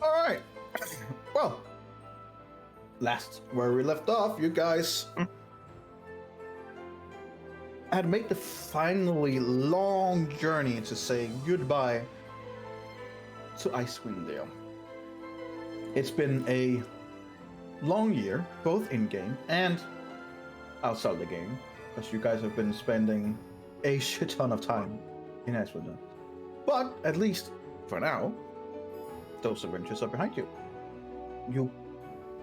All right. Well, last where we left off, you guys had made the finally long journey to say goodbye to Icewind Dale. It's been a long year, both in-game and outside the game, because you guys have been spending a shit ton of time in Icewind Dale. But at least for now, those adventures are behind you. You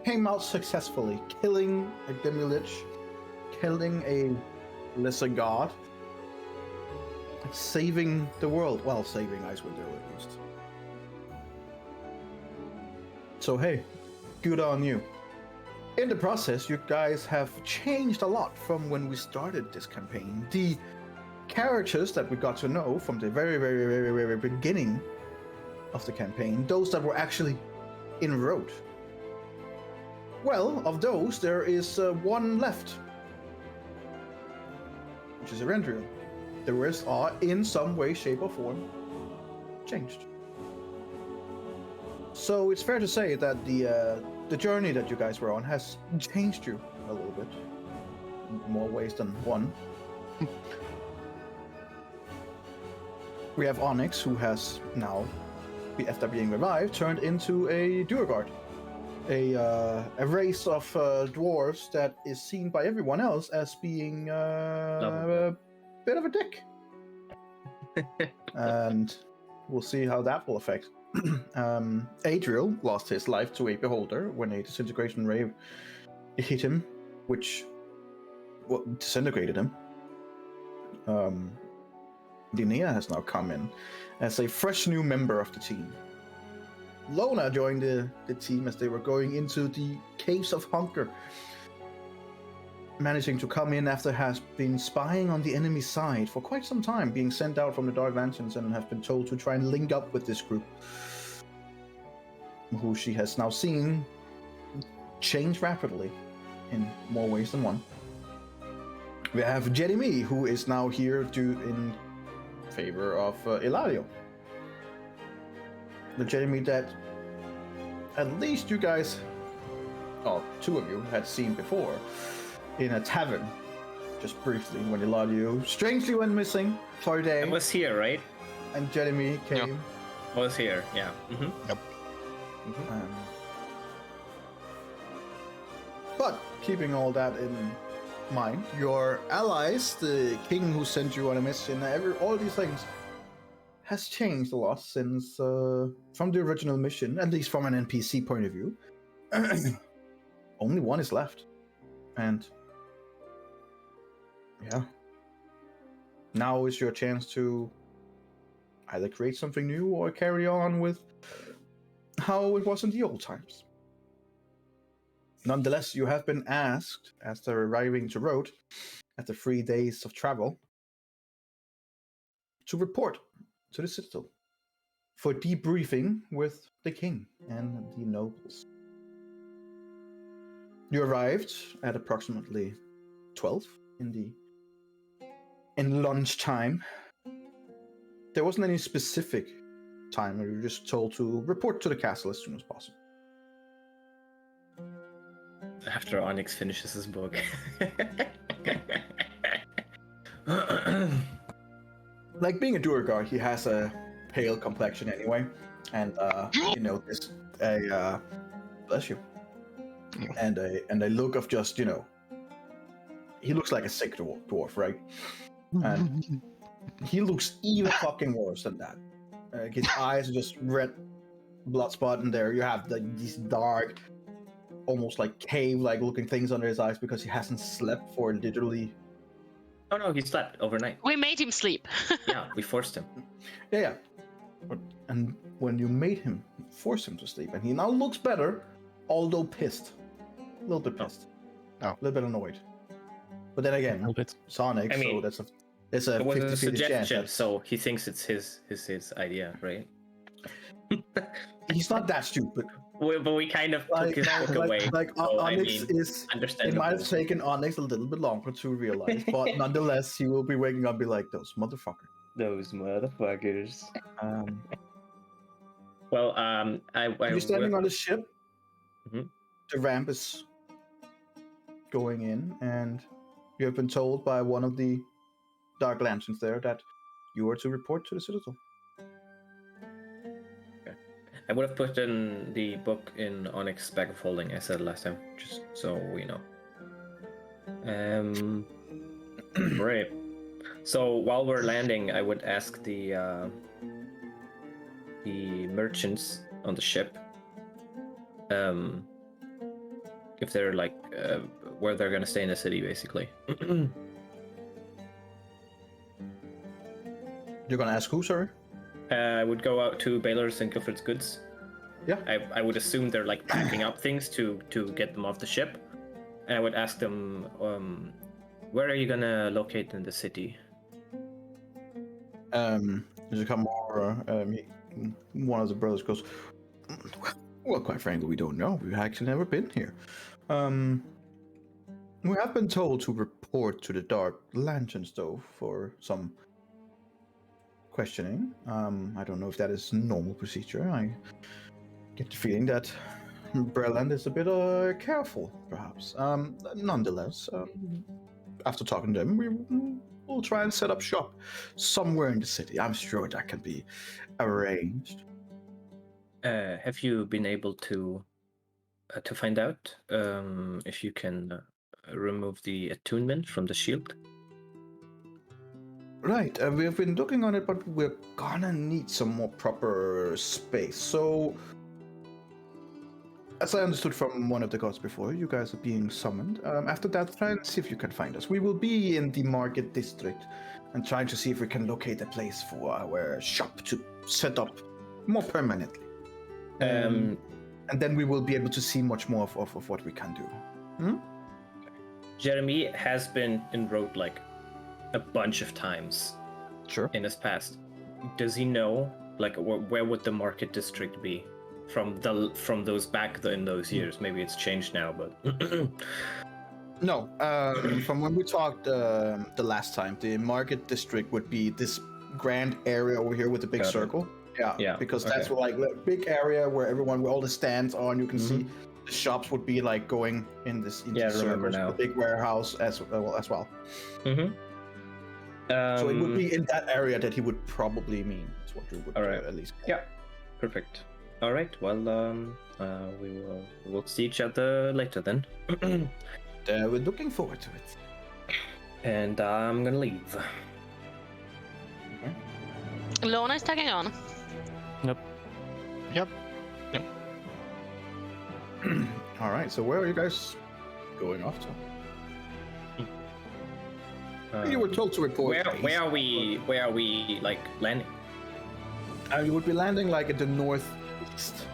came out successfully, killing a demi-lich, killing a lesser god, saving the world. Well, saving Icewind Dale at least. So hey, good on you. In the process, you guys have changed a lot from when we started this campaign. The characters that we got to know from the very beginning of the campaign, those that were actually in road. Well, of those, there is one left, which is Eberron. The rest are, in some way, shape, or form, changed. So it's fair to say that the journey that you guys were on has changed you a little bit, in more ways than one. We have Onyx, who has now, after being revived, turned into a Duerguard, a race of dwarves that is seen by everyone else as being a bit of a dick. And we'll see how that will affect. Adriel lost his life to a beholder when a disintegration ray hit him, which disintegrated him. Linnea has now come in as a fresh new member of the team. Lona joined the team as they were going into the Caves of Hunger, managing to come in after has been spying on the enemy side for quite some time, being sent out from the Dark Lanterns and has been told to try and link up with this group, who she has now seen change rapidly in more ways than one. We have Jeremy, who is now here in favor of Eladio. The Jeremy that at least you guys, two of you, had seen before in a tavern, just briefly, when Eladio strangely went missing for a day. I was here, right? And Jeremy came. Yep. I was here, yeah. Mm-hmm. Yep. Mm-hmm. But keeping all that in mind, your allies, the king who sent you on a mission, all these things has changed a lot since from the original mission, at least from an NPC point of view. Only one is left, and yeah, now is your chance to either create something new or carry on with how it was in the old times. Nonetheless, you have been asked, after arriving to Road, after 3 days of travel, to report to the Citadel for debriefing with the king and the nobles. You arrived at approximately 12 in lunchtime. There wasn't any specific time, you were just told to report to the castle as soon as possible. After Onyx finishes his book. Like, being a Duerguard, he has a pale complexion anyway, and you know, this bless you, and a look of just, you know, he looks like a sick dwarf, right? And he looks even fucking worse than that. His eyes are just red blood spot, and there you have these dark, almost like cave-like looking things under his eyes because he hasn't slept for literally. Oh no, he slept overnight. We made him sleep. Yeah, we forced him. Yeah. And when you made him, force him to sleep, and he now looks better, although pissed. A little bit pissed. Oh. A little bit annoyed. But then again, Sonic, I mean, so that's a it was a 50-50 suggestion, chance. so he thinks it's his idea, right? He's not that stupid. But we kind of took his book away. Onyx is. It might have taken Onyx a little bit longer to realize, but nonetheless, he will be waking up and be like, those motherfuckers. Those motherfuckers. Well, You're standing on the ship. Mhm. The ramp is going in, and you have been told by one of the dark lanterns there that you are to report to the Citadel. I would have put in the book in Onyx bag of holding, I said last time, just so we know. Right. So while we're landing, I would ask the merchants on the ship, if they're like where they're gonna stay in the city, basically. You're gonna ask who, sorry? I would go out to Baylor's and Guilford's goods. Yeah. I would assume they're like packing up things to get them off the ship. And I would ask them, where are you gonna locate in the city? There's a couple more. One of the brothers goes, well, quite frankly, we don't know. We've actually never been here. We have been told to report to the Dark Lanterns, though, for some questioning. I don't know if that is normal procedure. I get the feeling that Breland is a bit careful, perhaps. Nonetheless, after talking to them, we'll try and set up shop somewhere in the city. I'm sure that can be arranged. Have you been able to find out if you can remove the attunement from the shield? Right, we've been looking on it, but we're gonna need some more proper space. So, as I understood from one of the gods before, you guys are being summoned. After that, try and see if you can find us. We will be in the market district and trying to see if we can locate a place for our shop to set up more permanently. And then we will be able to see much more of what we can do. Jeremy has been in road like a bunch of times. Sure. In his past. Does he know like where would the market district be from those back in those years? Maybe it's changed now, but no. From when we talked the last time, the market district would be this grand area over here with the big circle. Yeah, because that's what, like the big area where everyone, where all the stands are, and you can see the shops would be like going in this circle, the big warehouse as well. So it would be in that area that he would probably mean. That's what you would at least. Yeah, perfect. All right. Well, we'll see each other later then. We're looking forward to it. And I'm gonna leave. Lorna is tagging on. Yep. All right. So where are you guys going off to? You were told to report. Where are we like landing? You would be landing like at the northeast.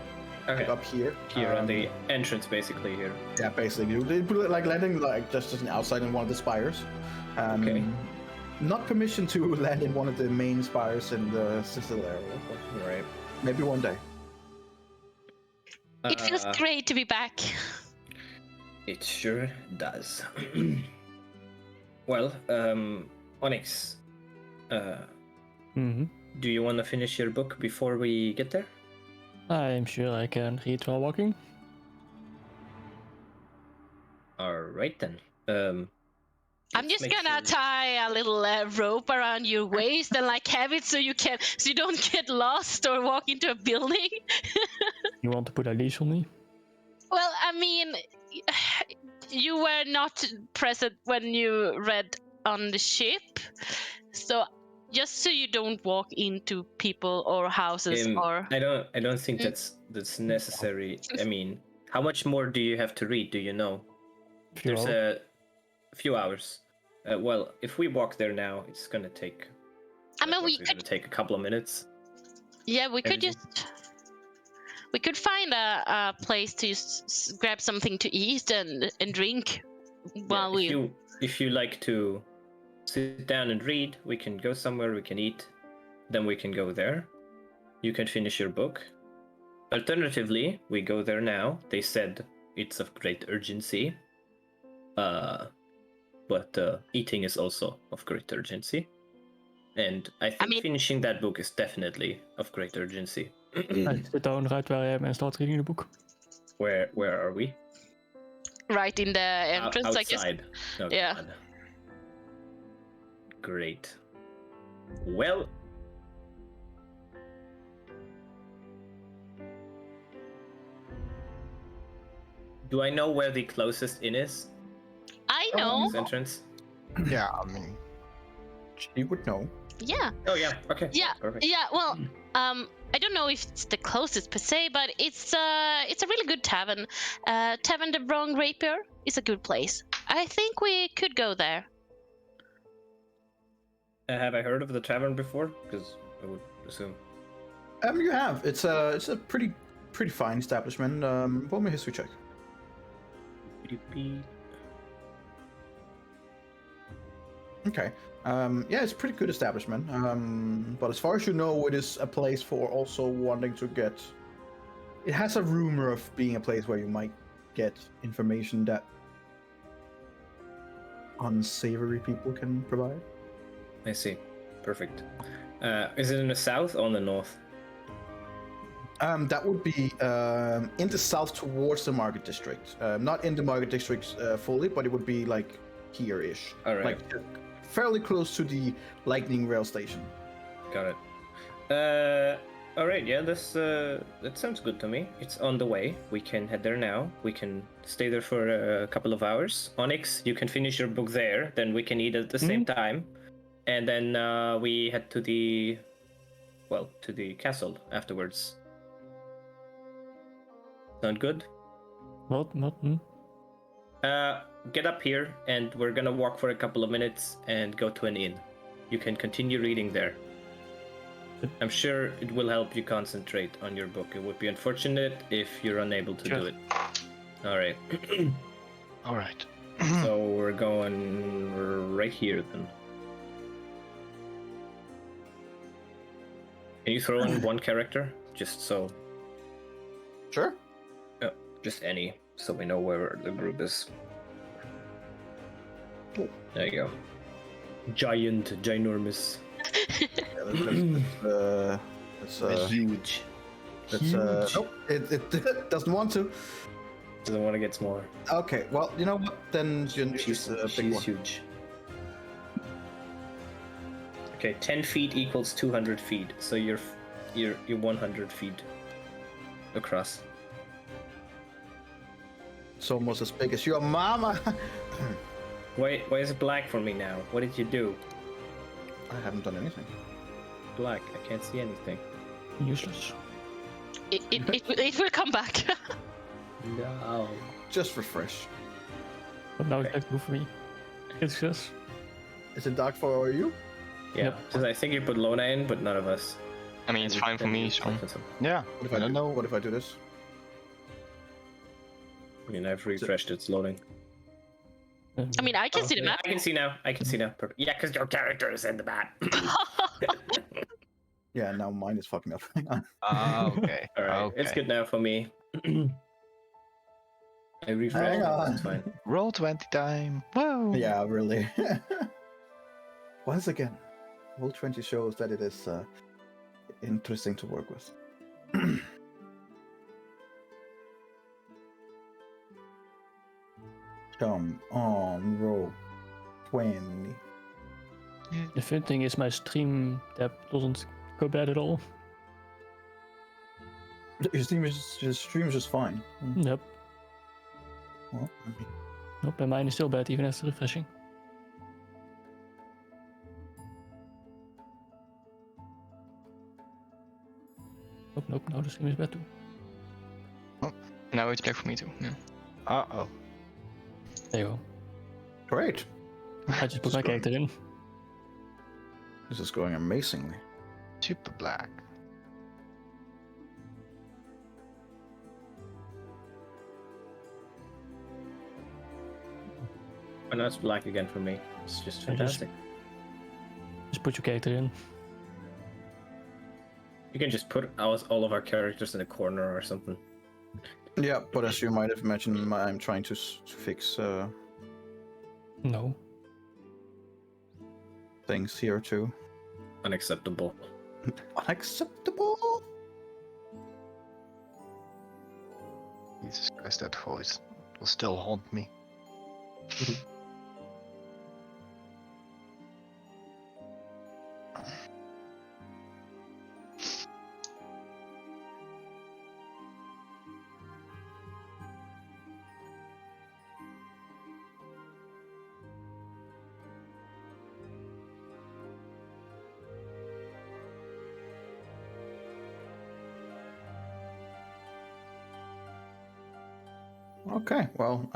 Okay. Like up here. Here on the entrance, basically here. Yeah, basically. You like landing like just outside in one of the spires. Okay. Not permission to land in one of the main spires in the Citadel area. Right. Maybe one day. It feels great to be back. It sure does. Well, Onyx, do you want to finish your book before we get there? I'm sure I can read while walking. All right then. I'm just gonna tie a little rope around your waist and like have it so you don't get lost or walk into a building. You want to put a leash on me? Well, I mean, you were not present when you read on the ship, so just so you don't walk into people or houses or. I don't think that's necessary. I mean, how much more do you have to read? Do you know? There's a few hours. Well, if we walk there now, it's gonna take. I mean, we could take a couple of minutes. Yeah, we could just. We could find a place to just grab something to eat and drink while we. If you like to sit down and read, we can go somewhere. We can eat, then we can go there. You can finish your book. Alternatively, we go there now. They said it's of great urgency. But eating is also of great urgency. And I think finishing that book is definitely of great urgency. I sit down right where I am and start reading the book. Where are we? Right in the entrance, I guess. Outside. Oh, Yeah. God. Great. Well. Do I know where the closest inn is? I know. This entrance? Yeah, I mean, She would know. Yeah. Oh yeah. Okay. Yeah. Perfect. Yeah. Well, I don't know if it's the closest per se, but it's a really good tavern. Tavern the Wrong Rapier is a good place. I think we could go there. Have I heard of the tavern before? Because I would assume. You have. It's a pretty fine establishment. Roll me a history check. Okay. Yeah, it's a pretty good establishment. But as far as you know, it is a place for also wanting to get. It has a rumor of being a place where you might get information that unsavory people can provide. I see. Perfect. Is it in the south or in the north? That would be in the south towards the market district. Not in the market district fully, but it would be like here-ish. All right. Like fairly close to the Lightning Rail station. Got it. All right. Yeah, that sounds good to me. It's on the way. We can head there now. We can stay there for a couple of hours. Onyx, you can finish your book there. Then we can eat at the same time, and then we head to the castle afterwards. Sound good? Not. Get up here, and we're gonna walk for a couple of minutes and go to an inn. You can continue reading there. I'm sure it will help you concentrate on your book. It would be unfortunate if you're unable to do it. All right. all right. So we're going right here then. Can you throw in one character? Just so. Sure. Just any, so we know where the group is. There you go. Ginormous. That's Huge. nope, it doesn't want to. Doesn't want to get smaller. Okay, well, you know what? Then she's a big one. Huge. Okay, 10 feet equals 200 feet, so you're 100 feet across. It's almost as big as your mama. Why is it black for me now? What did you do? I haven't done anything. Black, I can't see anything. Useless. It will come back. No. Just refresh. But now it's back blue for me. It's just. Is it dark for you? Yeah, Yep. because I think you put Lona in, but none of us. I mean, it's fine for me, so yeah. What if I don't know. What if I do this? I mean, I've refreshed, it's loading. I mean, I can see the map. I can see now. Perfect. Yeah, because your character is in the map. Yeah, now mine is fucking up. Hang on. Okay. All right, okay. it's good now for me. I refreshed. Hang on. It's fine. Roll 20 time. Whoa. Yeah, really. Once again, Roll20 shows that it is interesting to work with. Come on, Roll20. The fun thing is my stream tab doesn't go bad at all. Your stream is just fine. Nope. Well, Nope, and mine is still bad even after refreshing. Nope, now the stream is bad too. Now it's back for me too. Yeah. Uh-oh. There you go. great. I just put my character in. This is going amazingly. Super black. And that's black again for me. It's just I just- fantastic. Just put your character in. You can just put all of our characters in a corner or something. Yeah, but as you might have imagined, I'm trying to fix No. things here too. Unacceptable. Unacceptable. Jesus Christ, that voice will still haunt me. Okay, well,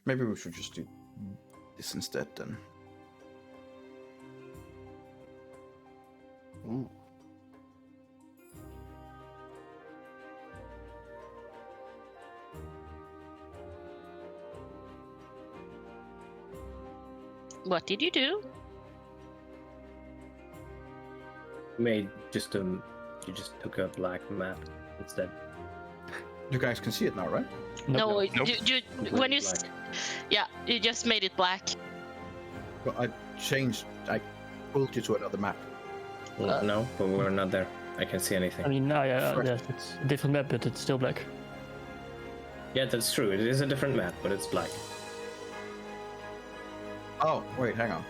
maybe we should just do this instead then. Ooh. What did you do? Made just you just took a black map instead. You guys can see it now, right? No, Nope. you when you yeah, you just made it black. Well, I pulled you to another map. No, but we're not there. I can't see I anything. mean, now, Fresh. yeah, it's a different map, but it's still black. Yeah, that's true. It is a different map, but it's black. Oh, wait, hang on.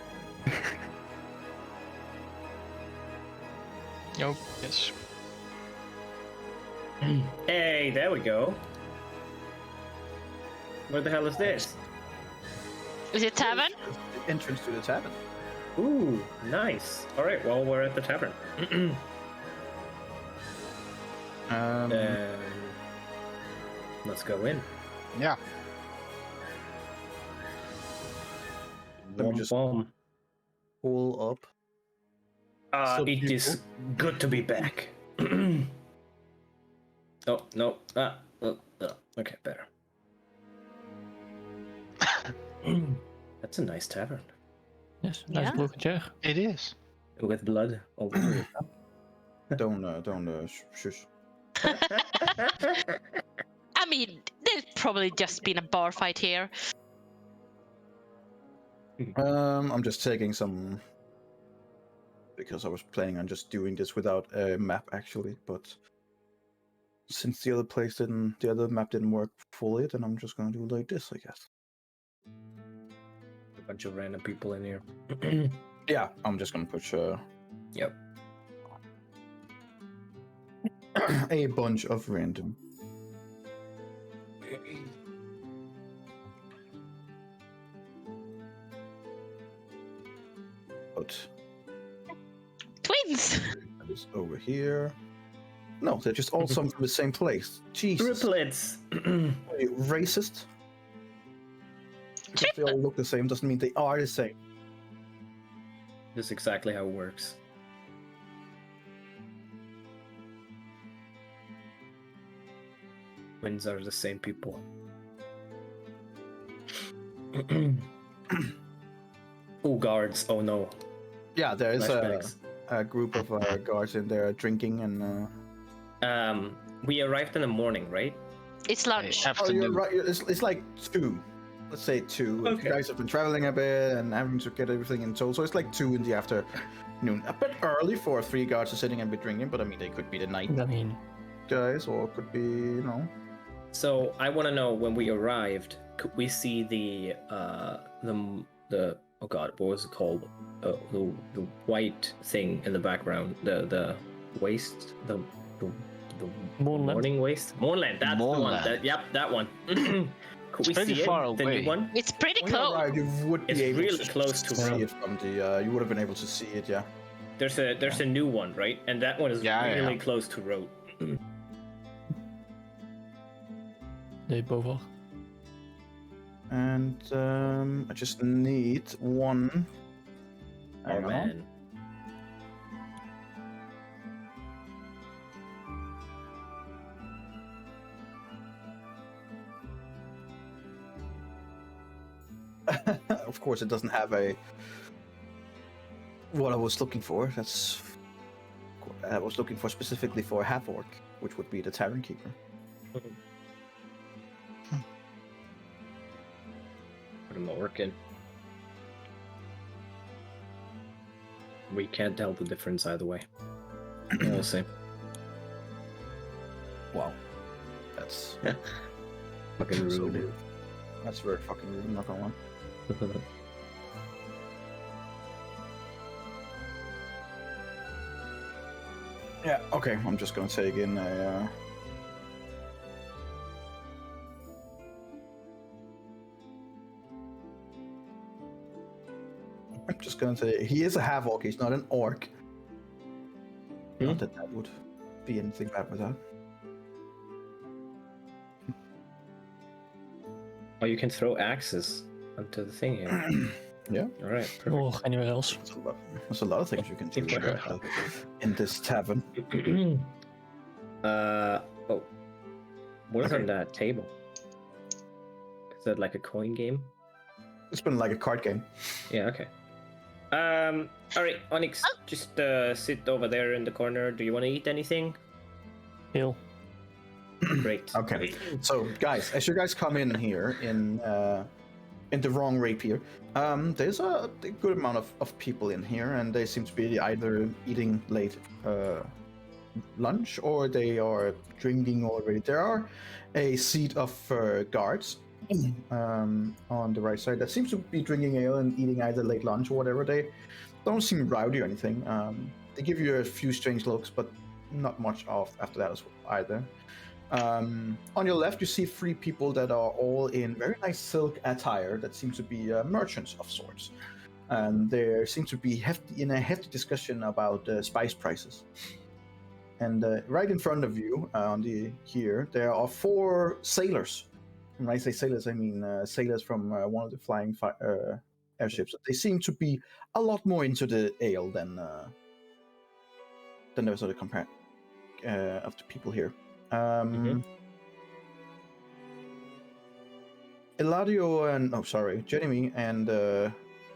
Oh, yes. Hey, there we go. Where the hell is this? Is it tavern? It's the entrance to the tavern. Ooh, nice. All right, well, we're at the tavern. Let's go in. Yeah. Let me just- Bomb. Pull up. So It is beautiful. good to be back. Oh, no. Okay, better. That's a nice tavern. Yes, nice Yeah. broken chair. It is. With blood all over it. Don't shush. I mean, there's probably just been a bar fight here. I'm just taking some because I was planning on just doing this without a map actually, but since the other map didn't work fully, then I'm just gonna do like this, I guess. A bunch of random people in here. Yeah, I'm just gonna push Yep. a bunch of random. But Twins! that is over here. No, they're just all some from the same place. Jesus. Triplets. Wait, racist? Because they all look the same doesn't mean they are the same. This is exactly how it works. Twins are the same people. Oh, guards. Oh no. Yeah, there is Flashbacks. a group of guards in there drinking and. We arrived in the morning, right? It's lunch. Oh, you're Afternoon. right. It's like 2. Let's say 2. If Okay. you guys have been traveling a bit and having to get everything in tow, so it's like 2 in the afternoon. A bit early for 3 guards to sitting and be drinking, but I mean they could be the night I mean, guys, or it could be So I want to know, when we arrived, could we see the oh god, what was it called? The white thing in the background, the waste, the Moonland. morning waste, Moonland. That's the one. Moonland. That one. Could we pretty see far it? The away. new one? It's pretty When you close. arrived, you would be It's able really to close to see Rome. it from the. You would have been able to see it, yeah. There's a new one, right? And that one is Yeah, really yeah. close to road. they both are. And I just need one. Oh Hang on. man. Of course, it doesn't have a. What I was looking for. That's. I was looking for specifically for a half orc, which would be the tavern keeper. Put him working. We can't tell the difference either way. We'll see. Wow. That's Fucking so rude. rude. That's very fucking rude. I'm not gonna lie. Yeah. Okay. I'm just gonna take in a. I'm just gonna say he is a half orc. He's not an orc. Not that that would be anything bad with that. Oh, you can throw axes onto the thing here. Yeah. All right. Perfect. Or anywhere else. There's a lot of things you can do in this tavern. Oh, what is Okay. on that table? Is that like a coin game? It's been like a card game. Yeah. Okay. All right, Onyx, just sit over there in the corner. Do you want to eat anything? Hill. Great. Okay. So, guys, as you guys come in here in the wrong rapier, there's a good amount of people in here, and they seem to be either eating late lunch or they are drinking already. There are a seat of guards on the right side that seems to be drinking ale and eating either late lunch or whatever. They don't seem rowdy or anything. They give you a few strange looks, but not much after that either. On your left, you see 3 people that are all in very nice silk attire that seems to be merchants of sorts. And there seems to be in a hefty discussion about spice prices. And right in front of you, here, there are 4 sailors. When I say sailors, I mean sailors from one of the flying airships. They seem to be a lot more into the ale than the rest of the of the people here. Eladio and Jeremy and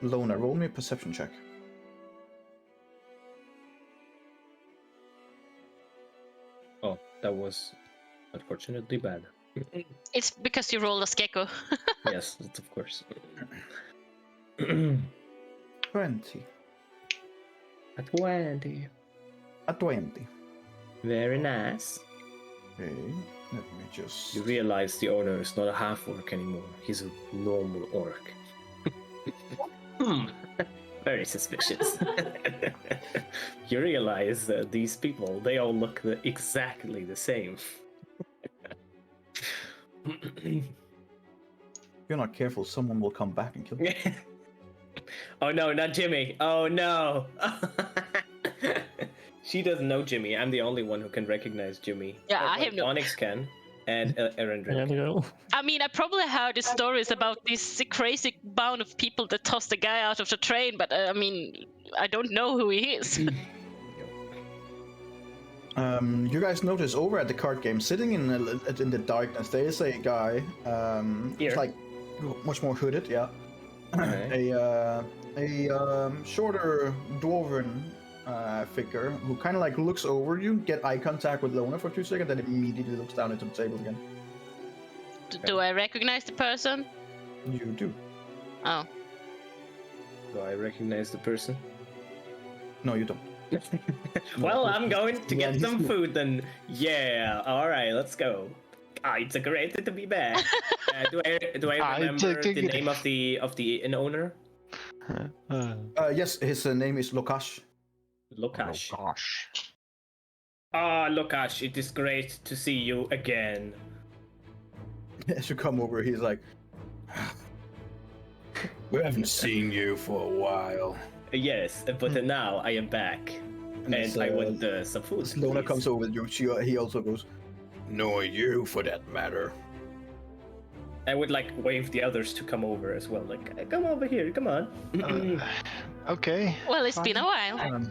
Lona, roll me a perception check. Oh, that was unfortunately bad. It's because you rolled a gecko. Yes, that's of course. 20. A 20. A 20. Very nice. Okay, let me just. You realize the owner is not a half orc anymore. He's a normal orc. Very suspicious. You realize that these people, they all look exactly the same. If you're not careful, someone will come back and kill you. Oh no, not Jimmy. Oh no. She doesn't know Jimmy. I'm the only one who can recognize Jimmy. Yeah, Or, I have no- Onyx can. And Eberron. There you go. I mean, I probably heard the stories about this crazy bound of people that tossed the guy out of the train, but I mean, I don't know who he is. You guys notice over at the card game, sitting in the darkness, there is a guy. Here. It's like much more hooded, yeah. Okay. A shorter dwarven figure who kind of like looks over you, get eye contact with Lona for 2 seconds, then immediately looks down into the table again. Do I recognize the person? You do. Oh. Do I recognize the person? No, you don't. Well, I'm going to Yeah, get he's some here. food then. Yeah, alright, let's go. Ah, it's great to be back. Do I remember the name of the inn owner? Yes, his name is Lokash. Lokash. Oh gosh. Ah, Lokash, it is great to see you again. As you come over, he's like, "We haven't seen you for a while." Yes, but now I am back, and as, I want some food. as Lona please. comes over with you, he also goes, "Nor you, for that matter." I would like wave the others to come over as well. Like, come over here, come on. Okay. Well, it's been a while.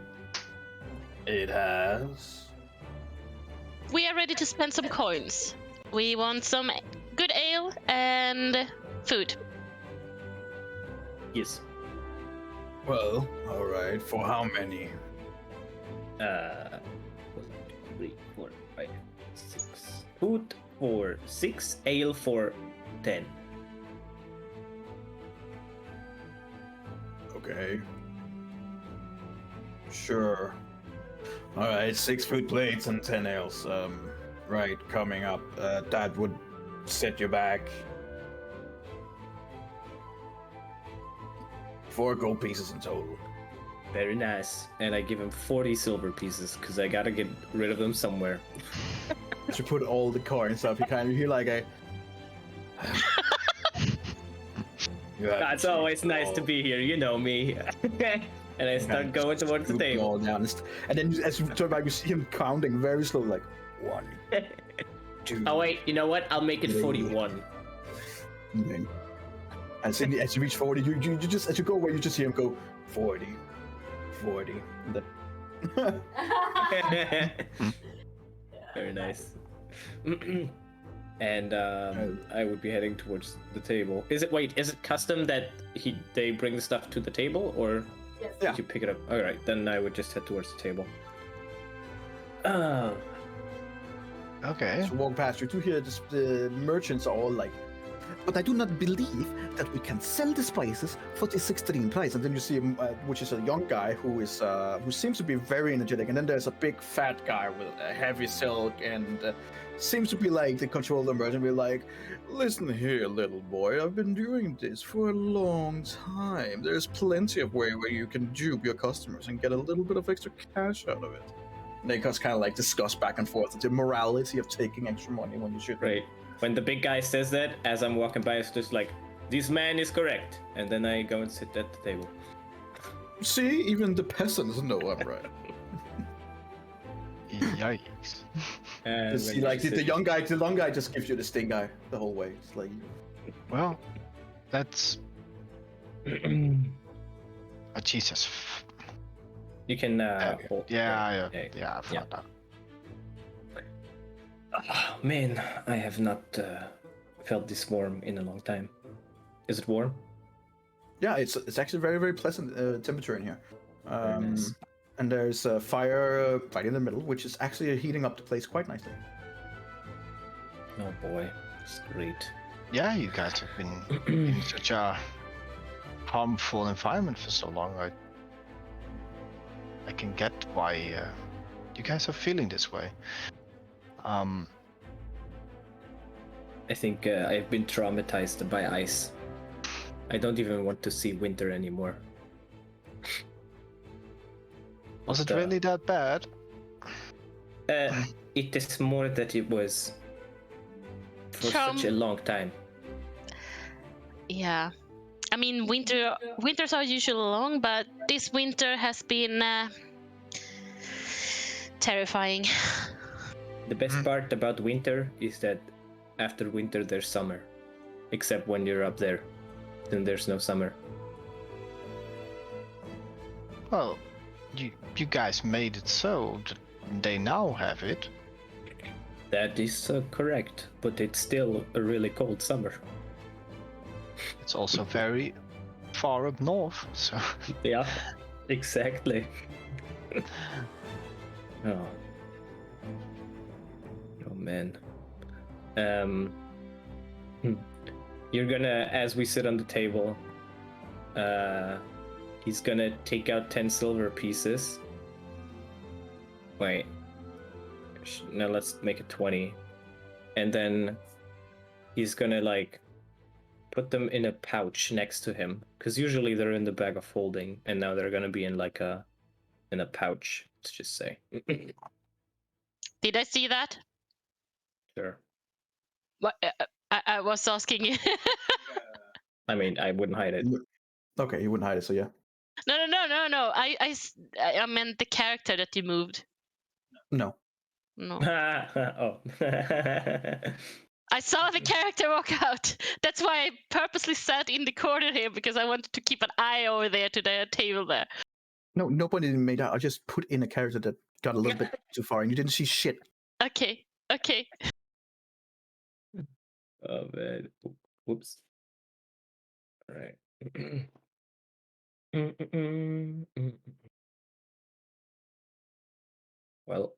It has. We are ready to spend some coins. We want some good ale and food. Yes. Well, all right. For how many? 1, 2, 3, 4, 5, 6. Food for 6, ale for 10. Okay. Sure. All right, 6 food plates and 10 ales. right coming up. That would set you back 4 gold pieces in total. Very nice. And I give him 40 silver pieces because I gotta get rid of them somewhere. As you put all the coins up, you kind of hear like a. It's always nice to be here, you know me. And I start going towards the table. Down, and then as you turn back, you see him counting very slow, like 1, 2. Oh wait, you know what? I'll make it 41. Okay. As you reach 40, you just as you go away, you just hear him go 40, 40. And then... Very nice. And I would be heading towards the table. Is it custom that they bring the stuff to the table, or Yeah. you pick it up? All right, then I would just head towards the table. Okay. As you walk past, you do hear the merchants are all like, "But I do not believe that we can sell the spices for this extreme price." And then you see him, which is a young guy who seems to be very energetic. And then there's a big fat guy with a heavy silk and seems to be like the controller merchant. Be like, "Listen here, little boy. I've been doing this for a long time. There's plenty of way where you can dupe your customers and get a little bit of extra cash out of it." And they just kind of like discuss back and forth the morality of taking extra money when you should. Right. When the big guy says that, as I'm walking by, it's just like, "This man is correct," and then I go and sit at the table. See, even the peasants know I'm right. Yikes. And See, when like you the sit- young guy just gives you the stink eye the whole way. It's like, Well, that's. Oh, Jesus. You can hold. Yeah, I Yeah. found out. Oh, man, I have not felt this warm in a long time. Is it warm? yeah, it's actually very very pleasant temperature in here. Very nice. And there's a fire right in the middle, which is actually heating up the place quite nicely. Oh boy, it's great. Yeah, you guys have been in such a harmful environment for so long. I can get why you guys are feeling this way. I think I've been traumatized by ice. I don't even want to see winter anymore. Was it But, really that bad? It is more that it was for such a long time. Yeah. I mean, winters are usually long, but this winter has been terrifying. The best part about winter is that after winter there's summer. Except when you're up there, then there's no summer. Well, you guys made it so that they now have it. That is correct, but it's still a really cold summer. It's also very far up north, so Yeah, exactly. Oh. Oh man. You're gonna, as we sit on the table, he's gonna take out 10 silver pieces. Wait. No, let's make it 20. And then he's gonna like put them in a pouch next to him, because usually they're in the bag of holding, and now they're gonna be in like a pouch. Let's just say. Did I see that? Sure. What, I was asking you. I mean, I wouldn't hide it. Okay, you wouldn't hide it, so yeah. No. I meant the character that you moved. No. No. Oh. I saw the character walk out. That's why I purposely sat in the corner here, because I wanted to keep an eye over there to the table there. No, nobody made that. I just put in a character that got a little bit too far, and you didn't see shit. Okay. Oh man. Whoops. All right. Well.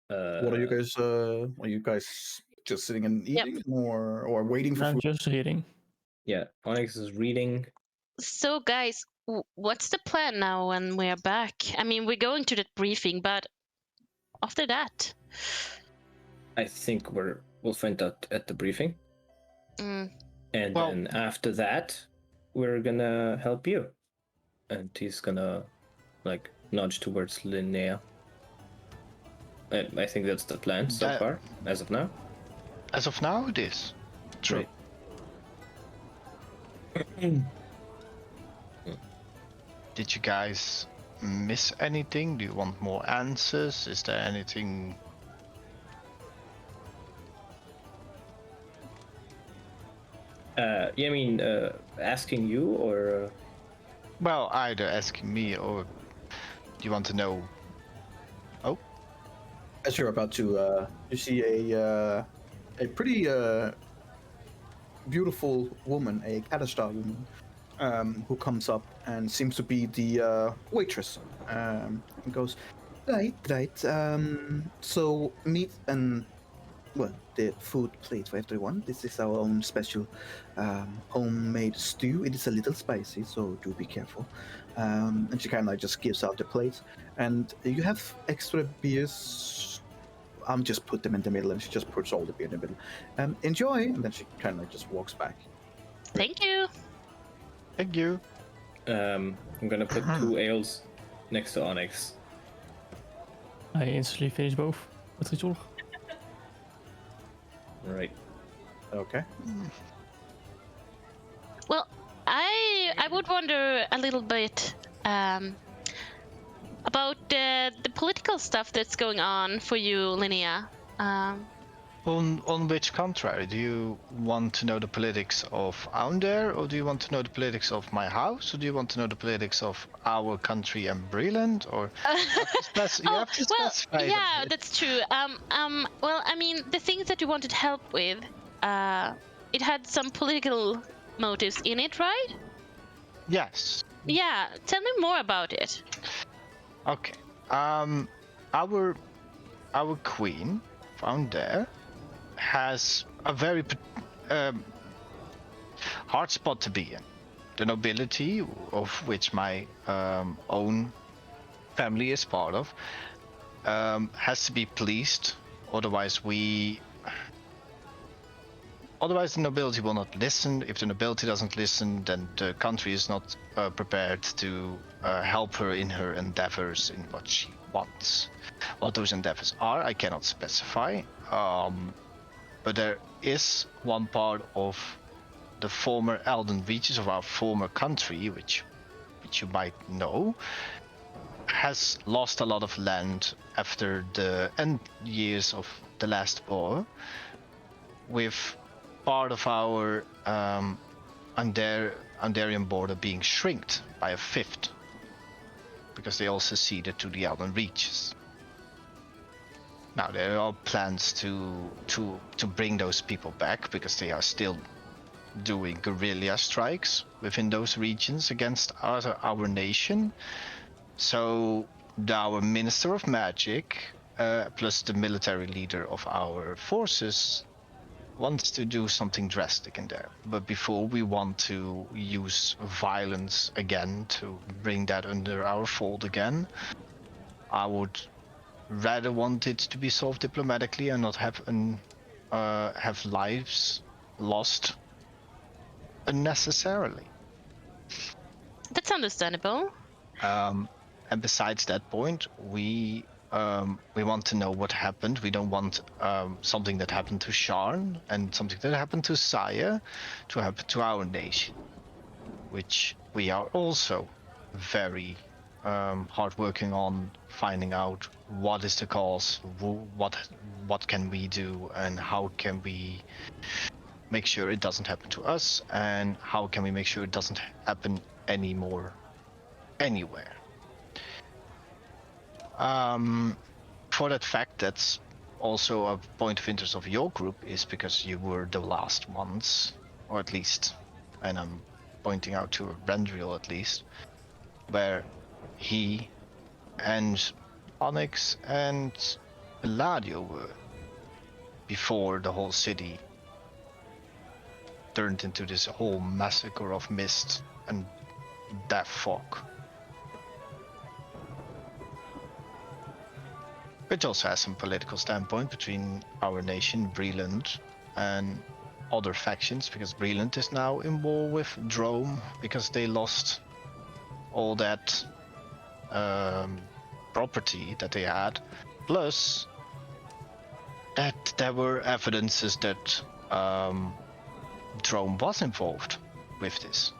What are you guys? Are you guys just sitting and eating, or waiting for I'm food? just reading. Yeah, Onyx is reading. So, guys, what's the plan now when we're back? I mean, we're going to that briefing, but after that, I think we'll find out at the briefing. Mm. And Well- then after that, we're gonna help you. And he's gonna like nudge towards Linnea. I think that's the plan so That- far, as of now. As of now, it is. True. Right. Did you guys miss anything? Do you want more answers? Is there anything? Yeah, I mean, asking you or Well, either asking me or do you want to know? Oh, As you're about to, you see a pretty beautiful woman, a Katastar woman, who comes up and seems to be the waitress. And goes, right. So meat and well, the food plate for everyone. This is our own special homemade stew. It is a little spicy, so do be careful. And she kind of just gives out the plates. And you have extra beers. Just put them in the middle, and she just puts all the beer in the middle. Enjoy, and then she kind of just walks back. Thank you. thank you. I'm gonna put 2 ales next to Onyx. I instantly finish both. Wat is zorg? Right. Okay. Well, I would wonder a little bit about the political stuff that's going on for you, Linnea. On which contrary, do you want to know the politics of Aundare, or do you want to know the politics of my house, or do you want to know the politics of our country and Breland, or you have to specify it a yeah, bit. that's true. Well, I mean, the things that you wanted help with, it had some political motives in it, right? Yes. Yeah, tell me more about it. Okay. Our queen, Aundare, has a very hard spot to be in. The nobility, of which my own family is part of, has to be pleased. Otherwise, the nobility will not listen. If the nobility doesn't listen, then the country is not prepared to help her in her endeavors in what she wants. What those endeavors are, I cannot specify. But there is one part of the former Elden reaches of our former country, which you might know, has lost a lot of land after the end years of the last war, with part of our Andarian border being shrinked by a fifth, because they also ceded to the Elden reaches. Now there are plans to bring those people back, because they are still doing guerrilla strikes within those regions against our nation. So our Minister of Magic, plus the military leader of our forces, wants to do something drastic in there. But before we want to use violence again to bring that under our fold again, I would rather want it to be solved diplomatically and not have lives lost unnecessarily. That's understandable. And besides that point, we want to know what happened. We don't want something that happened to Sharn and something that happened to Saya to happen to our nation, which we are also very hard working on finding out what is the cause, what can we do, and how can we make sure it doesn't happen to us, and how can we make sure it doesn't happen anymore anywhere. For that fact, that's also a point of interest of your group, is because you were the last ones, or at least, and I'm pointing out to Brandriel at least, where he and Onyx and Eladio were before the whole city turned into this whole massacre of mist and death fog. which also has some political standpoint between our nation, Breland, and other factions, because Breland is now in war with Drome because they lost all that property that they had. Plus, that there were evidences that Drome was involved with this.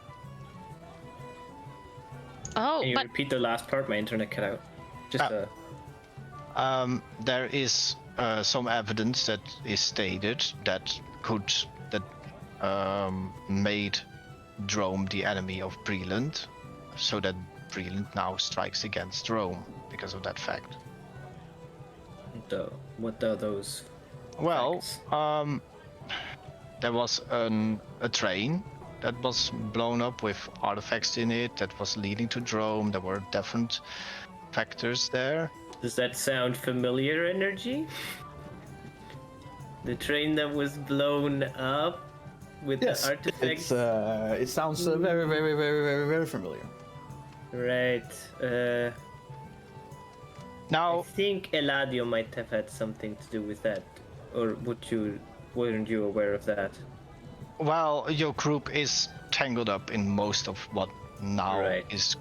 Oh, Can you but repeat the last part? My internet cut out. Just There is some evidence that is stated that made Drome the enemy of Breland, so that Breland now strikes against Rome because of that fact. what are those? Well, Facts. there was a train that was blown up with artifacts in it that was leading to Drome. There were different factors there. Does that sound familiar, Energy? The train that was blown up with Yes, the artifacts? it sounds very, very, very, very, very familiar. Right. I Now, think Eladio might have had something to do with that. Or weren't you aware of that? well, your group is tangled up in most of what now Right. is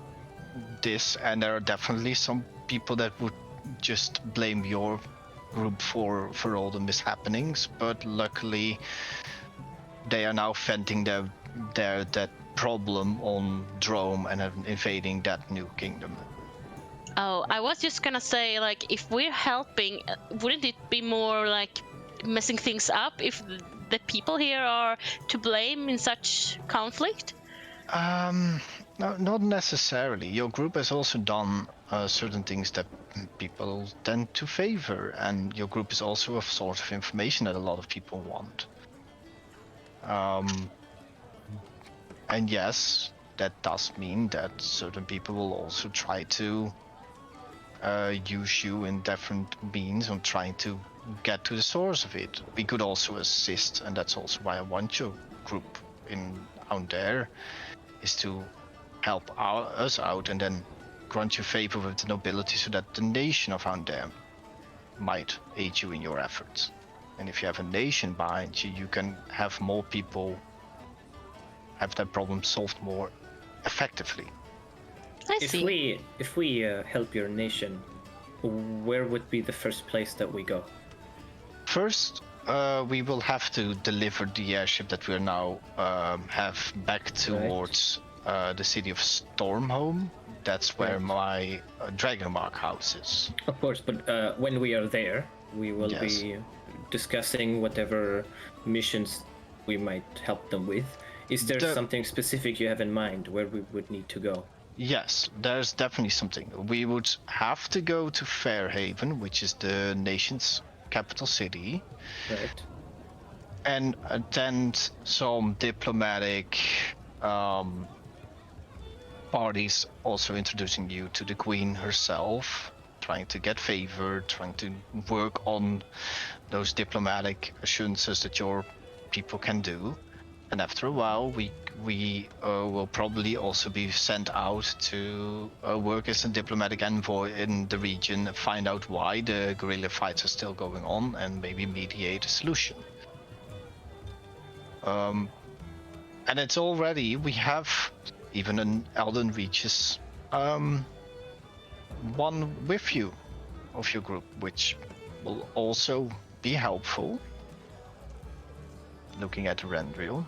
this, and there are definitely some people that would just blame your group for all the mishappenings, but luckily they are now venting that problem on Drome and invading that new kingdom. oh, I was just gonna say, like, if we're helping, wouldn't it be more like messing things up if the people here are to blame in such conflict? No, not necessarily. Your group has also done certain things that people tend to favor, and your group is also a source of information that a lot of people want. And yes, that does mean that certain people will also try to use you in different means on trying to get to the source of it. We could also assist, and that's also why I want your group out there, is to help us out and then grant you favor with the nobility so that the nation of Houndair might aid you in your efforts. And if you have a nation behind you, you can have more people have that problem solved more effectively. I see. If we help your nation, where would be the first place that we go? First, we will have to deliver the airship that we now have back towards the city of Stormhome. That's where my Dragonmark house is. Of course, but when we are there, we will be discussing whatever missions we might help them with. Is there something specific you have in mind where we would need to go? Yes, there's definitely something. We would have to go to Fairhaven, which is the nation's capital city. Right. And attend some diplomatic parties, also introducing you to the queen herself, trying to get favor, trying to work on those diplomatic assurances that your people can do. And after a while, we will probably also be sent out to work as a diplomatic envoy in the region, find out why the guerrilla fights are still going on, and maybe mediate a solution. And it's already, we have even an Elden Reaches one with you of your group, which will also be helpful. Looking at the Rendril.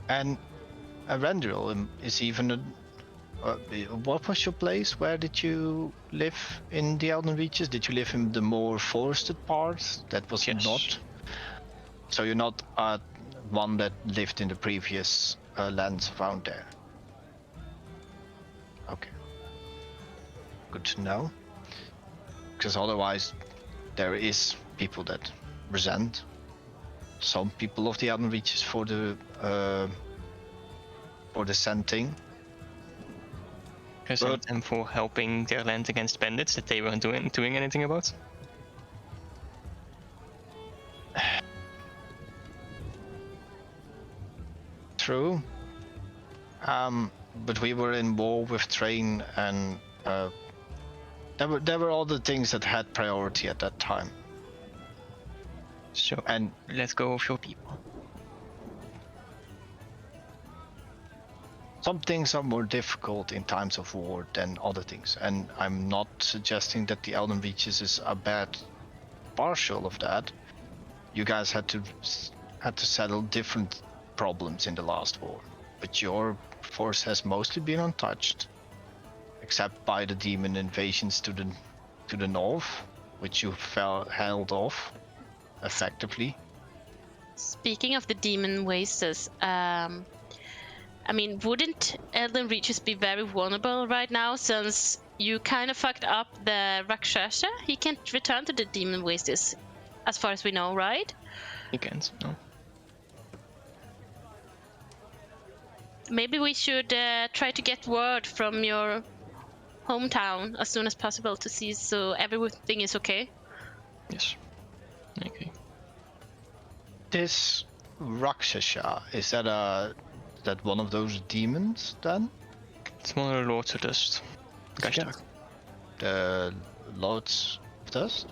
And Rendril is even what was your place? Where did you live in the Elden Reaches? Did you live in the more forested parts? That was not. So you're not one that lived in the previous lands found there. Okay. Good to know. Because otherwise, there is people that resent some people of the Elden Reaches for the scenting. Resent them for helping their land against bandits that they weren't doing anything about. True. But we were in war with Train and There were other things that had priority at that time. So And let go of your people. some things are more difficult in times of war than other things, and I'm not suggesting that the Elden Reaches is a bad partial of that. You guys had to settle different problems in the last war, but your force has mostly been untouched, except by the demon invasions to the north, which you held off effectively. Speaking of the demon wastes, I mean, wouldn't Elden Reaches be very vulnerable right now since you kind of fucked up the Rakshasa? He can't return to the demon wastes, as far as we know, right? You can't, no. Maybe we should try to get word from your hometown as soon as possible to see so everything is okay. Yes. I agree. This Rakshasa, is that one of those demons then? It's one of the Lords of Dust. Gashtak. The Lords of Dust?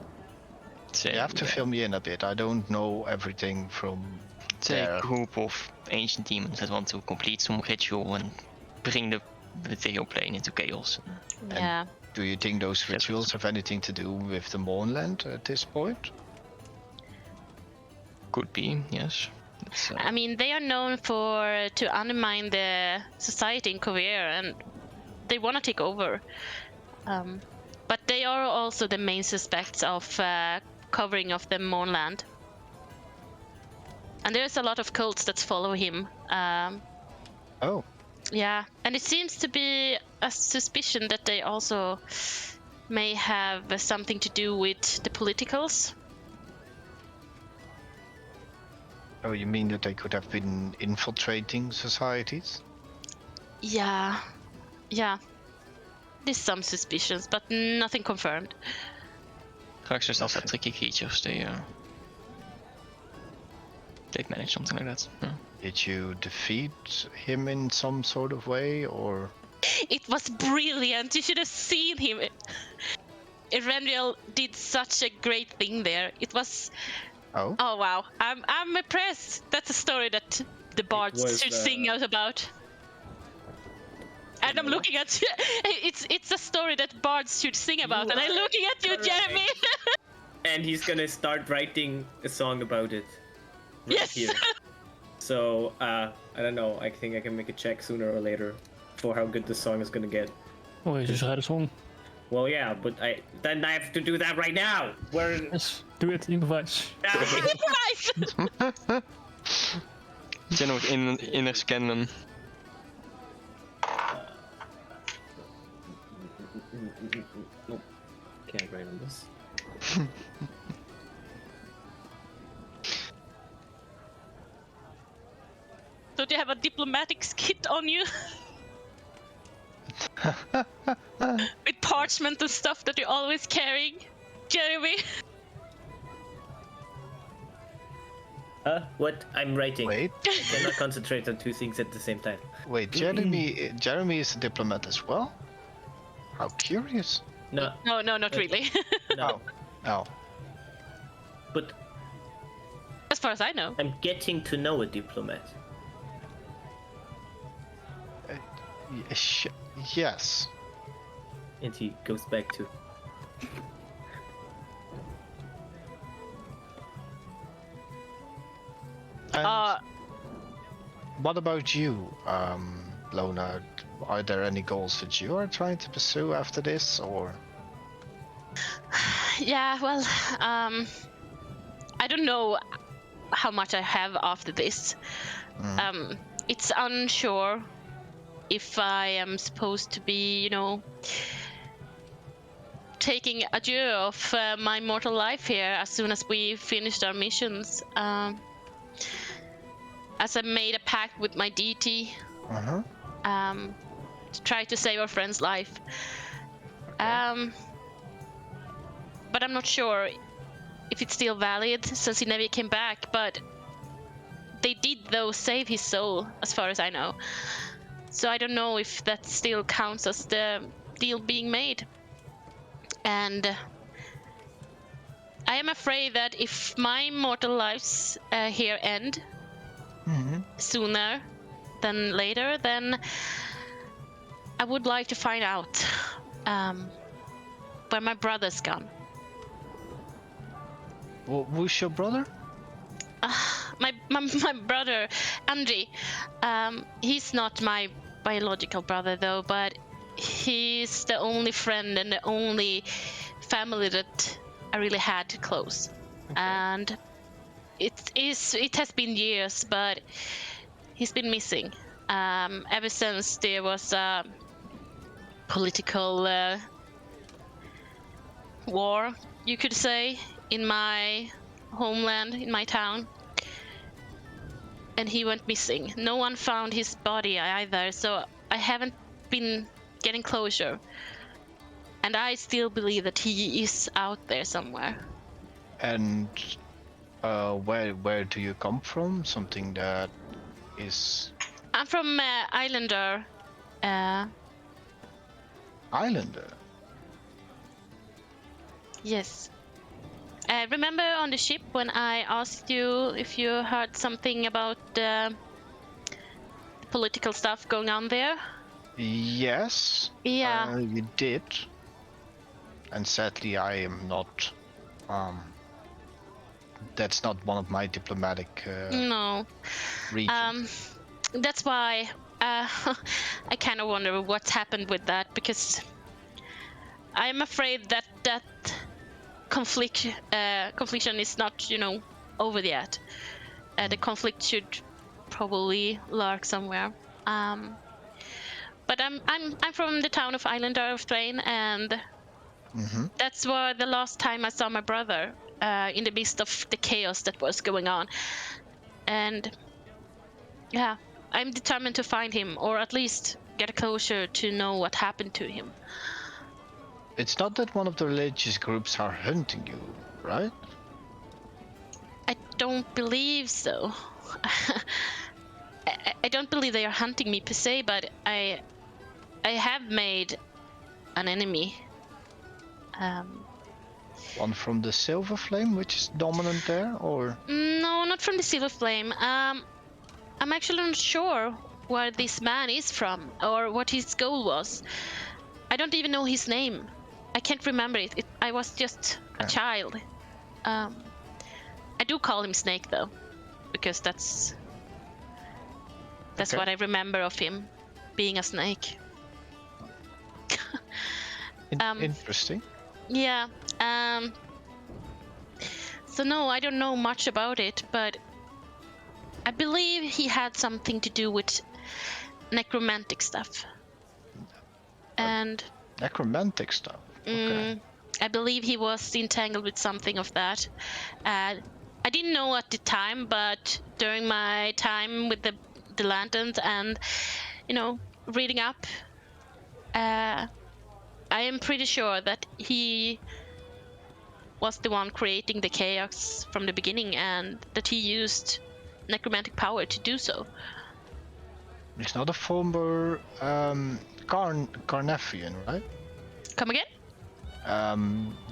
You have to fill me in a bit. I don't know everything from It's there. a group of ancient demons that want to complete some ritual and bring the material plane into chaos. Yeah. Do you think those rituals have anything to do with the Mournland at this point? Could be, yes. I mean, they are known to undermine the society in Korea, and they want to take over. But they are also the main suspects of covering of the Mournland. And there's a lot of cults that follow him. Oh, Yeah, and it seems to be a suspicion that they also may have something to do with the politicals. oh, you mean that they could have been infiltrating societies? Yeah. There's some suspicions, but nothing confirmed. Rakshas also have tricky creatures, they'd manage something like that. Yeah. Did you defeat him in some sort of way, or? It was brilliant. You should have seen him. Erendiel did such a great thing there. It was. Oh, Oh wow! I'm impressed. That's a story that the bards was, should sing out about. And I'm looking at you. It's a story that bards should sing about, and I'm looking at you, correct. Jeremy. And he's gonna start writing a song about it. Right Yes. Here. So, I don't know. I think I can make a check sooner or later for how good the song is gonna get. Oh, je just write a song. Well, yeah, but then I have to do that right now. Where? Yes, do it, improvise. Right. General inner scan. Nope. Can't write on this. Don't you have a diplomatic skit on you? With parchment and stuff that you're always carrying, Jeremy. What? I'm writing. wait, I cannot concentrate on two things at the same time. wait. Jeremy is a diplomat as well. How curious. No, No, not really. no. Oh, But As far as I know. I'm getting to know a diplomat. yes. And he goes back to. And what about you, Lona? Are there any goals that you are trying to pursue after this, or? Yeah, well, I don't know how much I have after this. It's unsure if I am supposed to be, taking adieu of my mortal life here as soon as we finished our missions. As I made a pact with my deity to try to save our friend's life. But I'm not sure if it's still valid since he never came back, but they did though save his soul as far as I know. So I don't know if that still counts as the deal being made. And I am afraid that if my mortal lives here end sooner than later, then I would like to find out where my brother's gone. Who's your brother? My brother, Andri. He's not my biological brother though, but he's the only friend and the only family that I really had close. And it has been years, but he's been missing ever since there was a political war, you could say, in my homeland, in my town. And he went missing. No one found his body either, so I haven't been getting closure. And I still believe that he is out there somewhere. And where do you come from? Something that is I'm from Islander. Islander. Yes. Remember on the ship when I asked you if you heard something about the political stuff going on there? Yes. Yeah. You did. And sadly, I am not. That's not one of my diplomatic No. regions. That's why I kind of wonder what's happened with that, because I'm afraid that confliction is not, over yet. The conflict should probably lurk somewhere. But I'm from the town of Islander of Thrain, and that's where the last time I saw my brother, in the midst of the chaos that was going on. And yeah, I'm determined to find him, or at least get closer to know what happened to him. It's not that one of the religious groups are hunting you, right? I don't believe so. I don't believe they are hunting me per se, but I have made an enemy. One from the Silver Flame, which is dominant there, or? No, not from the Silver Flame. I'm actually not sure where this man is from, or what his goal was. I don't even know his name. I can't remember it. I was just a child. I do call him Snake though, because that's what I remember of him, being a snake. Interesting. Yeah. So no, I don't know much about it, but I believe he had something to do with necromantic stuff. And Necromantic stuff. Okay. I believe he was entangled with something of that. I didn't know at the time, but during my time with the lanterns and, reading up, I am pretty sure that he was the one creating the chaos from the beginning, and that he used necromantic power to do so. He's not a former Carnathian, right? Come again?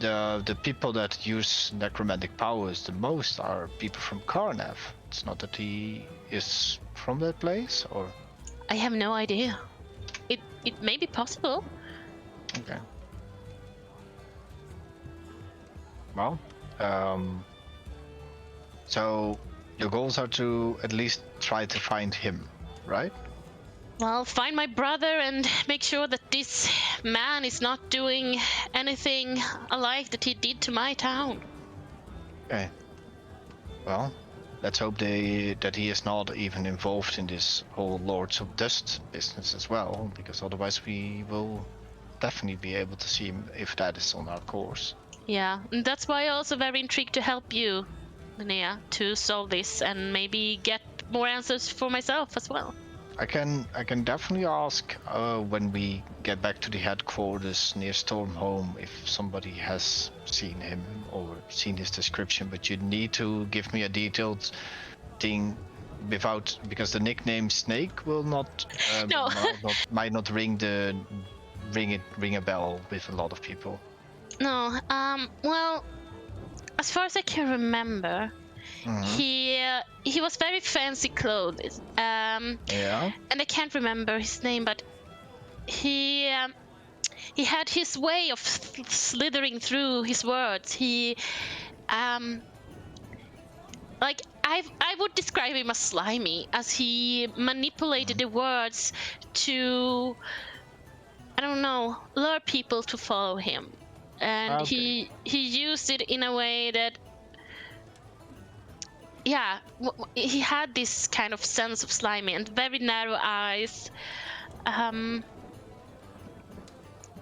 The people that use necromantic powers the most are people from Carnath. It's not that he is from that place, or? I have no idea. It may be possible. Okay. Well, so your goals are to at least try to find him, right? Well, find my brother and make sure that this man is not doing anything alike that he did to my town. Okay. Well, let's hope that he is not even involved in this whole Lords of Dust business as well, because otherwise we will definitely be able to see him if that is on our course. Yeah, and that's why I'm also very intrigued to help you, Linnea, to solve this and maybe get more answers for myself as well. I can definitely ask when we get back to the headquarters near Stormhome if somebody has seen him or seen his description, but you need to give me a detailed thing because the nickname Snake will not, No. might not ring ring a bell with a lot of people. No. Well, as far as I can remember, Mhm. he was very fancy clothes. Yeah. And I can't remember his name, but he had his way of slithering through his words. He like I would describe him as slimy, as he manipulated the words to, I don't know, lure people to follow him, and Okay. he used it in a way that, yeah, he had this kind of sense of slimy and very narrow eyes.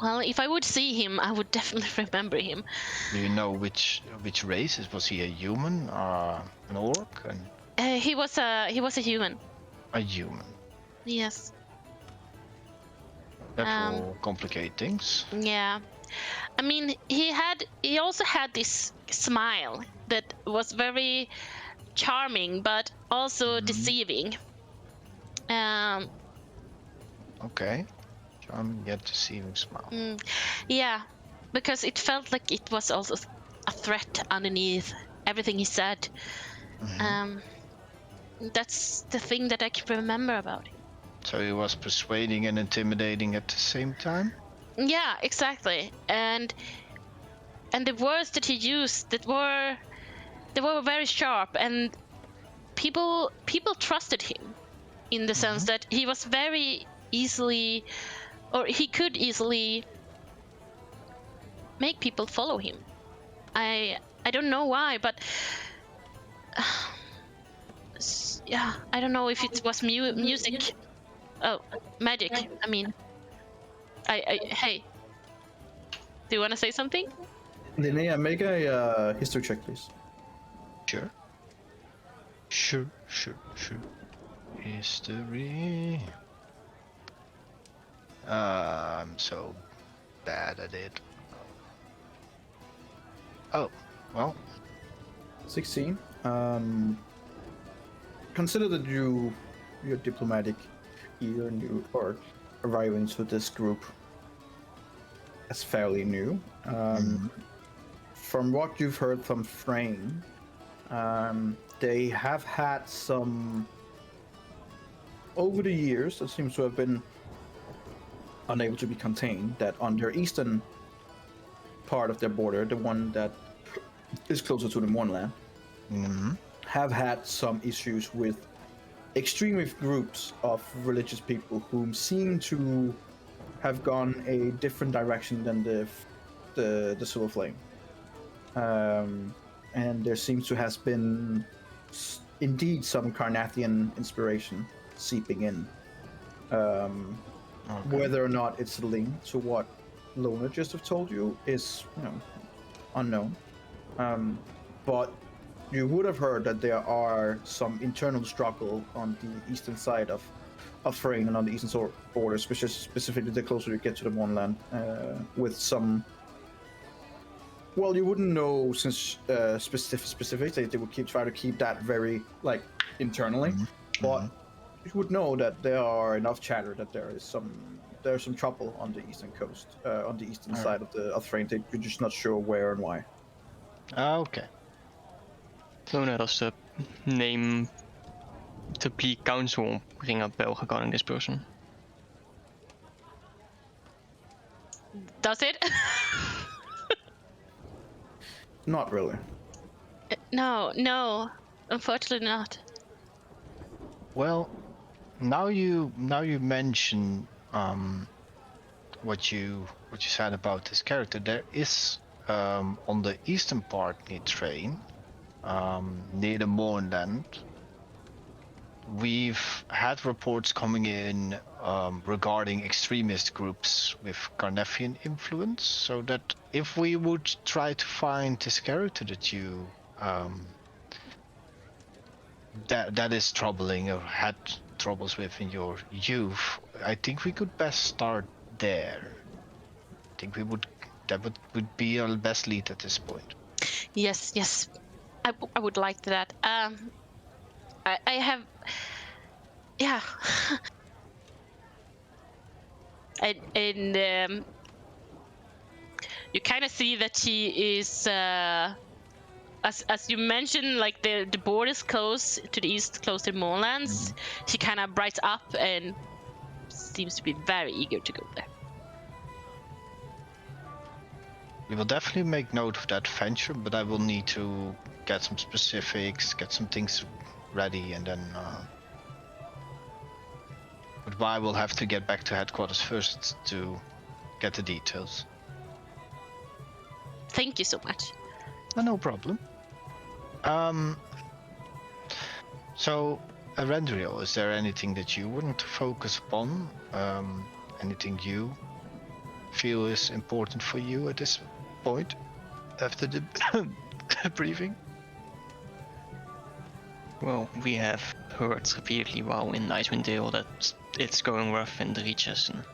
Well, if I would see him, I would definitely remember him. Do you know which race? Was he a human, an orc, and He was a human. a human? Yes. That will complicate things. Yeah. I mean, he also had this smile that was very charming, but also deceiving. Okay. Charming yet deceiving smile. Yeah, because it felt like it was also a threat underneath everything he said. That's the thing that I can remember about him. So he was persuading and intimidating at the same time? Yeah, exactly. And the words that he used, they were very sharp, and people trusted him in the sense that he was very easily, or he could easily make people follow him. I don't know why, but yeah, I don't know if it was music. Oh, magic. I mean, hey, do you want to say something? Linnea, make a history check, please. Sure. Sure. History. I'm so bad at it. Oh, well. 16. Consider that you're diplomatic, either new or arriving to this group as fairly new. From what you've heard from Frame, they have had some, over the years, that seems to have been unable to be contained, that on their eastern part of their border, the one that is closer to the Mournland, have had some issues with extremist groups of religious people whom seem to have gone a different direction than the Silver Flame. And there seems to have been indeed some Carnathian inspiration seeping in. Whether or not it's linked to what Lona just have told you is, unknown. But you would have heard that there are some internal struggle on the eastern side of Thrain and on the eastern border, specifically the closer you get to the Mournland, with some. Well, you wouldn't know since specifics. They would try to keep that very internally, but you would know that there are enough chatter that there's some trouble on the eastern coast, on the eastern side of Thrain. You're just not sure where and why. Okay. Lona, does the name the Plea Council ring a bell regarding this person? Does it? Not really. No, unfortunately not. Well, now you mention what you said about this character. There is on the eastern part near Thrain, near the Mournland, we've had reports coming in regarding extremist groups with Carnathian influence, so that if we would try to find this character that you that is troubling or had troubles with in your youth, I think we could best start there. I think that would be our best lead at this point. Yes. I would like that. I have, yeah. and you kind of see that she is, as you mentioned, like the borders close to the east, close to the moorlands. She kind of brights up and seems to be very eager to go there. We will definitely make note of that venture, but I will need to get some specifics, get some things ready, and then. But I will have to get back to headquarters first to get the details. Thank you so much. No problem. So, Arendriel, is there anything that you want to focus upon? Anything you feel is important for you at this point after the briefing? Well, we have heard repeatedly while in Icewind Dale that it's going rough in the reaches and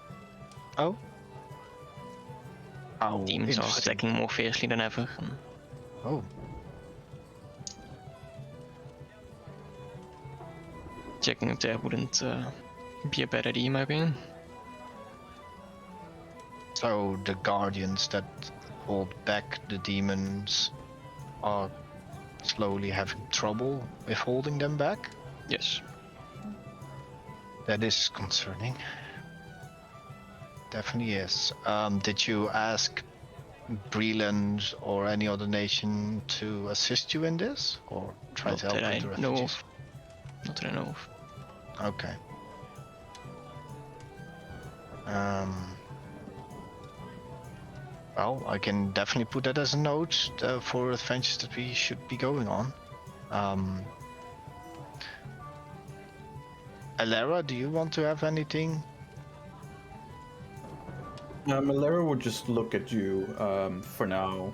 Oh. How demons are interesting. attacking more fiercely than ever. And Oh. checking up there wouldn't be a bad idea, in my opinion. So the guardians that hold back the demons are slowly having trouble with holding them back? Yes. That is concerning. Definitely is. Did you ask Breland or any other nation to assist you in this? Or try Not to help that with the I know refugees? of. Not that I know of. Okay. Well, I can definitely put that as a note for adventures that we should be going on. Alara, do you want to have anything? Malera would just look at you for now.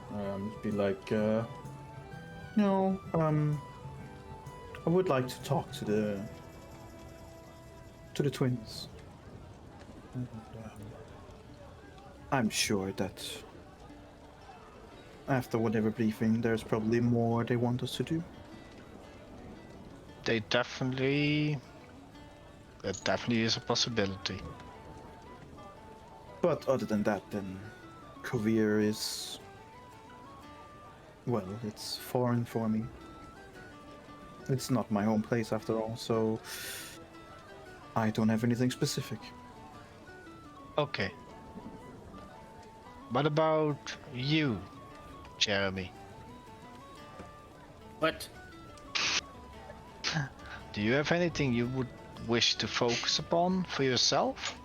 Be like, no, I would like to talk to the twins. And, I'm sure that after whatever briefing, there's probably more they want us to do. That definitely is a possibility. But other than that, then Kovir is, well, it's foreign for me. It's not my home place after all, so I don't have anything specific. Okay. What about you, Jeremy? What? Do you have anything you would wish to focus upon for yourself?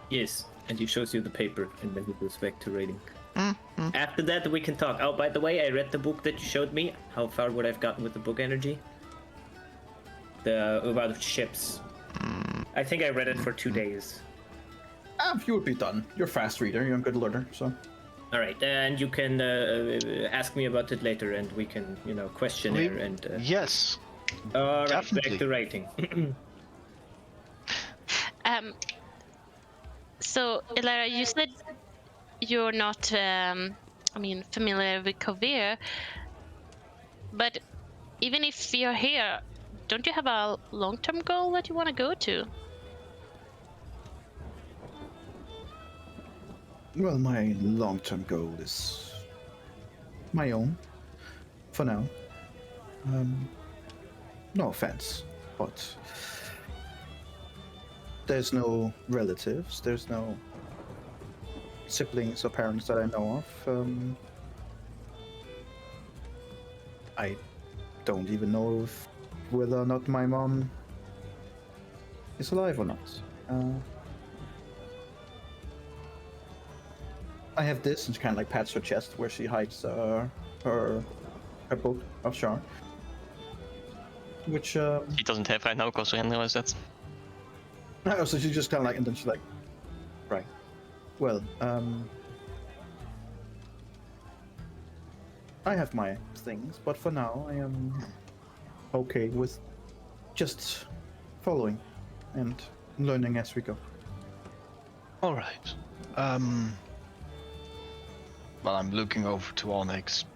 Yes. And he shows you the paper, and then he goes back to reading. Mm-hmm. After that, we can talk. Oh, by the way, I read the book that you showed me. How far would I've gotten with the book energy? About ships. I think I read it for 2 days. You would be done. You're a fast reader. You're a good learner, so. All right, and you can ask me about it later, and we can, questionnaire and. Yes. All right, definitely. back to writing. So, Elara, you said you're not, familiar with Kovir, but even if you're here, don't you have a long-term goal that you want to go to? Well, my long-term goal is my own, for now. No offense, but there's no relatives, there's no siblings or parents that I know of. I don't even know whether or not my mom is alive or not. I have this, and she kind of like pats her chest where she hides her book of Shar, which He doesn't have right now because I realize that. oh, so she just kind of like, and then she's like, right, well, I have my things, but for now I am okay with just following and learning as we go. All right. Well, I'm looking over to Onyx.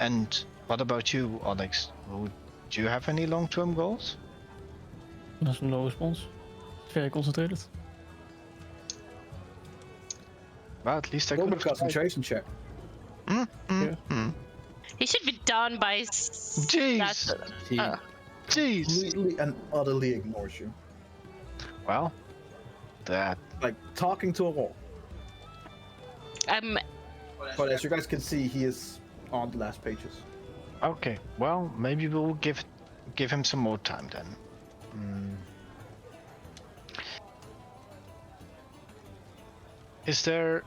And what about you, Onyx? Do you have any long-term goals? There's no response. Very concentrated. Well, at least I Roll could a have. concentration check. He should be done by. Jeez. He Jeez. completely and utterly ignores you. Well, that. Like talking to a wall. But as you guys can see, he is on the last pages. Okay. Well, maybe we'll give him some more time then. Is there?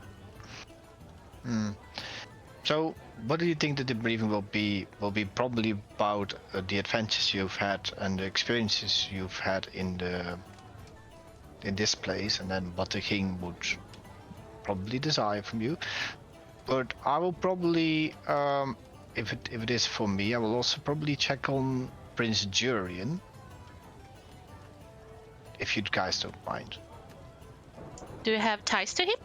So, what do you think the debriefing will be? Will be probably about the adventures you've had and the experiences you've had in this place, and then what the king would probably desire from you. But I will probably, if it is for me, I will also probably check on Prince Jurian, if you guys don't mind. Do you have ties to him?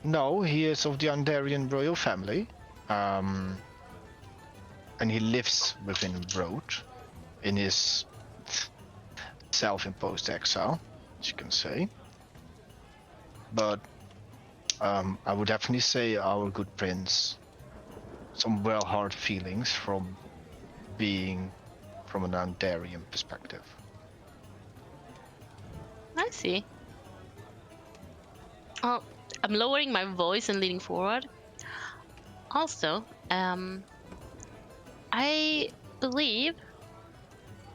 No, he is of the Andarian royal family, and he lives within Road in his self-imposed exile, as you can say. But I would definitely say our good prince, some well-hard feelings from being from an Andarian perspective. I see. Oh, I'm lowering my voice and leaning forward. Also, I believe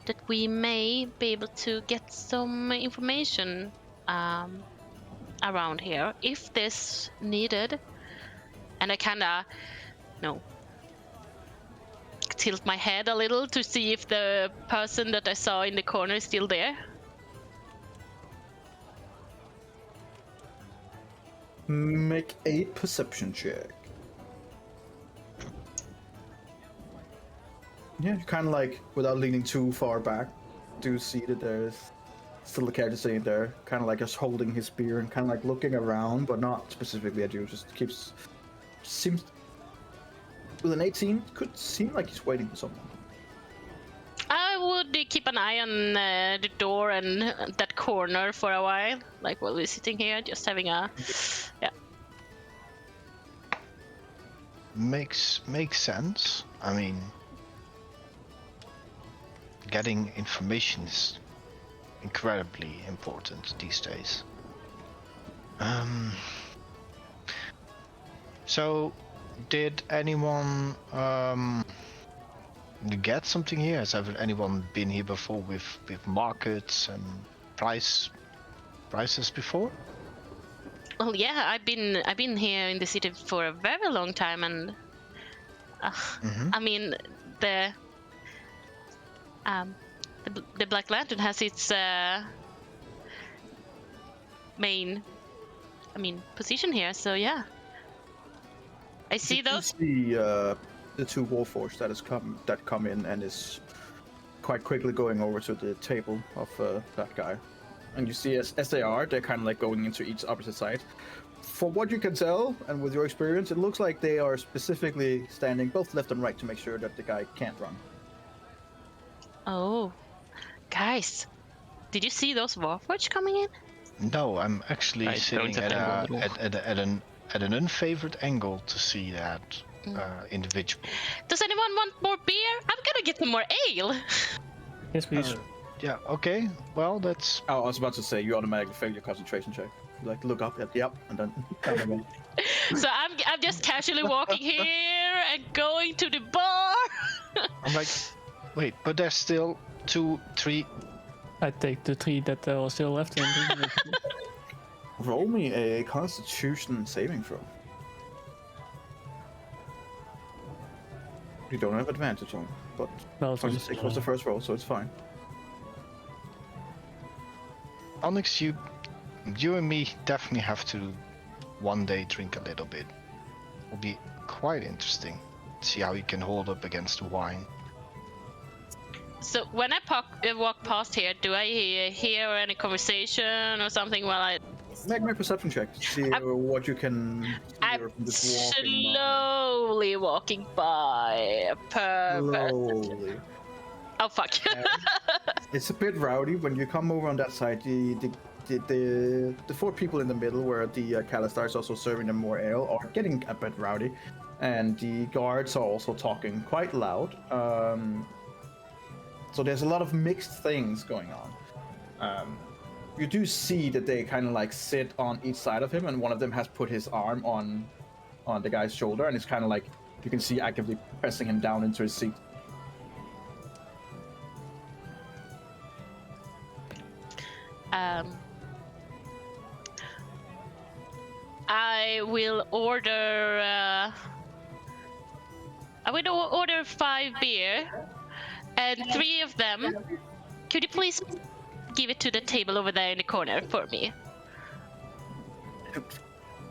that we may be able to get some information around here if this needed. And I kinda, tilt my head a little to see if the person that I saw in the corner is still there. Make a perception check. Yeah, you kind of like, without leaning too far back, do see that there's still a character sitting there, kind of like just holding his spear and kind of like looking around, but not specifically at you. Just seems with an 18 could seem like he's waiting for someone. I would keep an eye on the door and that corner for a while, like while we're sitting here, just having a, Makes sense. I mean, getting information is incredibly important these days. So, did anyone get something here? Has anyone been here before with markets and prices before? Well, yeah, I've been here in the city for a very long time, and I mean the Black Lantern has its main, position here. So yeah, I see You do those. see the two Warforged that come in and is quite quickly going over to the table of that guy. And you see as they are, they're kind of like going into each opposite side. From what you can tell, and with your experience, it looks like they are specifically standing both left and right to make sure that the guy can't run. Oh, guys, did you see those Warforged coming in? No, I'm actually sitting at an unfavored angle to see that individual. Does anyone want more beer? I'm gonna get some more ale. Yes, please. Yeah, okay. Well, that's... Oh, I was about to say, you automatically fail your concentration check. You like look up at, yep, and then... So I'm just casually walking here and going to the bar. I'm like, wait, but there's still 2, 3... I take the 3 that are still left. And Roll me a Constitution saving throw. You don't have advantage on, but well, it's 26 was the first roll, so it's fine. Onyx, you and me definitely have to one day drink a little bit. Will be quite interesting. See how you can hold up against the wine. So when I walk past here, do I hear any conversation or something while I... Make my perception check to see what you can hear from this walking by. Slowly walking by. Slowly. Oh fuck. It's a bit rowdy when you come over on that side. The the four people in the middle, where the Kalistar is also serving them more ale, are getting a bit rowdy, and the guards are also talking quite loud. So there's a lot of mixed things going on. You do see that they kind of like sit on each side of him, and one of them has put his arm on the guy's shoulder, and it's kind of like you can see actively pressing him down into his seat. I will order. I will order 5 beer, and 3 of them. Could you please give it to the table over there in the corner for me?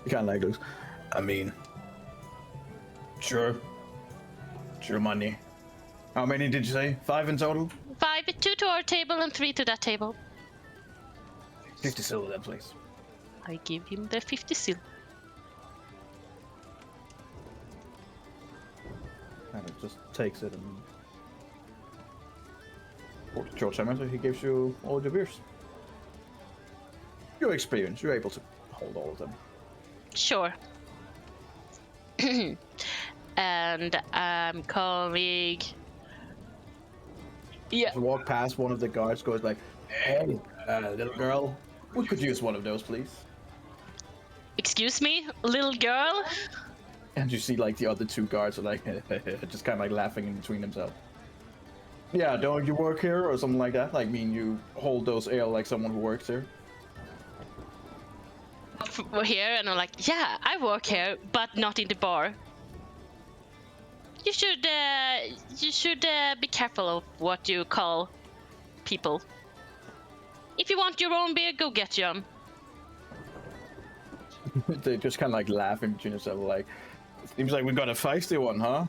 He kind of like looks. I mean, sure, money. How many did you say? 5 in total? 5, 2 to our table and 3 to that table. 50 silver then, please. I give him the 50 sil. And it just takes it and... George Hamilton, he gives you all the beers. Your experience, you're able to hold all of them. Sure. And I'm calling. Yeah. As you walk past, one of the guards goes like, "Hey, little girl, we could use one of those, please." Excuse me, little girl? And you see like the other 2 guards are like, just kind of like laughing in between themselves. Yeah, don't you work here or something like that? Like, mean you hold those ale like someone who works here? We're here, and I'm like, yeah, I work here, but not in the bar. You should be careful of what you call people. If you want your own beer, go get some. They just kind of like laugh in between themselves, like, seems like we got a feisty one, huh?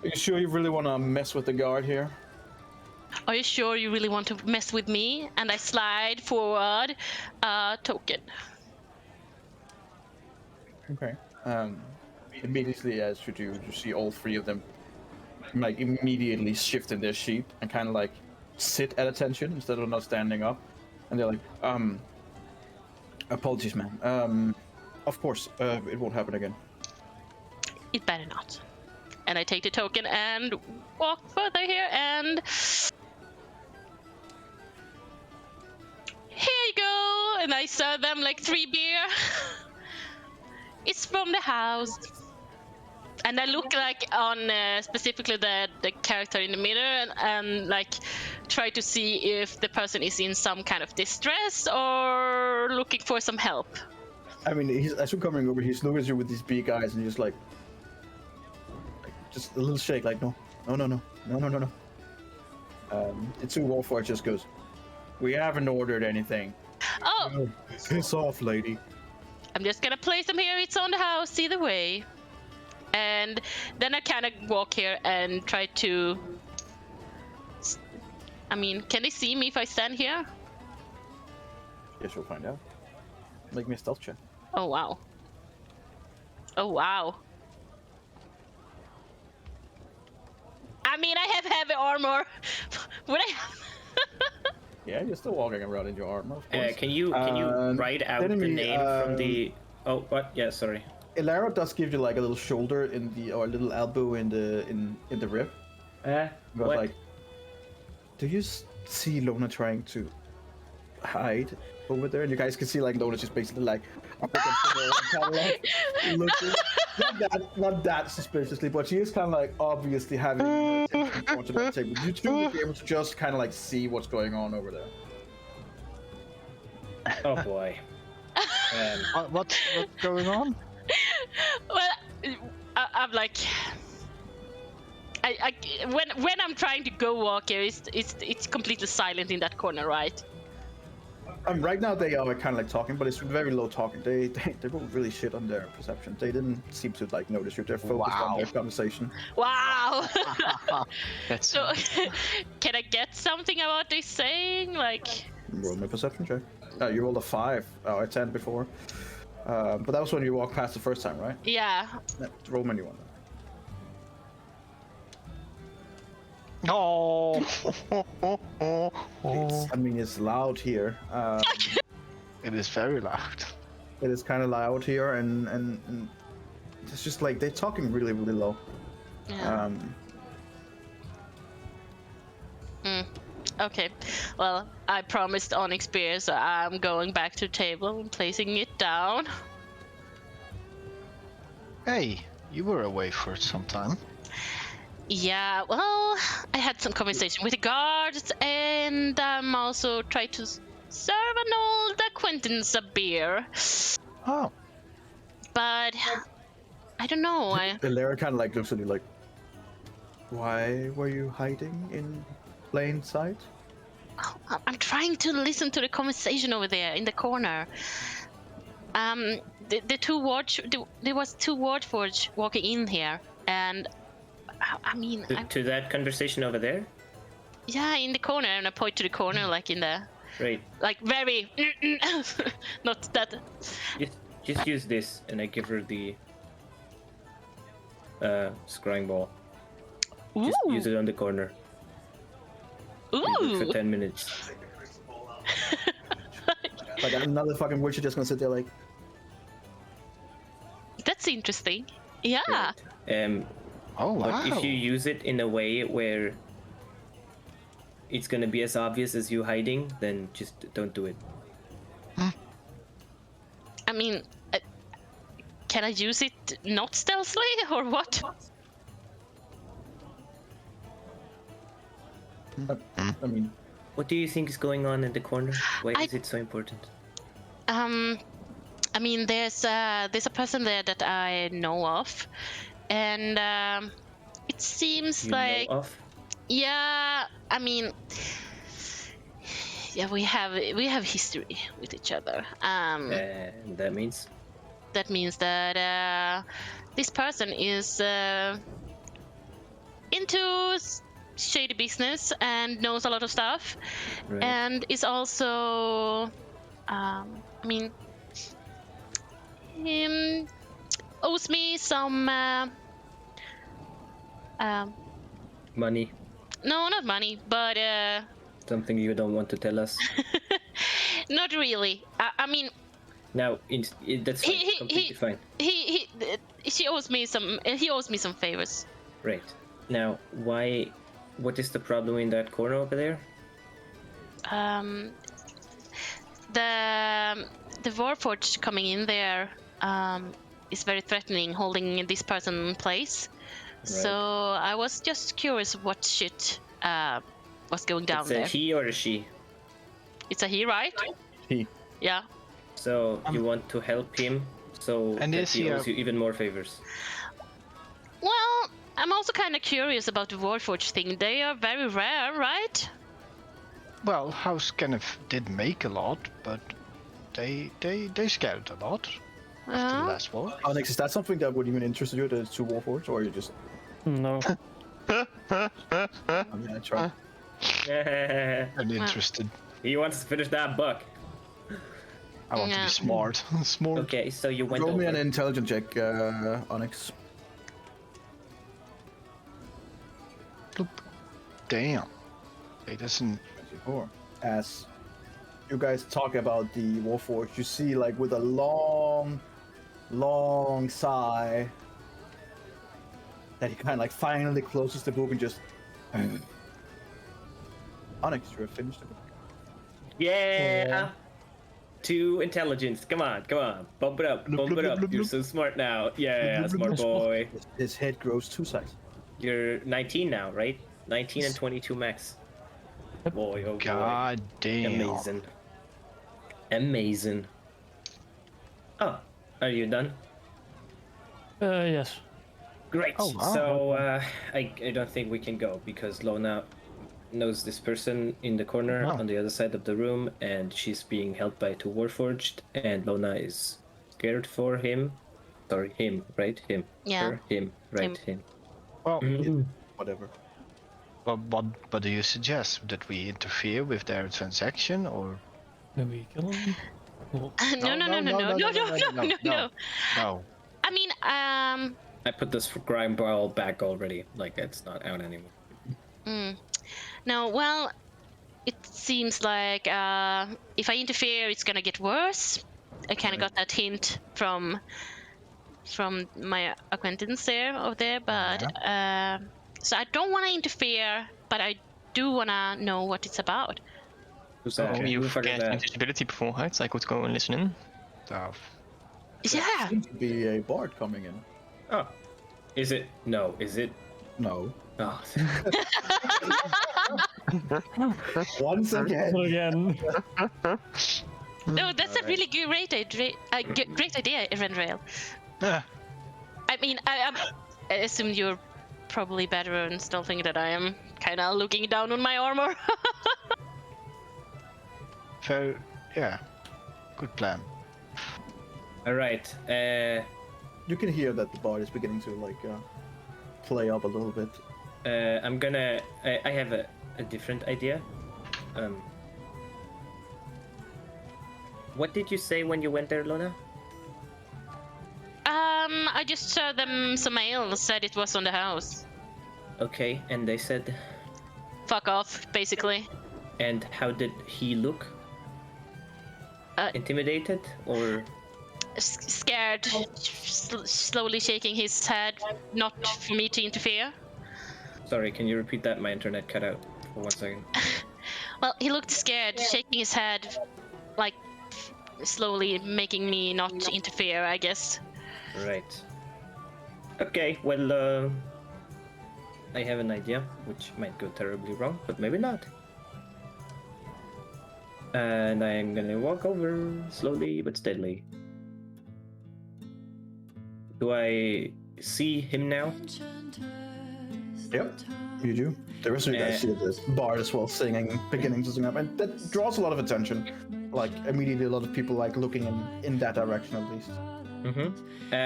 Are you sure you really want to mess with the guard here? Are you sure you really want to mess with me? And I slide forward a token. Okay. Immediately as you do, you see all 3 of them like immediately shift in their seat and kind of like sit at attention instead of not standing up. And they're like, apologies, man. Of course, it won't happen again. It better not. And I take the token and walk further here, and here you go. And I serve them like 3 beer. It's from the house. And I look like on specifically the character in the middle, and like try to see if the person is in some kind of distress or looking for some help. I mean, as you're coming over, he's looking at you with these big eyes, and just like just a little shake, like, no. The 2 Warforged just goes, "We haven't ordered anything." Oh! Piss off, lady. I'm just gonna place them here. It's on the house either way. And then I kind of walk here and try to... I mean, can they see me if I stand here? Guess we'll find out. Make me a stealth check. Oh, wow. Oh, wow. I mean, I have heavy armor. Would I... Yeah, you're still walking around in your armor, of course. Can you write out the enemy, name from the... Oh, what? Yeah, sorry. Elara does give you like a little shoulder in the, or a little elbow in the rib. But What? like, do you see Lona trying to hide over there? And you guys can see like Lona just basically like up against the wall, kind of like looking. Not that suspiciously, but she is kind of like obviously having her attention towards the table. You two would be able to just kind of like see what's going on over there. Oh boy. What's going on? Well, I'm like... when I'm trying to go walk here, it's completely silent in that corner, right? Right now they are kind of like talking, but it's very low talking. They rolled really shit on their perception. They didn't seem to like notice you. They're focused on their conversation. Wow. That's So, can I get something about what they're saying? Like, Roll my perception check. You rolled a 5 or a 10 before. But that was when you walked past the first time, right? yeah. Yeah, roll me one. Oh. I mean, it's loud here. It is very loud. It is kind of loud here, and it's just like they're talking really, really low. Yeah. Okay. Well, I promised Onyx beer, so I'm going back to the table and placing it down. Hey, you were away for some time. Yeah, well, I had some conversation with the guards, and I'm also trying to serve an old acquaintance a beer. Oh, But I don't know. Lara kind of like looks at you like, why were you hiding in plain sight? I'm trying to listen to the conversation over there in the corner. There was two Warforged walking in here, and I mean, To that conversation over there? yeah, in the corner, and I point to the corner, like in the, Right. like very, not that. Just use this, and I give her the scrying ball. Just Ooh, use it on the corner. Leave it for ooh. 10 minutes. Like another fucking witch just gonna sit there like, That's interesting. Yeah. oh wow. But if you use it in a way where it's gonna be as obvious as you hiding, then just don't do it. I mean, can I use it not stealthily or what? I mean, What do you think is going on in the corner? Why is it so important? I mean, there's a person there that I know of, and it seems You like, know of? yeah. I mean, yeah, we have history with each other. And that means? That means that this person is into shady business and knows a lot of stuff, Right. and is also, I mean, owes me some. Money. No, not money, but Something you don't want to tell us. not really. I mean, Now, that's fine. Completely fine. he owes me some. He owes me some favors. Right. Now, what is the problem in that corner over there? The Warforged coming in there is very threatening, holding this person in place. Right. So I was just curious what shit was going down It's there. a he or a she? It's a he, right? he. Yeah. So you want to help him so And that is he he owes you even more favors? Well, I'm also kind of curious about the Warforged thing. They are very rare, right? Well, House Kenneth did make a lot, but they scattered a lot after the last war. Onyx, is that something that would even interest you, the two Warforged, or you just? No. I mean, I tried. I'm interested. He wants to finish that book. I want to Yeah. be smart. Smart. Okay, so you went Roll me over. an intelligence check, Onyx. Bloop. Damn. It doesn't. 24. As you guys talk about the Warforged, you see, like, with a long, long sigh, that he kind of like finally closes the book and just. Onyx, you have finished the book. Yeah. 2 intelligence. Come on. Bump it up. Bump it up. You're so smart now. Yeah, smart boy. His head grows 2 sizes. You're 19 now, right? 19 and 22 max. Boy, oh boy. God damn. Amazing. Oh, are you done? Yes. Great. Oh, wow. So I don't think we can go because Lona knows this person in the corner Oh. on the other side of the room, and she's being held by 2 Warforged, and Lona is scared for him. Sorry, him, right? Him. Yeah. Her, him, right? Him. Well, Whatever. what do you suggest? That we interfere with their transaction, or Maybe kill him? Well, No. no? I mean, I put this grime ball back already. Like, it's not out anymore. no. Well, it seems like if I interfere, it's gonna get worse. I kind of got that hint from my acquaintance there, but so I don't want to interfere, but I do want to know what it's about. Who's Oh, that? you've Who cast invisibility before, right? So I could go and listen in. Oh, Yeah. Seems to be a bard coming in. Oh, is it? No, is it? No. Oh, Once again. Again. No, that's a really great idea, Renrail. yeah. I mean, I assume you're probably better in stealthing than I am. Kind of looking down on my armor. So, yeah, good plan. all right. You can hear that the bard is beginning to like play up a little bit. I'm gonna. I have a different idea. What did you say when you went there, Lona? I just showed them some mail, said it was on the house. Okay, and they said. Fuck off, basically. And how did he look? Intimidated or? Scared, slowly shaking his head, not for me to interfere. Sorry, can you repeat that? My internet cut out for 1 second. Well, he looked scared, shaking his head, like slowly making me not interfere, I guess. Right. Okay, well, I have an idea, which might go terribly wrong, but maybe not. And I'm gonna walk over slowly but steadily. Do I see him now? Yep, you do. The rest of you guys see this bard as well singing, beginning to sing up, and that draws a lot of attention. Like immediately, a lot of people like looking in that direction at least. Mm-hmm.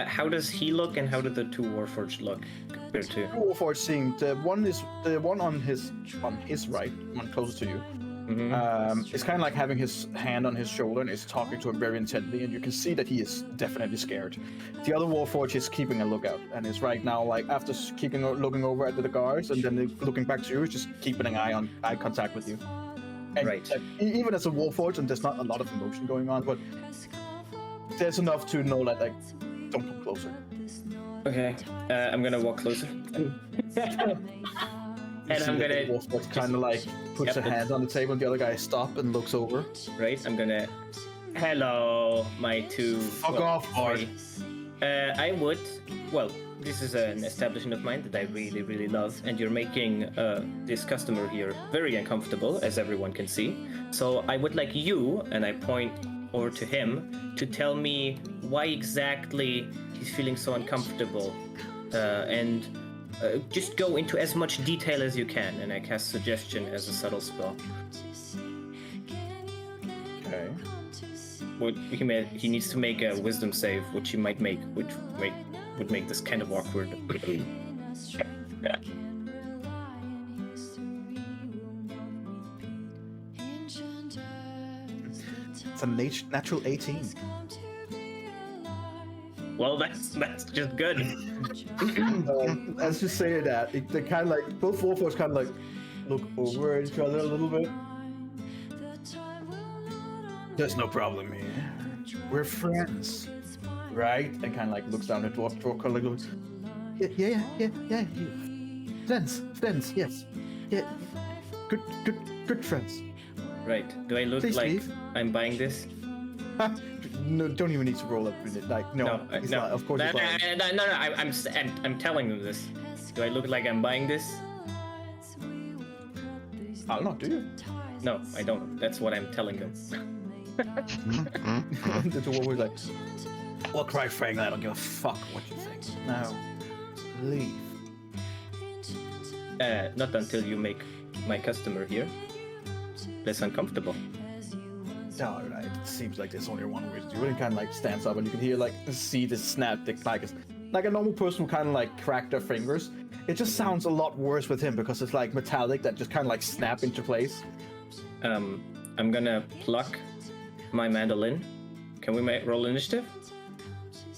How does he look, and how do the two Warforged look compared to? Warforged seeing the one on his right, one closest to you. Mm-hmm. It's kind of like having his hand on his shoulder and is talking to him very intently, and you can see that he is definitely scared. The other Warforged is keeping a lookout and is right now like after looking over at the guards and then looking back to you, is just keeping an eye contact with you. And, Right. Even as a Warforged, and there's not a lot of emotion going on, but there's enough to know that like don't come closer. Okay, I'm gonna walk closer. And I'm gonna Warforged kind of like puts a hand on the table, and the other guy stops and looks over. right. I'm gonna. Hello, my two. Fuck off, Bard. I would. Well, this is an establishment of mine that I really, really love, and you're making this customer here very uncomfortable, as everyone can see. So I would like you, and I point over to him, to tell me why exactly he's feeling so uncomfortable, and just go into as much detail as you can. And I cast suggestion as a subtle spell. Okay. He needs to make a wisdom save, which he might make, which would make this kind of awkward. It's a natural 18. Well, that's just good. As you say that, they kind of like both Warforgeds kind of like look over at each other a little bit. There's no problem here. We're friends, right? And kind of like looks down at Dwarf colleague. Yeah. Friends, yes. Yeah, good friends. Right. Do I look Please like leave. I'm buying this? No, don't even need to roll up with it. Like, no, he's no. not. Of course, he's not. No. I'm telling them this. Do I look like I'm buying this? I don't know. Do you? No, I don't. That's what I'm telling them. The dwarf was like, well, quite frankly, I don't give a fuck what you think. Now, leave. Not until you make my customer here less uncomfortable. All right. It seems like there's only one way to do it. And kind of like stands up, and you can hear like see the snap. Like a normal person would kind of like crack their fingers. It just sounds a lot worse with him because it's like metallic that just kind of like snap into place. I'm gonna pluck my mandolin. Can we roll initiative?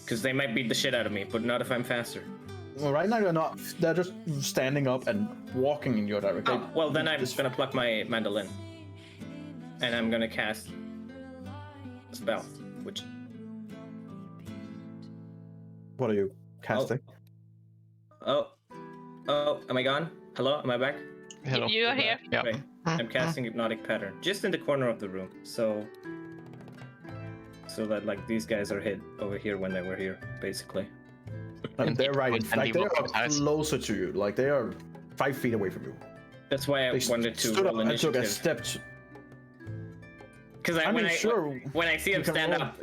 Because they might beat the shit out of me, but not if I'm faster. Well, right now they're not. They're just standing up and walking in your direction. Oh, well, then I'm just gonna pluck my mandolin. and I'm gonna cast spell, which What are you casting? oh, am I gone? Hello, am I back? Hello. You are here. Yeah. Right. I'm casting Hypnotic Pattern just in the corner of the room, so that like these guys are hit over here when they were here, basically. Like, they're right in And like they they walk are outside. closer to you. Like they are 5 feet away from you. That's why I They wanted to stood up roll and took a initiative. step. Because I mean, sure. when I see you him can stand roll. up,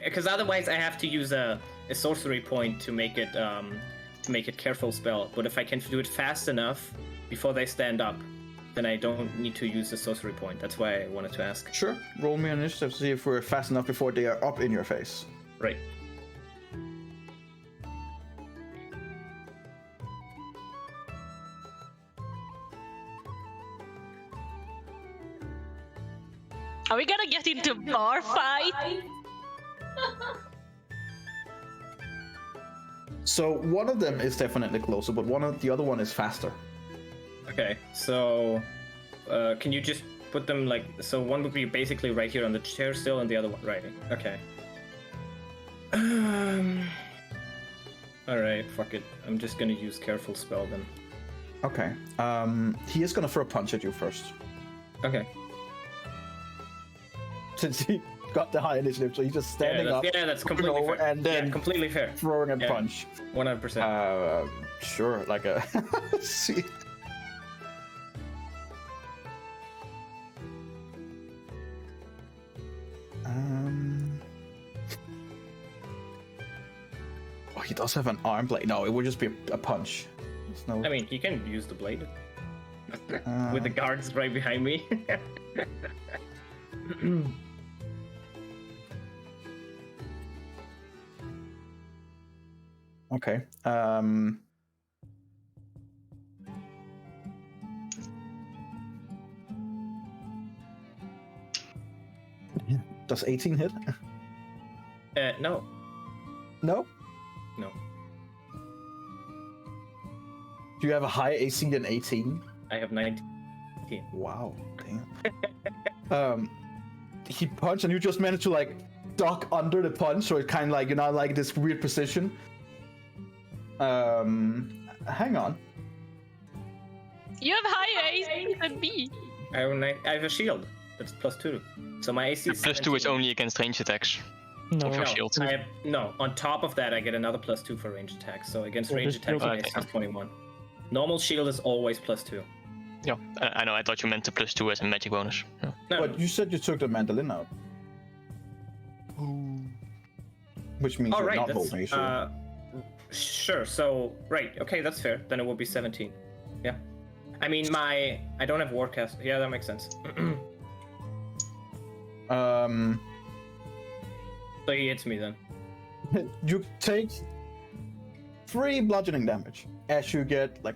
because otherwise I have to use a sorcery point to make it careful spell. But if I can do it fast enough before they stand up, then I don't need to use the sorcery point. That's why I wanted to ask. Sure. Roll me an initiative to see if we're fast enough before they are up in your face. Right. Are we gonna get into bar fight? So one of them is definitely closer, but the other one is faster. Okay. So, can you just put them like so? One would be basically right here on the chair still, and the other one right. Okay. All right. Fuck it. I'm just gonna use careful spell then. Okay. He is gonna throw a punch at you first, Okay. since he got the high initiative. So he's just standing up, that's looking completely over, fair. and then yeah, completely fair. throwing a Yeah. punch. 100%. Sure. Like a. Let's see. Oh, he does have an arm blade. No, it would just be a punch. There's no. I mean, you can use the blade Uh, with the guards right behind me. Okay. Does 18 hit? No. No. No. Do you have a higher AC than 18? I have 19. Wow. Damn. He punched and you just managed to like duck under the punch, so it kind of like you're not like this weird position. Hang on. You have higher AC than me. I have a shield. That's +2. So my AC is Plus 2 is 17. only against ranged attacks. No, Of your No, shield. no, on top of that, I get another +2 for ranged attacks. So against Yeah, ranged this attacks, my shield- AC is 21. Normal shield is always +2. Yeah, I know. I thought you meant the plus 2 as a magic bonus. Yeah. No, But you said you took the mandolin out. Which means all you're right. not That's holding a shield. sure. So right. Okay, that's fair. Then it will be 17. Yeah. I mean, I don't have Warcast. Yeah, that makes sense. So he hits me then. You take 3 bludgeoning damage as you get like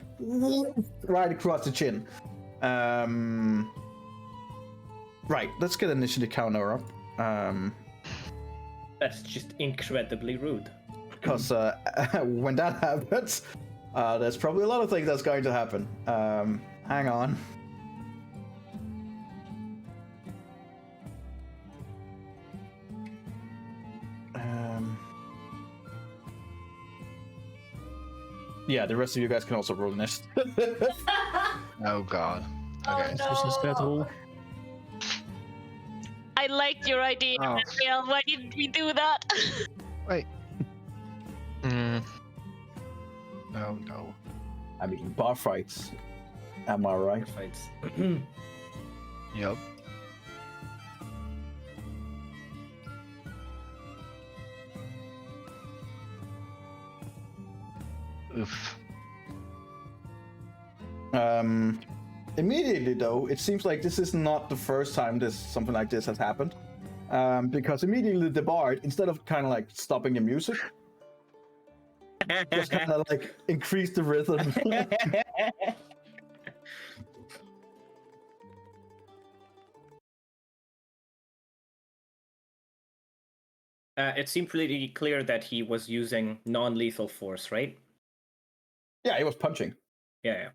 right across the chin. Right, let's get initiative counter up. That's just incredibly rude. Because when that happens, there's probably a lot of things that's going to happen. Hang on. Yeah, the rest of you guys can also roll initiative. Oh god. Okay. this is that rule. I liked your idea, Oh. Daniel. Why did we do that? Wait. Mm, No, no. I mean, bar fights. Am I right? Fights. Yep. Oof. Immediately though, it seems like this is not the first time something like this has happened. Because immediately the bard, instead of kind of like stopping the music, just kind of like increase the rhythm. It seemed pretty clear that he was using non-lethal force, right? Yeah, he was punching. Yeah, yeah.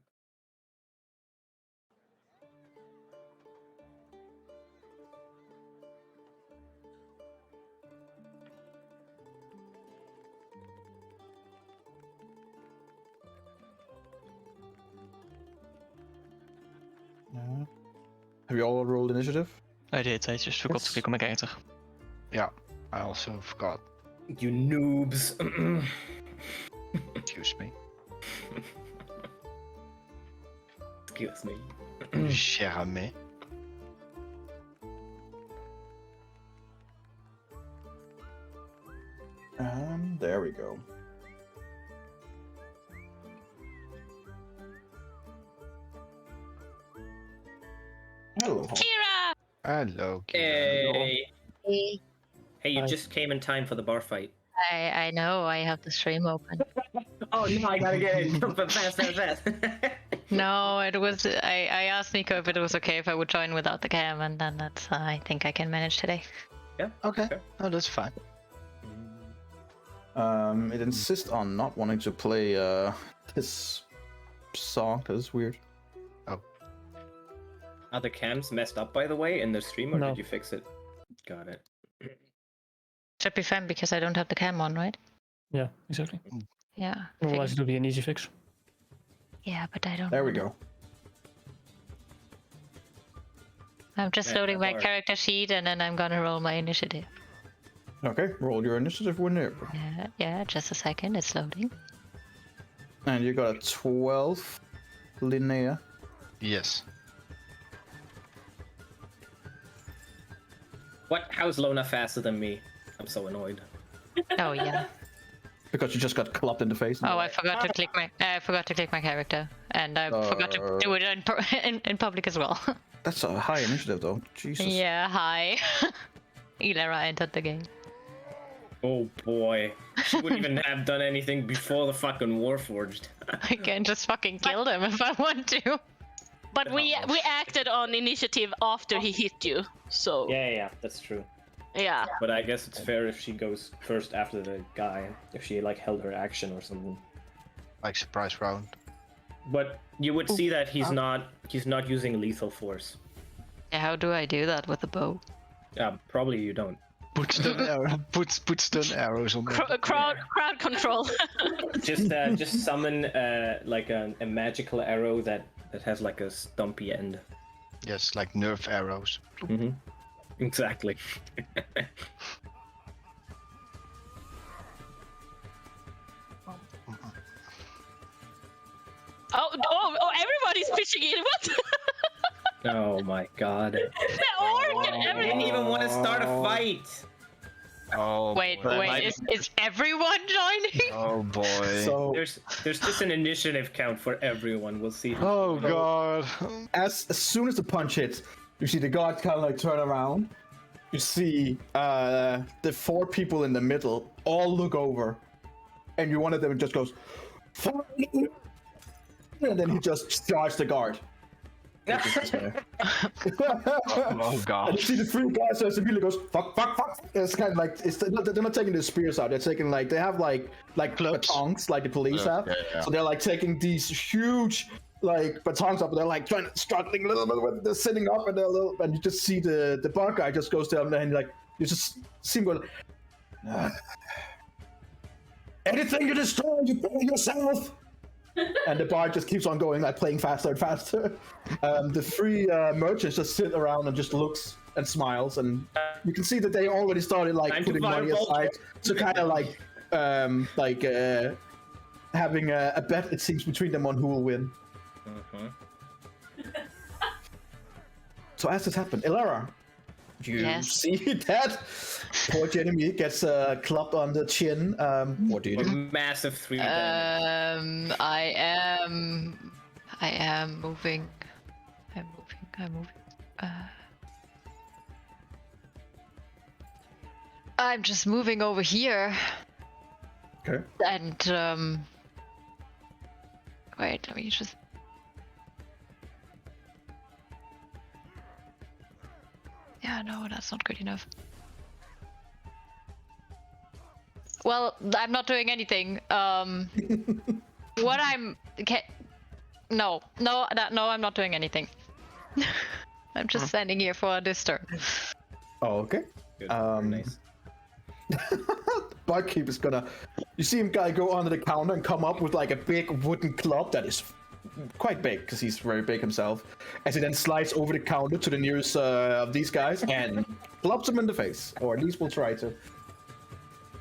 Have you all rolled initiative? I did, I just forgot to Yes. click on my character. Yeah, I also forgot. You noobs. Excuse me. Excuse me. Cher ami. There we go. Hello. Kira! Hello. Hey. Hey, Hey, you Hi. just came in time for the bar fight. I know I have the stream open. Oh no, I gotta get in. Fast. No, it was. I asked Nico if it was okay if I would join without the cam, and then that's. I think I can manage today. Okay. Oh, that's fine. It insists on not wanting to play this song. That's weird. Are the cams messed up, by the way, in the stream, or No. did you fix it? Got it. Should be fine because I don't have the cam on, right? Yeah, exactly. Yeah. Otherwise, figured- it'll be an easy fix. Yeah, but I don't. There we wanna- go. I'm just Yeah, loading my bar. character sheet, and then I'm gonna roll my initiative. Okay, roll your initiative whenever. Yeah, just a second. It's loading. And you got a 12, Linnea. Yes. What? How's Lona faster than me? I'm so annoyed. Oh yeah. Because you just got clubbed in the face. Oh, I forgot to click my. I forgot to click my character, and I forgot to do it in public as well. That's a high initiative, though. Jesus. Yeah. Hi. Ilera entered the game. Oh boy. She wouldn't even have done anything before the fucking Warforged. I can just fucking kill them if I want to. But we acted on initiative after he hit you, so Yeah, that's true. yeah. But I guess it's fair if she goes first after the guy, if she like held her action or something. Like surprise round. But you would see that he's not using lethal force. Yeah, how do I do that with a bow? Probably you don't. Put stun arrow. Put stun arrows on them. Crowd control. Just summon like a magical arrow that has like a stumpy end. Yes, like nerf arrows. Mm-hmm. Exactly. Oh, everybody's pitching in. What? Oh my god. The orc and I didn't everything. even want to start a fight. Oh. Wait, boy. is everyone joining? Oh boy. So, There's just an initiative count for everyone. We'll see. Oh god. as soon as the punch hits, you see the guard kind of like turn around. You see the 4 people in the middle all look over, and one of them just goes, "Fuck you," and then he just charges the guard. Oh god. And you see the 3 guys as immediately goes, fuck. It's kind of like, they're not taking the spears out. They're taking like, they have like Clubs. batons like the police have. Yeah. So they're like taking these huge like batons up, and they're like struggling a little bit with, they're sitting up, and they're a little, and you just see the bar guy just goes down there and like, you just see him go, anything you destroy, you burn yourself. And the bar just keeps on going, like playing faster and faster. The 3 merchants just sit around and just looks and smiles, and you can see that they already started like Time to putting money fireball. aside to kind of like having a bet, it seems, between them on who will win. So as this happened, Ilera, you Yes. see that poor Jeremy gets clubbed on the chin. What do you A do? massive 3 damage. I am moving. I'm moving. I'm just moving over here, Okay. and wait, let me just. Yeah, no, that's not good enough. Well, I'm not doing anything. What I'm no, I'm not doing anything. I'm just standing here for this turn. Oh, okay. Good. nice. Nice. Barkeep is gonna. You see him guy go under the counter and come up with like a big wooden club that is quite big because he's very big himself. As he then slides over the counter to the nearest of these guys and plops him in the face, or at least will try to.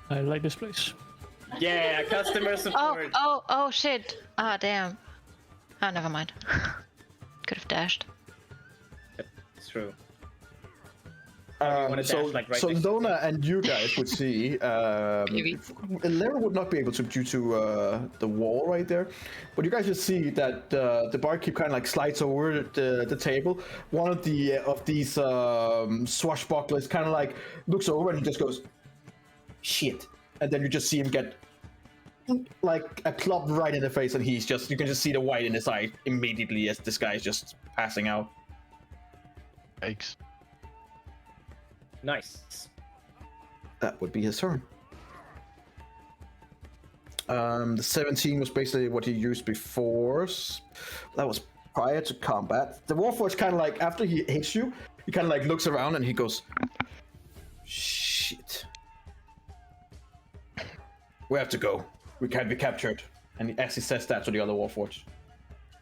I like this place. Yeah, customer support. Oh shit. Ah, damn. Ah, never mind. Could have dashed. It's true. So, wanna dash, like, right so next to Lona and you guys would see. Maybe. Lara would not be able to due to the wall right there, but you guys just see that the barkeep kind of like slides over the table. One of these swashbucklers kind of like looks over and he just goes, "Shit," and then you just see him get like a club right in the face, and you can just see the white in his eye immediately as this guy is just passing out. Yikes. Nice. That would be his turn. The 17 was basically what he used before. That was prior to combat. The Warforged kind of like, after he hits you, he kind of like looks around and he goes, "Shit. We have to go. We can't be captured." And as he says that to the other Warforged.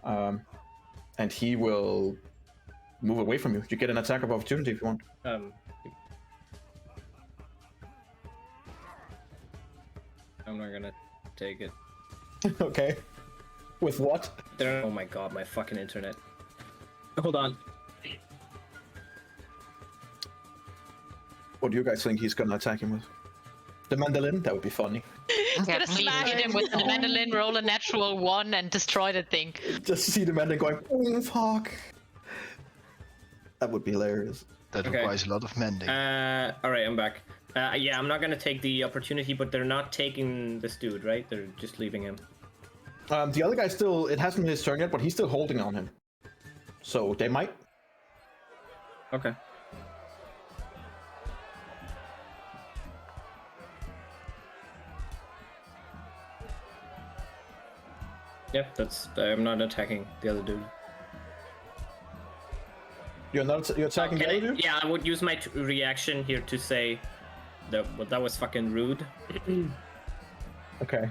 And he will move away from you. You get an attack of opportunity if you want. I'm not gonna take it. Okay. With what? Oh my god, my fucking internet. Hold on. What do you guys think he's gonna attack him with? The mandolin? That would be funny. He's gonna please. smack him with the mandolin, roll a natural 1, and destroy the thing. Just see the mandolin going, "Oh fuck." That would be hilarious. That Okay. requires a lot of mending. Alright, I'm back. Yeah, I'm not gonna take the opportunity, but they're not taking this dude, right? They're just leaving him. The other guy still, it hasn't been his turn yet, but he's still holding on him. So they might. Okay. Yep, I'm not attacking the other dude. You're attacking the other dude? Yeah, I would use my reaction here to say that was fucking rude. Okay,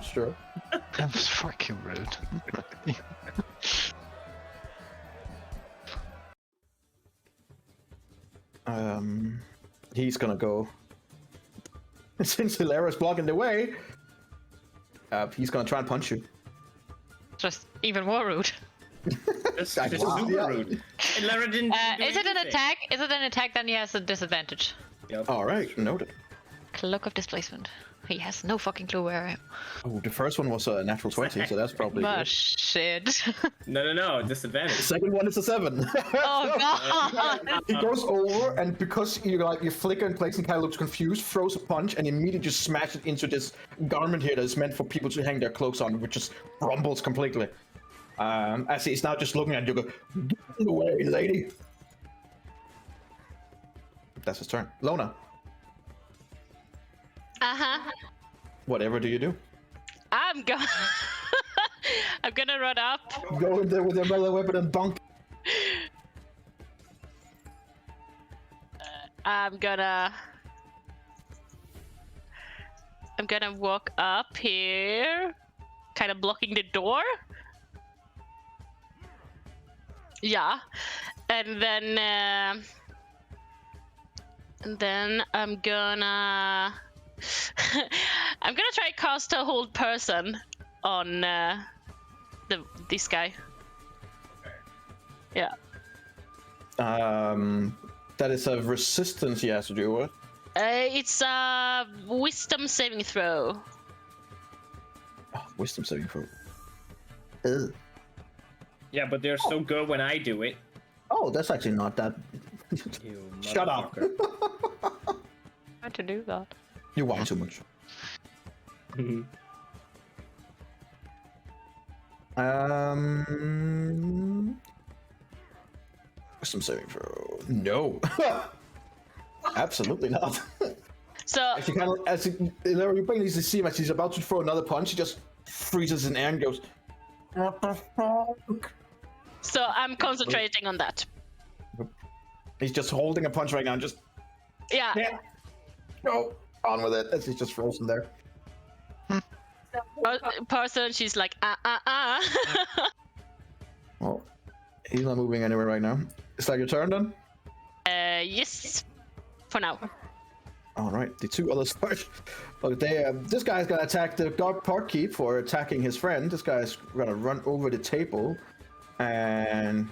sure. That was fucking rude. He's gonna go. Since Hilara's blocking the way, he's gonna try and punch you. Just even more rude. That's Wow. super Yeah. rude. And Lara didn't do Is it an anything. attack? Is it an attack? Then he has a disadvantage. Yep. All right, noted. Cloak of displacement. He has no fucking clue where I am. Oh, the first one was a natural 20, so that's probably Oh good. shit. No, The disadvantage. second one is a 7. Oh god. He goes over, and because you flicker in place and kind of looks confused, throws a punch and immediately just smashes it into this garment here that is meant for people to hang their cloaks on, which just rumbles completely. As he's now just looking at you, go, "Get in the way, lady." That's his turn. Lona, Uh-huh. whatever do you do? I'm gonna I'm gonna run up. Go in there with your melee weapon and bonk. I'm gonna walk up here, kind of blocking the door. Yeah, and then I'm gonna try cast a hold person on this guy. Yeah. That is a resistance he has to do with. It's a wisdom saving throw. Oh, wisdom saving throw. Ugh. Yeah, but they're so good when I do it. Oh, that's actually not that. You Shut up. motherfucker. How to do that? You whine too much. Wisdom saving throw. No. Absolutely not. So As you kind of, you basically see him as he's about to throw another punch, he just freezes in air and goes, "What the fuck?" So I'm concentrating on that. He's just holding a punch right now and just, Yeah. yeah, go on with it. As he's just frozen there. Person, she's like, Well, he's not moving anywhere right now. Is that your turn then? Yes. For now. All right, the two others first. Look, this guy's gonna attack the guard parkkeep for attacking his friend. This guy's gonna run over the table and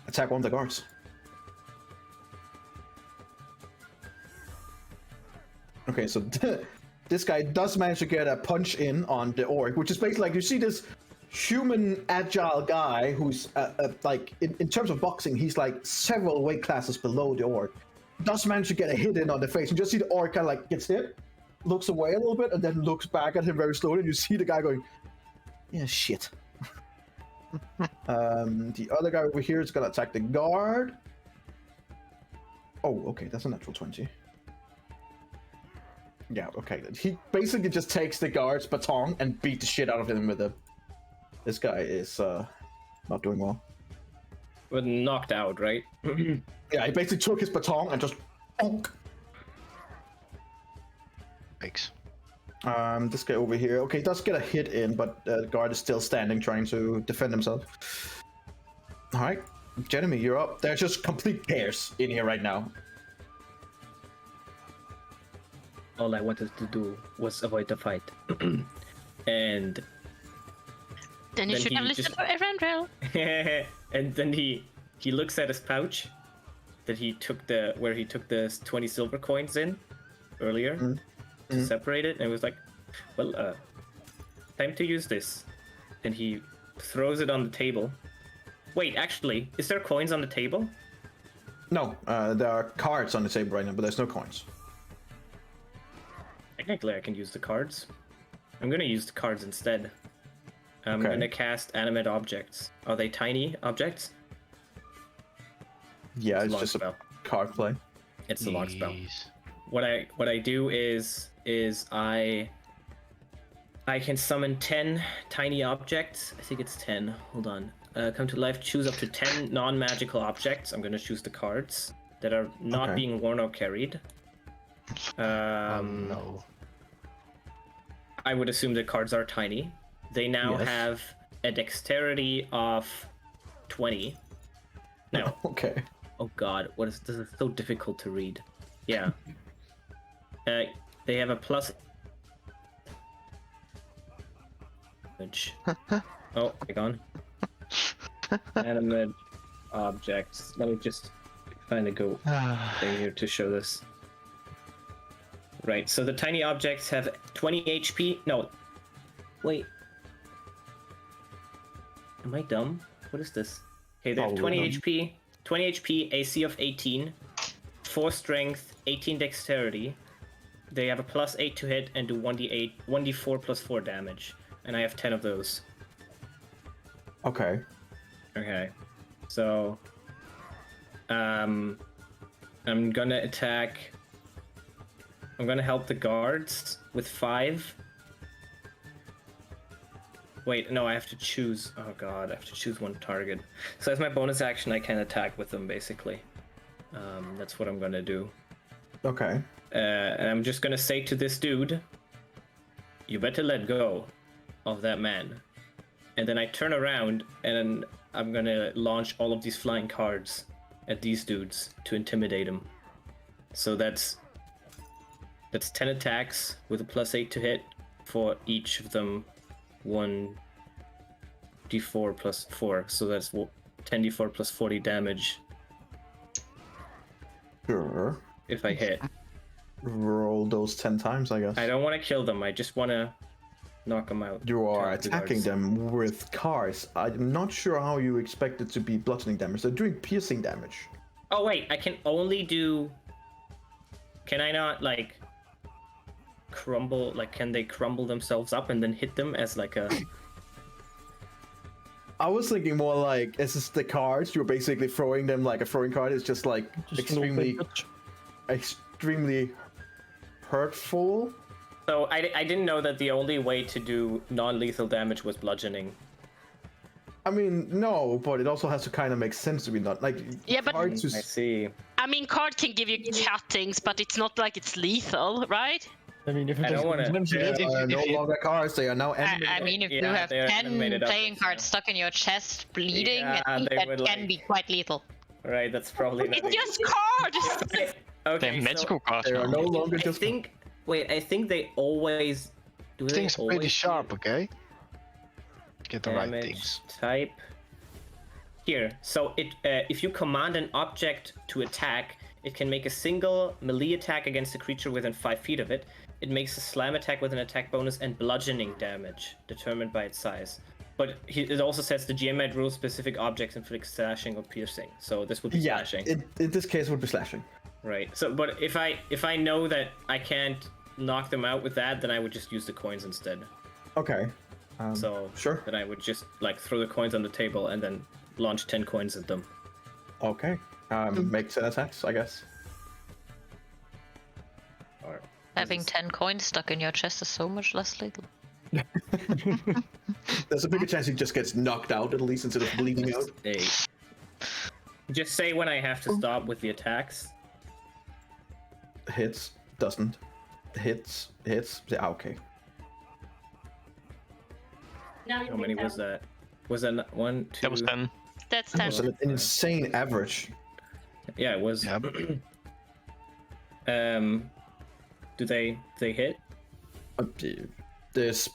attack one of the guards. Okay, so this guy does manage to get a punch in on the orc, which is basically like you see this human agile guy who's like in terms of boxing, he's like several weight classes below the orc. Does manage to get a hit in on the face. You just see the orc kind of like gets hit, looks away a little bit, and then looks back at him very slowly. And you see the guy going, "Yeah, shit." The other guy over here is gonna attack the guard. Oh, okay, that's a natural 20. Yeah, okay. He basically just takes the guard's baton and beat the shit out of him with it. This guy is not doing well. But knocked out, right? Yeah, he basically took his baton and just bonk. Thanks. This guy over here, okay, does get a hit in, but the guard is still standing, trying to defend himself. All right, Jeremy, you're up. There's just complete chaos in here right now. All I wanted to do was avoid the fight. And Then you Then should he have listened just- to Eberron. and then he looks at his pouch that he took where he took the 20 silver coins in earlier to separate it, and was like, well, time to use this. And he throws it on the table. Wait, actually, is there coins on the table? No, there are cards on the table right now, but there's no coins. Technically, I can use the cards. I'm gonna use the cards instead. I'm Okay. gonna cast animate objects. Are they tiny objects? Yeah, It's a it's long just spell. a card play. It's a long spell. Jeez. What I do is I can summon 10 tiny objects. I think it's 10. Hold on. Come to life. Choose up to 10 non-magical objects. I'm gonna choose the cards that are not Okay. being worn or carried. No. I would assume the cards are tiny. They now Yes. have a dexterity of 20. No. Okay. Oh god, this is so difficult to read. Yeah. They have a plus. Oh, hang on. Animate objects. Let me just find a go thing here to show this. Right, so the tiny objects have 20 HP. No. Wait. Am I dumb? What is this? Okay, they have Probably 20 dumb. HP, 20 HP, AC of 18, 4 strength, 18 dexterity. They have a plus 8 to hit and do 1d4 plus 4 damage. And I have 10 of those. Okay. Okay. So I'm gonna attack. I'm gonna help the guards with 5. Wait, no, I have to choose. Oh god, I have to choose one target. So as my bonus action, I can attack with them, basically. That's what I'm gonna do. Okay. And I'm just gonna say to this dude, you better let go of that man. And then I turn around and I'm gonna launch all of these flying cards at these dudes to intimidate them. So that's 10 attacks with a plus 8 to hit for each of them. 1d4 plus 4, so that's 10d4 plus 40 damage Sure. if I hit. Roll those 10 times, I guess. I don't want to kill them, I just want to knock them out. You are Attack the attacking guards. them with cards. I'm not sure how you expect it to be bludgeoning damage. They're doing piercing damage. Oh wait, I can only do... Can I not, like, crumble, like, can they crumble themselves up and then hit them as, like, a... I was thinking more like, is this the cards? You're basically throwing them like a throwing card. It's just like Just extremely hurtful. So I didn't know that the only way to do non-lethal damage was bludgeoning. I mean, no, but it also has to kind of make sense to be not like Yeah, but- cards I see. I mean, card can give you cuttings, but it's not like it's lethal, right? I mean, if it I don't is wanna- enemies, They are no if you- longer cards. They are now I enemies. mean, if you Yeah, have they are 10 animated playing objects cards now. stuck in your chest bleeding, Yeah, I think they that would, can like- be quite lethal. Right, that's probably not. It's just cards. Okay, They're magical cards They are now. no longer I just. think. Wait, I think they always. Do they Things are pretty always sharp, okay? Get the right damage things. type? Here, so if you command an object to attack, it can make a single melee attack against a creature within 5 feet of it. It makes a slam attack with an attack bonus and bludgeoning damage, determined by its size. But it also says the GM might rule specific objects inflict slashing or piercing. So this would be Yeah, slashing, in this case, would be slashing. right? So, but if I know that I can't knock them out with that, then I would just use the coins instead. Okay. So sure. then I would just like throw the coins on the table and then launch 10 coins at them. Okay. Make 10 attacks, I guess. Or Having 10 coins stuck in your chest is so much less lethal. There's a bigger chance he just gets knocked out at least instead of bleeding out. Just say when I have to stop with the attacks. Hits, doesn't. Hits. Yeah, okay. How many was that? Was that 1, 2? That was 10. That's 10. That's an insane average. Yeah, it was. Yep. Do they hit? There's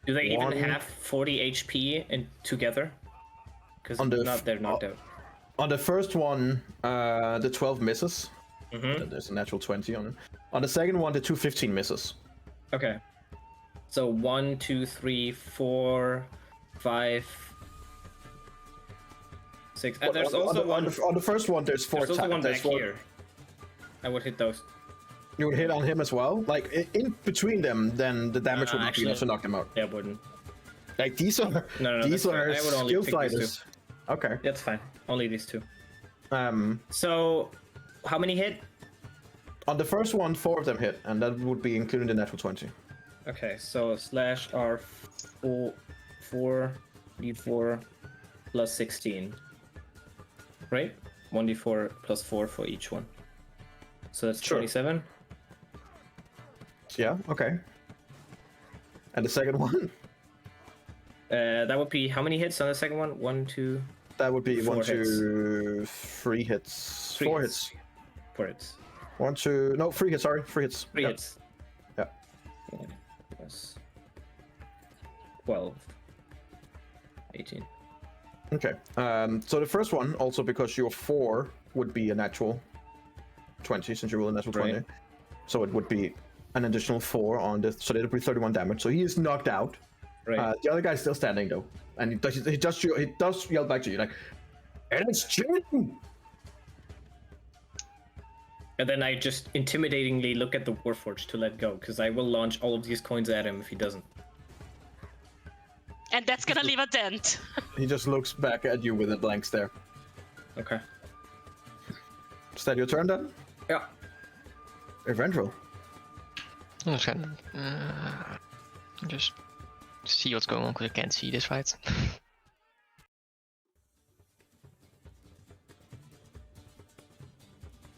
Do they One- even have 40 HP in together? Because On the they're knocked out. on the first one, the 12 misses. Mm-hmm. There's a natural 20 on it. On the second one, the 215 misses. Okay. So 1, 2, 3, 4, 5, 6. And there's also one. on the first one. There's 4 There's also one attacks. back here. I would hit those. You would hit on him as well. Like in between them, then the damage would be actually- enough to knock him out. Yeah, I wouldn't. Like these are No, these that's fine. are I would only skill pick these two. fighters. Okay. That's fine. Only these two. Um, So, how many hit? on the first one, 4 of them hit, and that would be including the natural 20. Okay, so slash are 4d4 plus 16. Right? 1d4 plus 4 for each one. So that's Sure. 27. Yeah. Okay. And the second one, That would be how many hits on the second one? 1, 2, that would be 4 1, hits. 2, 3 hits. 3 4 hits. hits. 4 hits. 1, 2. No, 3 hits. Sorry, 3 hits. 3 Yeah. hits. Yeah. 4 plus 12. 18. Okay. So the first one, also because your 4 would be a natural 20, since you roll a natural 20. Right. So it would be an additional 4 on this. So that would be 31 damage. So he is knocked out. Right. The other guy's still standing though, and he does yell back to you like, "And it's cheating!" And then I just intimidatingly look at the Warforged to let go, because I will launch all of these coins at him if he doesn't. And that's gonna leave a dent. He just looks back at you with a blank stare. Okay. Is that your turn then? Yeah. Eventual. I'm just gonna just see what's going on because I can't see this fight.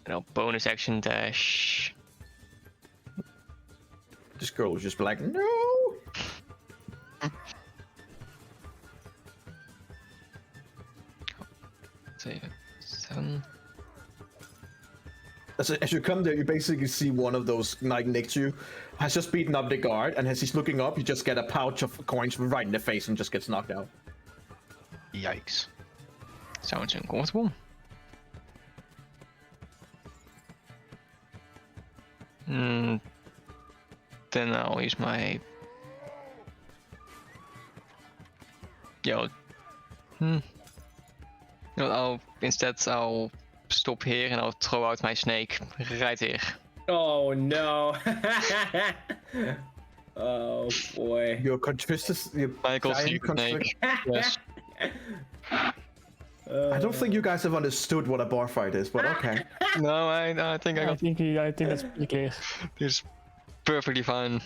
And I'll bonus action dash. This girl is just like, no. Say 7. As you come there, you basically see one of those like next to you has just beaten up the guard, and as he's looking up, you just get a pouch of coins right in the face and just gets knocked out. Yikes. Sounds uncomfortable. Then I'll use my. Yo. No, I'll stop here and I'll throw out my snake right here. Oh no. Oh boy. Your constrictus, your Michael giant secret snake. Yes. I don't think you guys have understood what a bar fight is, but okay. No, I think I I got think that's pretty clear. this perfectly fine.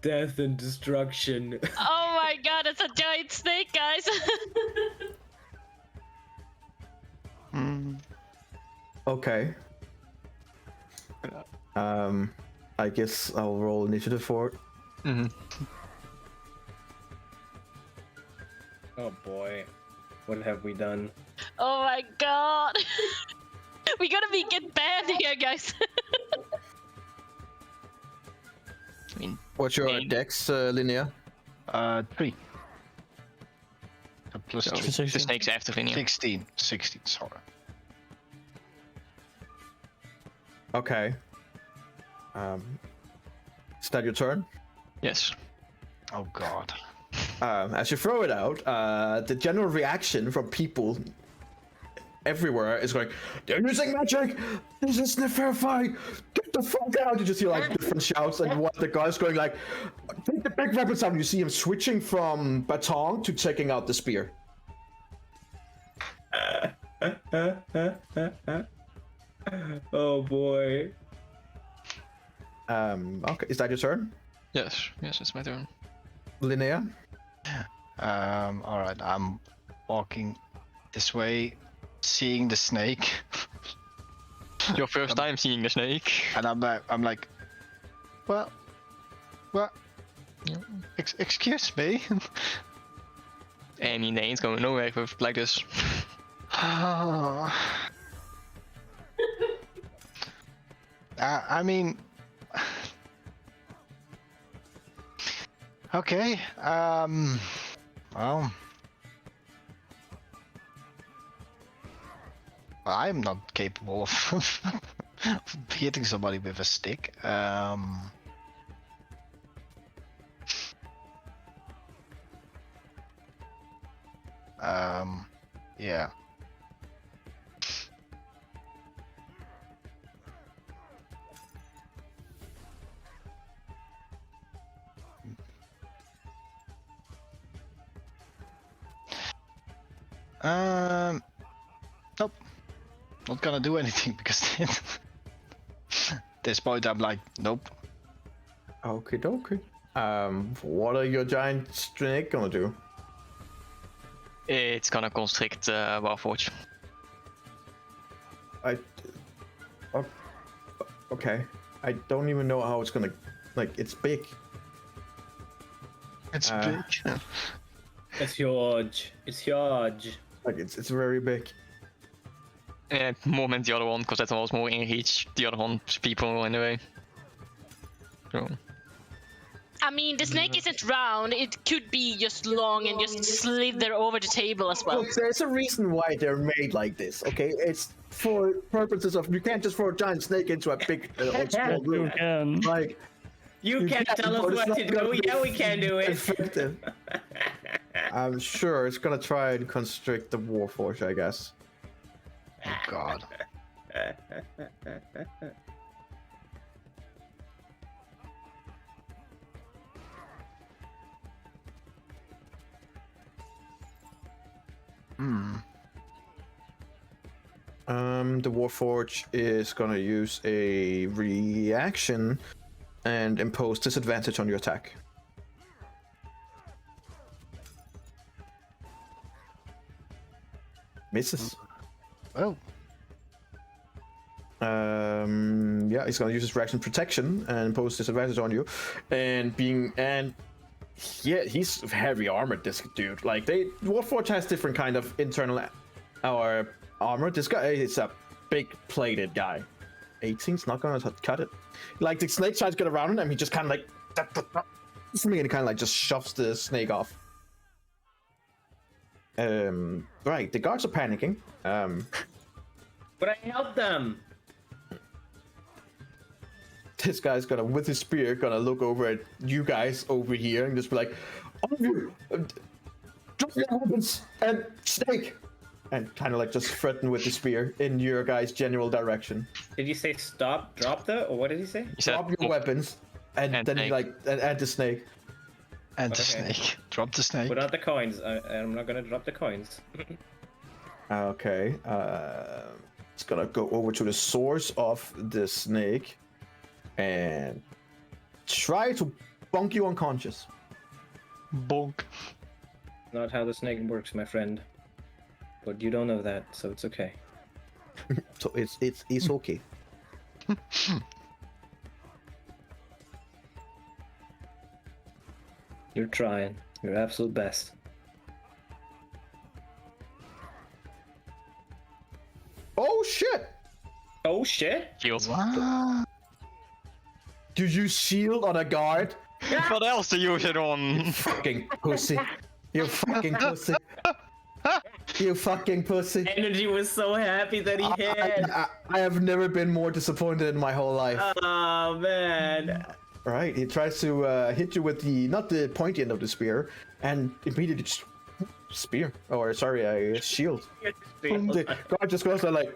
Death and destruction. Oh my god, it's a giant snake, guys. Okay. I guess I'll roll initiative for it. Mm-hmm. Oh boy, what have we done? Oh my god. We're gonna get banned here, guys. I mean, What's your Eight. dex, Linnea? 3. Plus so 3. the snake's after Linnea. 16. 16, sorry. Okay. Is that your turn? Yes. Oh god. As you throw it out, the general reaction from people everywhere is going, "They're using magic! This isn't fair fight! Get the fuck out!" You just hear like different shouts, and one the guy's going like, "Take the big weapons out!" You see him switching from baton to taking out the spear. Oh boy. Okay, is that your turn, Yes, it's my turn. Linnea? Alright, I'm walking this way, seeing the snake, Your first time seeing a snake. and I'm like, well, Yeah. excuse me. I mean, they ain't going nowhere with like this. I mean, okay, well, I'm not capable of hitting somebody with a stick. Yeah. Nope. Not gonna do anything because this point I'm like, nope. Okay, dokie. What are your giant snake gonna do? It's gonna constrict Warforge. Okay. I don't even know how it's gonna, like, it's big. It's big. It's huge. It's huge. Like, it's very big. More meant the other one, because that one was more in reach. The other one's people in the way. So. I mean, the snake isn't round. It could be just long and just slither over the table as well. Look, there's a reason why they're made like this, okay? It's for purposes of, you can't just throw a giant snake into a big or small You room. can. Like, You can't tell us but it's what not to gonna do. be Yeah, we can do it. effective. I'm sure it's gonna try and constrict the Warforge, I guess. Oh god. The Warforge is gonna use a reaction and impose disadvantage on your attack. Misses. Oh. Yeah, he's gonna use his reaction protection and impose disadvantage on you, and yeah, he's heavy armored. This dude, like, Warforge has different kind of internal armor. This guy is a big plated guy. 18's not gonna cut it. Like, the snake tries to get around him, he just kind of like, and he kind of like just shoves the snake off. Right, the guards are panicking. But I helped them. This guy's gonna, with his spear, gonna look over at you guys over here and just be like, "All of you, drop your weapons and snake," and kind of like just threaten with the spear in your guys' general direction. Did you say stop, drop or what did he say? He said, Drop your weapons, and then snake. like and the snake. And the Okay. snake. Drop the snake. Put out the coins. I'm not gonna drop the coins. Okay, it's gonna go over to the source of the snake and try to bonk you unconscious. bonk. Not how the snake works, my friend. But you don't know that, so it's okay. So it's okay. You're trying. Your absolute best. Oh shit! Oh shit! Shield. What? You use shield on a guard? What else to use it on? Fucking pussy. You fucking pussy. You fucking pussy. Energy was so happy that he hit. I have never been more disappointed in my whole life. Oh man. Right, he tries to hit you with the, not the pointy end of the spear, and immediately just spear. Or sorry, a shield. Boom, the guard just goes there like,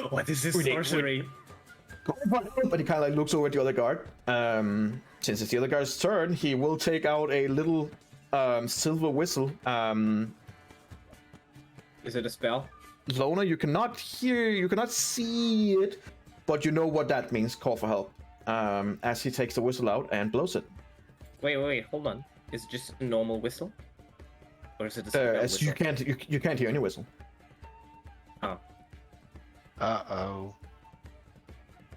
What is this sorcery? but he kind of like looks over at the other guard. Since it's the other guard's turn, he will take out a little silver whistle. Is it a spell? Lona, you cannot hear, you cannot see it, but you know what that means. Call for help. As he takes the whistle out and blows it. Wait, hold on. Is it just a normal whistle? Or is it a spell As whistle? you can't hear any whistle. Oh. Uh-oh.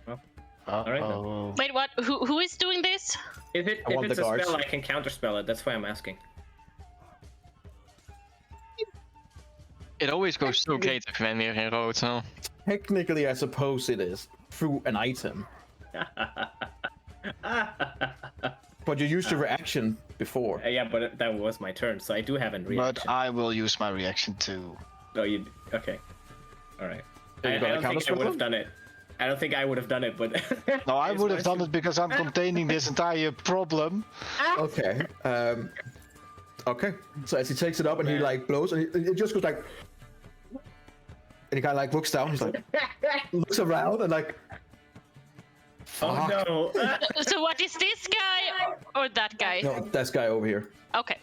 Well, Uh-oh. alright Wait, what? Who is doing this? If I want it's the a guards. spell, I can counterspell it. That's why I'm asking. It always goes so creative when we're in road, so... Technically, I suppose it is through an item, but you used your reaction before. Yeah, but that was my turn, so I do have a reaction. But I will use my reaction too. Oh, you... Okay. Alright. Are you I gonna don't think I counterspell would have them? done it. I don't think I would have done it, but... No, I would have done it because I'm containing this entire problem. Okay. Okay. So as he takes it up and he Man. like blows, and it just goes like, and he kind of like looks down. He's like, looks around and like, Oh fuck. no! So what is this guy or that guy? No, this guy over here. Okay.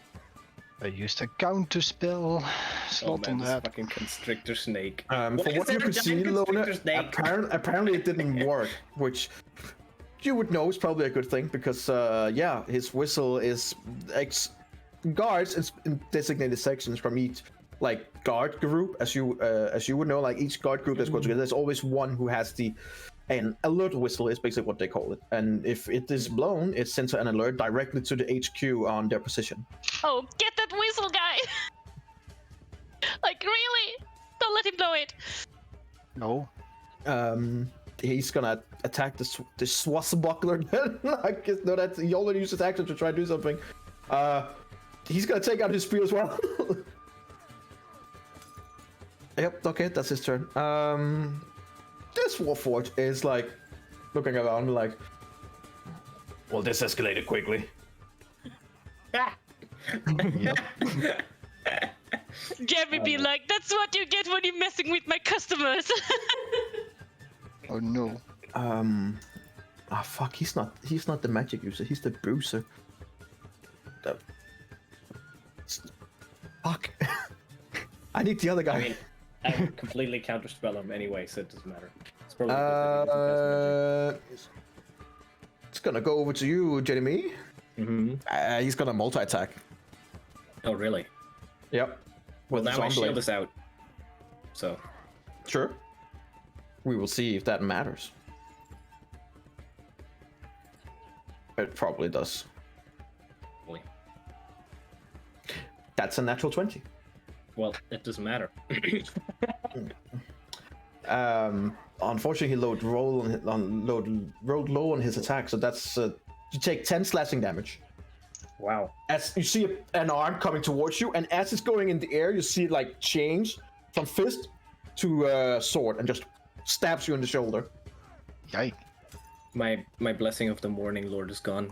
I used a counter spell Oh slot man, on this that. fucking constrictor snake. For Why is what you there a could see, giant Lona, constrictor snake? apparently it didn't work, which you would know is probably a good thing because, yeah, his whistle is guards is in designated sections from each like guard group, as you would know, like each guard group that's got together. There's always one who has an alert whistle is basically what they call it, and if it is blown, it sends an alert directly to the HQ on their position. Oh, get that whistle guy! Like, really? Don't let him blow it. No. He's gonna attack the swashbuckler. I guess no, that he already used his action to try to do something. He's gonna take out his spear as well. Yep. Okay, that's his turn. This Warforged is like looking around, like, well, this escalated quickly. Jeremy be like, that's what you get when you're messing with my customers. Oh no. Fuck, he's not the magic user, he's the bruiser. Fuck. I need the other guy. I mean, I would completely counterspell him anyway, so it doesn't matter. It's probably good that he doesn't cast It's gonna go over to you, Jeremy. magic. He's gonna multi-attack. Oh, really? Yep. Well, With now my his shield blade. is out. So, Sure. We will see if that matters. It probably does. boy. That's a natural 20. Well, it doesn't matter. Unfortunately, he rolled low on his attack, so that's you take 10 slashing damage. Wow. As you see an arm coming towards you, and as it's going in the air, you see it like change from fist to sword, and just stabs you in the shoulder. Yikes. My blessing of the Morning Lord is gone.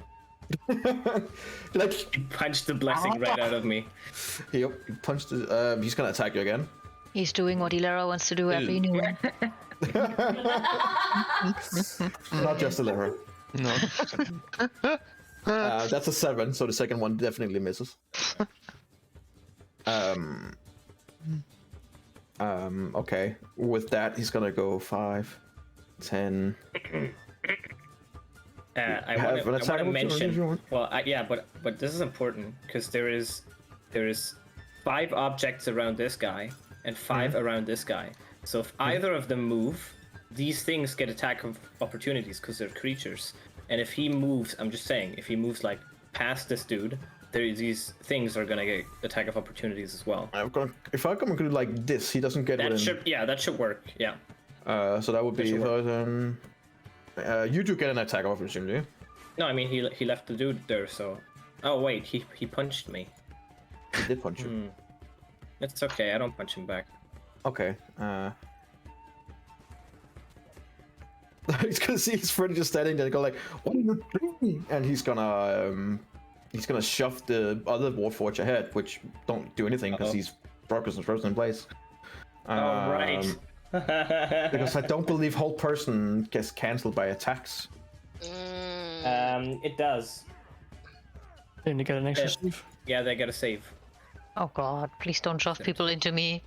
Like, He punched the blessing right out of me. yep, he punched. He's gonna attack you again. He's doing what Eberron wants to do every new one. Not just a liver. No. That's a 7, so the second one definitely misses. Okay. With that, he's gonna go 5, 10. I have an want attack to of mention. your own? Well, yeah, but this is important because there is 5 objects around this guy and 5 around this guy. So if either of them move, these things get attack of opportunities because they're creatures. And if he moves, I'm just saying, if he moves like past this dude, these things are gonna get attack of opportunities as well. If I come like this, he doesn't get That within. that should work. Yeah. So that would be. should work. You do get an attack of opportunity. Do you? No, I mean he left the dude there, so. Oh wait, he punched me. He did punch you. It's okay. I don't punch him back. Okay. He's gonna see his friend just standing there and go like, "What are you doing?" And he's gonna shove the other Warforged ahead, which don't do anything because he's frozen in place. Right. Because I don't believe hold person gets cancelled by attacks. It does. Then you get an extra save. Yeah, they gotta save. Oh god, please don't shove people into me.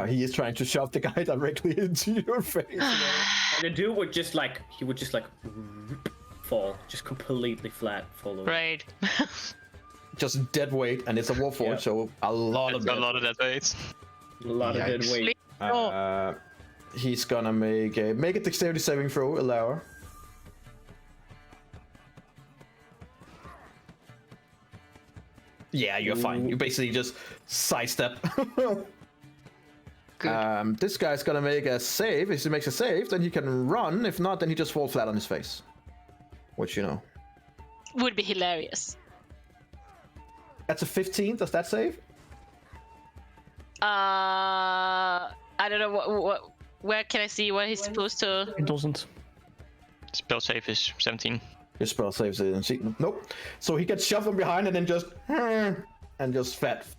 He is trying to shove the guy directly into your face. And the dude would just like fall, just completely flat, fall over. Right. Just dead weight, and it's a Warforged, Yeah. so a lot of A lot of that weight. A lot of dead weight. He's gonna make a dexterity saving throw, allow her. Yeah, you're fine. You basically just sidestep. Good. This guy's gonna make a save. If he makes a save, then he can run. If not, then he just falls flat on his face. Which, you know. Would be hilarious. That's a 15. Does that save? I don't know what. Where can I see what he's supposed to? It doesn't. Spell save is 17. His spell saves it and see. Nope. So he gets shoved from behind and then just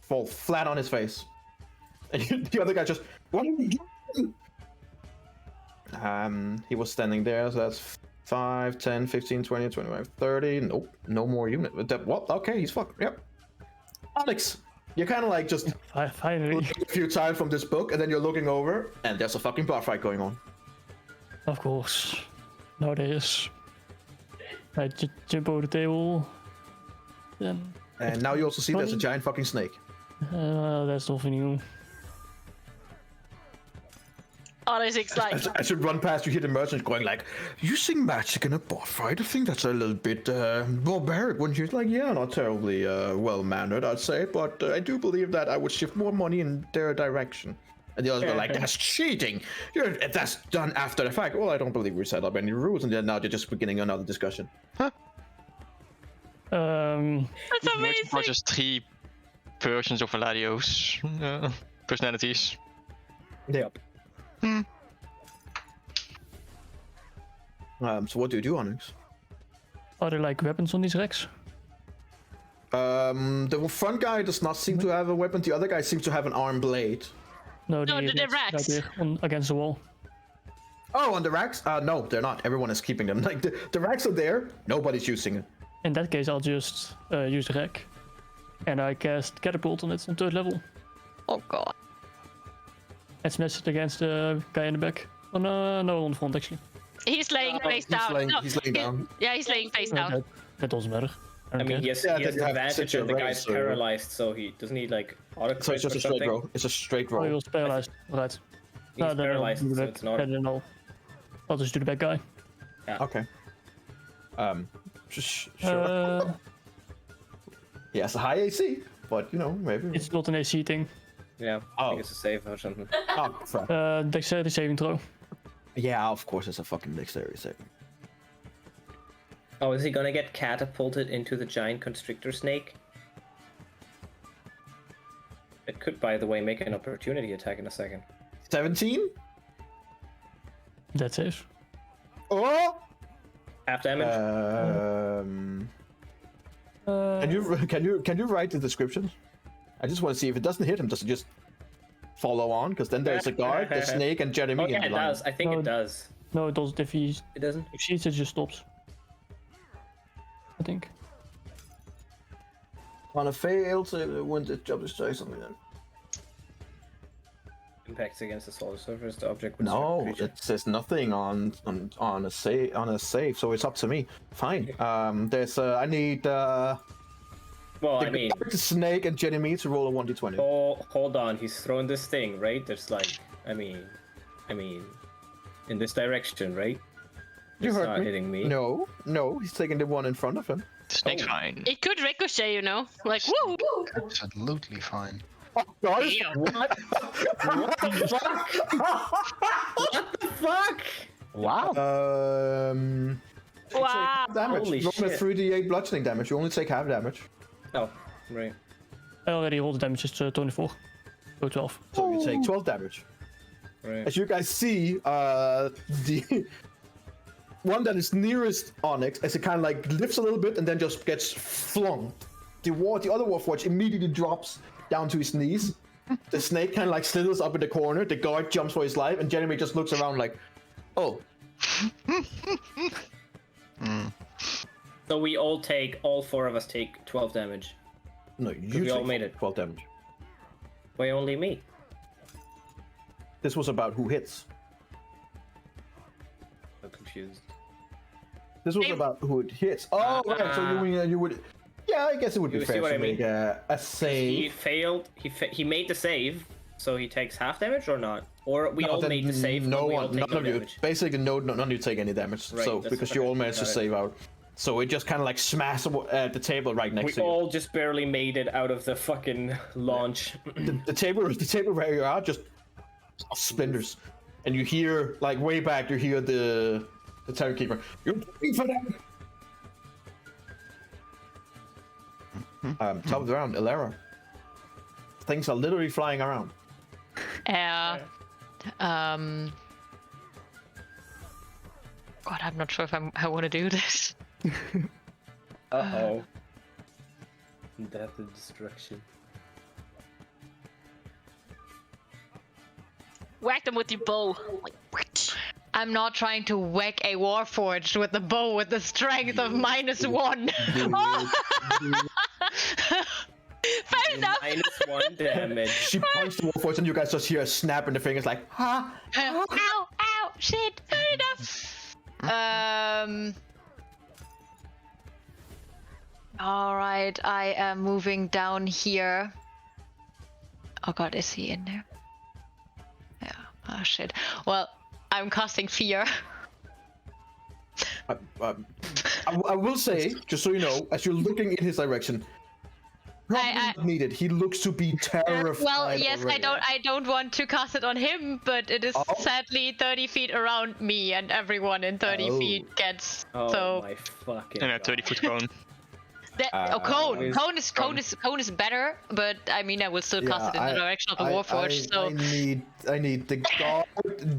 fall flat on his face. And the other guy just, what are you doing? He was standing there, so that's 5, 10, 15, 20, 25, 30. Nope, no more unit. What? Okay, he's fucked. Yep. Alex, you're kind of like just Finally. looking a few times from this book, and then you're looking over, and there's a fucking bar fight going on. Of course. Now there is. I jump over the table. Then. And now you also see there's a giant fucking snake. That's nothing new. Onyx's like, I should run past you, hear the merchant going like, using magic in a bar fight? I think that's a little bit barbaric, wouldn't you? It's like, yeah, not terribly well-mannered, I'd say, but I do believe that I would shift more money in their direction. And the others go like, that's cheating! That's done after the fact. Well, I don't believe we set up any rules, and then now they're just beginning another discussion. that's Merchant amazing. was just 3 versions of Valadio's personalities. Yep. So what do you do, Onyx? Are there like weapons on these wrecks? The front guy does not seem to have a weapon. The other guy seems to have an arm blade. No, the racks. Right there, against the wall. Oh, on the racks? No, they're not. Everyone is keeping them. Like the racks are there. Nobody's using it. In that case, I'll just use the rack. And I cast Catapult on it on 3rd level. Oh god. And smash it against the guy in the back. Oh no, on the front actually. He's laying face down. He's laying down. Yeah, he's laying face down. That doesn't matter. I mean, he has the then you have to advantage sit that the your guy's ready, so- paralyzed, so he doesn't need like auto So it's just a straight roll. It's a straight Oh, he roll. was paralyzed. Right. He's then paralyzed, I'll do so the it's back. not. And then I'll just do the back guy. Okay. Sure. He has a high AC, but you know, maybe. It's not an AC thing. Yeah, I Oh. think it's a save or something. Oh, crap. Dexterity saving throw. Yeah, of course, it's a fucking dexterity saving. Oh, is he gonna get catapulted into the giant constrictor snake? It could, by the way, make an opportunity attack in a second. 17. That's safe. Oh. Half damage. Can you write the description? I just want to see if it doesn't hit him. Does it just follow on? Because then there's a guard, the snake, and Jeremy. Oh yeah, in it the line. does. I think No. it does. No, it doesn't. If he It doesn't. succeeds, it just stops. I think. On a fail, so when the job is say something then. Impacts against the solid surface. The object would No, strike the it says nothing on a save, so it's up to me. Fine. There's I need well, I mean, the snake and Jeremy to roll a 1d20. hold on. He's throwing this thing, right? There's like, I mean, in this direction, right? You It's heard not me. hitting me. No, he's taking the one in front of him. Snake's fine. It could ricochet, you know? Like, woo! Absolutely fine. Oh, God. What? What the fuck? What the fuck? Wow. Wow! Damage. Holy You roll shit. 3d8 bludgeoning damage. You only take half damage. Oh, right. I already rolled the damage, it's 24. So 12. So you take 12 damage. Right. As you guys see, the one that is nearest Onyx, as it kind of like lifts a little bit and then just gets flung. The other Warforged immediately drops down to his knees. The snake kind of like slithers up in the corner. The guard jumps for his life, and Jeremy just looks around like, "Oh, So we all 4 of us take 12 damage. no, you we all take made it. 12 damage." Why only me? This was about who hits. I'm confused. This was about who it hits. Oh, right. So you would. Yeah, I guess it would be You see fair what to I mean? make a He save. failed. He made the save, so he takes half damage or not? Or we all then made the save, No but we all one, take none no of you. damage. Basically, none of you take any damage. Right, So that's because you okay, all managed to got it. save out, so it just kind of like smashed at the table right next We to you. all just barely made it out of the fucking launch. The table where you are just splinters, and you hear like way back. You hear the Terror Keeper. You're paying for that. Top of the round, Elara. Things are literally flying around. Yeah. God, I'm not sure if I want to do this. Uh-oh. Death and destruction. Whack them with your bow. Like, I'm not trying to whack a Warforged with the bow with the strength of -1. fair enough! -1 damage. She punched the Warforged, and you guys just hear a snap in the fingers, like, ha! Ow! Ow! Shit! Fair enough. All right, I am moving down here. Oh God, is he in there? Yeah. Oh shit. Well, I'm casting fear. I will say, just so you know, as you're looking in his direction, probably not needed. He looks to be terrified. Well, yes, already. I don't want to cast it on him, but it is sadly 30 feet around me, and everyone in 30 Oh. feet gets Oh so. my fucking And a 30-foot cone. Cone is better, but I mean I will still cast it in the direction of the Warforged. So I need the guard,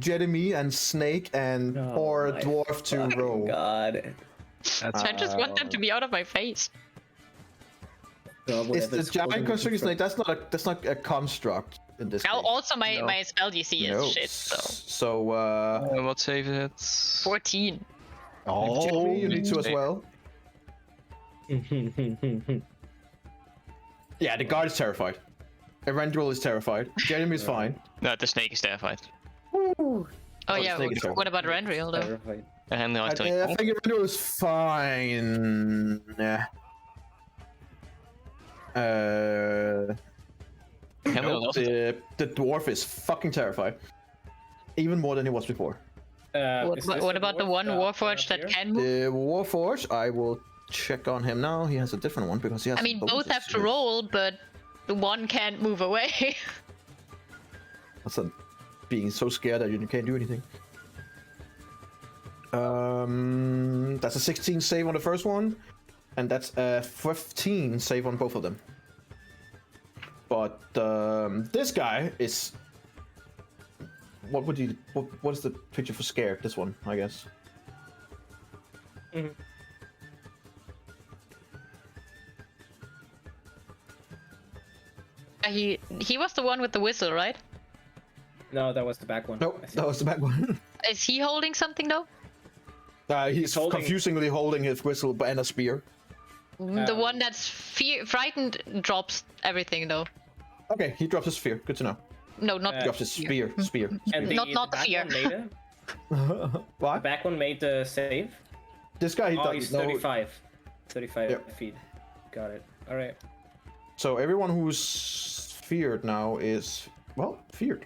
Jeremy, and Snake, and poor my dwarf to roll. God. I just want them to be out of my face. It's the giant constrictor snake. That's not a construct in this. Now, case. also my spell DC is No. shit. So So What save is it? 14. Jeremy, you need to as Okay. well. Yeah, the guard is terrified. Erendril is terrified. Jeremy is fine. No, the snake is terrified. Oh yeah. snake is What about Randriel though? Terrified. And now I it's 24. think Erendril is fine. Yeah. The dwarf is fucking terrified. Even more than he was before. What about the one Warforged that can move? The Warforged, I will check on him now. He has a different one because he has. I mean, both bonuses have to it. roll, but the one can't move away. That's a being so scared that you can't do anything. That's a 16 save on the first one, and that's a 15 save on both of them. But this guy is. What would you? What is the picture for scared? This one, I guess. He was the one with the whistle, right? No, that was the back one. Nope, I think. that was the back one. Is he holding something though? He's holding- confusingly holding his whistle and a spear. The one that's frightened drops everything though. Okay, he drops his spear. Good to know. No, not Drops his spear. Spear. And Not the back fear. one made it? What? The back one made the save? This guy, he Oh, doesn't he's know. 35. 35 Yep. feet. Got it. Alright. So everyone who's feared now is, well, feared.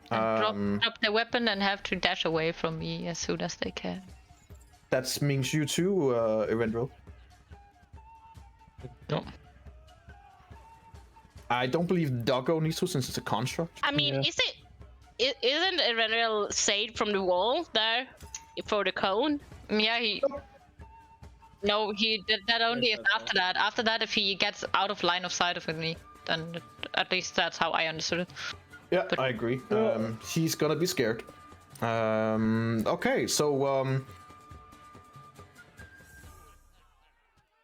drop their weapon and have to dash away from me as soon as they can. That means you too, Erendril. I don't believe Doggo needs to since it's a construct. I mean, Yeah. isn't Erenriel saved from the wall there for the cone? Yeah, he. No, he did that only if Yes, that's after that. After that, if he gets out of line of sight of me, then at least that's how I understood it. Yeah, I agree. He's gonna be scared. Okay, so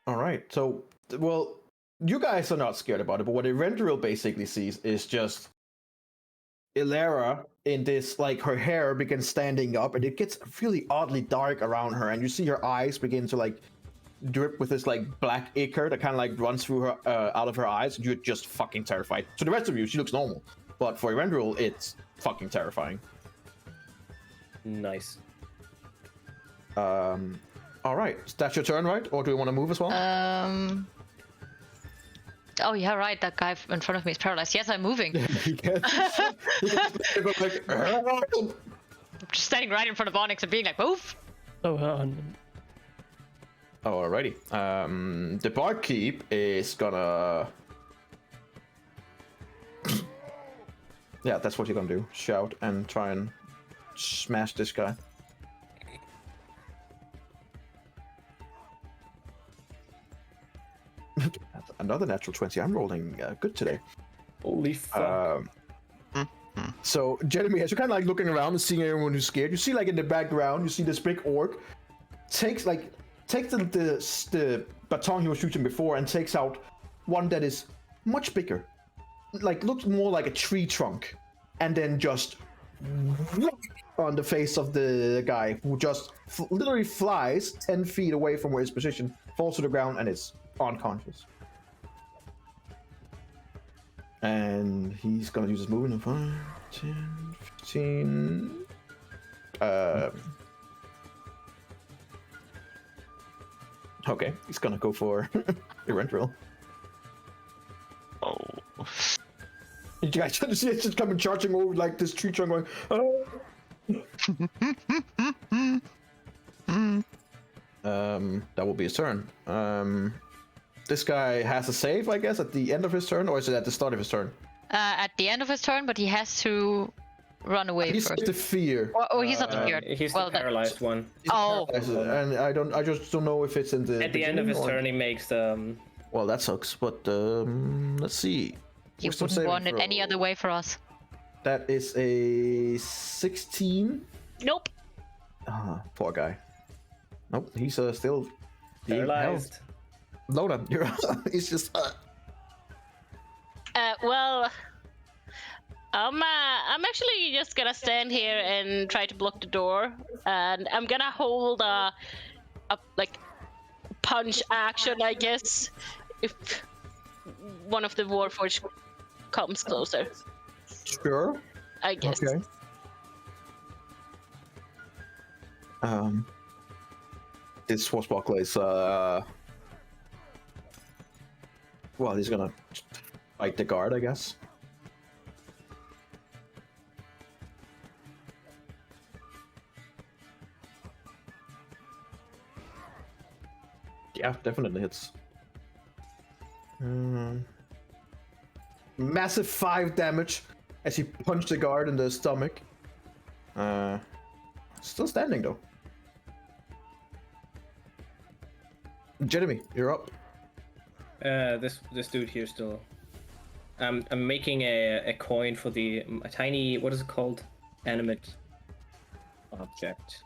all right. So, well, you guys are not scared about it, but what Erenriel basically sees is just Ilera in this, like, her hair begins standing up, and it gets really oddly dark around her, and you see her eyes begin to like drip with this like black ichor that kind of like runs through her out of her eyes. And you're just fucking terrified. To the rest of you, she looks normal, but for Erenriel, it's fucking terrifying. Nice. All right, that's your turn, right? Or do you want to move as well? Oh yeah, right. That guy in front of me is paralyzed. Yes, I'm moving. He gets like, I'm just standing right in front of Onyx and being like, move. So, alrighty. The barkeep is gonna. Yeah, that's what you're gonna do. Shout and try and smash this guy. Another natural 20. I'm rolling good today. Holy fuck. So, Jeremy, as you're kind of like looking around and seeing everyone who's scared, you see like in the background, you see this big orc takes the baton he was shooting before and takes out one that is much bigger, like looks more like a tree trunk, and then just on the face of the guy who just literally flies 10 feet away from where his position, falls to the ground, and is unconscious. And he's gonna use his movement in 5, 10, 15. Okay, he's gonna go for Erenriel. Oh. You guys try to see it just coming charging over like this tree trunk going, oh. That will be his turn. This guy has a save, I guess, at the end of his turn, or is it at the start of his turn? At the end of his turn, but he has to run away He's first. the fear. Oh, he's not feared. He's well, the paralyzed one. Oh. And I just don't know if it's in the. At the end of his beginning or- turn, he makes Well, that sucks. But let's see. You Wisdom wouldn't saving want it throw. any other way for us. That is a 16. Nope. Poor guy. Nope, he's still being paralyzed. held. Loda, you're. He's just. Well, I'm actually just gonna stand here and try to block the door, and I'm gonna hold a like punch action, I guess, if one of the Warforged comes closer. Sure. I guess. Okay. This swashbuckler is well, he's gonna fight the guard, I guess. Yeah, definitely hits. Massive 5 damage as he punched the guard in the stomach. Still standing though. Jeremy, you're up. This dude here still. I'm making a coin for a tiny, what is it called? Animate object.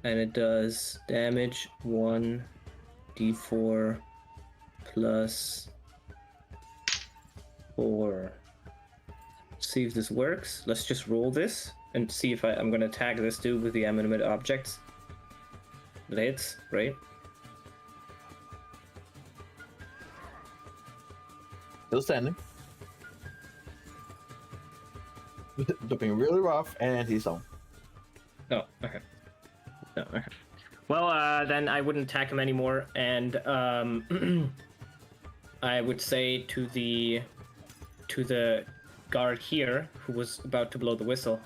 And it does damage 1d4 plus 4. See if this works. Let's just roll this and see if I'm gonna tag this dude with the animate objects. It hits, right? Still standing. Looking really rough, and he's on. Oh, okay. No, okay. Well, then I wouldn't attack him anymore, and I would say to the guard here who was about to blow the whistle.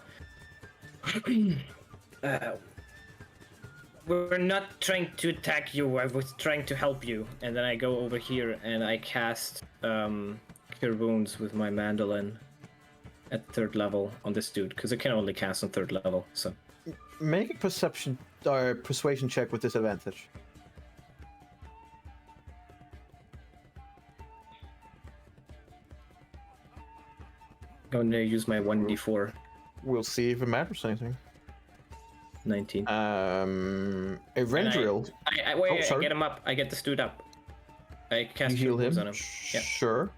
We're not trying to attack you. I was trying to help you, and then I go over here and I cast cure wounds with my mandolin at 3rd level on this dude, because it can only cast on 3rd level, so... Make a perception or persuasion check with disadvantage. I'm gonna use my 1d4. We'll see if it matters anything. 19. Evrendril. Wait, I sorry. get him up. I get this dude up. I cast You heal wounds him? on him. Yeah. Sure.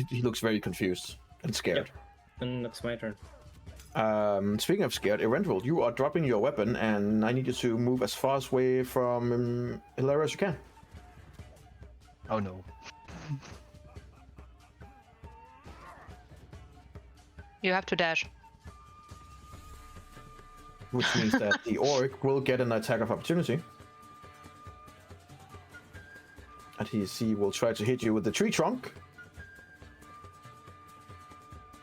He looks very confused and scared. Yep. And that's my turn. Speaking of scared, Evrendril, you are dropping your weapon, and I need you to move as far away from Hilaria as you can. Oh no. You have to dash. Which means that the orc will get an attack of opportunity. And he will try to hit you with the tree trunk.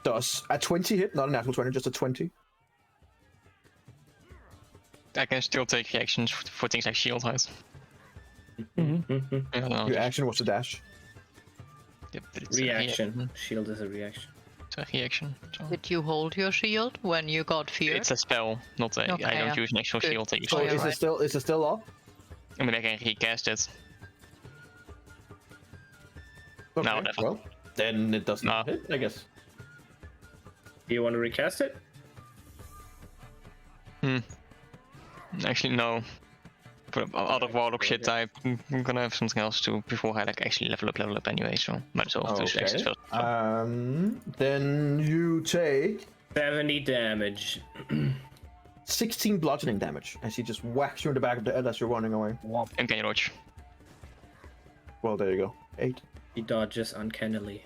Does a 20 hit? Not a natural 20, just a 20. I can still take reactions for things like shield height. Mm-hmm. Yeah, no, Your action was to dash. Yep, but it's a Reaction. Shield is a reaction. It's a reaction. So. Did you hold your shield when you got feared? It's a spell, not a. Okay, I don't yeah. use an actual Good. shield. I use So Oh, yeah, is right. it still up? I mean, I can recast it. Okay, No, never. well, then it doesn't No. hit, I guess. Do you want to recast it? Actually, no. For other warlock shit, I'm gonna have something else to before I like actually level up anyway. So might as well do reactions Okay. first. Then you take 70 damage. 16 bludgeoning damage as he just whacks you in the back of the head as you're running away. And can you dodge? Well, there you go. 8. He dodges uncannily.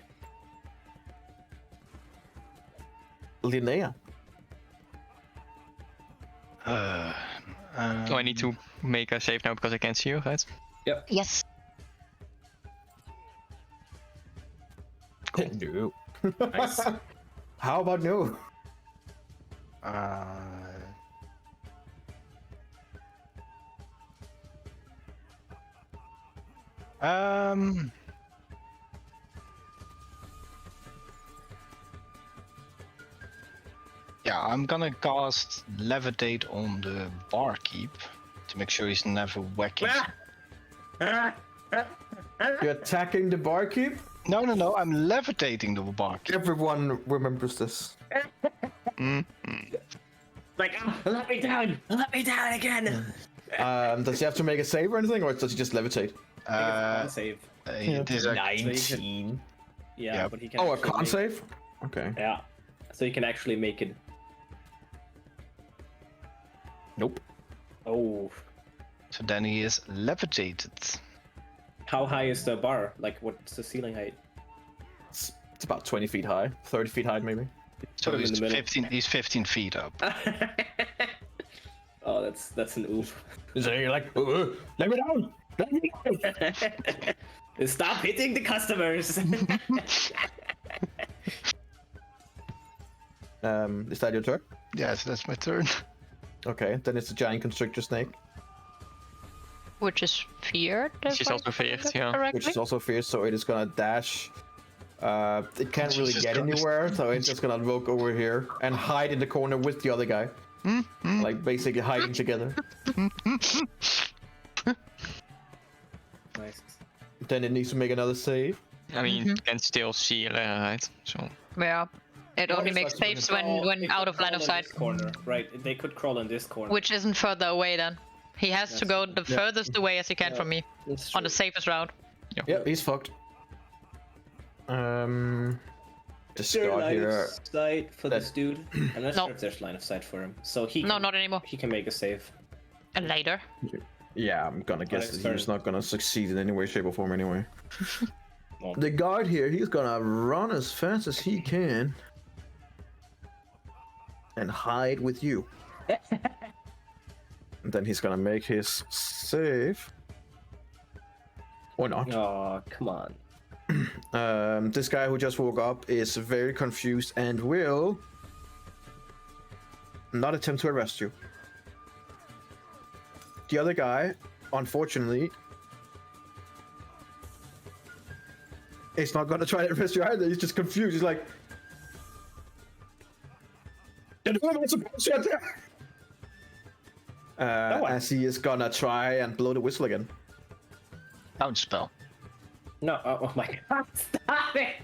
Linnea. Oh, I need to make a save now because I can't see you, right? Yes. No. Nice. How about no? Yeah, I'm gonna cast Levitate on the barkeep to make sure he's never whacking. You're attacking the barkeep? No, I'm levitating the barkeep. Everyone remembers this. Like, let me down! Let me down again! Does he have to make a save or anything, or does he just levitate? Save. It is a 19. Yeah, Yeah. but he can. Oh, a actually con make- save? Okay. Yeah. So you can actually make it. Nope. Oh. So then he is levitated. How high is the bar? Like, what's the ceiling height? It's about 20 feet high. 30 feet high, maybe. So Put him in he's the middle. 15. He's 15 feet up. Oh, that's an oof. So you're like, let me down! Let me down! Stop hitting the customers! Is that your turn? Yes, that's my turn. Okay, then it's a giant constrictor snake, Which is feared. if She's I also feared, remember yeah. correctly. which is also fierce, so it is gonna dash. It can't really Jesus get Christ. anywhere, so it's just gonna look over here and hide in the corner with the other guy. Like basically hiding together. Nice. Then it needs to make another save. I mean, you can still see Lara, right? So Yeah. It Well, only it's makes like saves They when could out of crawl line of in sight. this corner, right? They could crawl in this corner. Which isn't further away then. He has to go the furthest away as he can from me That's on the true. safest route. Yep, he's fucked. Is there Start line here. of sight for this dude? I'm not No. sure if there's line of sight for him. So he No, can, not anymore. he can make a save. And later. Yeah, I'm gonna guess it's that he's turn. not gonna succeed in any way, shape, or form anyway. Well. The guard here, he's gonna run as fast as he can and hide with you. And then he's gonna make his save. Or not. Oh, come on. This guy who just woke up is very confused and will not attempt to arrest you. The other guy, unfortunately, He's not gonna try to arrest you either. He's just confused. He's like, "Who am I supposed to attack?" As he is gonna try and blow the whistle again. Sound spell. No, oh my god, stop it!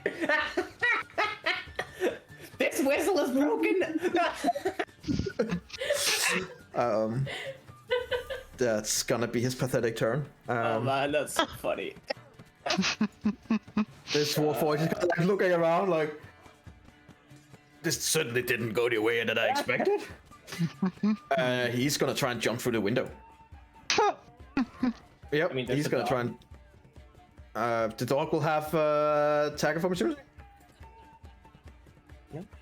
This whistle is broken! That's gonna be his pathetic turn. Oh man, that's so funny. This dwarf voice is like looking around like, this certainly didn't go the way that I expected. He's gonna try and jump through the window. Yep, I mean, he's gonna try and... the dog will have tag of opportunity?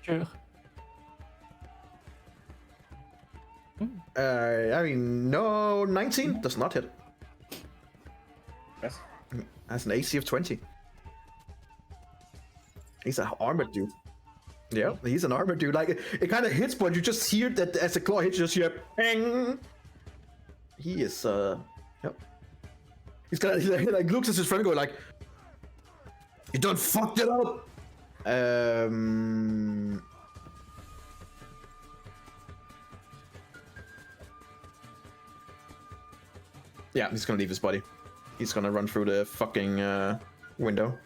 Sure. I mean, no, 19 does not hit. Yes. Has an AC of 20. He's an armored dude. Yeah, he's an armored dude. Like, it kind of hits, but you just hear that as the claw hits, you just hear bang. He is, yep. He's kind of he like looks at his friend and goes like, "You done fucked it up." Yeah, he's gonna leave his body. He's gonna run through the fucking window.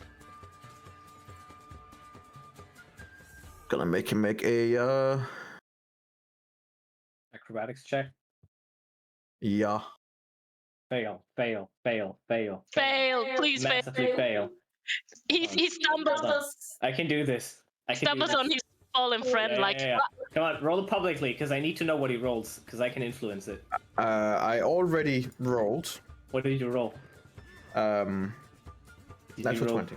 Gonna make him make a Acrobatics check. yeah. Fail. Fail, please fail. Massively fail. He stumbles. I can do this. I can do Stumbles this. on his fallen friend, like. Come on, roll it publicly, because I need to know what he rolls, because I can influence it. I already rolled. What did you roll? Natural you roll- 20.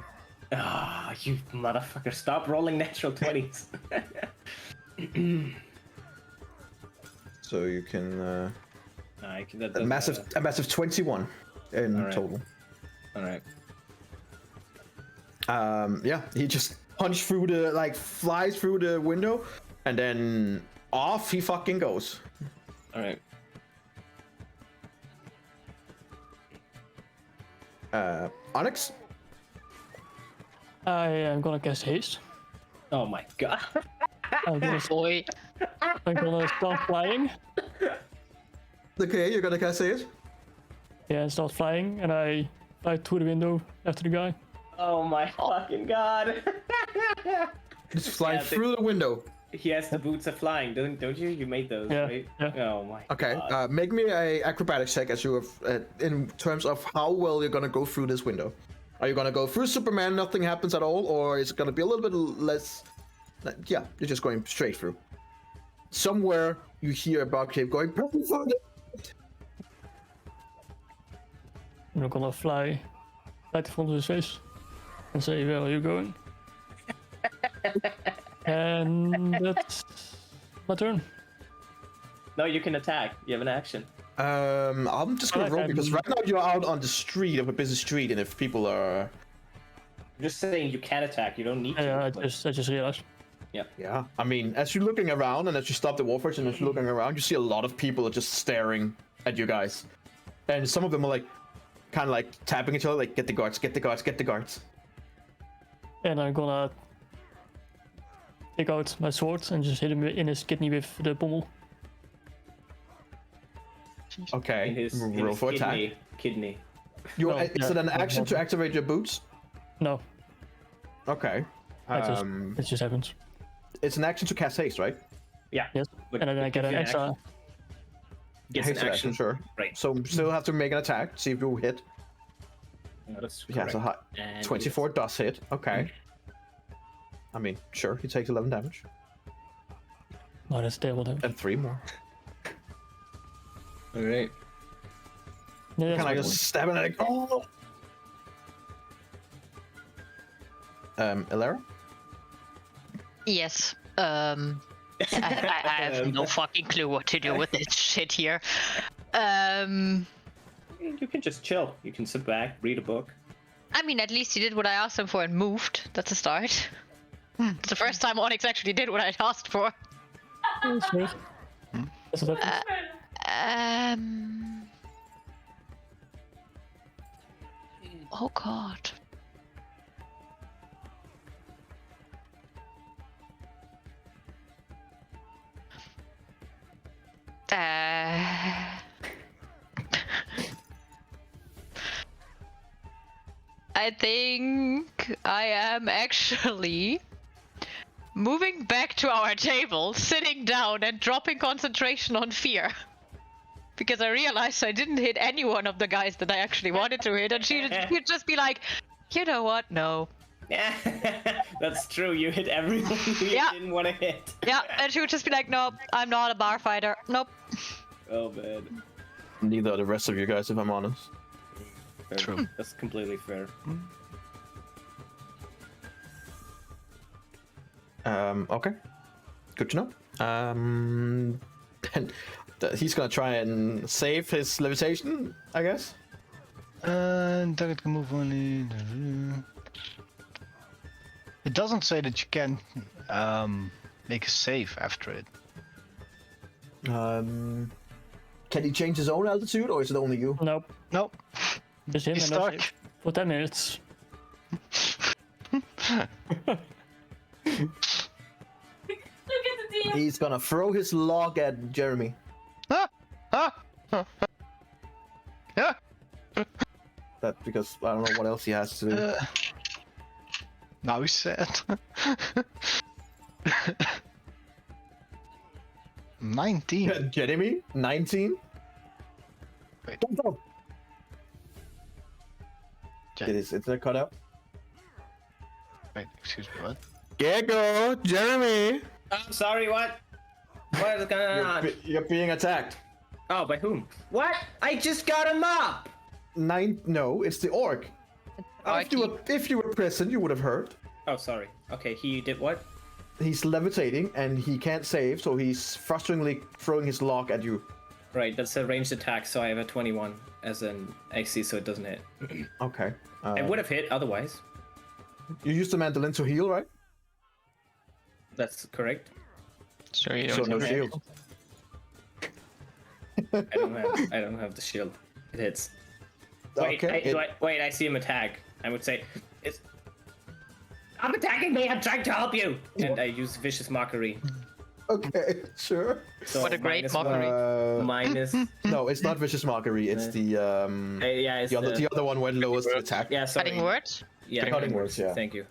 Ah, you motherfucker! Stop rolling natural 20s. So you can I can. That a doesn't massive matter. a massive 21 in Alright. total. All right. Yeah, he just punched through the flies through the window, and then off he fucking goes. All right. Onyx. I am gonna cast haste. Oh my god. I'm gonna, Boy. I'm gonna start flying. Okay, you're gonna cast it. Yeah, and start flying, and I fly through the window after the guy. Oh my fucking god. Just flying Yeah, through the window. He has the boots of flying, don't you? You made those, Yeah, right? yeah. Oh my Okay, god. make me a acrobatics check as you have in terms of how well you're gonna go through this window. Are you gonna go through Superman, nothing happens at all, or is it gonna be a little bit less? Yeah, you're just going straight through. Somewhere you hear a bug cave going. "Perfect for it." I'm gonna fly right in front of his face and say, "Where are you going?" And that's my turn. No, you can attack. You have an action. I'm just gonna Okay. roll because right now you're out on the street of a busy street, and if people are, I'm just saying you can attack. You don't need to. I but- just realized. yeah, I mean, as you're looking around and as you stop the warfare and as you're looking around, you see a lot of people are just staring at you guys, and some of them are like, kind of like tapping each other, like, "Get the guards, get the guards, get the guards." And I'm gonna take out my sword and just hit him in his kidney with the pommel. Okay, in his roll for attack. kidney. You No, is yeah, it an no, action no. to activate your boots? No, Okay. it just happens. It's an action to cast haste, right? Yeah. Yes. But And then I it get gives an you extra. action. Gets Haste an action, action. sure. Right. So still have to make an attack. See if you hit. No, that's Yeah, so correct. And 24 does hit. Okay. I mean, sure, he takes 11 damage No, that's terrible damage. and 3 more. All right. Yeah, that's Can I my just stab it like, oh! Elara? Yes. I have no fucking clue what to do with this shit here. You can just chill. You can sit back, read a book. I mean, at least he did what I asked him for and moved. That's a start. It's the first time Onyx actually did what I asked for. That's good. That's what happens. Oh god. I think I am actually moving back to our table, sitting down and dropping concentration on fear. Because I realized I didn't hit any one of the guys that I actually wanted to hit, and she'd just be like, you know what, no. Yeah, that's true. You hit everyone you Yeah. didn't want to hit. Yeah, and she would just be like, nope, I'm not a bar fighter. Nope. Oh man. Neither are the rest of you guys, if I'm honest. Fair. True. That's completely fair. Okay. Good to know. And he's gonna try and save his levitation, I guess. Target can move on in. It doesn't say that you can make a save after it. Can he change his own altitude, or is it only you? Nope. Nope. Just him He's and stuck. that's it. For 10 minutes. Look at the DM. He's gonna throw his log at Jeremy. Ah! Ah! Yeah. That because I don't know what else he has to do. Now he's sad. 19. Jeremy, 19. Wait. Don't go. Ja- Is it cut out? Wait, excuse me, what? Gecko, Jeremy. I'm sorry. What? What is going on? You're being attacked. Oh, by whom? What? I just got him up. No, it's the orc. If you were present, you would have heard. Oh, sorry. Okay, he did what? He's levitating and he can't save, so he's frustratingly throwing his log at you. Right, that's a ranged attack, so I have a 21 as an AC, so it doesn't hit. Okay. I would have hit otherwise. You used the mandolin to heal, right? That's correct. So you So don't no have shield. I don't have the shield. It hits. Wait, Okay. wait, I see him attack. I would say, I'm attacking me, I'm trying to help you! And I use Vicious Mockery. Okay, sure. So What a great minus mockery. minus... No, it's not vicious mockery. It's the yeah, it's the other one where lowest attack. Yeah, sorry. Cutting words? Yeah, Cutting words, yeah. Thank you.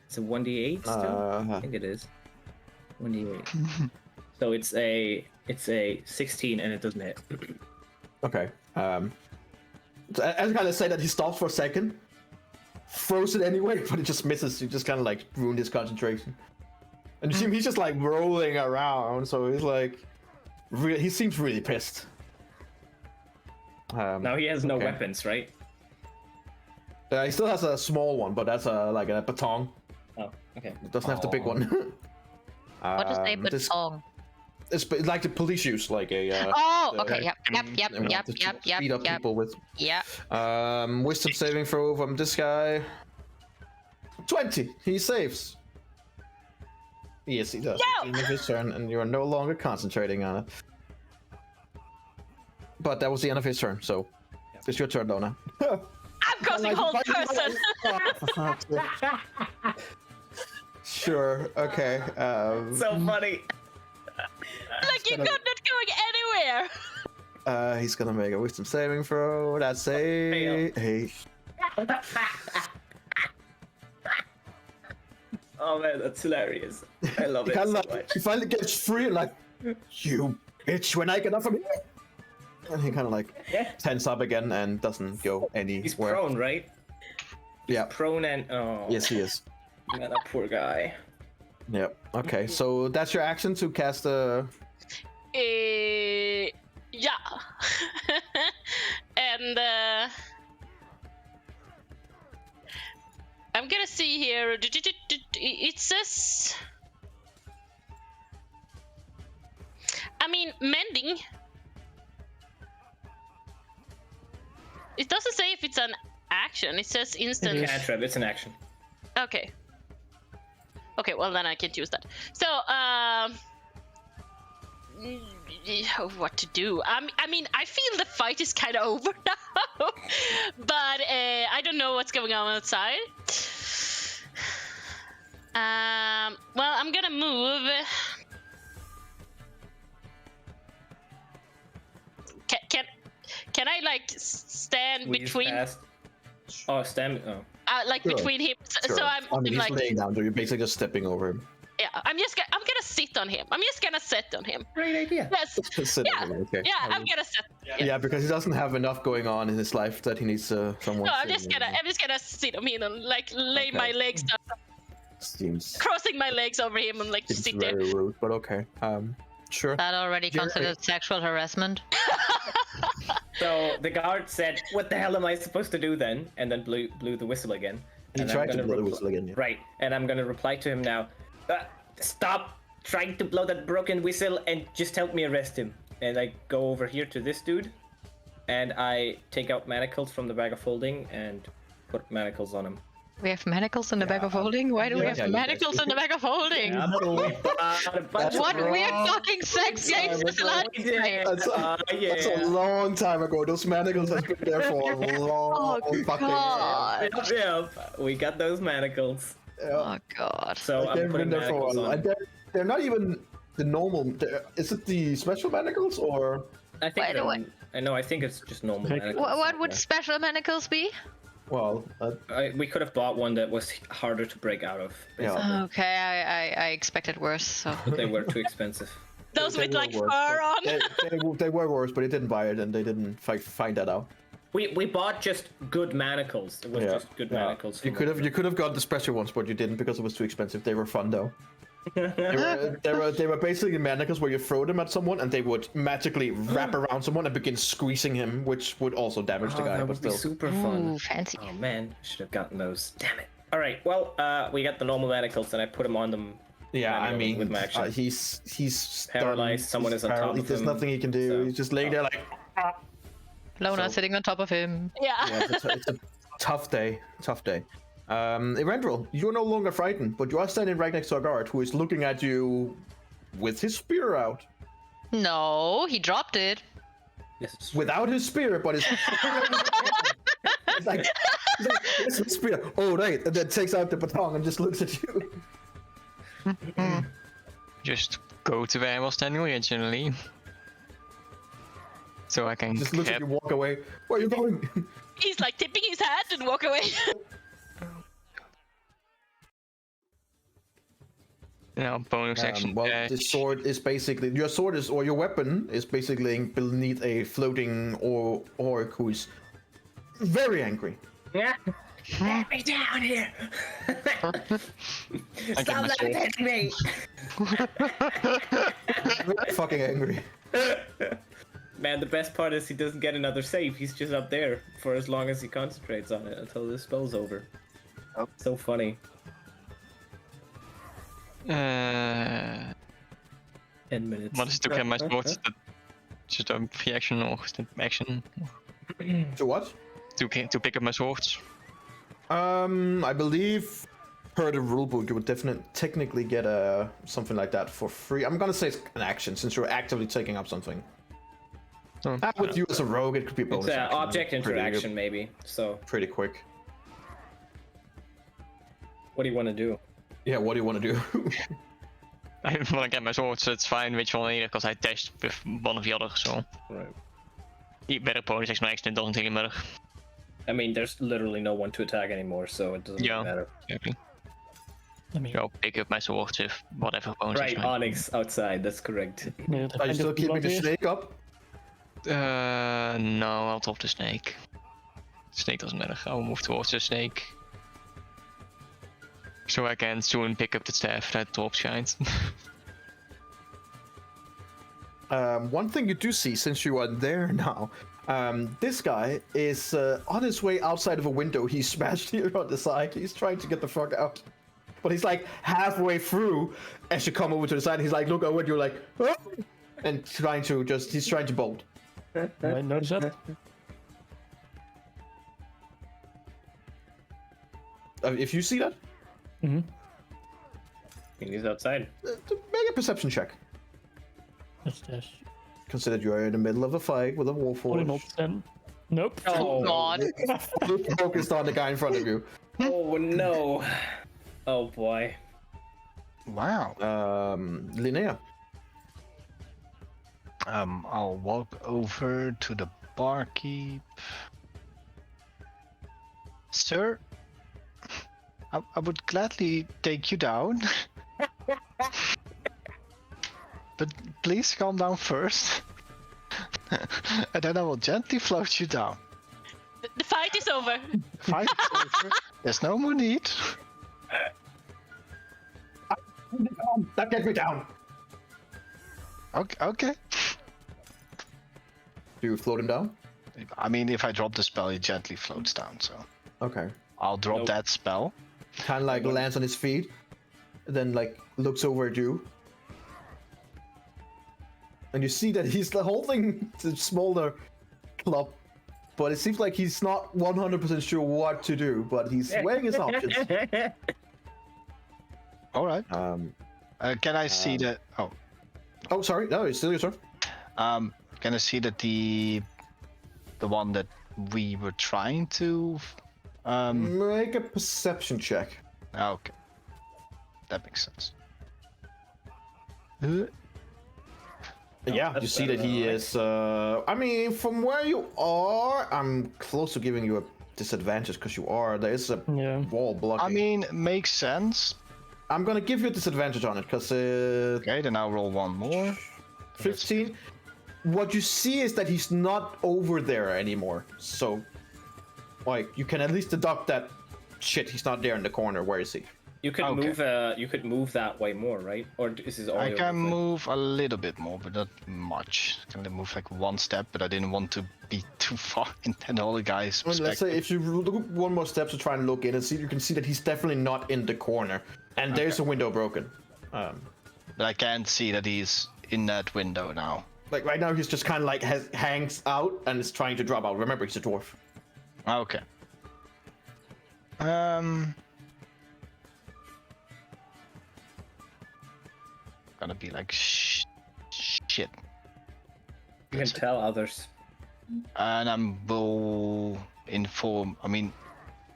It's a 1d8 still? I think it is. 1d8. So it's a 16 and it doesn't hit. Okay. So I kind of say that he stops for a second, throws it anyway, but it just misses. You just kind of like ruined his concentration. And you see him, he's just like rolling around, so he's like, he seems really pissed. Now he has no okay. weapons, right? He still has a small one, but that's like a baton. Oh, okay. It doesn't have the big one. What is a this- baton? It's like the police use, like a. Oh, the- okay, yep. to beat up people with. Yeah. Wisdom saving throw from this guy. 20. He saves. Yes, he does. No! It's the end of his turn, and you are no longer concentrating on it. But that was the end of his turn, so it's your turn, Donna. I'm causing hold person. Sure. Okay. So funny. Like you're not going anywhere. He's gonna make a wisdom saving throw. That's a Fail. 8. Oh man, that's hilarious. I love He it kind so of like much. he finally gets free and like, you bitch, when I get off of here. And he kind of like tense up again and doesn't go anywhere. He's prone, right? Yeah. Prone and oh. Yes, he is. Man, that poor guy. Yep. Okay, so that's your action to cast a. Yeah. And I'm gonna see here. It says. I mean, mending. It doesn't say if it's an action. It says instant. Cantrip, it's an action. Okay. Okay, well then I can't use that. So, what to do? I mean, I feel the fight is kind of over now, but I don't know what's going on outside. Well, I'm gonna move. Can I like stand Weave between? past. damage. Oh, stamina. Oh. Like Sure. between him. Sure. So I'm I mean, he's like, laying down, so you're basically just stepping over him. yeah, I'm gonna sit on him. I'm just gonna sit on him. Great idea. Yes. Sit Yeah. over him, okay. Yeah, I'm gonna sit. Yeah, because he doesn't have enough going on in his life that he needs someone. No, I'm sitting just gonna sit on him and like lay Okay. my legs down, Seems crossing my legs over him and like just sit there. very rude, but okay. Sure. That already Jerry. considered sexual harassment. So the guard said, "What the hell am I supposed to do then?" And then blew the whistle again. He And I'm tried to gonna blow the repl- whistle again. Yeah. Right, and I'm gonna reply to him now. Stop trying to blow that broken whistle and just help me arrest him. And I go over here to this dude, and I take out manacles from the bag of holding and put manacles on him. We have manacles in the bag of holding? Why do we have yeah, you manacles in the bag of holding? That's What wrong. weird fucking sex games is allowed to play? That's that's a long time ago. Those manacles has been there for a long Oh fucking god. Yep, we got those manacles. Yeah. Oh god. So Like, I'm they've putting been there for a manacles while. on. And they're not even the normal. Is it the special manacles or? I think By the way- I know. I think it's just normal Okay. manacles. What would Yeah. special manacles be? Well, We could have bought one that was harder to break out of. Yeah. basically. Okay, I expected worse, so. But they were too expensive. Those they with were like worse, fur but on. they were worse, but they didn't buy it and they didn't find that out. We bought just good manacles. It was just good manacles. You could have got the special ones, but you didn't because it was too expensive. They were fun though. they were basically manacles where you throw them at someone and they would magically wrap around someone and begin squeezing him, which would also damage the guy. that But would be still, super fun. Ooh, fancy. Oh man, should have gotten those. Damn it. All right. Well, we got the normal manacles and I put them on them. yeah, I manually mean, with my action. he's Paralyzed, done. someone He's is on top paralyzed. of There's him, nothing he can do. so- He's just laying there like. Lona So- sitting on top of him. Yeah. Yeah, it's a tough day. Tough day. Eventual, you're no longer frightened, but you are standing right next to a guard who is looking at you with his spear out. No, he dropped it. Yes, it's true. Without his spear, but his he's like, where's my spear? Oh, right. And then takes out the baton and just looks at you. Just go to where I was standing originally. So I can Just looks at grab. you walk away. Where are you going? He's like tipping his hat and walk away. Now, bonus action. Well, this sword is basically your sword is, or your weapon is basically beneath a floating orc who's very angry. Yeah. Let me down here. Stop laughing at me. Very fucking angry. Man, the best part is he doesn't get another save. He's just up there for as long as he concentrates on it until the spell's over. Oh. So funny. 10 minutes. Wat is het ook in mijn sport? Is het een free action or is it action? To what? To pick up my swords. I believe per the rulebook you would technically get something like that for free. I'm gonna say it's an action since you're actively taking up something. Oh, With you as a rogue, it could be a bonus It's action. object Pretty- interaction, maybe. So, Pretty quick. what do you want to do? Yeah, what do you want to do? I want to get my swords, so it's fine which one either, because I dashed with one of the other, so. Right. Better bonus action or action, it doesn't really matter. I mean, there's literally no one to attack anymore, so it doesn't Yeah. really matter. Exactly. I mean, So I'll pick up my swords with whatever bonus Right, action. I- Onyx outside. That's correct. yeah, Are you still keeping the snake up? No, I'll drop the snake. Snake doesn't matter. I'll move towards the snake. So I can soon pick up the staff that Torp shines. One thing you do see since you are there now, this guy is on his way outside of a window. He's smashed here on the side. He's trying to get the fuck out. But he's like halfway through as you come over to the side. He's like, look over, you're like, "Ah!" and he's trying to bolt. I notice that. If you see that, Mm-hmm. He's outside. make a perception check. Yes. Consider you are in the middle of a fight with a Probably not warforged. 10. Nope. Oh god. Fully focused on the guy in front of you. Oh no. Oh boy. Wow. Linnea. I'll walk over to the barkeep. Sir, I would gladly take you down. But please calm down first. And then I will gently float you down. The fight is over. Fight is over. There's no more need. That get me down. Okay. Do you float him down? I mean, if I drop the spell, it gently floats down, so Okay. I'll drop Nope. that spell. Kind of like lands on his feet, then like looks over at you, and you see that he's holding the smaller club, but it seems like he's not 100% sure what to do, but he's weighing his options. All right. Can I see that? Oh, sorry. No, it's still your turn. Can I see that the one that we were trying to? Make a perception check. Okay, that makes sense. Yeah, you that's see that better he than I is. I mean, from where you are, I'm close to giving you a disadvantage because you are. There is a Yeah. wall blocking. I mean, makes sense. I'm gonna give you a disadvantage on it because Okay, then I'll roll one more. 15. What you see is that he's not over there anymore. So, like, you can at least deduct that shit. He's not there in the corner. Where is he? You could Okay. move. You could move that way more, right? Or is this all I your can movement? move a little bit more, but not much. I can only move like one step, but I didn't want to be too far in the other guy's I mean, let's perspective. say if you look one more step to try and look in and see, you can see that he's definitely not in the corner, and there's a window broken. But I can't see that he's in that window now. Like right now, he's just kind of like hangs out and is trying to drop out. Remember, he's a dwarf. Okay. Gonna be like shit. You can tell others. And will inform. I mean,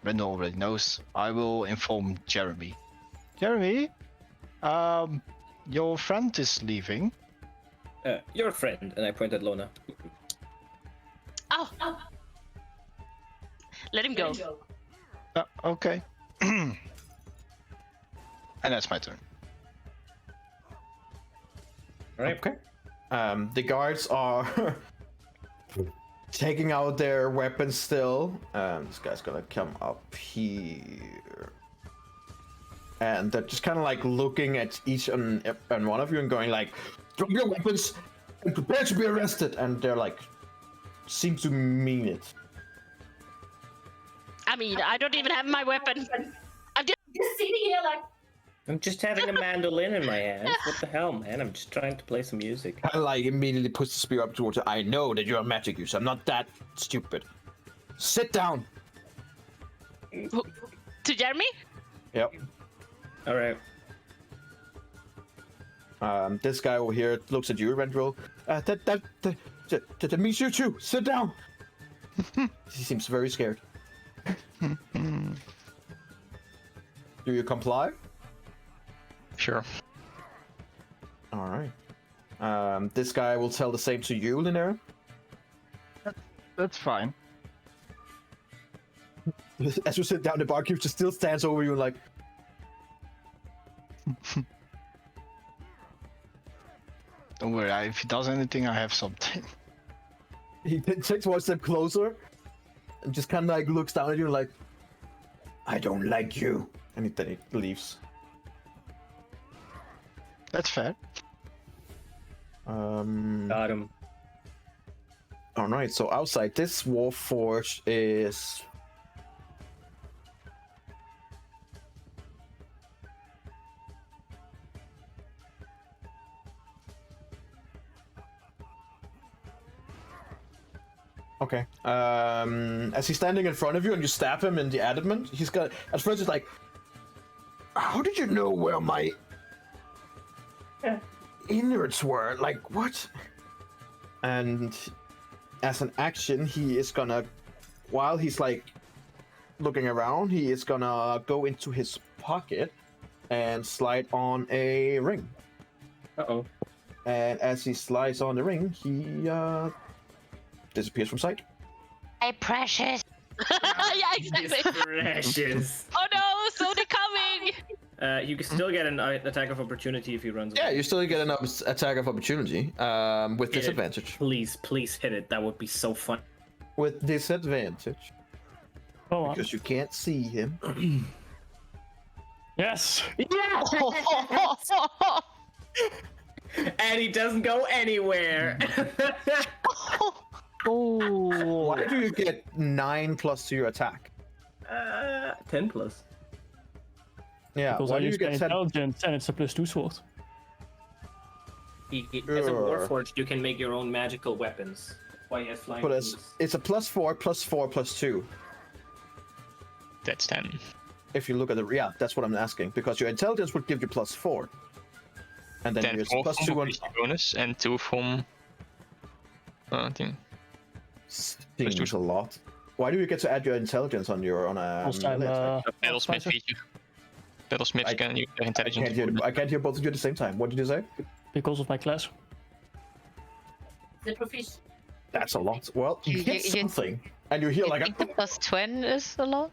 Brenda already knows. I will inform Jeremy. Jeremy, your friend is leaving. Your friend, and I point at Lona. Oh. Let him go. Okay. And that's my turn. All right. Okay. The guards are taking out their weapons still. This guy's gonna come up here. And they're just kind of like looking at each and one of you and going like, drop your weapons and prepare to be arrested. And they're like, seem to mean it. I mean, I don't even have my weapon. I'm just sitting here like. I'm just having a mandolin in my hands. What the hell, man? I'm just trying to play some music. Kind of like immediately puts the spear up towards it. I know that you're a magic user. I'm not that stupid. Sit down. To Jeremy? Yep. All right. This guy over here looks at you, Rendril. That means you too. Sit down. He seems very scared. Do you comply? Sure. All right. This guy will tell the same to you, Linnea. That's fine. As you sit down, the barkeep just still stands over you and like. Don't worry. If he does anything, I have something. He takes one step closer and just kind of like looks down at you like, I don't like you. And then he leaves. That's fair. Got him. Alright, so outside this Warforge is. Okay. As he's standing in front of you and you stab him in the adamant, he's got. At first, it's like, how did you know where my innards were? Like, what? And as an action, he is gonna, while he's like looking around, he is gonna go into his pocket and slide on a ring. Uh-oh. And as he slides on the ring, he disappears from sight. Hey, precious. Yeah, exactly. Precious. Oh no, so they're coming! You can still get an attack of opportunity if he runs away. Yeah, you still get an attack of opportunity with Hit it. disadvantage. Please hit it. That would be so fun. With disadvantage. Go on. Because you can't see him. Yes! And he doesn't go anywhere. Oh! Why do you get 9 plus to your attack? 10 plus. Yeah, Because why I do you use my get 10? intelligence and it's a +2 sword. As a warforged, you can make your own magical weapons. Why he has flying But boots. it's a +4, +4, +2. That's 10. If you look at the yeah, that's what I'm asking because your intelligence would give you +4, and then 10 your from +2 on bonus and 2 from. I think. seems a lot. Why do you get to add your intelligence on a Also, I'm, melee attack? Battlesmith Spicer. feature. Battlesmith I- can use their intelligence. I can't hear both of you at the same time. What did you say? Because of my class. The proficient. That's a lot. Well, you get you- something, and you hear You like think the +20 is a lot?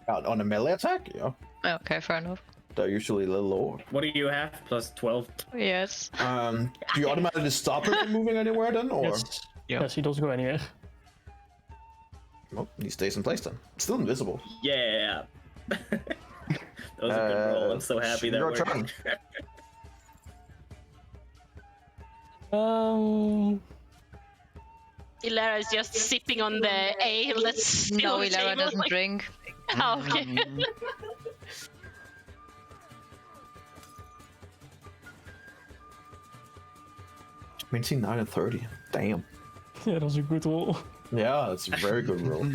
on a melee attack. Yeah, Okay, fair enough. they're usually a little lower. What do you have? Plus 12. Yes. Do you automatically stop him from moving anywhere then, or Yes. Yeah. Yes, he doesn't go anywhere. well, he stays in place then? Still invisible. Yeah. That was a good roll. I'm so happy that your worked. turn. Ilara is just sipping on the ale that's still No, on the Ilara table, doesn't like- drink. Oh, okay. I mean, 9 and 30. Damn. Yeah, that was a good roll. Yeah, that's a very good roll.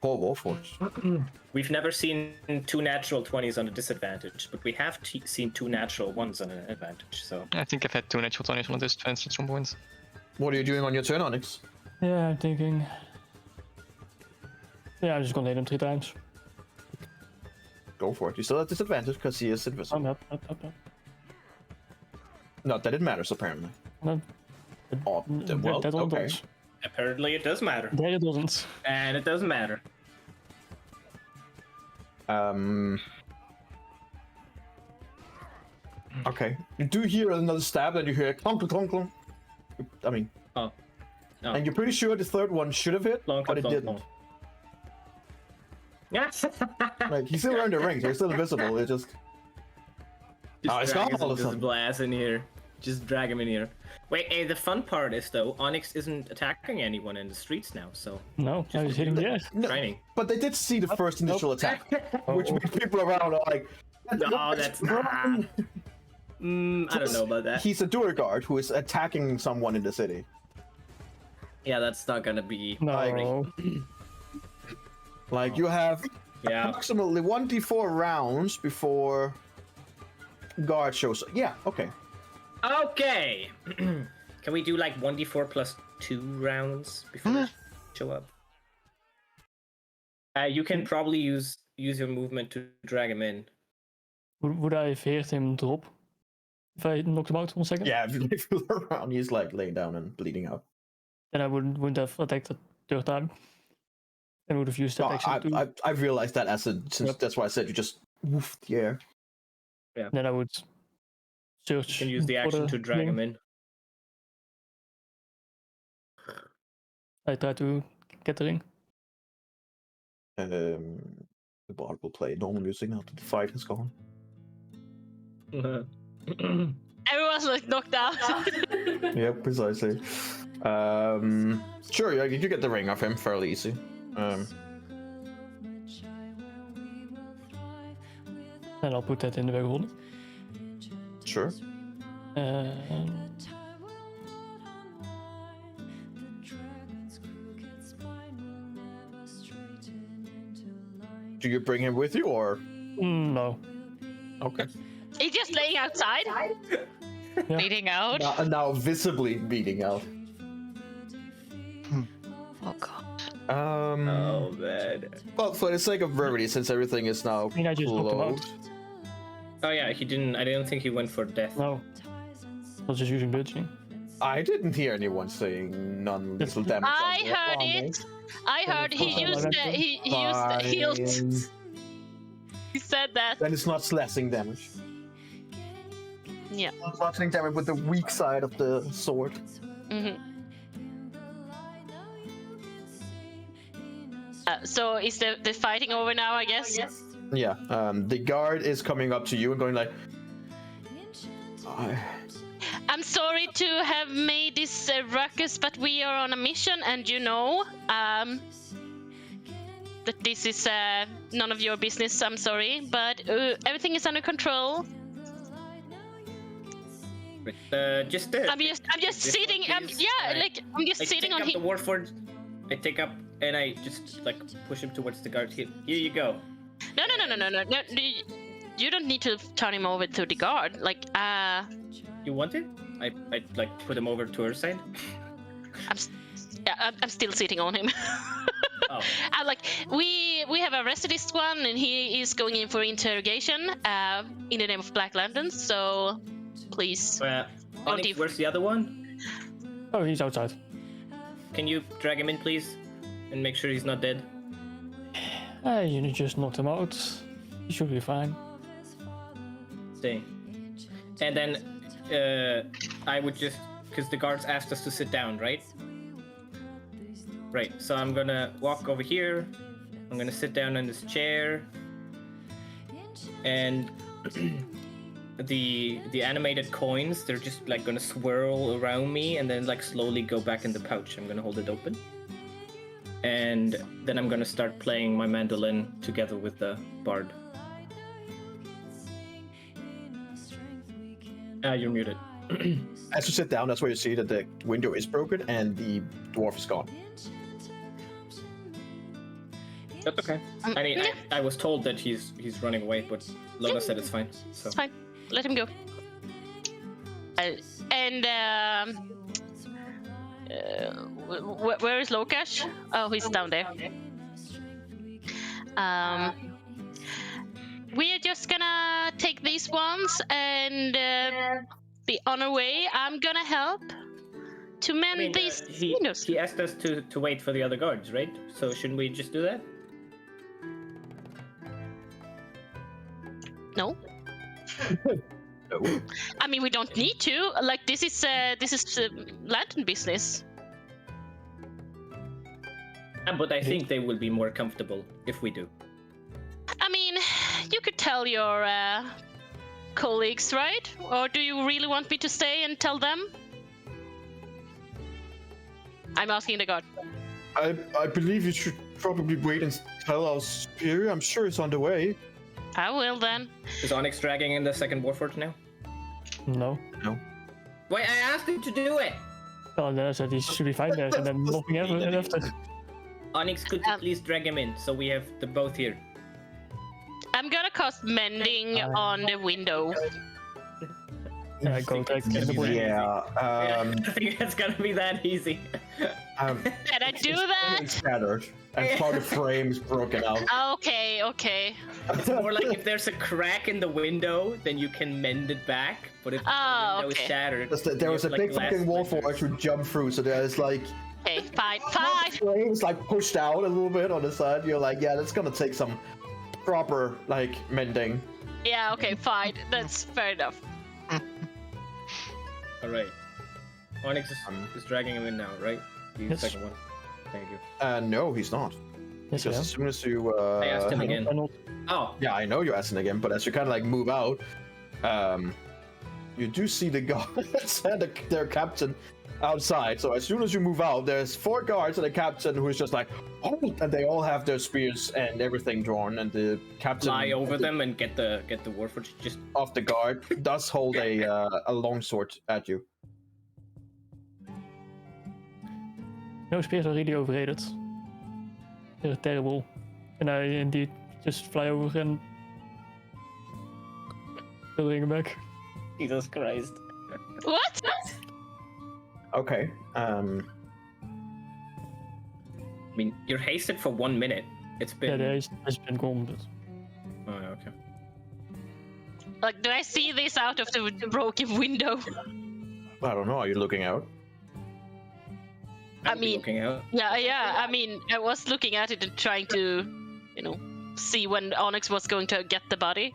Poor Warforged. We've never seen 2 natural 20s on a disadvantage, but we have seen 2 natural 1s on an advantage, so... I think I've had 2 natural 20s on this defense at some point. What are you doing on your turn, Onyx? Yeah, I'm thinking. Yeah, I'm just gonna hit him 3 times. Go for it. You still have disadvantage because he is invisible. Up. Not that it matters, apparently. No, Oh, well, that one okay. does. Apparently it does matter. There it doesn't. And it doesn't matter. Okay. You do hear another stab, and you hear clunk, clunk, clunk. I mean, Oh. No. and you're pretty sure the third one should have hit, Clunk, but it clunk, didn't. clunk. Yes. Like, he's still wearing the ring, so he's still invisible. It just... Oh, it's gone all of a Just sudden. blast in here. Just drag him in here. Wait, the fun part is though, Onyx isn't attacking anyone in the streets now, so No, I was hitting the air. No, training. but they did see the first initial attack, which made people around are like... No, that's not. I don't know about that. He's a duer guard who is attacking someone in the city. Yeah, that's not gonna be. No. Like, you have Yeah. approximately 1d4 rounds before guard shows up. Yeah, okay. Okay. Can we do like 1d4 plus 2 rounds before they show up? You can probably use your movement to drag him in. Would I have heard him drop? If I knocked him out 1 second? Yeah, if you look around, he's like laying down and bleeding out. Then I wouldn't have attacked the third time. And would have used that No, action to... I realized that since Yep. that's why I said you just woofed the air. Then I would search. You can use the for action to drag ring. him in. I try to get the ring. The bard will play normal music now that the fight has gone. Everyone's like knocked out. Yeah, precisely. Sure, you get the ring off him fairly easy. And I'll put that in the wagon. Sure. Do you bring him with you, or? No. Okay. He's just laying outside. Bleeding out. Now visibly bleeding out. Oh god. Oh man. Well, for the sake of brevity, since everything is now I mean, I just knocked him out. closed. Oh yeah, he didn't. I didn't think he went for death. No. I was just using bludgeoning. I didn't hear anyone saying non-lethal damage. I on the heard army. it. I heard he used he used the hilt. He said that. Then it's not slashing damage. Yeah. Slashing damage with the weak side of the sword. So is the fighting over now? I guess. Yeah. The guard is coming up to you and going like, I'm sorry to have made this ruckus, but we are on a mission, and you know that this is none of your business. I'm sorry, but everything is under control. Just I'm just sitting. I'm just sitting on him. him. The Warford. I take up and I just like push him towards the guard. Here you go. No. You don't need to turn him over to the guard. Like, You want it? I like put him over to her side. I'm still sitting on him. Oh. I'm like, we have arrested this one, and he is going in for interrogation in the name of Black Lanterns. So, please. Onyx, where's the other one? Oh, he's outside. Can you drag him in, please, and make sure he's not dead? You just knocked him out. He should be fine. Stay. And then I would just, because the guards asked us to sit down, right? Right, so I'm gonna walk over here. I'm gonna sit down in this chair. And the animated coins, they're just like gonna swirl around me and then like slowly go back in the pouch. I'm gonna hold it open. And then I'm gonna start playing my mandolin together with the bard. You're muted. As you sit down, that's where you see that the window is broken and the dwarf is gone. That's okay. I mean, I was told that he's running away, but Lola said it's fine. So. It's fine. Let him go. Where is Lokash? Oh, he's down there. We are just gonna take these ones and be on our way. I'm gonna help to mend these windows. He asked us to wait for the other guards, right? So shouldn't we just do that? No. No. I mean, we don't need to. Like, this is lantern business. But I think they will be more comfortable if we do. I mean, you could tell your colleagues, right? Or do you really want me to stay and tell them? I'm asking the guard. I believe you should probably wait and tell our superior. I'm sure it's on the way. I will then. Is Onyx dragging in the second Warford now? No. Wait, I asked him to do it! Well, then I said he should be fine there, and then nothing ever after. Onyx, could you please drag him in so we have the both here? I'm gonna cast mending on the window. Yeah, go take the window. Yeah. I think it's gonna be that easy. Can I do that? It's scattered, and part of the frame is broken out. Okay. It's more like if there's a crack in the window, then you can mend it back. But if the window is shattered, There was a big fucking wall for us to jump through, so there's like... Okay, fine. Frames like pushed out a little bit on the side. You're like, yeah, that's gonna take some proper like mending. Yeah, okay, fine. That's fair enough. Alright. Onyx is dragging him in now, right? The Yes. second one. Thank you. No, he's not. Yes, Because as soon as you... I asked him again. Oh, Yeah, I know you're asking again, but as you kind of like move out, you do see the guards and their captain outside. So as soon as you move out, there's 4 guards and a captain who is just like, oh, and they all have their spears and everything drawn, and the captain fly over them and get the Warford just of the guard does hold a longsword at you. No spears are really overrated. They're terrible. And I indeed just fly over and bring him back. Jesus Christ. What? Okay. I mean, you're hasted for 1 minute. It's been. Yeah, it's been gone, but... Oh, okay. Like, do I see this out of the broken window? I don't know. Are you looking out? I mean, looking out. yeah. I mean, I was looking at it and trying to, see when Onyx was going to get the body.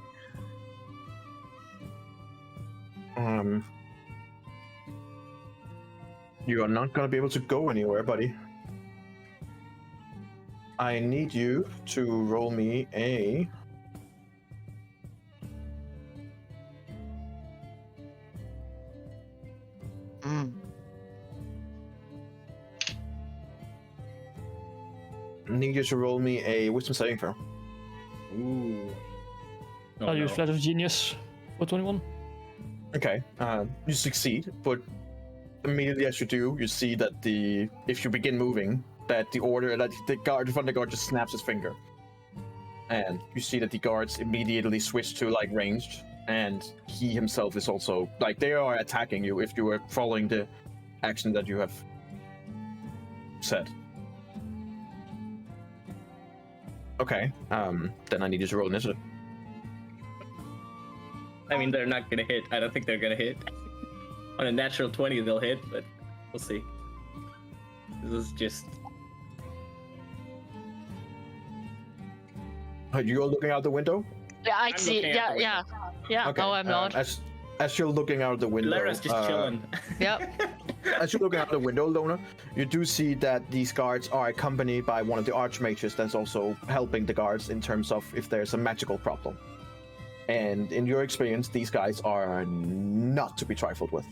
You are not gonna be able to go anywhere, buddy. I need you to roll me a... I need you to roll me a wisdom saving throw. Ooh. Oh, I'll use no. Flash of Genius for 21. Okay, you succeed, but immediately as you do, you see that if you begin moving, that the front guard just snaps his finger. And you see that the guards immediately switch to like ranged, and he himself is also like they are attacking you if you are following the action that you have said. Okay, then I need you to roll initiative. I mean, they're not gonna hit. I don't think they're gonna hit. On a natural 20, they'll hit, but we'll see. This is just... Are you all looking out the window? Yeah, I I'm see. looking out the Yeah. Okay. No, I'm not. As you're looking out the window, Lara's just chilling. Yep. as you're looking out the window, Lona, you do see that these guards are accompanied by one of the archmages that's also helping the guards in terms of if there's a magical problem. And in your experience, these guys are not to be trifled with.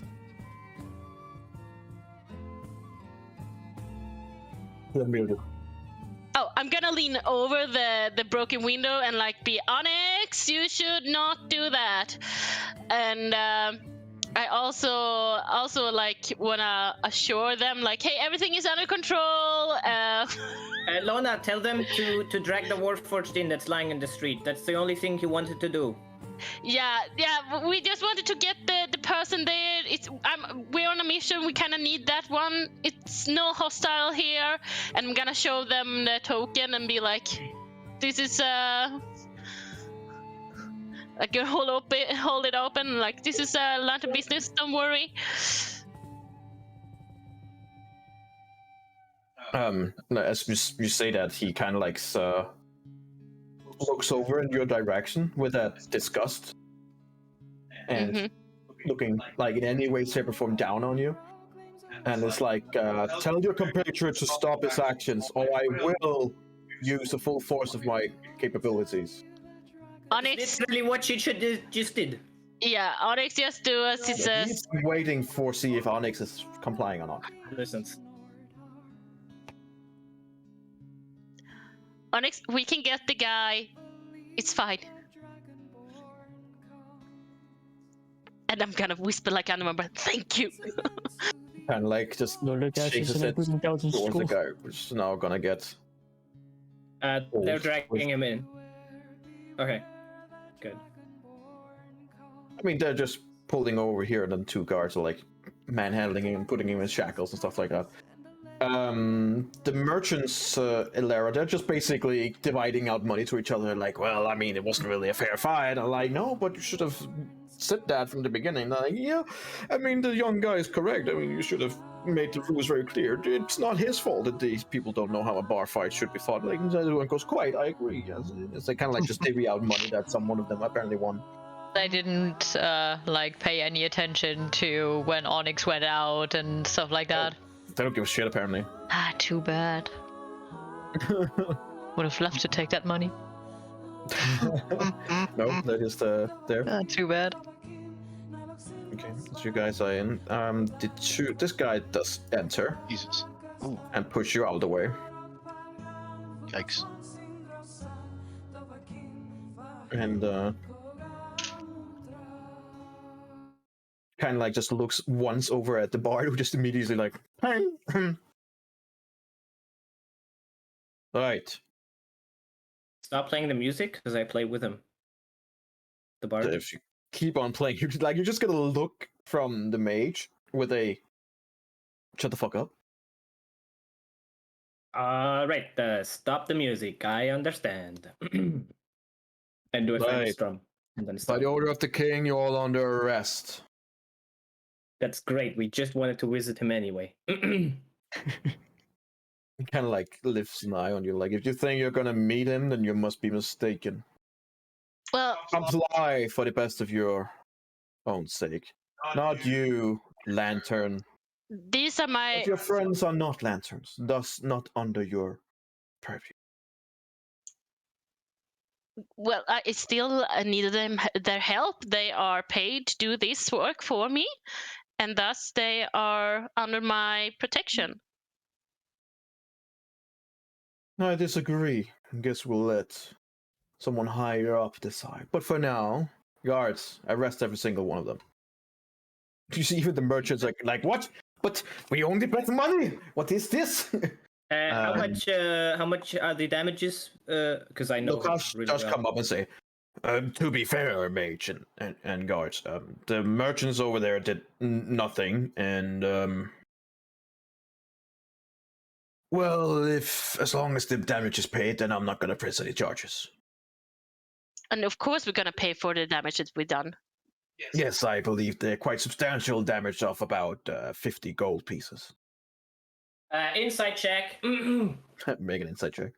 Oh, I'm gonna lean over the broken window and like be Onyx. You should not do that. And I also like wanna assure them like, hey, everything is under control. Lona, tell them to drag the Warforged in that's lying in the street. That's the only thing he wanted to do. Yeah. We just wanted to get the person there. We're on a mission. We kind of need that one. It's no hostile here, and I'm gonna show them the token and be like, "This is I can hold it open. Like this is a lot of business. Don't worry." As you say that, he kind of like looks over in your direction with that disgust, and looking like in any way, shape, or form down on you. And it's like, tell your compatriot to stop his actions, or I will use the full force of my capabilities. Onyx. Literally what you just did. Yeah, Onyx just do as he says. He's waiting for see if Onyx is complying or not. Listens. Onyx, we can get the guy. It's fine. And I'm gonna whisper like animal, but thank you. And like just No, look, shakes his head she's towards the guy, which is now gonna get. They're dragging him in. Okay. Good. I mean, they're just pulling over here, and then two guards are like manhandling him, putting him in shackles and stuff like that. The merchants, Elara, they're just basically dividing out money to each other. Like, well, I mean, it wasn't really a fair fight. I'm like, no, but you should have said that from the beginning. They're like, yeah, I mean, the young guy is correct. I mean, you should have made the rules very clear. It's not his fault that these people don't know how a bar fight should be fought. Like, everyone goes, quite, I agree. Yes. They kind of like just divvy out money that one of them apparently won. They didn't like pay any attention to when Onyx went out and stuff like that. They don't give a shit, apparently. Ah, too bad. Would have loved to take that money. No, they're just there. Ah, too bad. Okay, so you guys are in. This guy does enter Jesus. Ooh, and push you out of the way. yikes. And kind of like just looks once over at the bar, who just immediately like, hey. Right. Stop playing the music, because I play with him. The bard. If you keep on playing, you're just gonna look from the mage with a shut the fuck up. Right, stop the music, I understand. And do a Right. fast drum. And then By stop. the order of the king, you're all under arrest. That's great. We just wanted to visit him anyway. He kind of like lifts an eye on you. Like, if you think you're gonna meet him, then you must be mistaken. Well, Comply for the best of your own sake. Not you, Lantern. these are my. But your friends are not lanterns, thus not under your purview. Well, I still needed their help. They are paid to do this work for me, and thus they are under my protection. I disagree. I guess we'll let someone higher up decide. But for now, guards, arrest every single one of them. You see even the merchants like what? But we only bet money. What is this? How much are the damages? Because I know Lukash really just well. come up and say, to be fair, mage and guards, the merchants over there did nothing, and well, if as long as the damage is paid, then I'm not gonna press any charges. And of course, we're gonna pay for the damage that we've done. Yes, I believe they're quite substantial damage of about 50 gold pieces. Insight check. Make an insight check.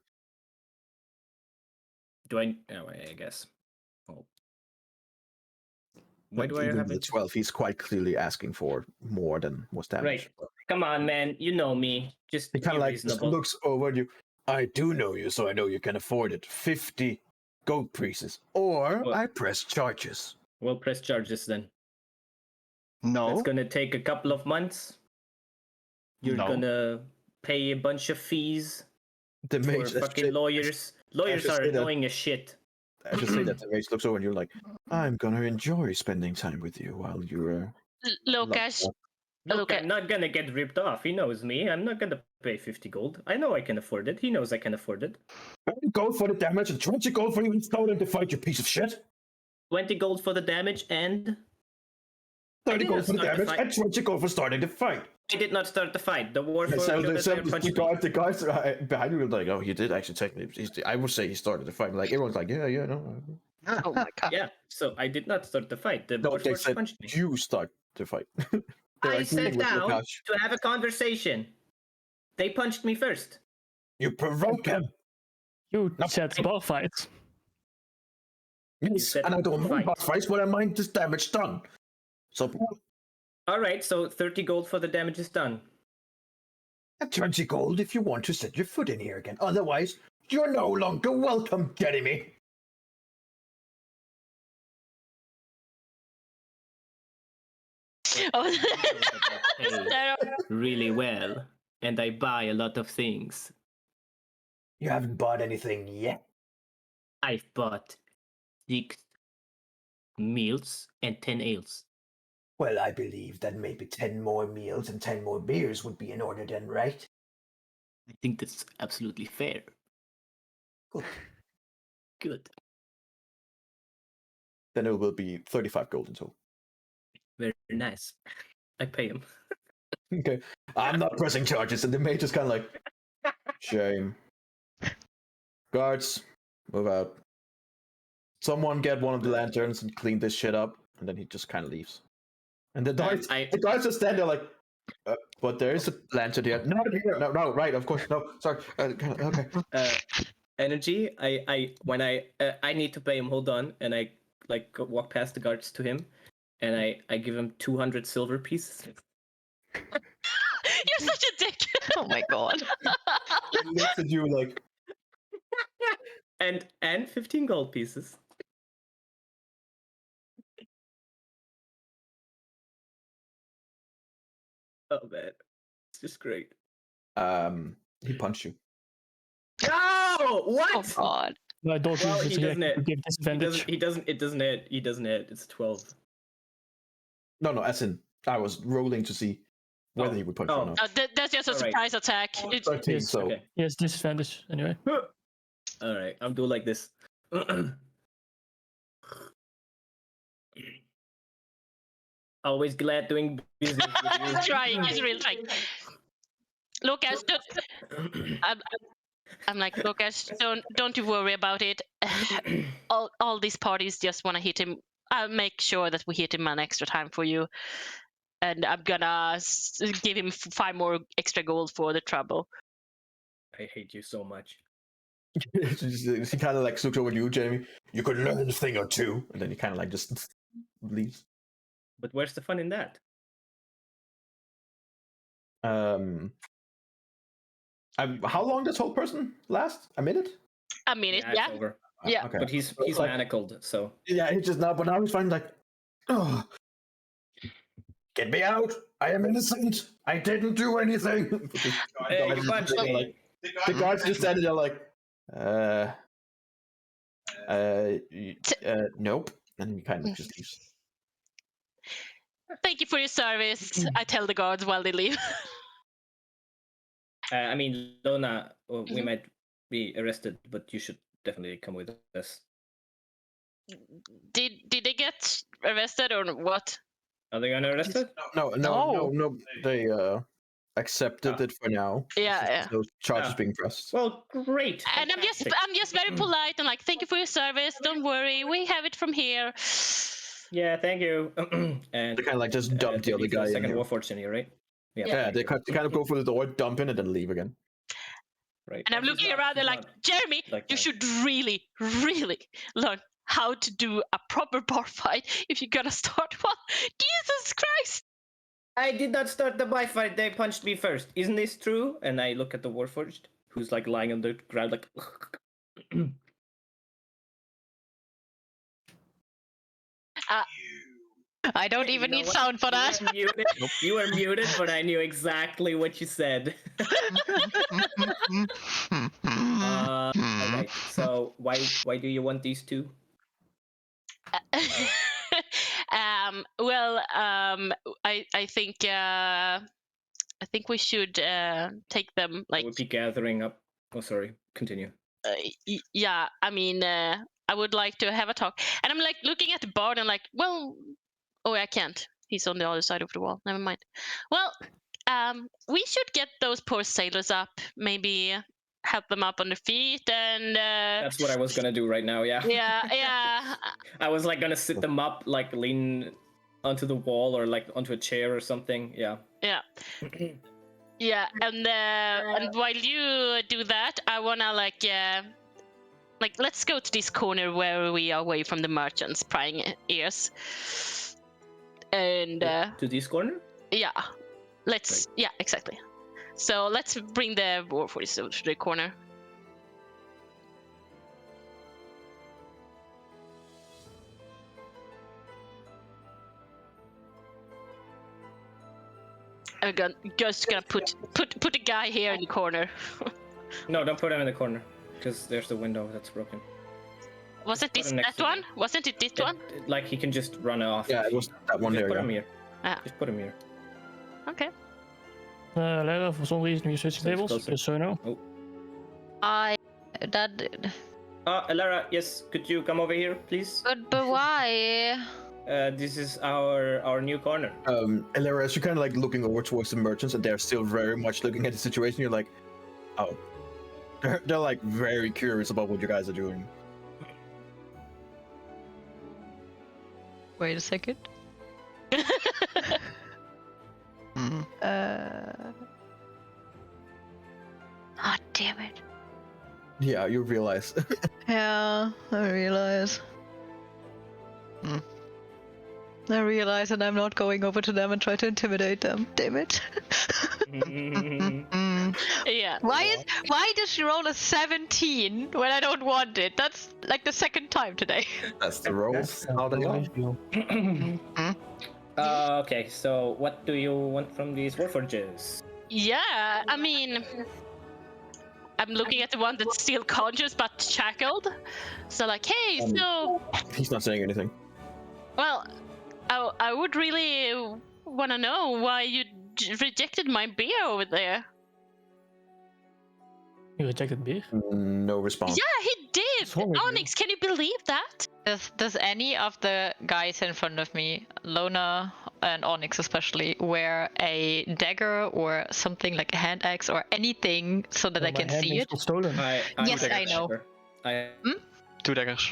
Do I? Oh, I guess. Oh. Why do I Even have with it? 12? He's quite clearly asking for more than was damaged. Right. Come on, man. You know me. Just He kind be of like just reasonable. looks over at you. I do know you, so I know you can afford it. 50 gold pieces, or Well- I press charges. We'll press charges then. No. It's gonna take a couple of months. You're No. gonna pay a bunch of fees The for mage, fucking lawyers. Lawyers should are say that- annoying as shit. I should say that the mage looks over and you're like, I'm gonna enjoy spending time with you while you're. Lukash, Look, Okay. I'm not gonna get ripped off. He knows me. I'm not gonna pay 50 gold. I know I can afford it. He knows I can afford it. Gold for the damage and 20 gold for you starting to fight, you piece of shit. 20 gold for the damage and 30 gold for the start the damage fight. and 20 gold for starting the fight. I did not start the fight. The war for So the the guys behind you were like, oh, he did actually technically. I would say he started the fight. Like everyone's like, yeah, no. Oh my god. Yeah, so I did not start the fight. The No, war they force said punched me. you start the fight. I sat down Lukash. to have a conversation. They punched me first. You provoke him. You No. said bar fights. Yes, said and I don't mind fight. boss fights, but I mind this damage done. So, All right, so 30 gold for the damage is done. 20 gold if you want to set your foot in here again. Otherwise, you're no longer welcome, Jeremy. Oh. Hey, really well, and I buy a lot of things. You haven't bought anything yet. I've bought 6 meals and 10 ales. Well, I believe that maybe 10 more meals and 10 more beers would be in order then, right? I think that's absolutely fair. Good. Good. Then it will be 35 gold in total. Very nice. I pay him. Okay. I'm not pressing charges, and the mage is kind of like, shame. Guards, move out. Someone get one of the lanterns and clean this shit up, and then he just kind of leaves. And the guards, the guards just stand there like, but there is a lantern here. No, right, of course, no, sorry. Okay. Energy. When I need to pay him. Hold on, and I like walk past the guards to him, and I give him 200 silver pieces. You're such a dick. Oh my god. He looks at you like, and 15 gold pieces. Oh man, it's just great. he punched you. No, what? Oh god. I don't Well, use he this doesn't react to hit. give disadvantage. He doesn't hit. He doesn't hit. It's 12. No, as in, I was rolling to see whether he would punch you or not. That's just a All right. surprise attack. It's 13, Yes, so Okay. Yes, disadvantage anyway. All right, I'm doing like this. Always glad doing business with you. he's trying. He's really trying. Lukash, I'm like, Lukash, don't you worry about it. all these parties just want to hit him. I'll make sure that we hit him an extra time for you. and I'm gonna give him 5 more extra gold for the trouble. I hate you so much. He kind of like looks over at you, Jamie. You could learn a thing or two, and then he kind of like just leaves. But where's the fun in that? How long does whole person last? A minute? A minute, It's over. Yeah. Okay. But he's like- manacled, so Yeah, he just now, but now he's finally like, oh, get me out! I am innocent. I didn't do anything. hey, you punched me. The guards just standing there like, nope, and he kind of just leaves. Thank you for your service. I tell the guards while they leave. I mean, Lona, we Mhm. might be arrested, but you should definitely come with us. Did they get arrested or what? Are they gonna arrest us? No. They accepted it for now. Yeah. No charges Ah. being pressed. Well, great. And I'm just very polite and like, thank you for your service. Don't worry, we have it from here. Yeah, thank you. And They kind of like just dump the they other leave the guy in second here. Warforged in here, right? Yeah, they kind of go for the door, dump in, and then leave again. Right. And I'm He's looking not- around and he's like, not Jeremy, like you that. should really, really learn how to do a proper bar fight if you're gonna start one. Jesus Christ! I did not start the bar fight. They punched me first. Isn't this true? And I look at the Warforged, who's like lying on the ground, like. I don't even need sound for that. You were muted, but I knew exactly what you said. Alright, so why do you want these two? I think we should take them I like would be gathering up. Oh, sorry. Continue. yeah. I mean, I would like to have a talk, and I'm like looking at the bard and like, well, oh, I can't. He's on the other side of the wall. Never mind. Well, we should get those poor sailors up. Maybe help them up on their feet and. That's what I was gonna do right now. Yeah. Yeah. I was like gonna sit them up, like lean onto the wall or like onto a chair or something. Yeah. Yeah. Yeah, and while you do that, I wanna like let's go to this corner where we are away from the merchants prying ears. And To this corner? yeah, let's yeah, exactly. So let's bring the Warforged to the corner. I'm just gonna put a guy here in the corner. No, don't put him in the corner, because there's the window that's broken. Was it Put this him next that to me. one? Wasn't it this one? Like he can just run off. Yeah, it was that one Just there. put Yeah. him here. Ah. Just put him here. Okay. Lara, for some reason you switched So it's tables, closer. just so you know. That did. Lara, yes, could you come over here, please? But why? This is our new corner. Elara, as you're kind of like looking over towards the merchants, and they're still very much looking at the situation, you're like, oh, they're like very curious about what you guys are doing. Wait a second. Mhm. Ah, damn it. Yeah, you realize. Yeah, I realize. Hmm. I realize, and I'm not going over to them and try to intimidate them. Damn it. Mm. Yeah. Why does she roll a 17 when I don't want it? That's like the second time today. That's the rolls. How they go. Okay, so what do you want from these Warforges? Yeah, I mean, I'm looking at the one that's still conscious but shackled. So like, hey, so He's not saying anything. well, I would really want to know why you rejected my beer over there. You rejected beer? No response. Yeah, he did. What's wrong with you? Onyx, can you believe that? Does any of the guys in front of me, Lona and Onyx especially, wear a dagger or something like a hand axe or anything so that I can see it? Got stolen. Yes, I know. I 2 daggers.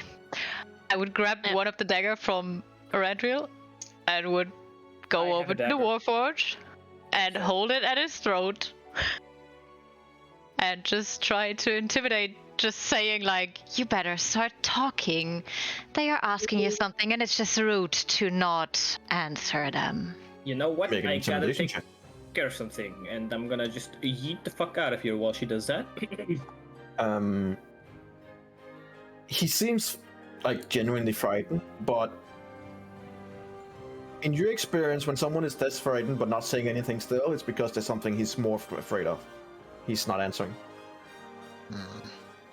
I would grab Yeah. one of the dagger from Eradriel and would go have over a to the dagger. Warforged and hold it at his throat and just try to intimidate, just saying like, you better start talking. They are asking you something and it's just rude to not answer them. You know what? Make an I gotta intimidation take check. care of something, and I'm gonna just yeet the fuck out of here while she does that. He seems like genuinely frightened, but in your experience, when someone is this frightened but not saying anything still, it's because there's something he's more afraid of. He's not answering.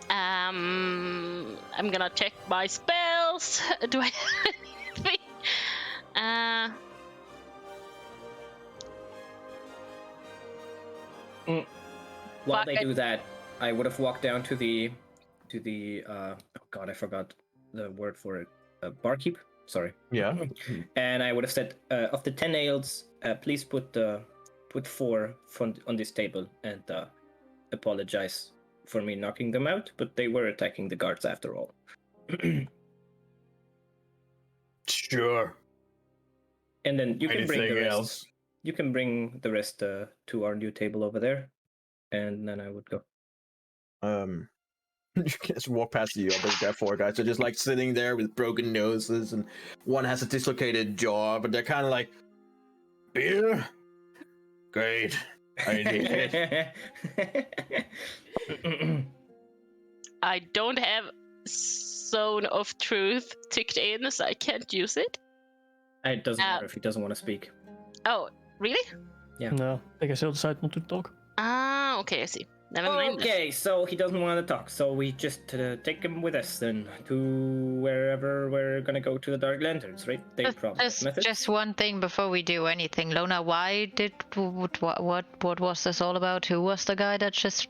I'm gonna check my spells. Do I have anything? While Fuck, they do that, I would have walked down to the oh god, I forgot the word for it. Barkeep. Sorry. Yeah. And I would have said, of the 10 nails, please put 4 on this table and apologize for me knocking them out. But they were attacking the guards after all. Sure. And then you can bring the Anything rest. else? You can bring the rest to our new table over there, and then I would go. You just walk past the other 4 guys. They're just like sitting there with broken noses, and one has a dislocated jaw, but they're kind of like, beer? Great. I need it. I don't have Zone of Truth ticked in, so I can't use it. It doesn't matter if he doesn't want to speak. Oh, really? Yeah. No, they can still decide not to talk. Ah, okay, I see. Never mind. Okay, so he doesn't want to talk, so we just take him with us then to wherever we're gonna go to the Dark Lanterns, right? They probably have methods. Just one thing before we do anything, Lona. What was this all about? Who was the guy that just,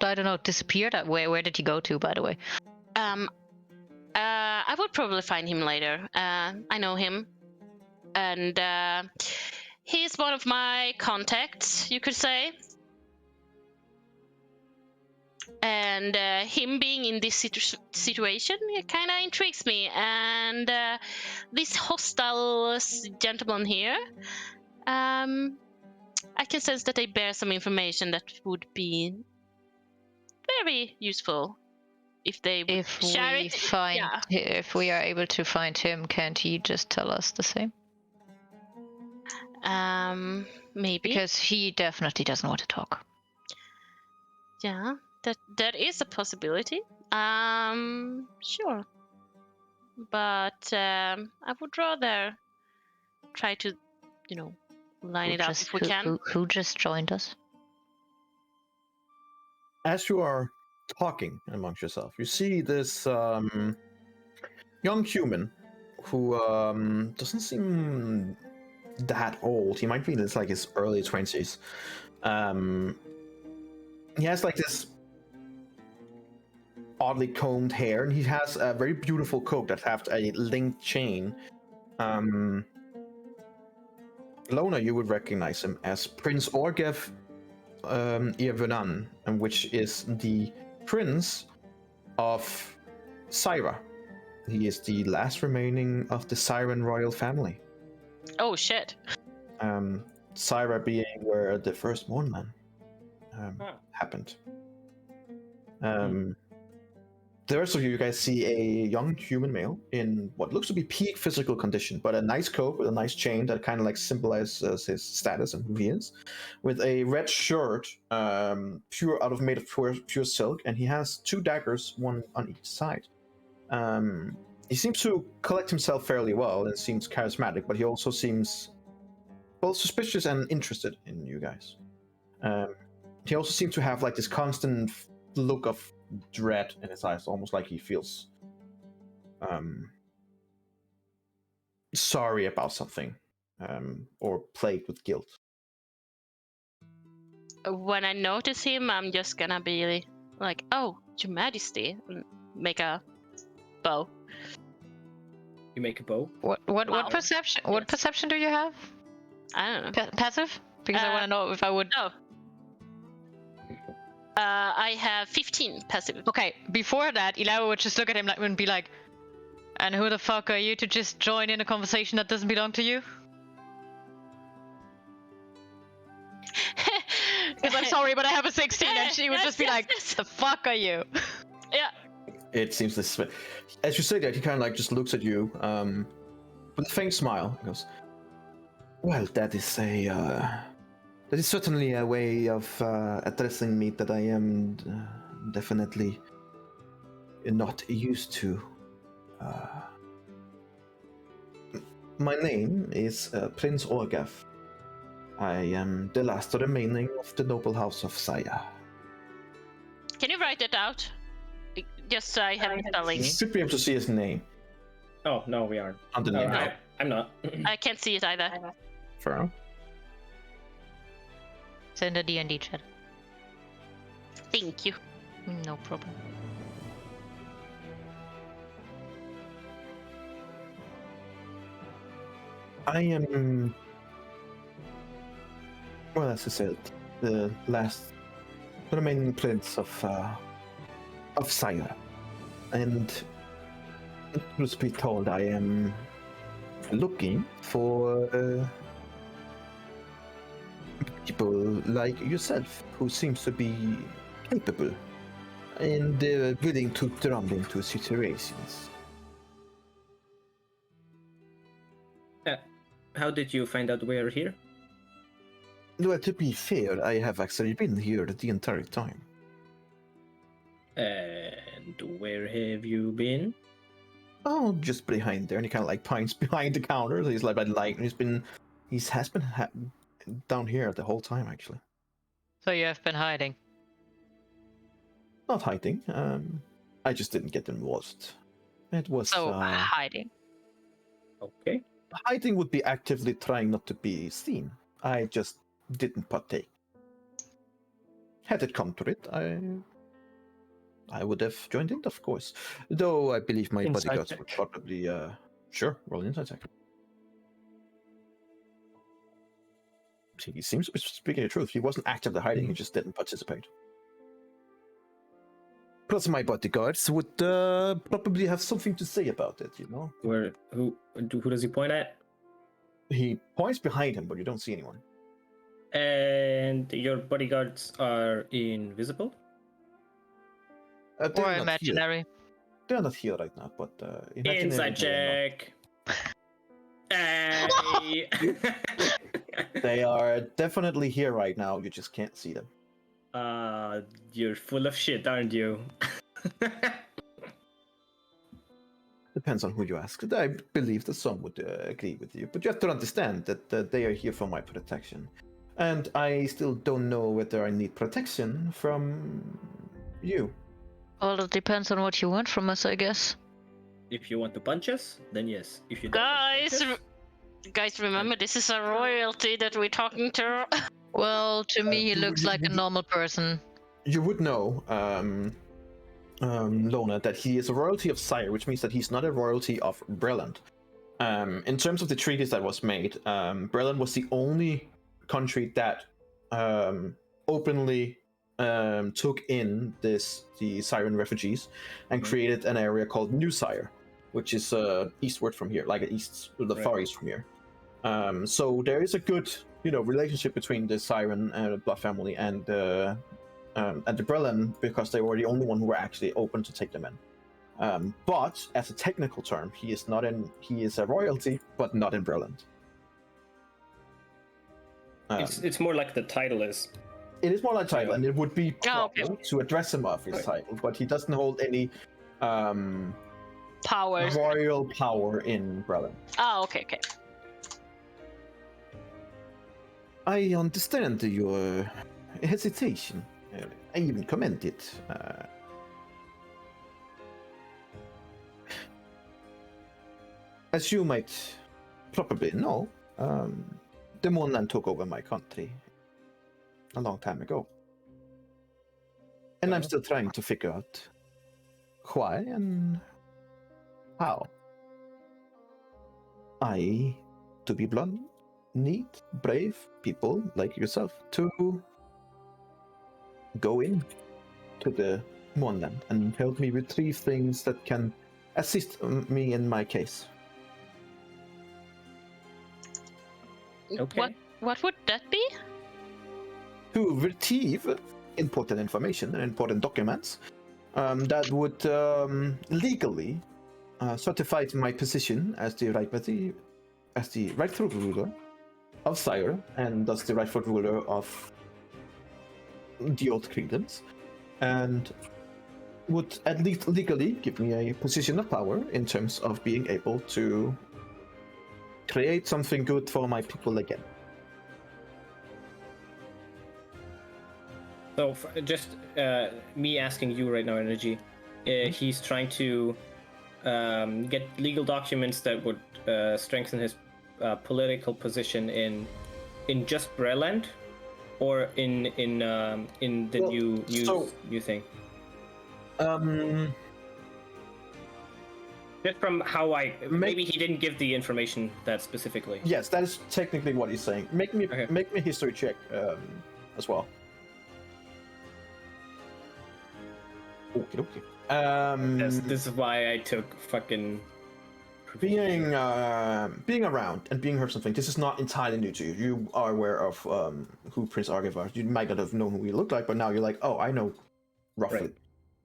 I don't know, disappeared? Where did he go to, by the way? I would probably find him later. I know him, and he's one of my contacts, you could say. And him being in this situation, it kind of intrigues me. And this hostile gentleman here, I can sense that they bear some information that would be very useful if they share it. If we are able to find him, can't he just tell us the same? Maybe, because he definitely doesn't want to talk. Yeah, that is a possibility. Sure, but I would rather try to, line it up if we can. Who just joined us? As you are talking amongst yourself, you see this young human who doesn't seem that old. He might be in like his early 20s. He has like this oddly combed hair, and he has a very beautiful coat that has a linked chain. Lona, you would recognize him as Prince Orgev Eberron, which is the prince of Syra. He is the last remaining of the Siren royal family. Oh shit. Syra being where the first Moonman happened. The rest of you guys see a young human male in what looks to be peak physical condition, but a nice coat with a nice chain that kind of like symbolizes his status and who he is, with a red shirt, made of pure silk, and he has 2 daggers, one on each side. He seems to collect himself fairly well and seems charismatic, but he also seems both suspicious and interested in you guys. He also seems to have like this constant look of dread in his eyes, almost like he feels sorry about something, or plagued with guilt. When I notice him, I'm just gonna be like, "Oh, Your Majesty," and make a bow. You make a bow? What perception? What perception do you have? I don't know. Passive? Because I want to know if I would. Oh. I have 15 passive. Okay, before that, Ilawa would just look at him and be like, "And who the fuck are you to just join in a conversation that doesn't belong to you?" sorry, but I have a 16, and she would Yes, just be yes, like, yes. the fuck are you? Yeah. It seems this. As you say that, he kind of like just looks at you with a faint smile. He goes, "Well, that is certainly a way of addressing me that I am definitely not used to. My name is Prince Orgaf. I am the last remaining of the noble house of Saya." Can you write it out? Just so I have it spelling. You should be able to see his name Oh no, we aren't. on the name No. tag. I'm not. I can't see it either. Fair enough. Send a D&D chat. Thank you. No problem. I am, well, as I said, the last remaining prince of Saya, and truth be told, I am looking for people like yourself who seems to be capable and willing to jump into situations. How did you find out we're here? Well, to be fair, I have actually been here the entire time. And where have you been? Oh, just behind there, and he kind of like points behind the counter. So he's like, he has been down here the whole time, actually. So you have been hiding. Not hiding. I just didn't get involved. It was Hiding. Okay. hiding would be actively trying not to be seen. I just didn't partake. Had it come to it, I would have joined in, of course. Though I believe my Insight bodyguards check. would probably, sure, roll an insight check. He seems to be speaking the truth. He wasn't actively hiding, he just didn't participate. Plus, my bodyguards would probably have something to say about it, you know? Who does he point at? He points behind him, but you don't see anyone. And your bodyguards are invisible? They're Or not here. imaginary. They're not here right now, but imaginary Inside they are check. Hey. not. They are definitely here right now. You just can't see them. You're full of shit, aren't you? Depends on who you ask. I believe that some would agree with you, but you have to understand that they are here for my protection, and I still don't know whether I need protection from you. Well, it depends on what you want from us, I guess. If you want to punch us, then yes. If you don't Guys, remember this is a royalty that we're talking to. Well, to me, he looks like a normal person. You would know, Lona, that he is a royalty of Sire, which means that he's not a royalty of Breland. In terms of the treaties that was made, Breland was the only country that openly took in the Siren refugees and created an area called New Sire, which is eastward from here, like the far east from here. So there is a good, relationship between the Siren blood family and the Breland, because they were the only one who were actually open to take them in. But as a technical term, he is a royalty, but not in Breland. it's more like the title is. It is more like title, and it would be okay. proper to address him off his title, but he doesn't hold any Powers. royal power in Breland. Oh, okay. I understand your hesitation. I even commend it. As you might probably know, the Monland took over my country a long time ago. And I'm still trying to figure out why and how. I, to be blunt, need brave people like yourself to go in to the Monland and help me retrieve things that can assist me in my case. Okay. What would that be? to retrieve important information and important documents that would legally certify my position as the rightful ruler of Sire, and thus the rightful ruler of the Old Kingdoms, and would at least legally give me a position of power in terms of being able to create something good for my people again. So just me asking you right now, Energy, he's trying to get legal documents that would strengthen his political position in just Breland, or in the new thing. Just from how maybe he didn't give the information that specifically. Yes, that is technically what he's saying. Make me a history check as well. Okay. This is why I took fucking being around and being heard something. This is not entirely new to you. You are aware of who Prince Argivar. You might not have known who he looked like, but now you're like, oh, I know roughly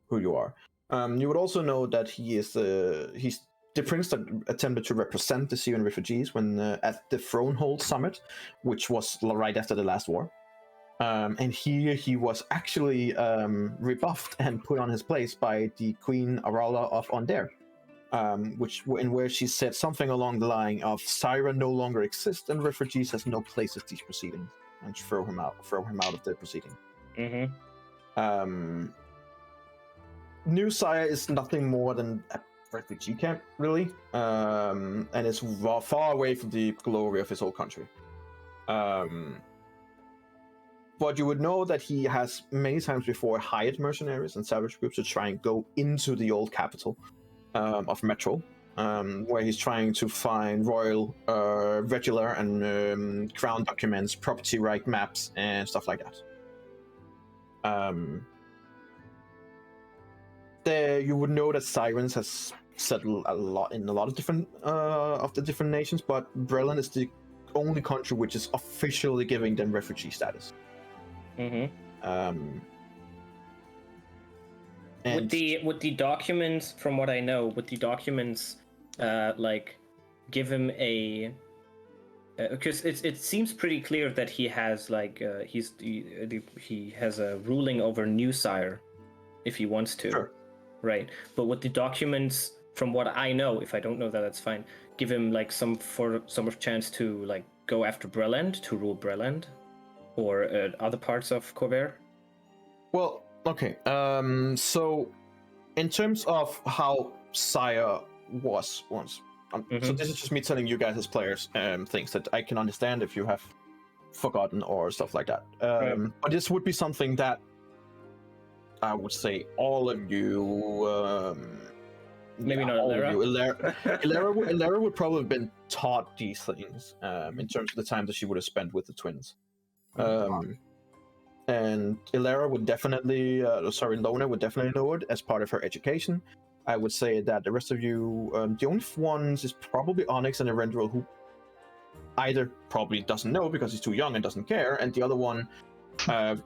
who you are. You would also know that he's the prince that attempted to represent the Syrian refugees when at the Thronehold Summit, which was right after the last war. And here he was actually rebuffed and put on his place by the Queen Arala of Onder, where she said something along the line of Syra no longer exists and refugees has no place at these proceedings, and throw him out of the proceeding. Mm-hmm. New Syra is nothing more than a refugee camp, really, and it's far away from the glory of his old country. But you would know that he has many times before hired mercenaries and savage groups to try and go into the old capital of Metro, where he's trying to find royal regular and crown documents, property right maps, and stuff like that. There, you would know that Sirens has settled a lot in a lot of different of the different nations, but Breland is the only country which is officially giving them refugee status. Mm-hmm. And Would the documents, from what I know, like give him a because it seems pretty clear that he has like he has a ruling over New Sire if he wants to. Sure. Right, but with the documents, from what I know, if I don't know that, that's fine. Give him like some of chance to like go after Breland, to rule Breland, or other parts of Corvair. Well, okay. So, in terms of how Sire was once, so this is just me telling you guys as players things that I can understand if you have forgotten or stuff like that. But this would be something that I would say all of you, maybe not Elara. Elara would probably have been taught these things in terms of the time that she would have spent with the twins. And Elara would definitely, Lona would definitely know it as part of her education. I would say that the rest of you, the only ones is probably Onyx and Erendril, who either probably doesn't know because he's too young and doesn't care, and the other one,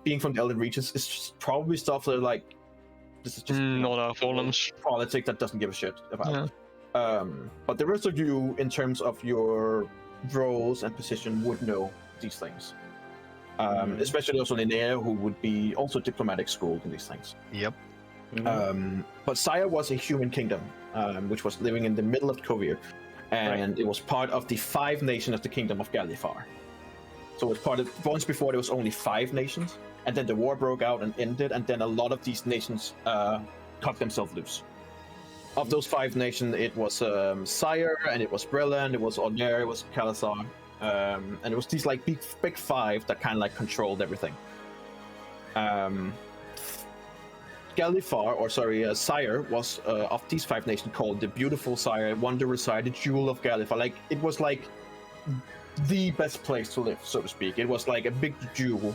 being from the Elden Reaches, is just probably stuff that like this is just not our problems. Politics that doesn't give a shit about. Yeah. But the rest of you, in terms of your roles and position, would know these things. Especially also Linnea, who would be also diplomatic schooled in these things. Yep. But Sire was a human kingdom, which was living in the middle of Kovir, and it was part of the 5 nations of the kingdom of Galifar. So it was part of, once before there was only 5 nations, and then the war broke out and ended, and then a lot of these nations cut themselves loose. Of those 5 nations, it was Sire, and it was Breland, it was Onder, it was Kalasar, and it was these like big 5 that kind of like controlled everything. Sire was of these 5 nations called the Beautiful Sire, Wondrous Sire, the Jewel of Galifar. Like it was like the best place to live, so to speak. It was like a big jewel.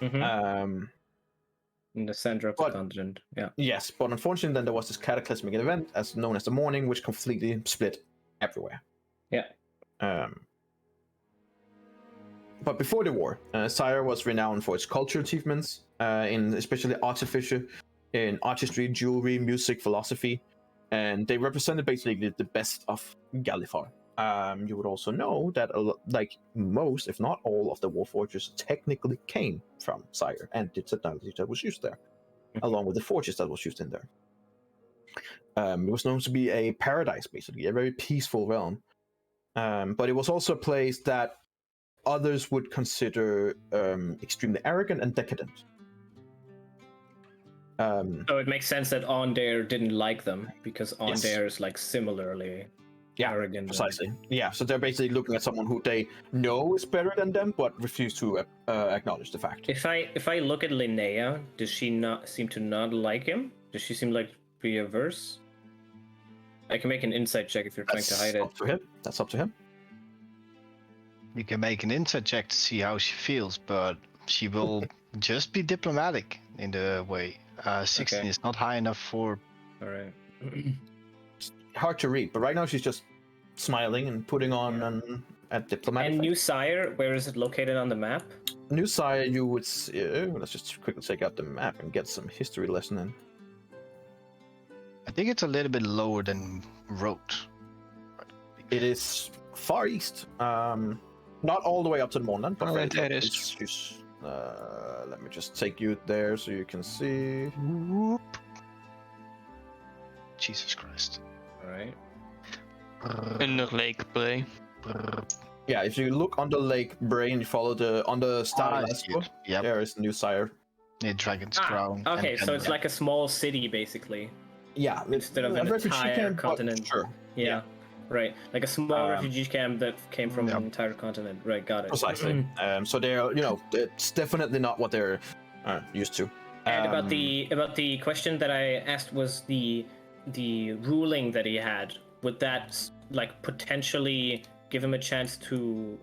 In the center of the continent. Yeah. Yes, but unfortunately, then there was this cataclysmic event, as known as the Morning, which completely split everywhere. Yeah. but before the war, Sire was renowned for its cultural achievements, in especially artificer, in artistry, jewelry, music, philosophy, and they represented basically the best of Galifar. You would also know that like most, if not all, of the Warforges technically came from Sire and the technology that was used there, along with the forges that was used in there. It was known to be a paradise, basically, a very peaceful realm. But it was also a place that others would consider extremely arrogant and decadent. So it makes sense that Ondair didn't like them, because Yes. Ondair is like similarly arrogant. Precisely. Yeah, so they're basically looking at someone who they know is better than them, but refuse to acknowledge the fact. If I look at Linnea, does she not seem to not like him? Does she seem like be averse? I can make an insight check if you're trying to hide it. Up to him. That's up to him. You can make an insight check to see how she feels, but she will just be diplomatic in the way. 16 Okay. is not high enough for. All right. Hard to read, but right now she's just smiling and putting on a diplomatic. And face. New Sire, where is it located on the map? New Sire, you would see, let's just quickly take out the map and get some history lesson in. I think it's a little bit lower than Road. It is far east. Not all the way up to the Moonland, but Oh, fairly there it close. is. Let me just take you there so you can see. Jesus Christ. All right. Under Lake Bray. Yeah, if you look on the Lake Bray and you follow on the Star I see it. Yep. there is New Sire. Yeah, Dragon's Crown. Okay, and- so it's like a small city, basically. Yeah, Instead of a an refugee entire camp, but continent. Sure, Yeah. Right. Like a small refugee camp that came from Yep. an entire continent. Right, got it. precisely. So they're, it's definitely not what they're used to. And about the question that I asked was the ruling that he had. Would that like potentially give him a chance to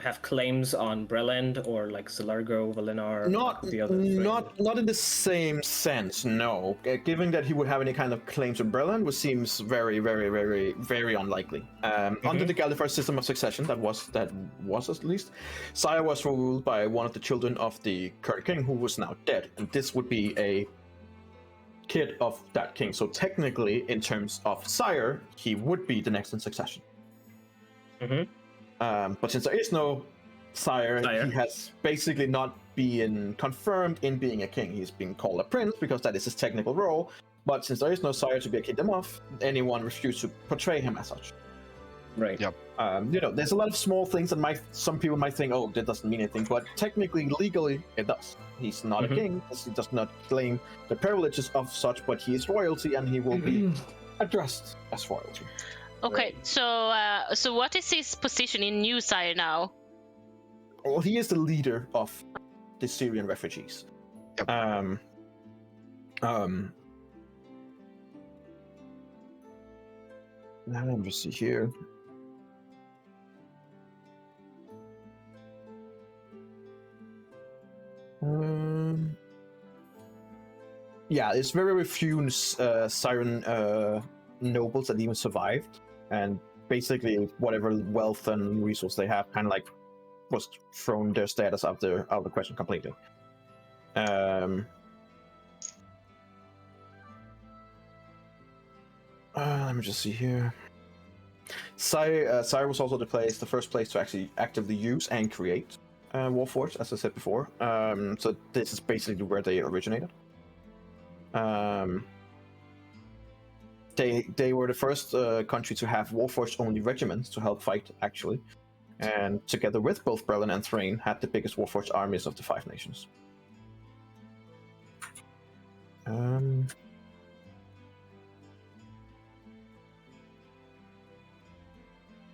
have claims on Breland or like Zalargo, Valinar, Not the other not in the same sense, no. Given that he would have any kind of claims to Breland, which seems very, very, very, very unlikely. Under the Galifar system of succession, that was at least, Sire was ruled by one of the children of the current king, who was now dead, and this would be a kid of that king. So technically, in terms of Sire, he would be the next in succession. But since there is no sire, he has basically not been confirmed in being a king. He's been called a prince because that is his technical role. But since there is no sire to be a kingdom of, anyone refused to portray him as such. Right. Yep. There's a lot of small things that some people might think, oh, that doesn't mean anything, but technically, legally, it does. He's not a king. He does not claim the privileges of such, but he is royalty, and he will be addressed as royalty. Okay, so what is his position in New Sire now? Well, he is the leader of the Syrian refugees. Yep. Now let me just see here. Yeah, it's very few Syrian nobles that even survived, and basically whatever wealth and resource they have kind of like was thrown their status out of the question completely. Let me just see here. Sire was also the first place to actually actively use and create Warforged, as I said before. So this is basically where they originated. They were the first country to have Warforged only regiments to help fight, actually. And together with both Breland and Thrain, had the biggest Warforged armies of the Five Nations.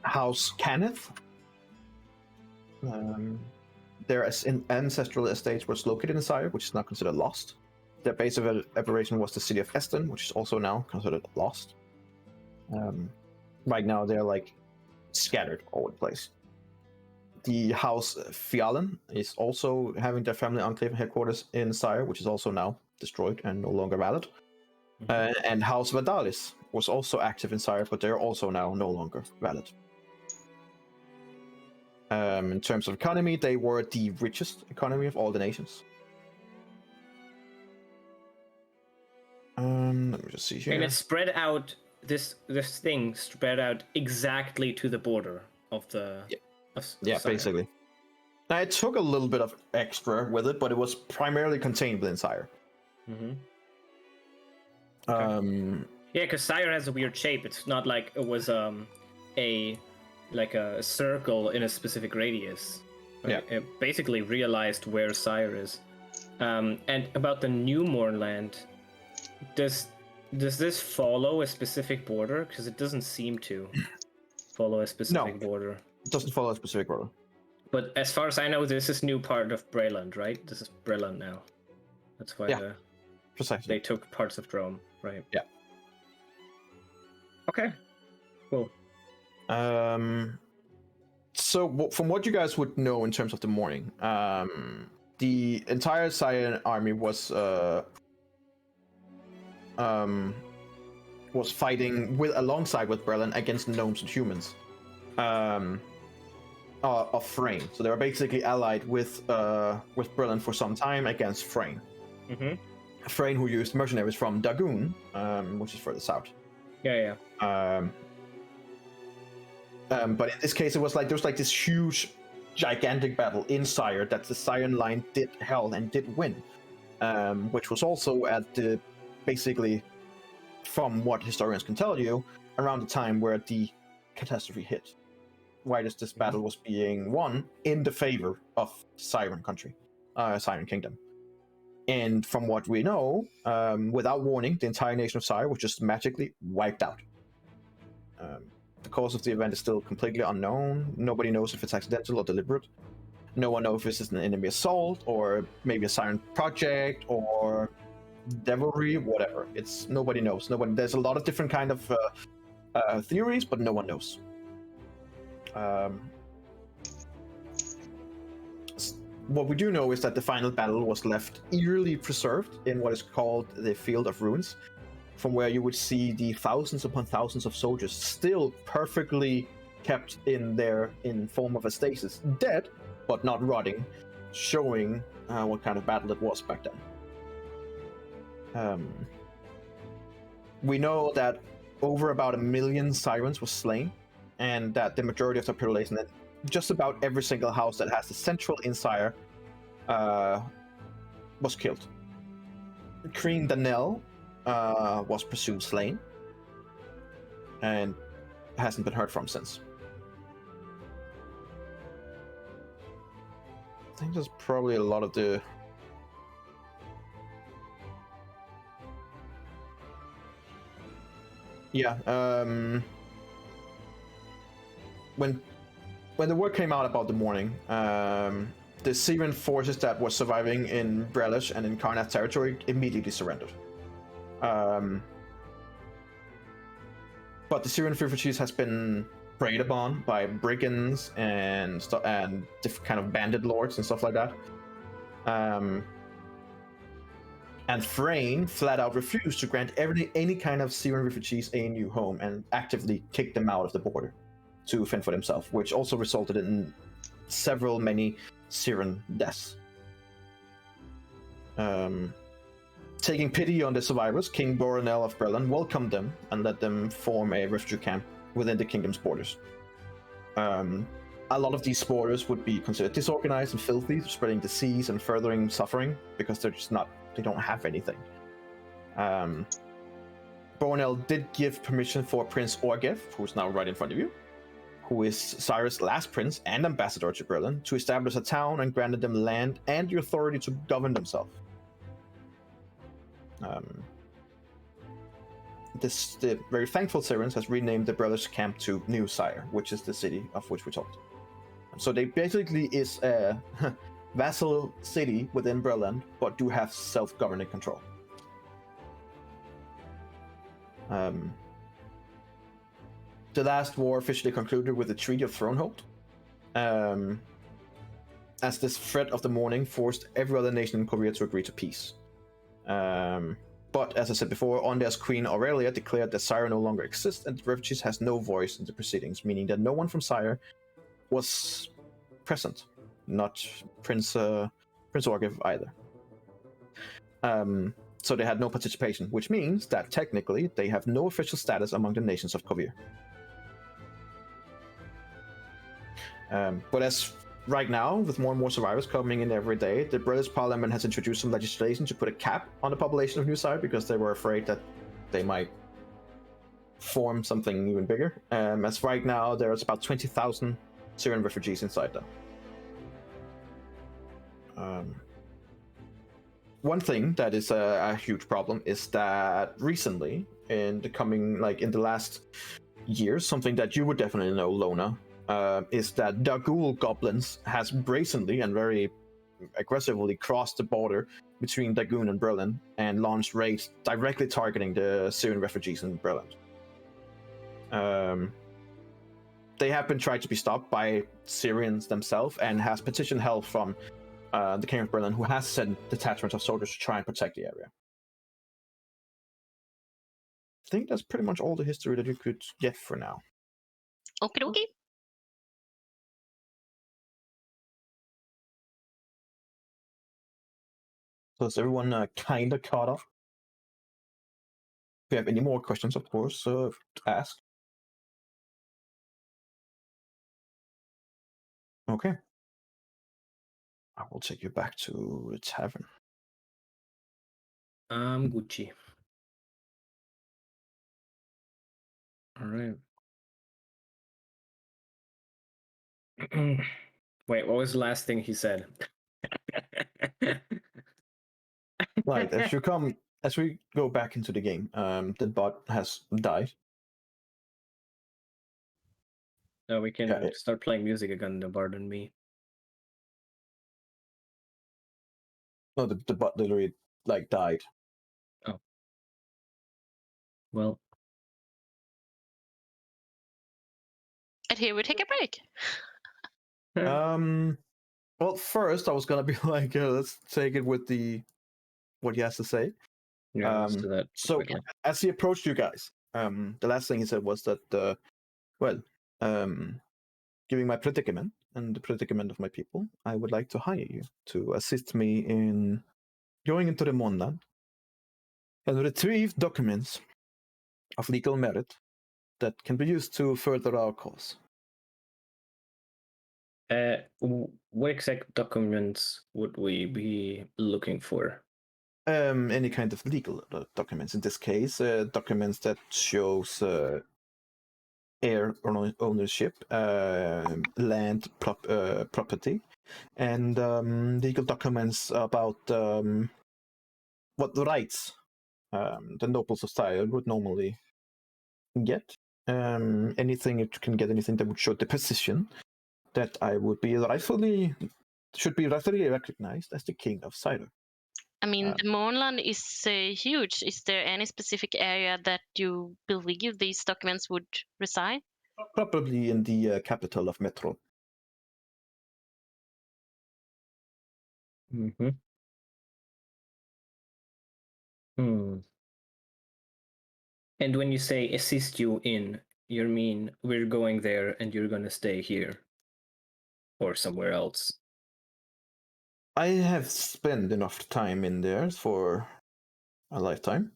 House Cannith. Their ancestral estates was located in Sire, which is now considered lost. Their base of operation was the city of Eston, which is also now considered lost. Right now, they're like scattered all over the place. The House Fialan is also having their family enclave headquarters in Sire, which is also now destroyed and no longer valid. And House Vadalis was also active in Sire, but they're also now no longer valid. In terms of economy, they were the richest economy of all the nations. Let me just see here. And it's spread out. This thing spread out exactly to the border of the. Yeah. Of Yeah, Sire. basically. Now, it took a little bit of extra with it, but it was primarily contained within Sire. Mm-hmm. Yeah, because Sire has a weird shape. It's not like it was a circle in a specific radius. Yeah. It basically realized where Sire is. And about the New Mournland, does this follow a specific border? Because it doesn't seem to follow a specific border. It doesn't follow a specific order. But as far as I know, this is new part of Breland, right? This is Breland now. That's why Precisely. they took parts of Drome, right? Yeah. Okay. Cool. So from what you guys would know in terms of the morning, the entire Saiyan army was fighting alongside with Breland against gnomes and humans. Of Frayne. So they were basically allied with Breland for some time against Frayne. Mm-hmm. Frayne, who used mercenaries from Dagoon, which is further south. Yeah. But in this case, there was this huge, gigantic battle in Sire that the Saiyan line held and did win, which was also at the basically, from what historians can tell you, around the time where the catastrophe hit. Why this battle was being won in the favor of Siren country, Siren kingdom. And from what we know, without warning, the entire nation of Sire was just magically wiped out. The cause of the event is still completely unknown. Nobody knows if it's accidental or deliberate. No one knows if this is an enemy assault or maybe a Siren project or devilry, whatever. Nobody knows. There's a lot of different kind of theories, but no one knows. What we do know is that the final battle was left eerily preserved in what is called the Field of Ruins, from where you would see the thousands upon thousands of soldiers still perfectly kept in form of a stasis, dead but not rotting, showing what kind of battle it was back then. We know that over about 1 million Sirens were slain, and that the majority of the population, just about every single house that has the central Sire, was killed. Kreen Danel was presumed slain, and hasn't been heard from since. I think there's probably a lot of the... Yeah, when the word came out about the morning, the Syrian forces that were surviving in Brelish and in Karnath territory immediately surrendered. But the Syrian refugees has been preyed upon by brigands and different kind of bandit lords and stuff like that. And Frayne flat out refused to grant any kind of Syrian refugees a new home and actively kicked them out of the border to fend for themselves, which also resulted in many Syrian deaths. Taking pity on the survivors, King Boronel of Breland welcomed them and let them form a refugee camp within the kingdom's borders. A lot of these borders would be considered disorganized and filthy, spreading disease and furthering suffering because they don't have anything. Boronel did give permission for Prince Orgev, who's now right in front of you, who is Cyrus' last prince and ambassador to Berlin, to establish a town and granted them land and the authority to govern themselves. The very thankful Sirens has renamed the brothers' camp to New Sire, which is the city of which we talked. So they basically is a vassal city within Berlin, but do have self-governing control. The last war officially concluded with the Treaty of Thronehold, as this threat of the morning forced every other nation in Korea to agree to peace. But as I said before, Ondar's Queen Aurelia declared that Sire no longer exists and the refugees has no voice in the proceedings, meaning that no one from Sire was present, not Prince Orgev either. So they had no participation, which means that technically they have no official status among the nations of Kovir. But as right now, with more and more survivors coming in every day, the British Parliament has introduced some legislation to put a cap on the population of New Sire because they were afraid that they might form something even bigger. As right now, there's about 20,000 Syrian refugees inside them. One thing that is a huge problem is that recently, in the last years, something that you would definitely know, Lona, is that Dagul goblins has brazenly and very aggressively crossed the border between Dagoon and Berlin and launched raids directly targeting the Syrian refugees in Berlin. They have been tried to be stopped by Syrians themselves and has petitioned help from the King of Berlin, who has sent detachments of soldiers to try and protect the area. I think that's pretty much all the history that you could get for now. Okie dokie. So is everyone kind of caught up? If you have any more questions, of course, ask. Okay. I will take you back to the tavern. Gucci. All right. Wait, what was the last thing he said? Right, as we go back into the game, the bot has died. No, we can Yeah, start playing music again, the bard and me. No, the bot literally died. Oh. Well. And here we take a break. Well, first I was gonna be like, let's take it with what he has to say. Yeah, let's do that. So quickly. as he approached you guys, the last thing he said was that, given my predicament and the predicament of my people, I would like to hire you to assist me in going into the Monland and retrieve documents of legal merit that can be used to further our cause. What exact documents would we be looking for? Any kind of legal documents. In this case, documents that shows air ownership, land property, and legal documents about what rights the nobles of Tyre would normally get. Anything it can get, anything that would show the position that I would be should be rightfully recognized as the king of Cider. I mean, the Moonland is huge. Is there any specific area that you believe these documents would reside? Probably in the capital of Metro. Mm-hmm. And when you say assist you in, you mean we're going there and you're gonna stay here or somewhere else? I have spent enough time in there for a lifetime.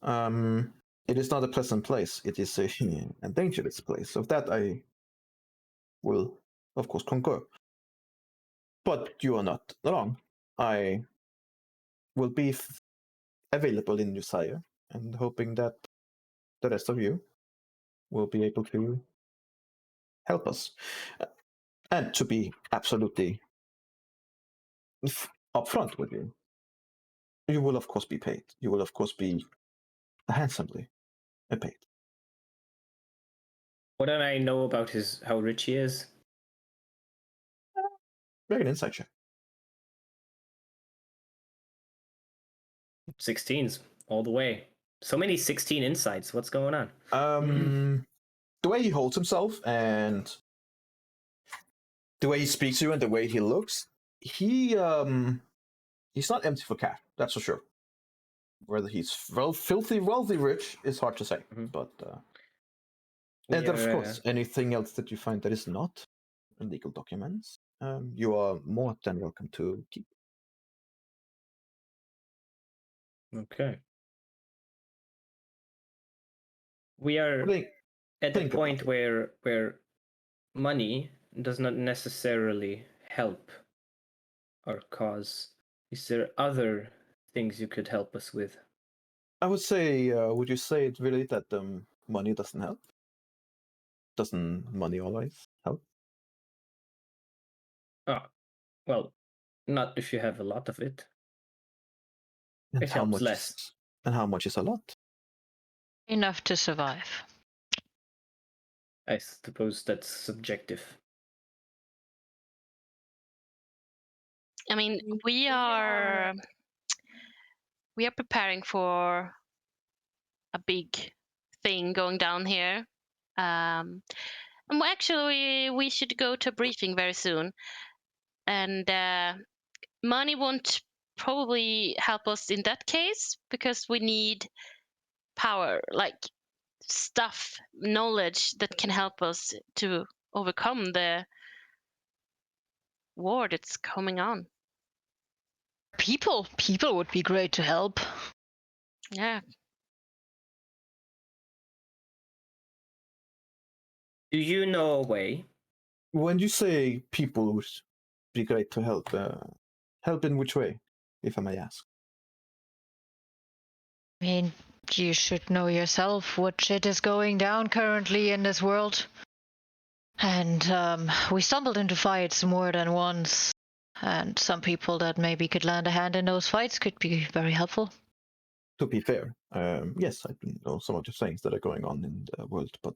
It is not a pleasant place. It is a dangerous place. Of that I will, of course, concur. But you are not wrong. I will be available in New Sire and hoping that the rest of you will be able to help us. And to be absolutely upfront with you, you will of course be paid. You will of course be handsomely paid. What do I know about how rich he is? Make an insight check. 16s all the way. So many 16 insights. What's going on? The way he holds himself and the way he speaks to you and the way he looks, he's not empty for cash. That's for sure. Whether he's filthy, wealthy, rich is hard to say. But and of course, anything else that you find that is not legal documents, you are more than welcome to keep. Okay. We are Think- at the think about point it. where money does not necessarily help our cause. Is there other things you could help us with? I would say, would you say it really that money doesn't help? Doesn't money always help? Ah, well, not if you have a lot of it. And It how helps much less. and how much is a lot? Enough to survive. I suppose that's subjective. I mean, we are preparing for a big thing going down here. And actually, we should go to a briefing very soon. And money won't probably help us in that case because we need power, like stuff, knowledge that can help us to overcome the war that's coming on. People would be great to help. Yeah. Do you know a way? When you say people would be great to help, help in which way, if I may ask? I mean, you should know yourself what shit is going down currently in this world. And we stumbled into fights more than once. And some people that maybe could lend a hand in those fights could be very helpful. To be fair, yes, I do know some of the things that are going on in the world, but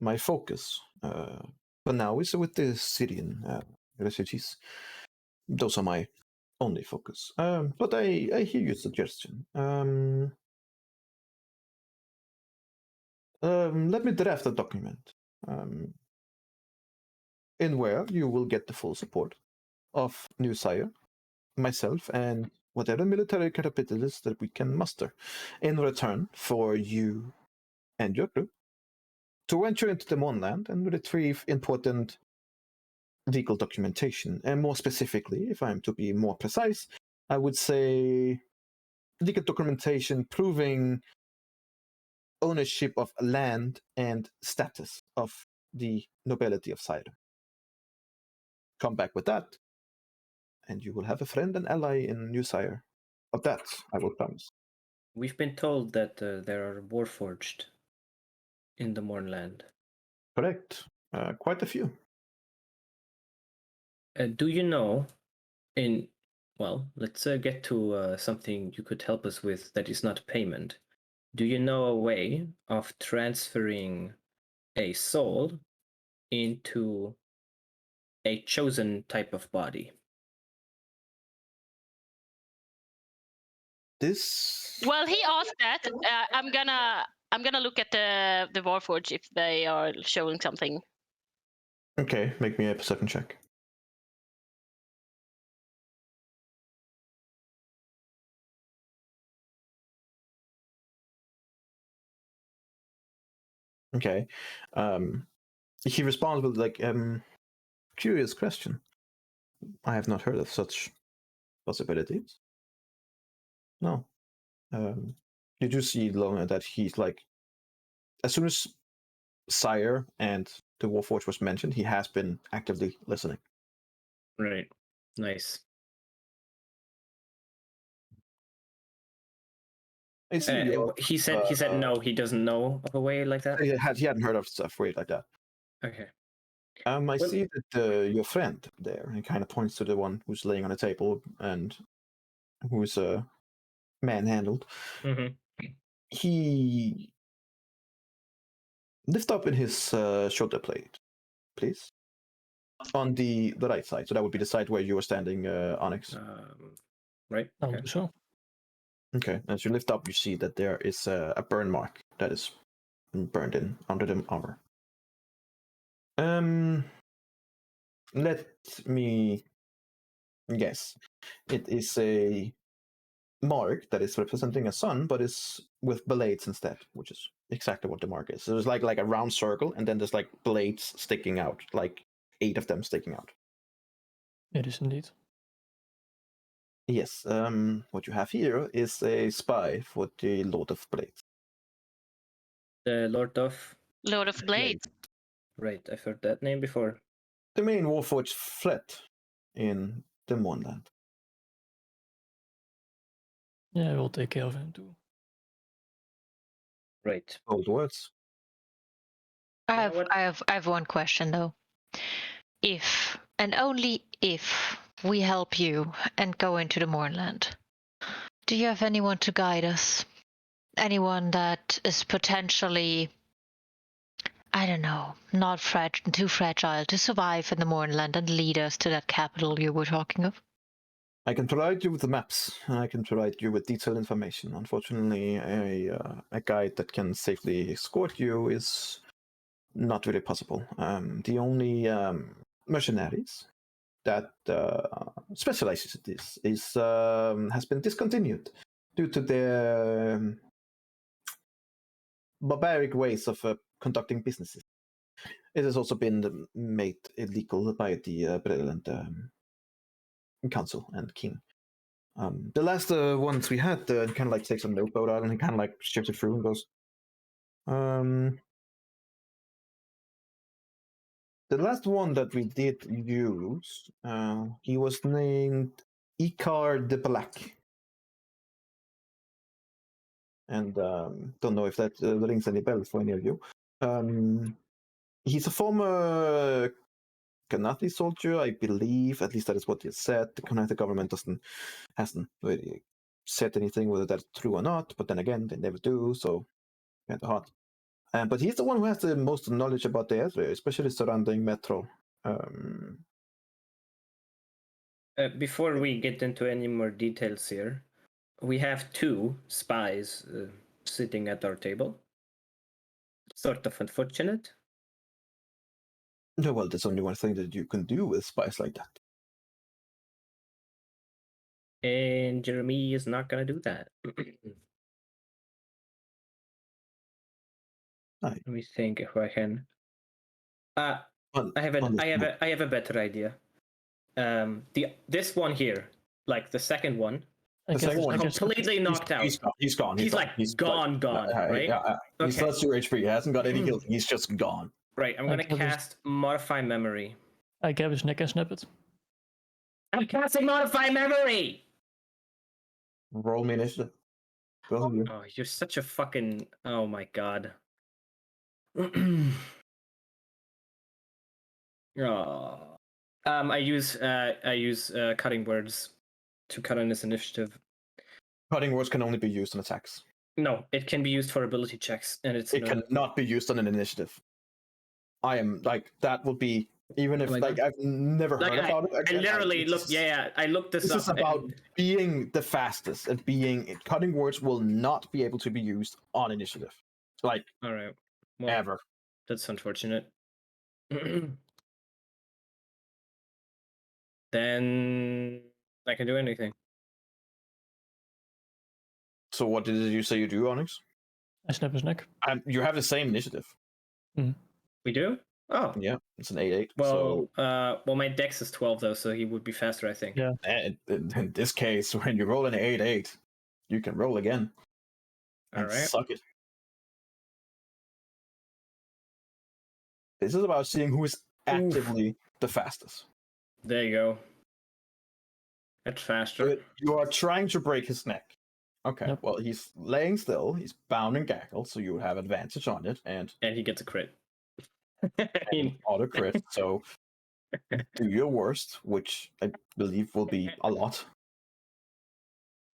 my focus for now is with the Syrian refugees. Those are my only focus. But I hear your suggestion. Let me draft a document in where you will get the full support of New Sire, myself, and whatever military capitalists that we can muster in return for you and your crew to venture into the Moonland and retrieve important legal documentation. And more specifically, if I'm to be more precise, I would say legal documentation proving ownership of land and status of the nobility of Cider. Come back with that, and you will have a friend and ally in New Sire. Of that, I will promise. We've been told that there are warforged in the Mornland. Correct. Quite a few. Do you know well, let's get to something you could help us with that is not payment. Do you know a way of transferring a soul into a chosen type of body? This. Well, he asked that. I'm gonna look at the Warforge if they are showing something. Okay, make me a perception check. Okay. He responds with like, curious question. I have not heard of such possibilities. No. You do see Lona that he's like, as soon as Sire and the Warforge was mentioned, he has been actively listening. Right. Nice. I see. He said no, he doesn't know of a way like that. He hadn't heard of stuff weird like that. Okay. I see that your friend there, and he kind of points to the one who's laying on a table and who's manhandled. Mm-hmm. He lift up in his shoulder plate, please, on the right side. So that would be the side where you were standing, Onyx. Right. I'll Okay. do so. Okay. As you lift up, you see that there is a burn mark that is burned in under the armor. Let me guess. It is a mark that is representing a sun, but is with blades instead, which is exactly what the mark is. So there's like a round circle, and then there's like blades sticking out, like 8 of them sticking out. It is indeed. Yes, what you have here is a spy for the Lord of Blades. The Lord of. Lord of Blades. Right, I've heard that name before. The main Warforged fled in the Moonland. Yeah, we'll take care of him too. Right. Old words. I You know I have one question though. If and only if we help you and go into the Mournland, do you have anyone to guide us? Anyone that is potentially, I don't know, not too fragile to survive in the Mournland and lead us to that capital you were talking of? I can provide you with the maps, and I can provide you with detailed information. Unfortunately, a guide that can safely escort you is not really possible. The only mercenaries that specializes in this has been discontinued due to their barbaric ways of conducting businesses. It has also been made illegal by the Brilliant Council and King. The last ones we had kind of like takes a notebook out and he kind of like shifts it through and goes, the last one that we did use, he was named Icar de Black. And don't know if that rings any bells for any of you. He's a former Kanathi soldier, I believe. At least that is what he said. The Kanathi government hasn't really said anything whether that's true or not. But then again, they never do. So kind of hard. But he's the one who has the most knowledge about the area, especially surrounding Metro. Before we get into any more details here, we have 2 spies sitting at our table. Sort of unfortunate. No, well, there's only one thing that you can do with spies like that. And Jeremy is not gonna do that. Let me think if I can. I have a better idea. This one here, like the second one, completely knocked out. He's gone. He's like gone, right? He's lost 2 HP. He hasn't got any heals. He's just gone. Right, I'm gonna cast Modify Memory. I grab his neck and snap it. I'm casting Modify Memory! Roll me initiative. Both of you. Oh, you're such a fucking... Oh my god. Oh. I use cutting words to cut on this initiative. Cutting words can only be used on attacks. No, it can be used for ability checks, and it cannot be used on an initiative. I am like that would be even if like I've never heard about it. I literally looked. I looked this up. This is about being the fastest and being cutting words will not be able to be used on initiative. Like all right, ever. That's unfortunate. Then I can do anything. So what did you say you do, Onyx? I snap his neck. You have the same initiative. Mm-hmm. We do? Oh. Yeah, it's an 8/8. Well, well, my dex is 12 though, so he would be faster, I think. Yeah. In this case, when you roll an 8/8, you can roll again. All right. Suck it. This is about seeing who is actively the fastest. There you go. That's faster. You are trying to break his neck. Okay, Yep. Well, he's laying still. He's bound and gaggled, so you have advantage on it, and he gets a crit. Auto crit. So do your worst, which I believe will be a lot.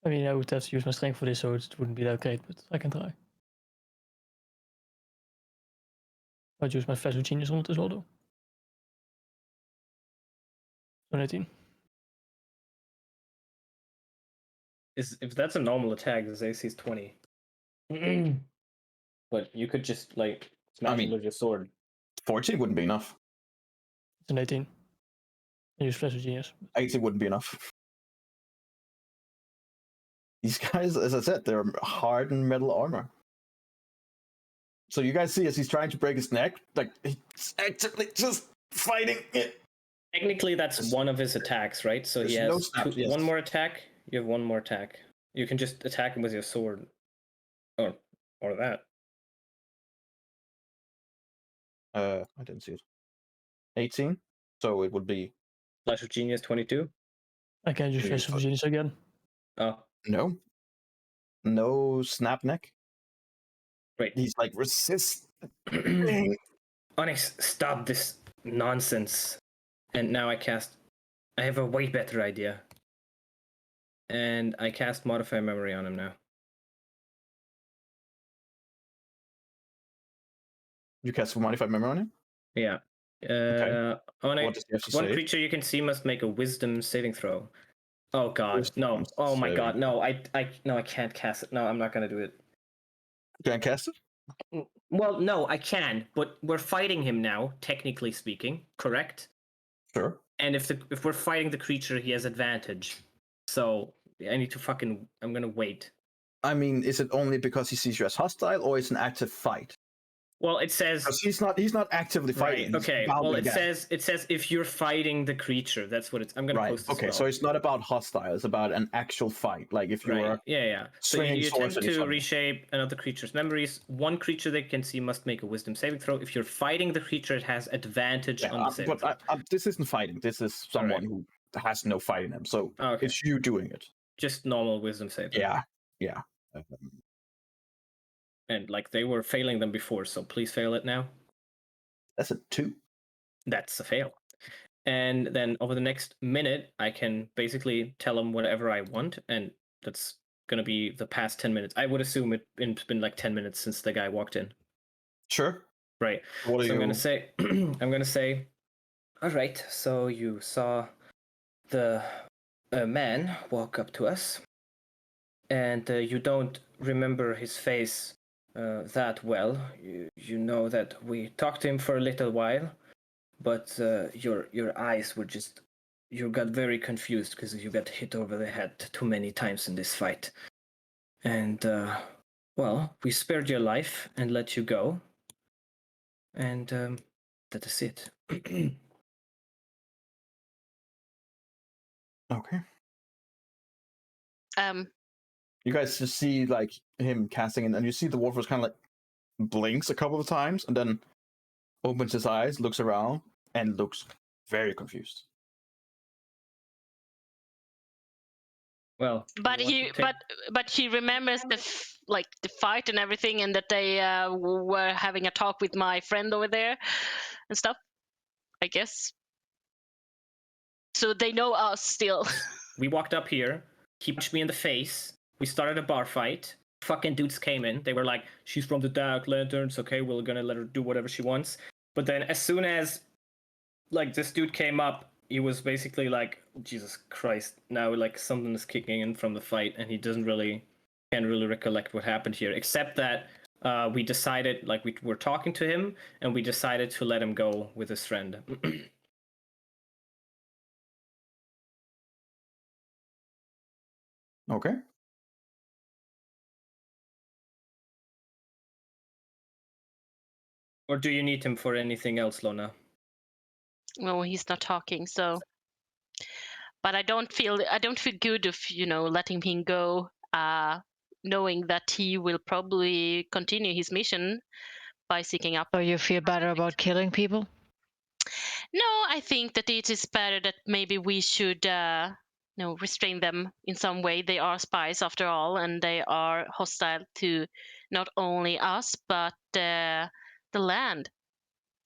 I mean, I would have to use my strength for this, so it wouldn't be that great, but I can try. I'd use my Flash of Genius on it as well, though. So 18. If that's a normal attack, his AC is 20. But you could just like smash him with your sword. 14 wouldn't be enough. It's an 18. I use Flash of Genius. 18 wouldn't be enough. These guys, as I said, they're hardened metal armor. So you guys see as he's trying to break his neck, like he's actively just fighting it. Technically, that's There's- one of his attacks, right? So he there's no has snaps, yes. one more attack. You have one more attack. You can just attack him with your sword, or that. I didn't see it. 18. So it would be Flash of Genius 22. I can just Jeez, flash of fuck. genius again. Oh, no snap neck. wait. He's like resist. Onyx, stop this nonsense. And now I have a way better idea. And I cast Modify Memory on him now. You cast a modified memory on him? Yeah. What Onyx, does he have to one say? creature you can see must make a Wisdom saving throw. Oh god, no. Wisdom Oh my god, saving no. I can't cast it. No, I'm not gonna do it. Can I cast it? Well, no, I can, but we're fighting him now, technically speaking, correct? Sure. And if we're fighting the creature, he has advantage. So I need to I'm gonna wait. I mean, is it only because he sees you as hostile, or it's an active fight? Well, it says Because he's not actively fighting. right. he's Okay. Well, bounding it down. says if you're fighting the creature, that's what it's. I'm gonna Right. post. Okay. As well. So it's not about hostile. It's about an actual fight. Like if you Right. were Yeah. So swinging you swords attempt at each to other. reshape another creature's memories. One creature they can see must make a Wisdom saving throw. If you're fighting the creature, it has advantage Yeah, on the saving throw. but this isn't fighting. This is someone who has no fight in him. So Okay. it's you doing it. Just normal Wisdom save. Yeah. Yeah. And like they were failing them before, so please fail it now. That's a 2. That's a fail. And then over the next minute, I can basically tell them whatever I want, and that's gonna be the past 10 minutes. I would assume it's been like 10 minutes since the guy walked in. Sure. Right. What are So you? I'm gonna say, all right. So you saw the man walk up to us, and you don't remember his face that well. You know that we talked to him for a little while, but your eyes were just. You got very confused because you got hit over the head too many times in this fight, and well, we spared your life and let you go, and that is it. Okay. You guys just see like him casting in, and you see the Warforged kind of like blinks a couple of times, and then opens his eyes, looks around, and looks very confused. Well, but he remembers the fight and everything, and that they were having a talk with my friend over there and stuff, I guess. So they know us still. we walked up here. He punched me in the face. We started a bar fight. Fucking dudes came in. They were like, "She's from the Dark Lanterns. Okay, we're gonna let her do whatever she wants." But then, as soon as like this dude came up, he was basically like, "Jesus Christ!" Now like something is kicking in from the fight, and he can't really recollect what happened here, except that we decided, like we were talking to him, and we decided to let him go with his friend. Okay. Or do you need him for anything else, Lona? Well, he's not talking, so. But I don't feel good of letting him go, knowing that he will probably continue his mission by seeking up. So you feel better about killing people? No, I think that it is better that maybe we should restrain them in some way. They are spies after all, and they are hostile to not only us but the land.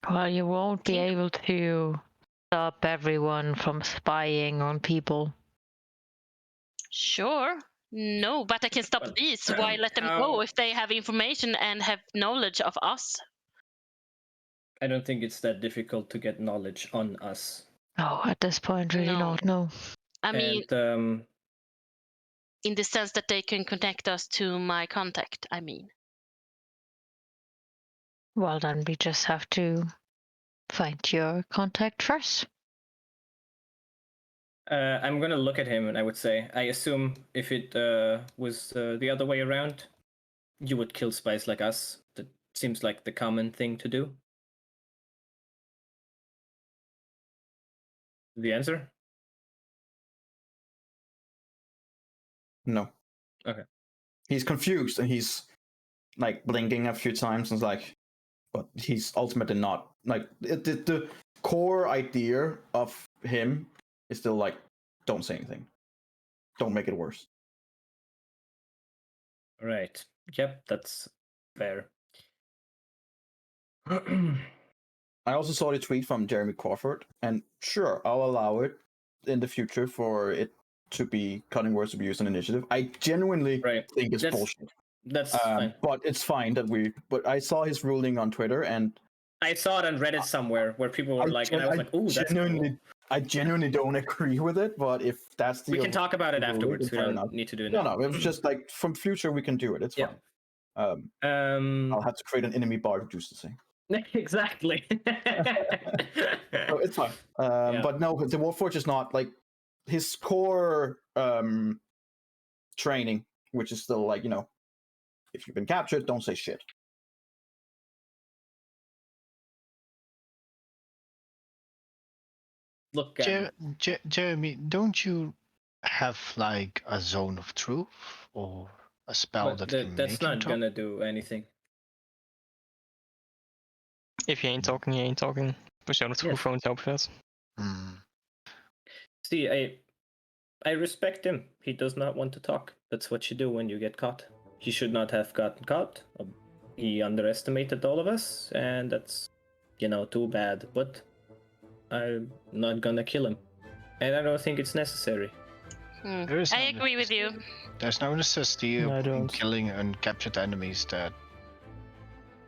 Well, you won't be able to stop everyone from spying on people. Sure. No, but I can stop these. Why let them go if they have information and have knowledge of us? I don't think it's that difficult to get knowledge on us. Oh, at this point, really not, no. I mean, in the sense that they can connect us to my contact, I mean. Well, then we just have to find your contact first. I'm gonna look at him and I would say, I assume if it was the other way around, you would kill spies like us. That seems like the common thing to do. The answer? No. Okay. He's confused and he's like blinking a few times and it's like, but he's ultimately not like the core idea of him is still like, don't say anything, don't make it worse. Right. Yep, that's fair. I also saw the tweet from Jeremy Crawford, and sure, I'll allow it in the future for it to be cutting words abuse and initiative. I genuinely Right. think it's bullshit. That's fine. But it's fine that we. But I saw his ruling on Twitter, and I saw it on Reddit somewhere where people were like, and I was like, "Ooh, that's cool." I genuinely don't agree with it, but if that's the We can talk about it ruling, afterwards. then We fair don't enough. need to do it No, now. no, it was just like from future we can do it. It's Yeah. fine. I'll have to create an enemy bar to do the same. Exactly. So it's fine. Yeah. But no, the Warforged is not like his core training, which is still like, you know, if you've been captured, don't say shit. Look, Jeremy, don't you have like a zone of truth or a spell that can that's make him not talk? gonna do anything. If you ain't talking, you ain't talking. Persoon of truth won't help with that. Hmm. See, I respect him. He does not want to talk. That's what you do when you get caught. He should not have gotten caught. He underestimated all of us, and that's, you know, too bad. But I'm not gonna kill him, and I don't think it's necessary. There is I no agree with you. There's no necessity No, I in don't. killing uncaptured enemies that.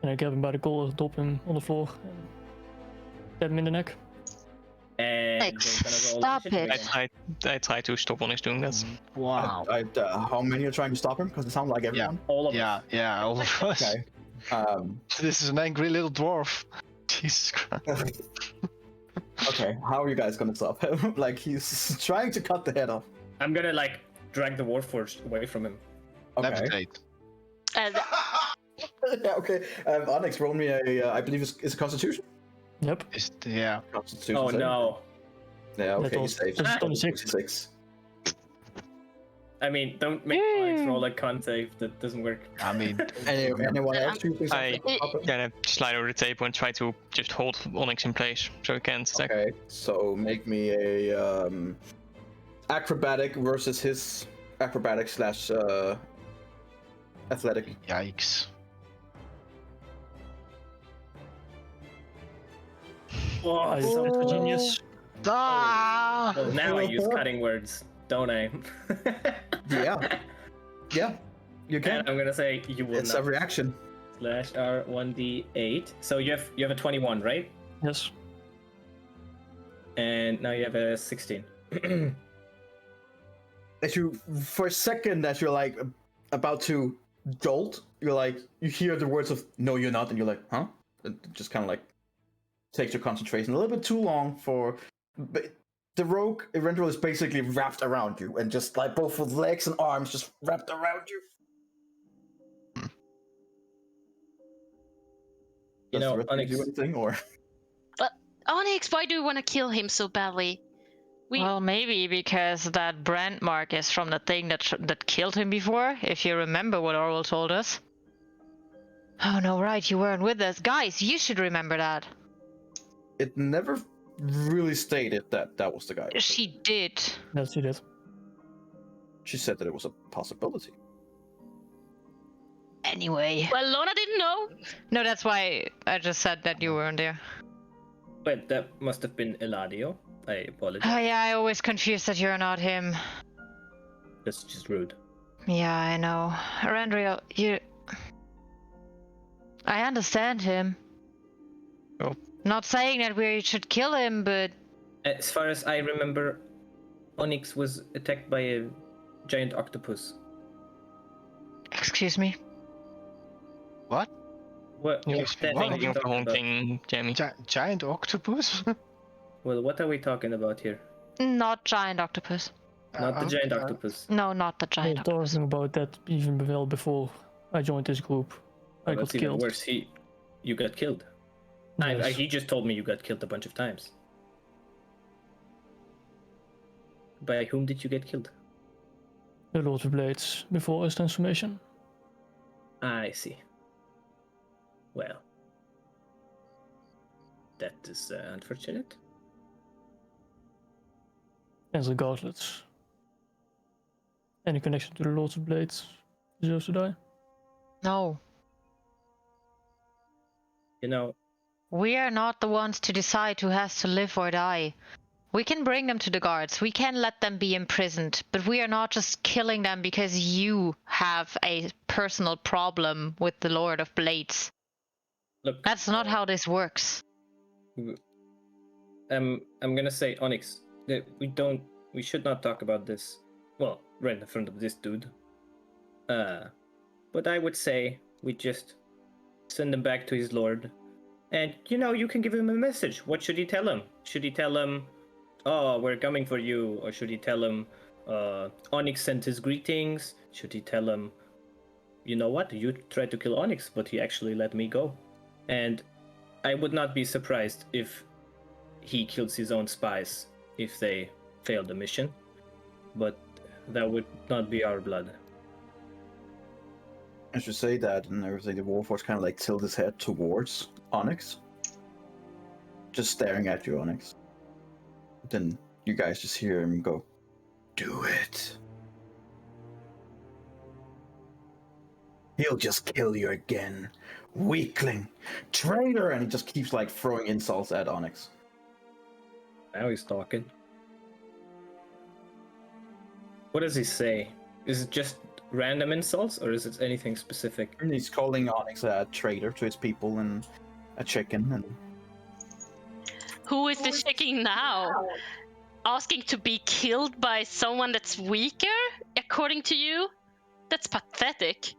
And I grab him by the collar, drop him on the floor, and stab him in the neck. And Alex, we're gonna roll stop initiative it. again. I try to stop Onyx doing that. Wow. How many are trying to stop him? Because it sounds like everyone. All of Yeah, us. yeah, all of us. Okay. This is an angry little dwarf. Jesus Christ. Okay, how are you guys gonna stop him? Like he's trying to cut the head off. I'm gonna like drag the Warforged away from him. Okay. Levitate. And Yeah, okay. Onyx, roll me a. I believe it's a Constitution. Yep. Yeah. Constitution. Oh saving. no. Yeah. That Okay. He was- saves. that's 26. 26. I mean, don't make Onyx roll a con save. That doesn't work. I mean, Anyone else choosing I something? to stop him? gonna slide over the table and try to just hold Onyx in place so he can't attack. Okay. So make me a acrobatic versus his acrobatic slash athletic. yikes. Oh, I so for close. genius. Ah! Well, now I use cutting words, don't I? Yeah. Yeah. You And can. I'm gonna say you will It's not a reaction. slash R1d8. So you have a 21, right? Yes. And now you have a 16. As you, for a second, as you're like about to jolt, you're like, you hear the words of "No, you're not," and you're like, "Huh?" It just kind of like takes your concentration a little bit too long for. But the rogue eventually is basically wrapped around you, and just like both with legs and arms just wrapped around you. You Does the know, rest of you do Onyx, anything, or Onyx, why do you want to kill him so badly? Well, maybe because that brand mark is from the thing that killed him before, if you remember what Orwell told us. Oh no, right, you weren't with us. Guys, you should remember that. it never really stated that that was the guy. She did. Yes, he did. She said that it was a possibility. Anyway. Well, Lona didn't know. No, that's why I just said that you weren't there. wait, that must have been Eladio. I apologize. Oh yeah, I always confused that you're not him. That's just rude. Yeah, I know. Randriel, you... I understand him. Oh. Not saying that we should kill him, but... As far as I remember, Onyx was attacked by a giant octopus. Excuse me? What? What? You're What's that what? thing thinking you're of the talking whole about? thing, Jamie. Giant octopus? Well, what are we talking about here? Not giant octopus. Not the giant octopus. No, not the I giant was octopus. talking about that even well before I joined this group. I Oh, got that's even killed. worse. You got killed. Yes. He just told me you got killed a bunch of times. By whom did you get killed? The Lord of Blades before his transformation. I see. Well, that is unfortunate. And regardless, any connection to the Lord of Blades deserves to die. No. You know, We are not the ones to decide who has to live or die. We can bring them to the guards. We can let them be imprisoned, but we are not just killing them because you have a personal problem with the Lord of Blades. look. That's not how this works. I'm gonna say, Onyx, that we should not talk about this. Well, right in front of this dude. But I would say we just send him back to his lord. And, you can give him a message. What should he tell him? Should he tell him, oh, we're coming for you? Or should he tell him, Onyx sent his greetings? Should he tell him, you know what? You tried to kill Onyx, but he actually let me go. And I would not be surprised if he kills his own spies if they fail the mission. But that would not be our blood. I should say that, and everything. The Warforged kind of like tilt his head towards Onyx, just staring at you, Onyx. Then you guys just hear him go, "Do it. He'll just kill you again, weakling, traitor!" And he just keeps like throwing insults at Onyx. Now he's talking. What does he say? Is it just random insults, or is it anything specific? And he's calling Onyx a traitor to his people and a chicken. And Who is the chicken now? Asking to be killed by someone that's weaker, according to you? That's pathetic.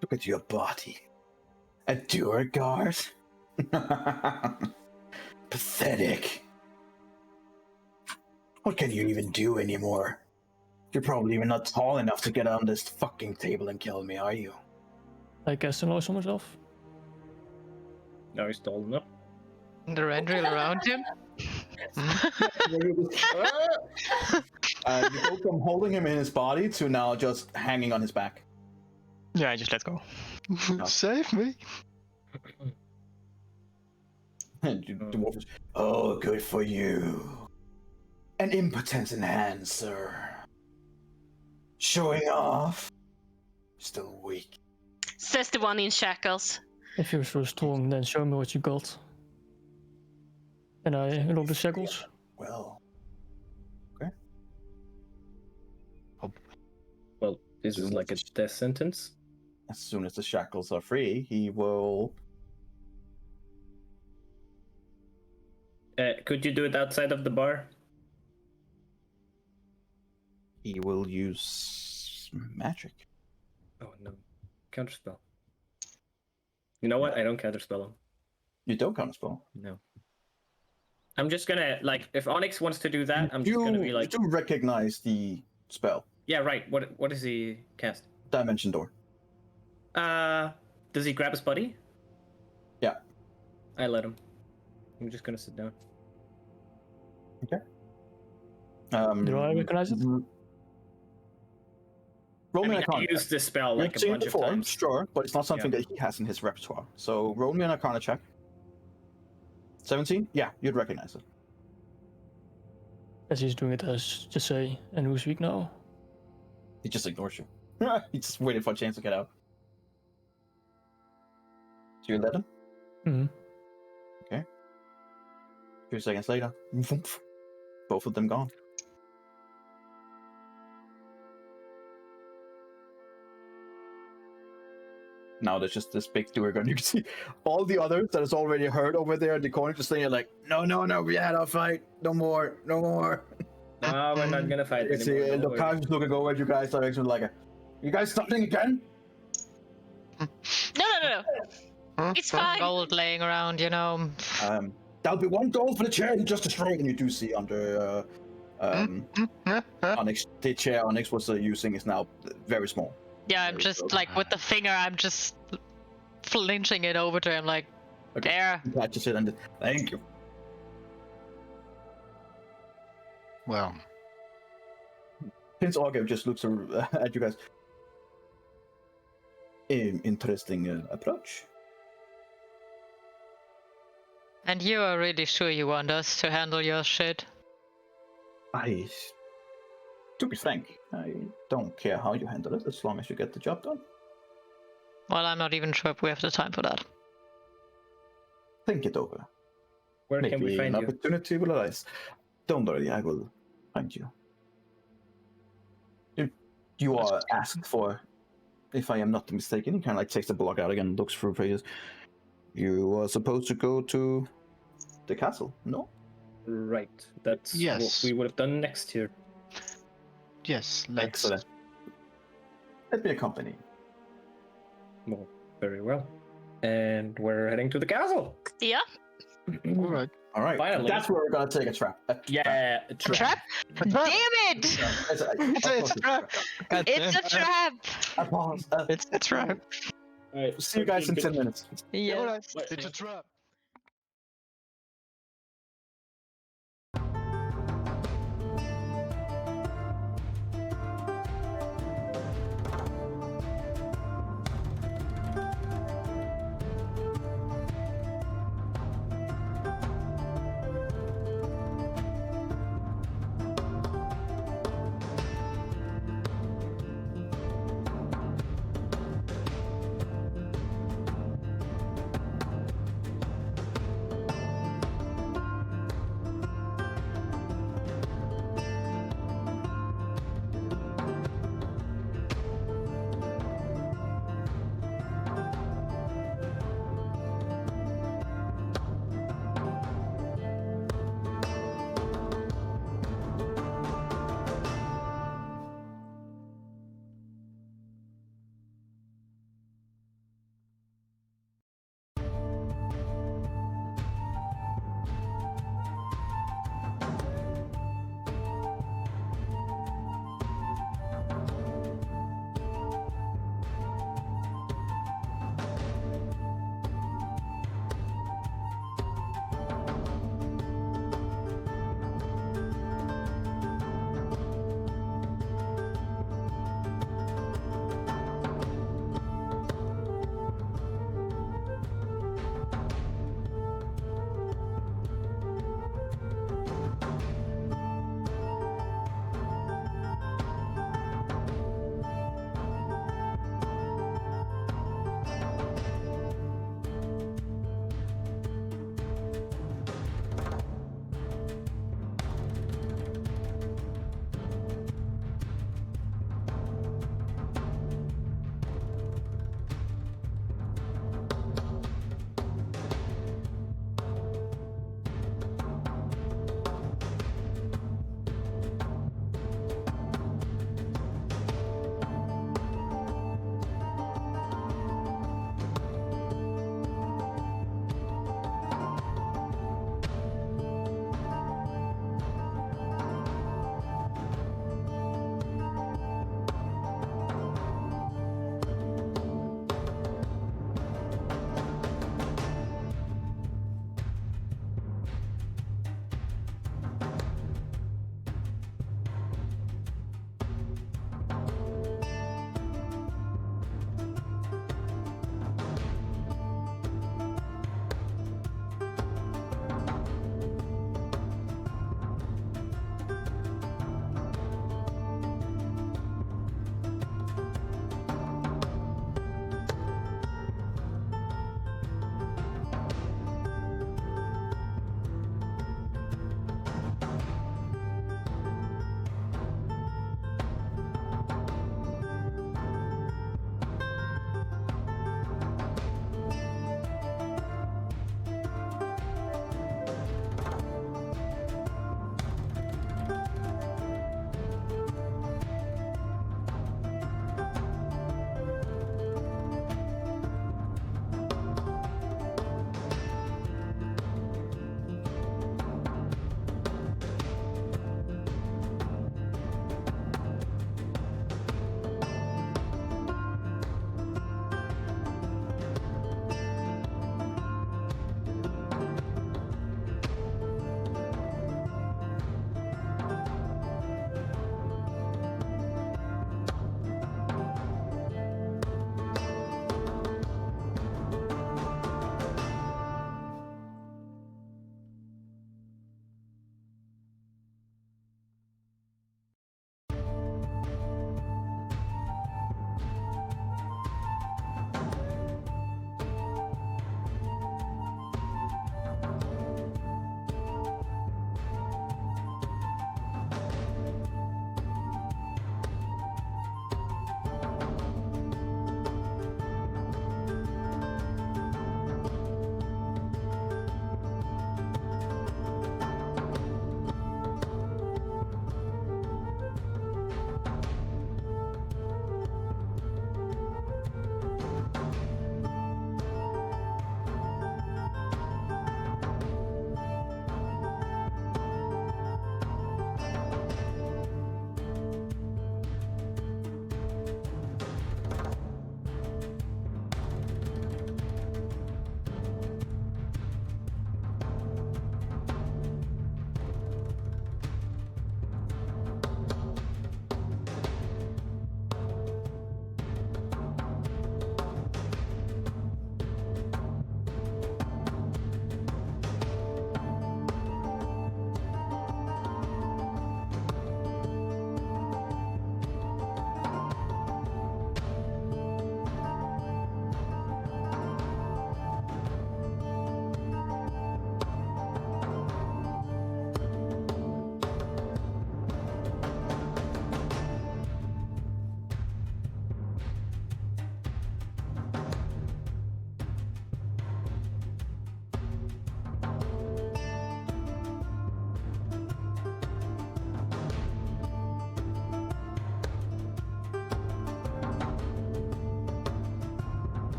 look at your body, a Duergar. Pathetic. What can you even do anymore? You're probably even not tall enough to get on this fucking table and kill me, are you? I cast a noise on myself. Now he's tall enough. The Randrill around him? You go from holding him in his body to now just hanging on his back. Yeah, I just let go. Save me. And the wolf is, oh, good for you. An impotent enhancer. Showing off. Still weak. Says the one in shackles. If you're so strong, then show me what you got. And I unlock the shackles. Well. Well, this is like a death sentence. As soon as the shackles are free, he will... Could you do it outside of the bar? He will use magic. Oh no. Counterspell. You know what? I don't counterspell him. You don't counterspell. No. I'm just gonna, like, if Onyx wants to do that, I'm just gonna be like... You do recognize the spell. Yeah, right. What does he cast? Dimension Door. Does he grab his buddy? Yeah. I let him. I'm just gonna sit down. Okay. Do I recognize it? Roll I me mean, an I Arcana. used this spell like You've a seen bunch it of before, times. sure, but it's not something that he has in his repertoire. So roll me an Arcana check. 17? Yeah, you'd recognize it. As he's doing it as just say, and who's weak now? He just ignores you. He just waited for a chance to get out. So you let him? Mm-hmm. Okay. 2 seconds later, both of them gone. Now there's just this big Duergar. You can see all the others that is already heard over there in the corner just saying like, no, we had our fight. No more. No, we're not gonna fight You see, anymore. the Lukaku's looking over at you guys direction like, you guys something again? No. It's fine. Gold laying around, you know. That'll be 1 gold for the chair you just destroyed. And you do see under Onyx, the chair Onyx was using is now very small. Yeah, I'm just like with the finger, I'm just flinching it over to him, like, there. Catches it and thank you. Well, Prince Augur just looks at you guys. Interesting approach. And you are really sure you want us to handle your shit? To be frank, I don't care how you handle it as long as you get the job done. Well, I'm not even sure if we have the time for that. Think it over. Where Maybe can we find an you? opportunity will arise. Don't worry, I will find you. You are asked for, if I am not mistaken, he kind of like takes the block out again, looks through pages. You are supposed to go to the castle, no? Right. That's Yes. what we would have done next year. yes, let's. Excellent. Let me accompany. Well, very well. And we're heading to the castle. Yeah. All right. All right, Finally. that's where we're gonna take a trap. Yeah, a A trap? Damn it! It's a It's a trap. It's a trap! It's a trap. All right. See you guys in 10 minutes. Yeah. All right. It's a trap.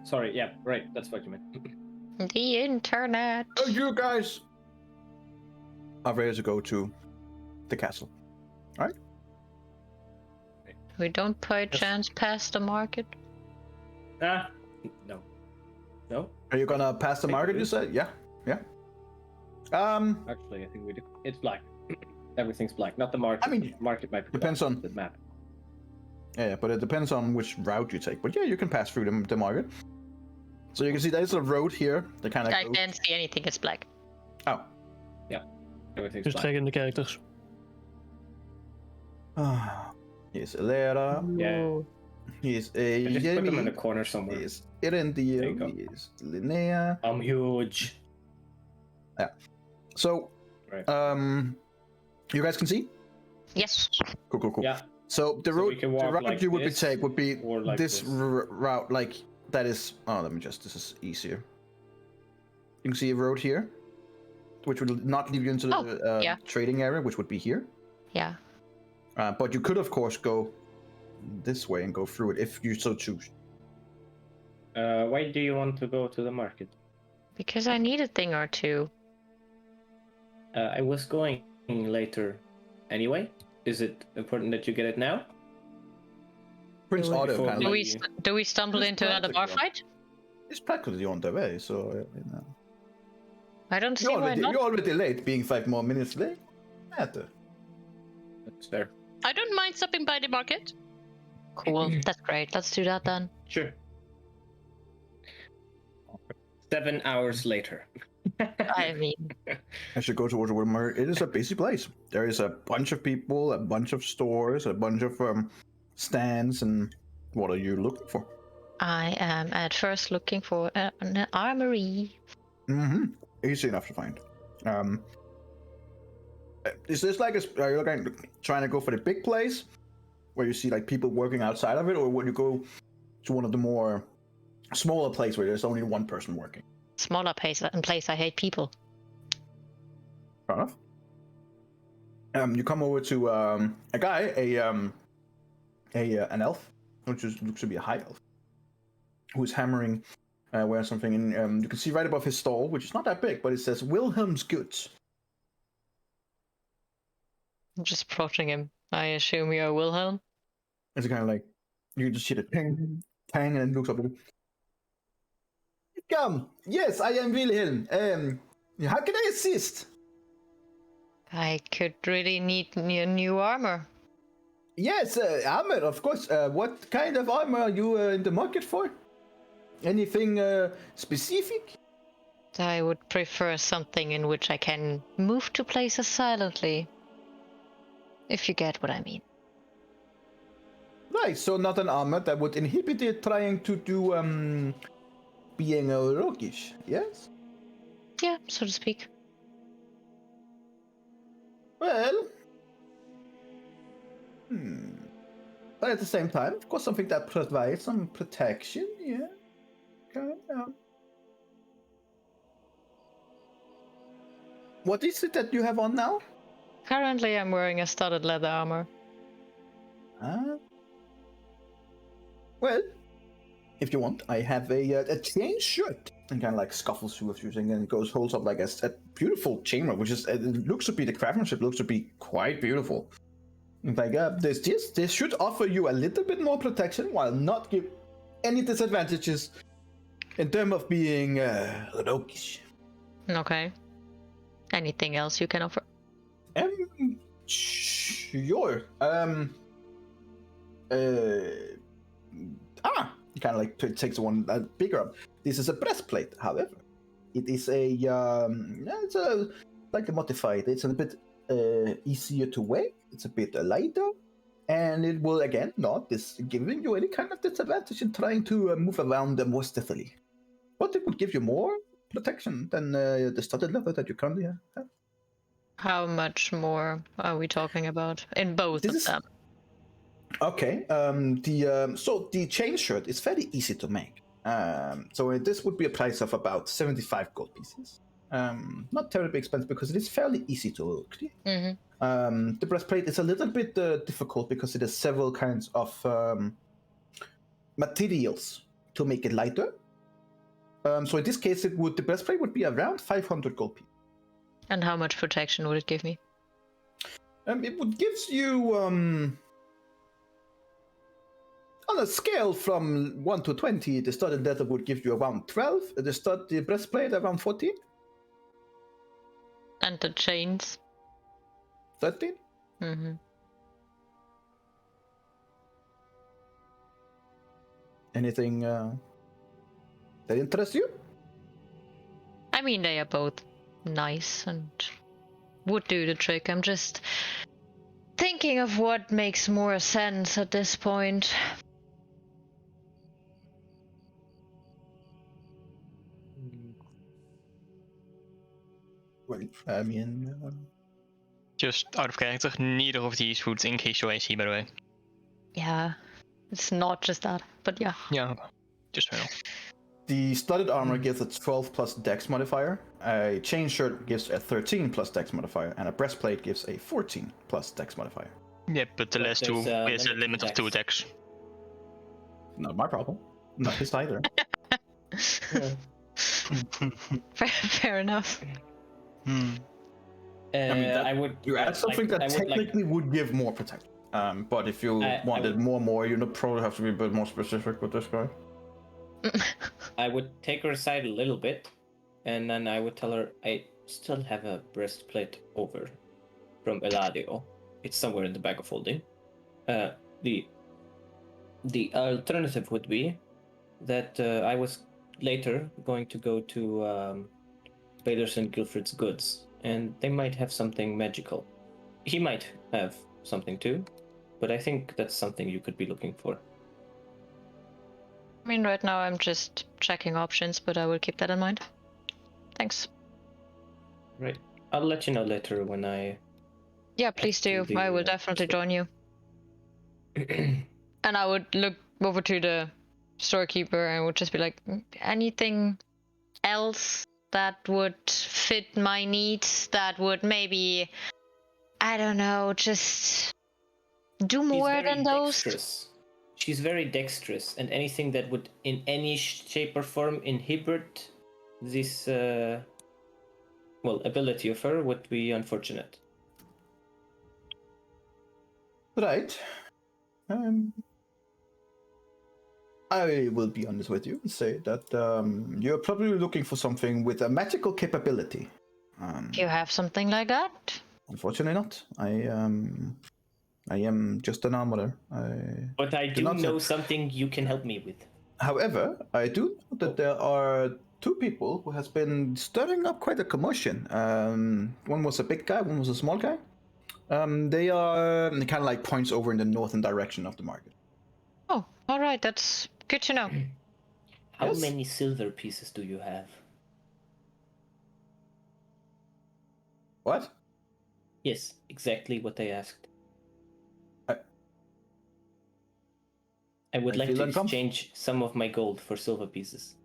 Sorry, yeah, right. That's what you meant. The internet. Oh, you guys are ready to go to the castle. All right. We don't by chance pass the market. Ah, no. No? Are you gonna pass the Think market? we You do. said, yeah. Actually, I think we do. It's black. Everything's black. Not the market. I mean, Market might be depends black, on- the map. Yeah, but it depends on which route you take. But yeah, you can pass through the market. So you can see there's a road here. That kind of. I can't see anything. It's black. Oh. Everything's Dus black. trek in de characters. Here's Elera. Yeah. Here's I just put them in the Jamie. corner somewhere. Here's There you Erendir. go. Here's Linnea. I'm huge. So, Right. you guys can see? Yes. Cool. Yeah. So the So road, we can walk the route like you would this, take would be or like this this. route, like that is. Oh, let me just. This is easier. You can see a road here, which would not lead you into the yeah. trading area, which would be here. Yeah. But you could, of course, go this way and go through it if you so choose. Why do you want to go to the market? Because I need a thing or two. I was going later anyway. Is it important that you get it now? Prince Before Otto kind we- of like, Do we stumble Just into another bar practical. fight? it's practically on the way, so you know. I don't see why not. You're already late, being 5 more minutes late. Matter. That's fair. I don't mind stopping by the market. Cool. That's great. Let's do that then. Sure. 7 hours later. I mean, I should go towards the wood market. It is a busy place. There is a bunch of people, a bunch of stores, a bunch of stands, and what are you looking for? I am at first looking for an armory. Mm-hmm. Easy enough to find. Is this like are you trying to go for the big place, where you see like people working outside of it, or would you go to one of the more smaller places where there's only one person working? Smaller place I hate people. Fair enough. You come over to a guy, an elf, which looks to be a high elf, who's hammering where something, and you can see right above his stall, which is not that big, but it says Wilhelm's Goods. I'm just approaching him. I assume you're Wilhelm. It's kind of like you can just hear the tang, tang, and it looks up. Come, yes, I am Wilhelm. How can I assist? I could really need new armor. Yes, armor, of course. What kind of armor are you in the market for? Anything specific? I would prefer something in which I can move to places silently. If you get what I mean. Nice, so not an armor that would inhibit it trying to do being roguish, yes? Yeah, so to speak. Well, but at the same time, of course, something that provides some protection, yeah. Okay, yeah. What is it that you have on now? Currently I'm wearing a studded leather armor. Well, if you want, I have a chain shirt. And kind of like scuffles through a few things and goes holds up like a beautiful chainmail, which is it looks to be the craftsmanship looks to be quite beautiful. In fact, this should offer you a little bit more protection while not give any disadvantages in terms of being roguish. Okay. Anything else you can offer? Sure. He kind of like takes one bigger up. This is a breastplate, however. It is it's like a modified. It's a bit easier to wear. It's a bit lighter, and it will again not giving you any kind of disadvantage in trying to move around more stealthily. But it would give you more protection than the studded leather that you currently have. How much more are we talking about in both of them? Okay. So the chain shirt is very easy to make. So this would be a price of about 75 gold pieces. Not terribly expensive because it is fairly easy to look. Mm-hmm. The breastplate is a little bit difficult because it has several kinds of materials to make it lighter. So in this case, the breastplate would be around 500 gold pieces. And how much protection would it give me? It would give you on a scale from 1 to 20, the studded leather would give you around 12, the breastplate around 14. And the chains? 13. Mm-hmm. Anything that interests you? I mean, they are both nice and would do the trick. I'm just thinking of what makes more sense at this point. Well, I mean, Just out of character, neither of these would increase your AC, by the way. Yeah, it's not just that, but yeah. Yeah, just so you know. the studded armor gives a 12 plus dex modifier, a chain shirt gives a 13 plus dex modifier, and a breastplate gives a 14 plus dex modifier. Yeah, but the last two is a limit of 2 attacks. Not my problem. Not his either. Fair enough. I mean, I would. You add something that technically would give more protection. But if you wanted more, you probably have to be a bit more specific with this guy. I would take her aside a little bit, and then I would tell her I still have a breastplate over from Eladio. It's somewhere in the bag of holding. The alternative would be that I was later going to go to Baylor's and Guilfred's goods, and they might have something magical. He might have something too, but I think that's something you could be looking for. I mean, right now I'm just checking options, but I will keep that in mind. Thanks. Right. I'll let you know later when I... Yeah, please do. I will definitely join you. And I would look over to the storekeeper and would just be like, anything else that would fit my needs, that would maybe, I don't know, just do more than those? Dexterous. She's very dexterous, and anything that would in any shape or form inhibit this ability of her would be unfortunate. Right. I will be honest with you and say that you're probably looking for something with a magical capability. You have something like that? Unfortunately not. I am just an armorer. But I do know something you can help me with. However, I do know that there are two people who has been stirring up quite a commotion. One was a big guy, one was a small guy. They kind of like points over in the northern direction of the market. Oh, all right. That's good to know. How many silver pieces do you have? What? Yes, exactly what I asked. I would like to exchange some of my gold for silver pieces.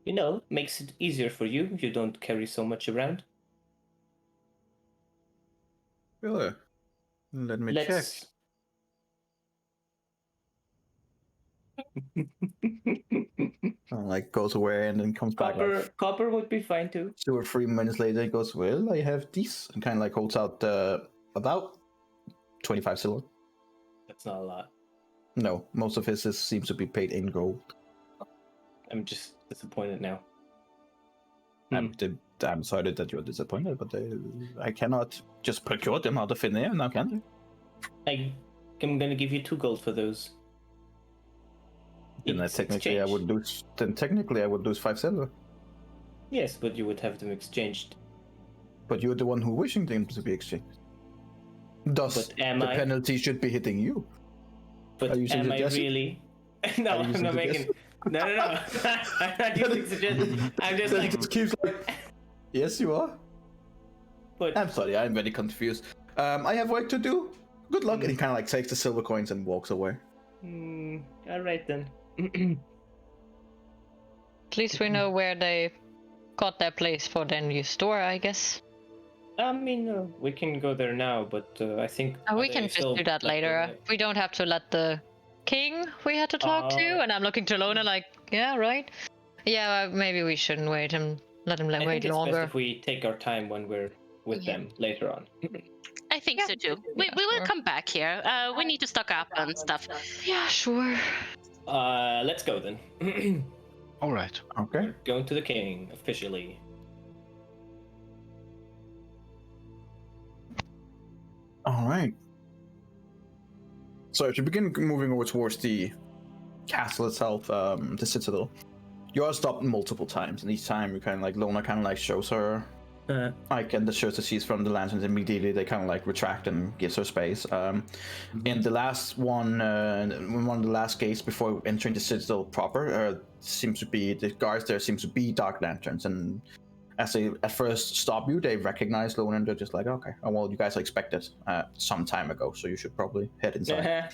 You know, makes it easier for you. You don't carry so much around. Really? Let me check. Like goes away and then comes back. Copper would be fine too. 2 or 3 minutes later, he goes, "Well, I have these," and kind of like holds out about 25 silver. That's not a lot. No, most of his seems to be paid in gold. I'm just disappointed now. I'm sorry that you're disappointed, but I cannot just procure them out of thin air now, can I? I'm gonna give you 2 gold for those. Then technically I would lose 5 silver. Yes, but you would have them exchanged. But you're the one who wishing them to be exchanged. Thus, the penalty should be hitting you. But am I really? No, I'm not making... No. I'm not using suggestions. I'm just like... It keeps like... Yes, you are. But... I'm sorry, I'm very confused. I have work to do. Good luck. And he kind of like takes the silver coins and walks away. Alright then. At least we know where they got their place for their new store, I guess. I mean, we can go there now, but I think... we can just do that later. We don't have to let the king we had to talk to? And I'm looking to Lona like, yeah, right. Yeah, maybe we shouldn't wait and let him I wait think it's longer. best if we take our time when we're with them later on. I think so too. We will sure. come back here. We need to stock up and stuff. Yeah, sure. Let's go then. All right. Okay. We're going to the king officially. All right. So to begin moving over towards the castle itself, the citadel, you are stopped multiple times, and each time you kind of like Lona kind of like shows her like, and the shows that she's from the lanterns. Immediately they kind of like retract and gives her space. In the last one, one of the last gates before entering the citadel proper, seems to be the guards there seems to be dark lanterns, and as they at first stop you, they recognize Lona and they're just like, okay, oh, well, you guys are expected some time ago, so you should probably head inside.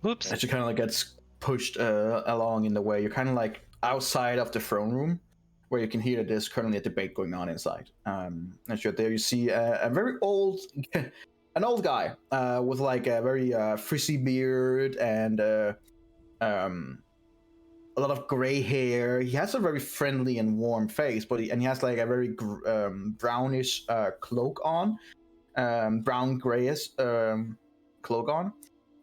Whoops. As you kind of like gets pushed along in the way, you're kind of like outside of the throne room, where you can hear that there's currently a debate going on inside. As you're there, you see a very old, an old guy with like a very frizzy beard and a lot of gray hair. He has a very friendly and warm face, but he has like a very brownish cloak on, brown grayish cloak on,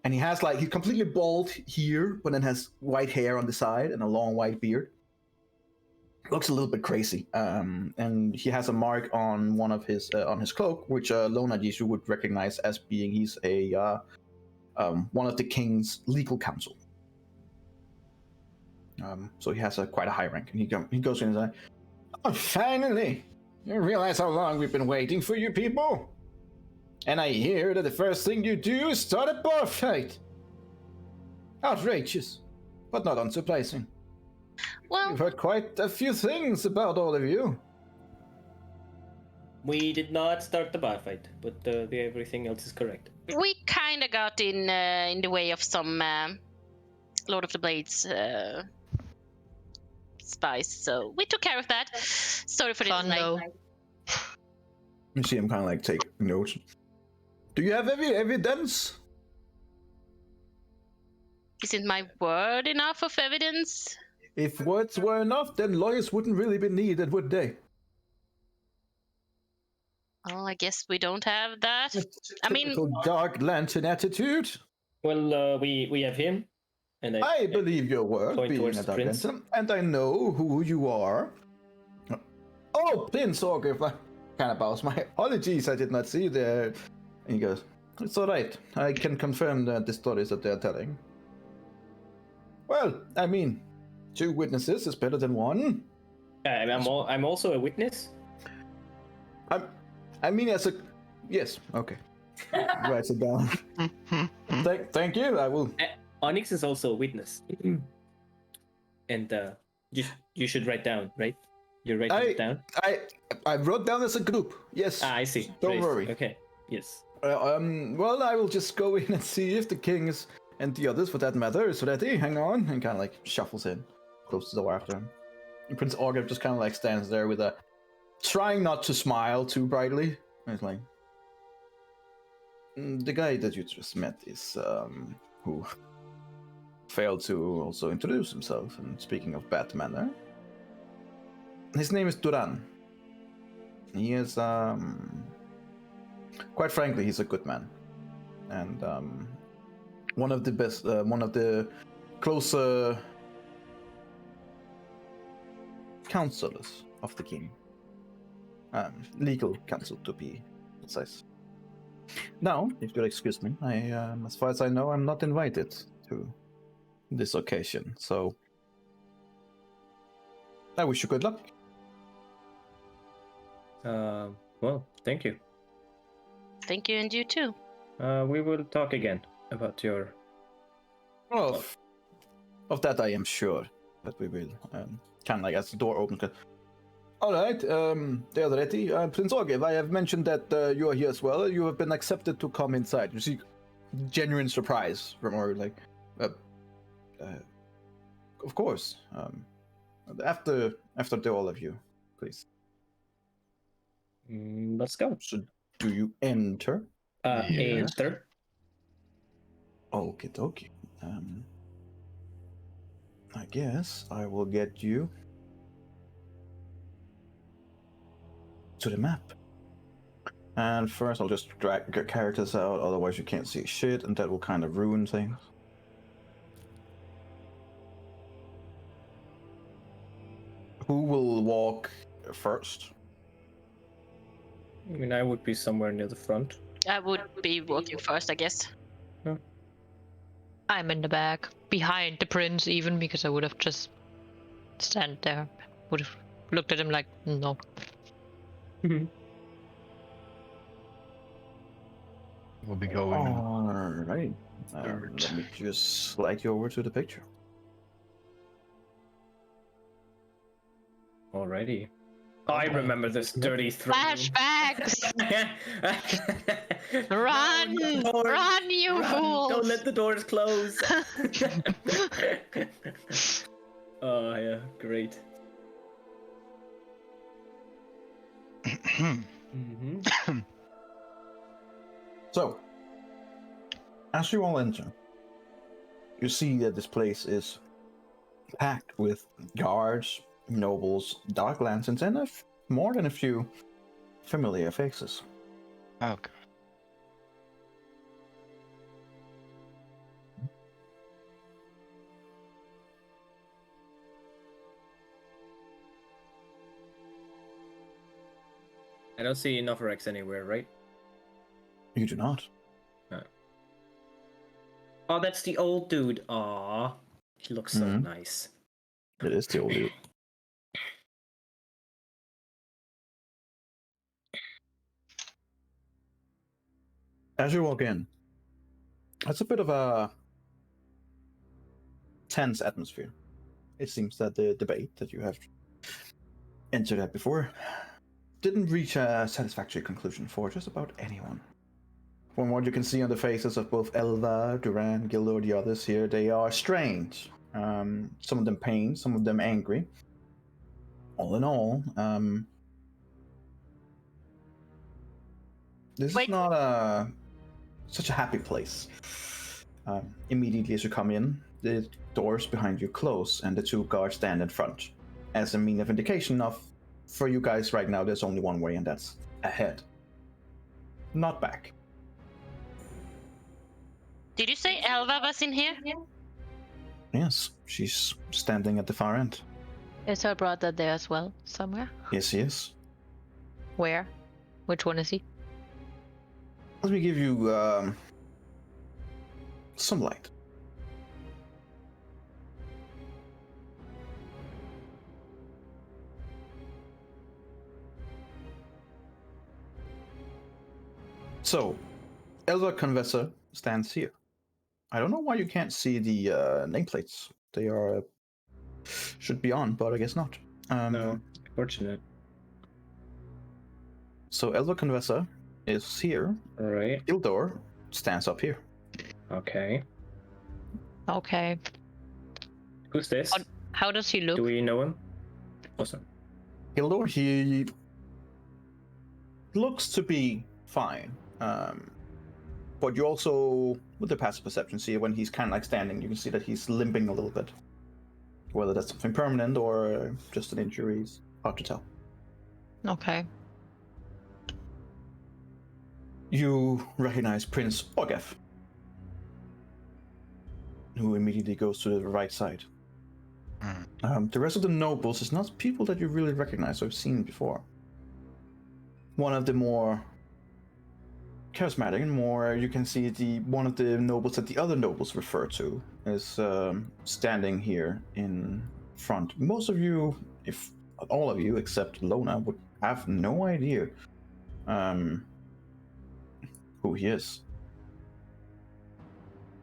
and he has like, he's completely bald here, but then has white hair on the side and a long white beard. Looks a little bit crazy, and he has a mark on one of his on his cloak, which Lona you would recognize as being he's a one of the king's legal counsel. So he has quite a high rank, and he goes in and says, "Oh, finally! You realize how long we've been waiting for you people? And I hear that the first thing you do is start a bar fight. Outrageous, but not unsurprising. Well, We've heard quite a few things about all of you. We did not start the bar fight, but everything else is correct. we kind of got in the way of some Lord of the Blades spies, so we took care of that. Sorry for the Fun delay. though. You see him kind of like take notes. Do you have any evidence? Isn't my word enough of evidence? If words were enough, then lawyers wouldn't really be needed, would they? Well, I guess we don't have that. I mean, Typical Dark Lantern attitude. Well, we have him, and I believe your word, point being towards a the Dark prince. Lantern, and I know who you are. Oh, Prince Orgriff, I kind of bows. My apologies, I did not see you there. And he goes, it's all right. I can confirm the stories that they're telling. Well, I mean, 2 witnesses is better than 1. I'm also a witness. I mean, as a... Yes, okay. Writes it down. Thank you, I will... Onyx is also a witness. And you should write down, right? You're writing it down? I wrote down as a group, yes. I see. Don't Great. worry. Okay, yes. Well, I will just go in and see if the king is, and the others for that matter, is ready. Hang on. And kind of like shuffles in, closes the door after him. And Prince Orgriff just kind of like stands there with trying not to smile too brightly. And he's like, the guy that you just met is, who failed to also introduce himself. And speaking of bad manner, his name is Duran. He is, quite frankly, he's a good man. And, one of the best, one of the closer counselors of the king. Legal counsel, to be precise. Now, if you'll excuse me, as far as I know, I'm not invited to this occasion, so I wish you good luck. Well, thank you. thank you, and you too. We will talk again about your... Of that I am sure that we will. Kind of like as the door opens. All right, they are ready. Prince Orgriff, I have mentioned that you are here as well. You have been accepted to come inside. You see genuine surprise from her, like, of course. After all of you, please. Let's go. So, do you enter? Yeah. Enter. Okie dokie. I guess I will get you to the map. And first I'll just drag your characters out, otherwise you can't see shit, and that will kind of ruin things. Who will walk first? I mean, I would be somewhere near the front. I would be walking first, I guess. I'm in the back, behind the prince even, because I would have just stand there. Would have looked at him like, no. We'll be going. Alright. Let me just slide you over to the picture. Alrighty. Oh, I remember this dirty throne. Flashbacks! Run! Run, you fools! Don't let the doors close! Oh, yeah, great. Mm-hmm. So, as you all enter, you see that this place is packed with guards, nobles, dark lanterns, and more than a few familiar faces. Okay. I don't see Novarex anywhere, right? You do not. Oh, that's the old dude. Aw. He looks so Mhm. nice. It is the old dude. As you walk in, it's a bit of a tense atmosphere. It seems that the debate that you have entered at before didn't reach a satisfactory conclusion for just about anyone. From what you can see on the faces of both Elva, Duran, Gildo, the others here, they are strange. Some of them pained, some of them angry. All in all, this is not such a happy place. Immediately as you come in, the doors behind you close and the two guards stand in front, as a mean of indication of, for you guys right now, there's only one way, and that's ahead, not back. Did you say Elva was in here? Yes, she's standing at the far end. Is her brother there as well, somewhere? Yes, he is. Where? Which one is he? Let me give you some light. So, Elva Convessa stands here. I don't know why you can't see the nameplates. They are should be on, but I guess not. No, fortunate. So Elva Convessa is here. Alright. Ildor stands up here. Okay. Okay. Who's this? How does he look? Do we know him? Awesome. Ildor, he looks to be fine. But you also, with the passive perception, see when he's kind of like standing, you can see that he's limping a little bit. Whether that's something permanent or just an injury is hard to tell. Okay. You recognize Prince Orgef, who immediately goes to the right side. The rest of the nobles is not people that you really recognize or have seen before. One of the more charismatic and more, you can see one of the nobles that the other nobles refer to is standing here in front. Most of you, if all of you except Lona, would have no idea who he is.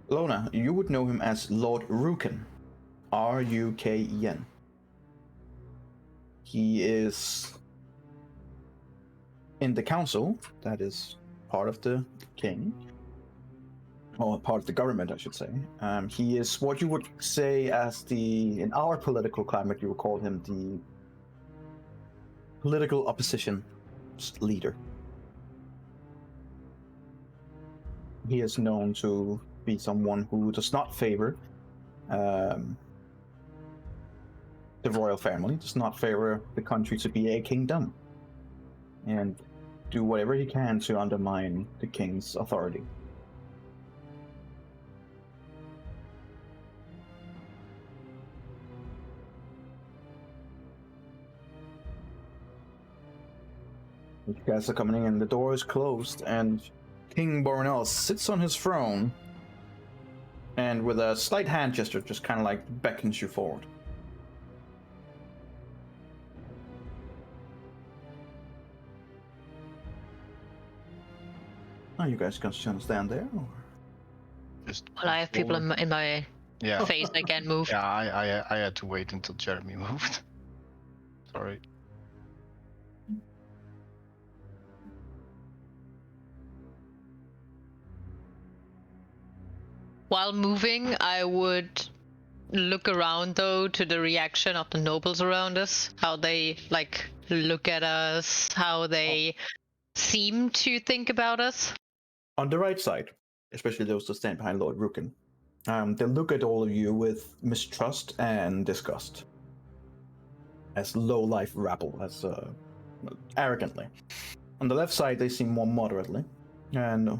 Lona, you would know him as Lord Ruken. Ruken. He is in the council, that is part of the king, or part of the government, I should say. He is what you would say as in our political climate, you would call him the political opposition leader. He is known to be someone who does not favor the royal family, does not favor the country to be a kingdom, and do whatever he can to undermine the king's authority. You guys are coming in, the door is closed, and King Bornell sits on his throne, and with a slight hand gesture, just kind of like beckons you forward. Are you guys going to stand there? Or? Just Well, I have people in my yeah. face. I can't move. Yeah, I had to wait until Jeremy moved. Sorry. While moving, I would look around though to the reaction of the nobles around us, how they like look at us, how they seem to think about us. On the right side, especially those that stand behind Lord Rukin, they look at all of you with mistrust and disgust. As low-life rabble, as arrogantly. On the left side, they seem more moderately, and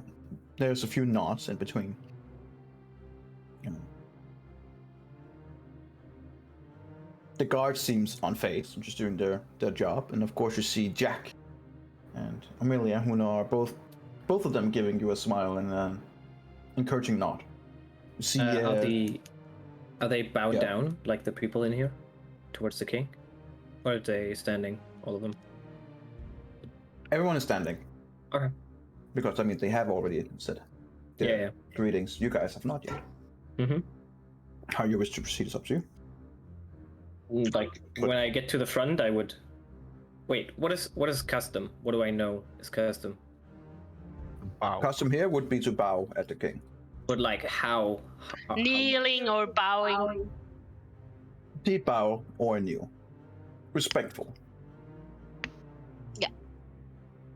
there's a few nods in between. The guard seems unfazed, just doing their job, and of course you see Jack and Amelia, who are both of them giving you a smile and an encouraging nod. You see, are they bowed down like the people in here, towards the king, or are they standing, all of them? Everyone is standing. Okay. Because I mean, they have already said their greetings. You guys have not yet. Mm-hmm. How you wish to proceed is up to you. Like when I get to the front, I would. Wait, what is custom? What do I know is custom? Bow. Custom here would be to bow at the king. But like how Kneeling or bowing. Deep bow or kneel. Respectful.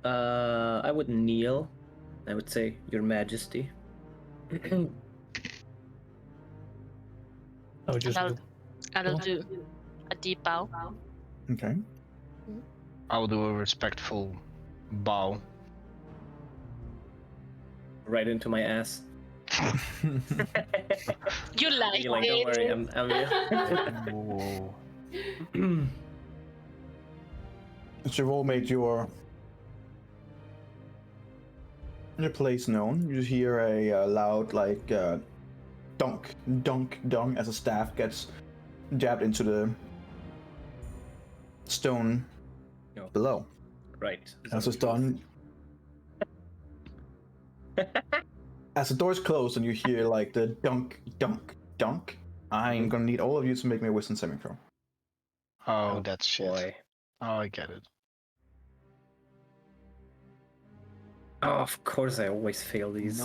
I would kneel. I would say, Your Majesty. I would just I'll do a deep bow. Okay. I'll do a respectful bow. Right into my ass. You like Don't it. worry, I'm Whoa. So you've all made your place known. You hear a loud, like, dunk, dunk, dunk as a staff gets jabbed into the stone below. Right. As it's done, as the doors close and you hear like the dunk, dunk, dunk, I'm gonna need all of you to make me a wisdom saving throw. Oh, that's shit. Boy. Oh, I get it. Oh, of course I always fail these.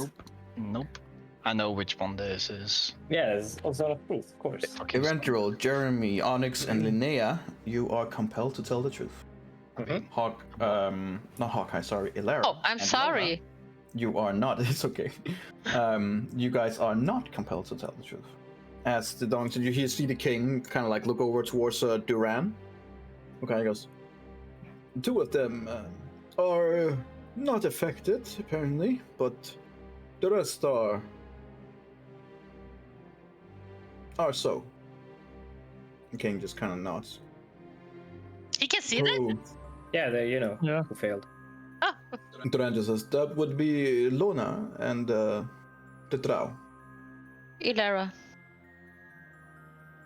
Nope. I know which one this is. Yeah, it's also a proof, of course. Eventual, Jeremy, Onyx, and Linnea, you are compelled to tell the truth. Mhm. Not Hawkeye, sorry, Elara. Oh, I'm and sorry. Lara, you are not, it's okay. You guys are not compelled to tell the truth. As the donks, you see the king kind of like look over towards Duran. Okay, he goes, two of them are not affected, apparently, but the rest are so. The king just kind of nods. He can see that? Who? Yeah, they, Yeah. who failed. Duran just says, that would be Lona and Tetrao. Ilara.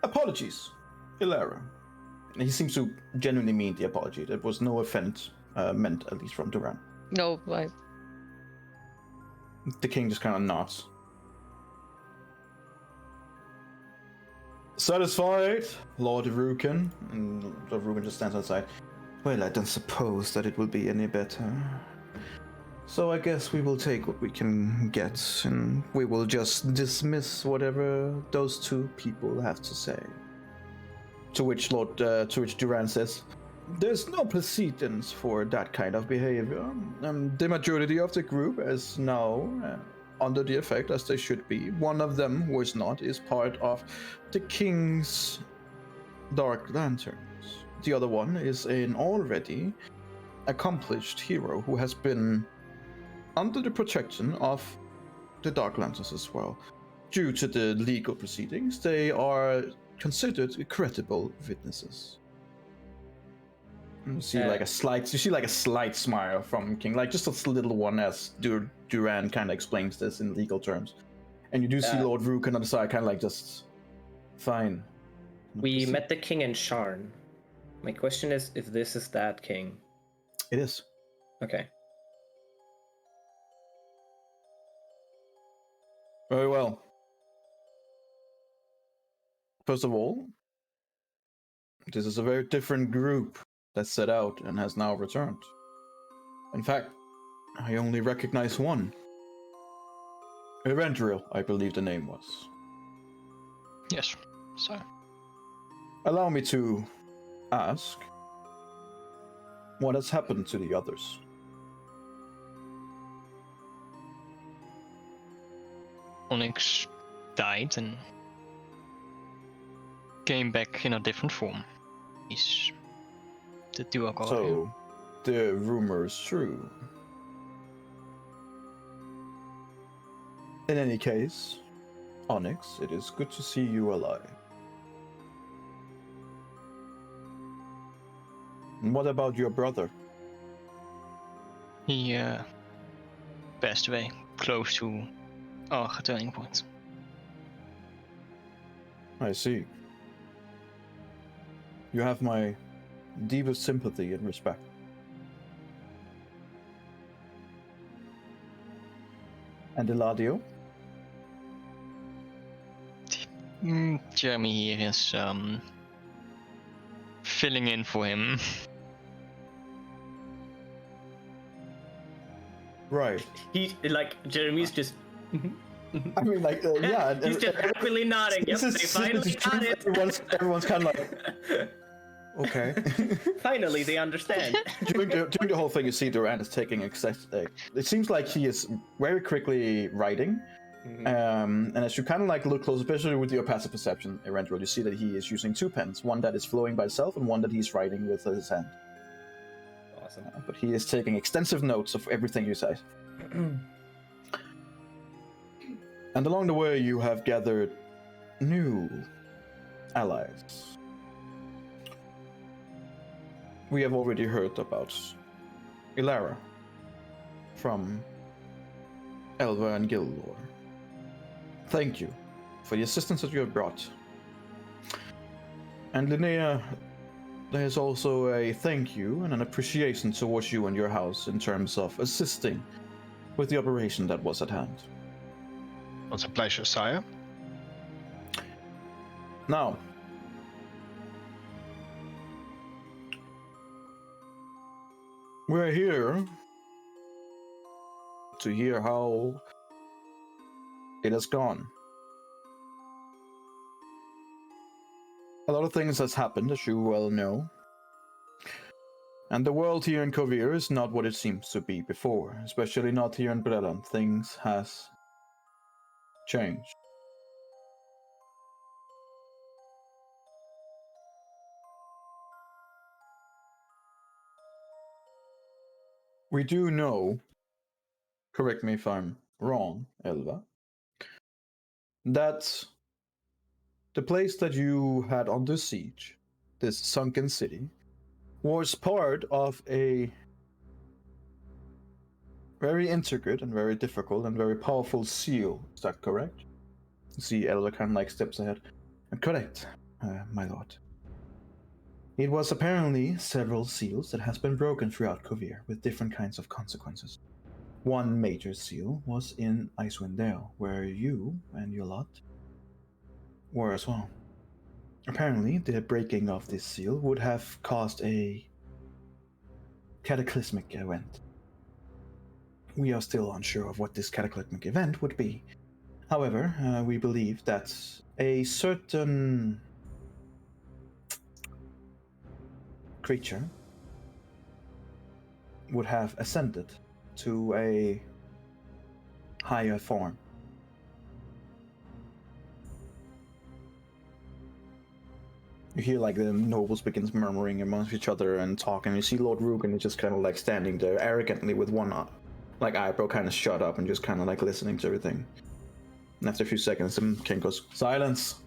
Apologies, Elara. He seems to genuinely mean the apology. There was no offense meant, at least from Duran. No, I... The king just kind of nods. Satisfied, Lord Rukin? And Lord Rukin just stands outside. Well, I don't suppose that it will be any better. So I guess we will take what we can get, and we will just dismiss whatever those two people have to say. To which Duran says, "There's no precedence for that kind of behavior. The majority of the group is now under the effect as they should be. One of them, who is not, is part of the King's Dark Lanterns. The other one is an already accomplished hero who has been under the protection of the Dark Lanterns as well. Due to the legal proceedings, they are considered credible witnesses. You see like a slight smile from King, like just a little one, as Duran kind of explains this in legal terms. And you do see Lord Rook on the other side, kind of like just fine. We met the king in Sharn. My question is if this is that king. It is. Okay. Very well. First of all, this is a very different group that set out and has now returned. In fact, I only recognize one. Eberron, I believe the name was. Yes, sir. Allow me to ask, what has happened to the others? Onyx died and came back in a different form. He's the duo god. So, the rumor is true. In any case, Onyx, it is good to see you alive. And what about your brother? He passed away close to our turning point. I see. You have my deepest sympathy and respect. And Eladio? Jeremy here is filling in for him. Right. Jeremy's just. I mean, like, yeah. He's just happily nodding. Yep, they finally got it. Everyone's kind of like, okay. Finally, they understand. during the whole thing, you see Duran is taking excess. It seems like he is very quickly writing. And as you kind of like look close, especially with your passive perception, Eberron, you see that he is using two pens, one that is flowing by itself and one that he's writing with his hand. Awesome. But he is taking extensive notes of everything you say. And along the way, you have gathered new allies. We have already heard about Ilara from Elva and Gildor. Thank you for the assistance that you have brought. And Linnea, there is also a thank you and an appreciation towards you and your house in terms of assisting with the operation that was at hand. It's a pleasure, sire. Now, we're here to hear how it has gone. A lot of things has happened, as you well know. And the world here in Kovir is not what it seems to be before, especially not here in Breland. Things has changed. We do know, correct me if I'm wrong, Elva, that the place that you had under siege, this sunken city, was part of a very intricate and very difficult and very powerful seal. Is that correct? You see, Elva kind of like steps ahead. Correct, my lord. It was apparently several seals that has been broken throughout Kovir with different kinds of consequences. One major seal was in Icewind Dale, where you and your lot were as well. Apparently, the breaking of this seal would have caused a cataclysmic event. We are still unsure of what this cataclysmic event would be. However, we believe that a certain creature would have ascended to a higher form. You hear like the nobles begins murmuring amongst each other and talking. You see Lord Rugen is just kind of like standing there arrogantly with one like eyebrow kind of shut up and just kind of like listening to everything. And after a few seconds, the king goes, "Silence."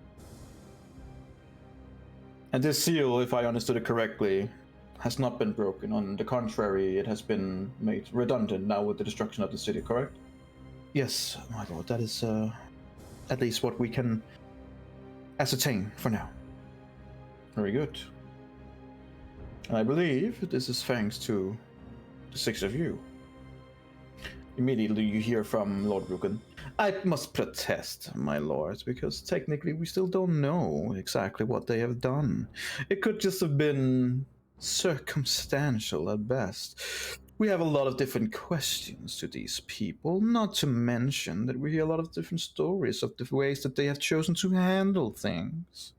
And this seal, if I understood it correctly, has not been broken. On the contrary, it has been made redundant now with the destruction of the city, correct? Yes, my lord, that is at least what we can ascertain for now. Very good. And I believe this is thanks to the 6 of you. Immediately you hear from Lord Rugen, "I must protest, my lords, because technically we still don't know exactly what they have done. It could just have been circumstantial at best. We have a lot of different questions to these people, not to mention that we hear a lot of different stories of the ways that they have chosen to handle things.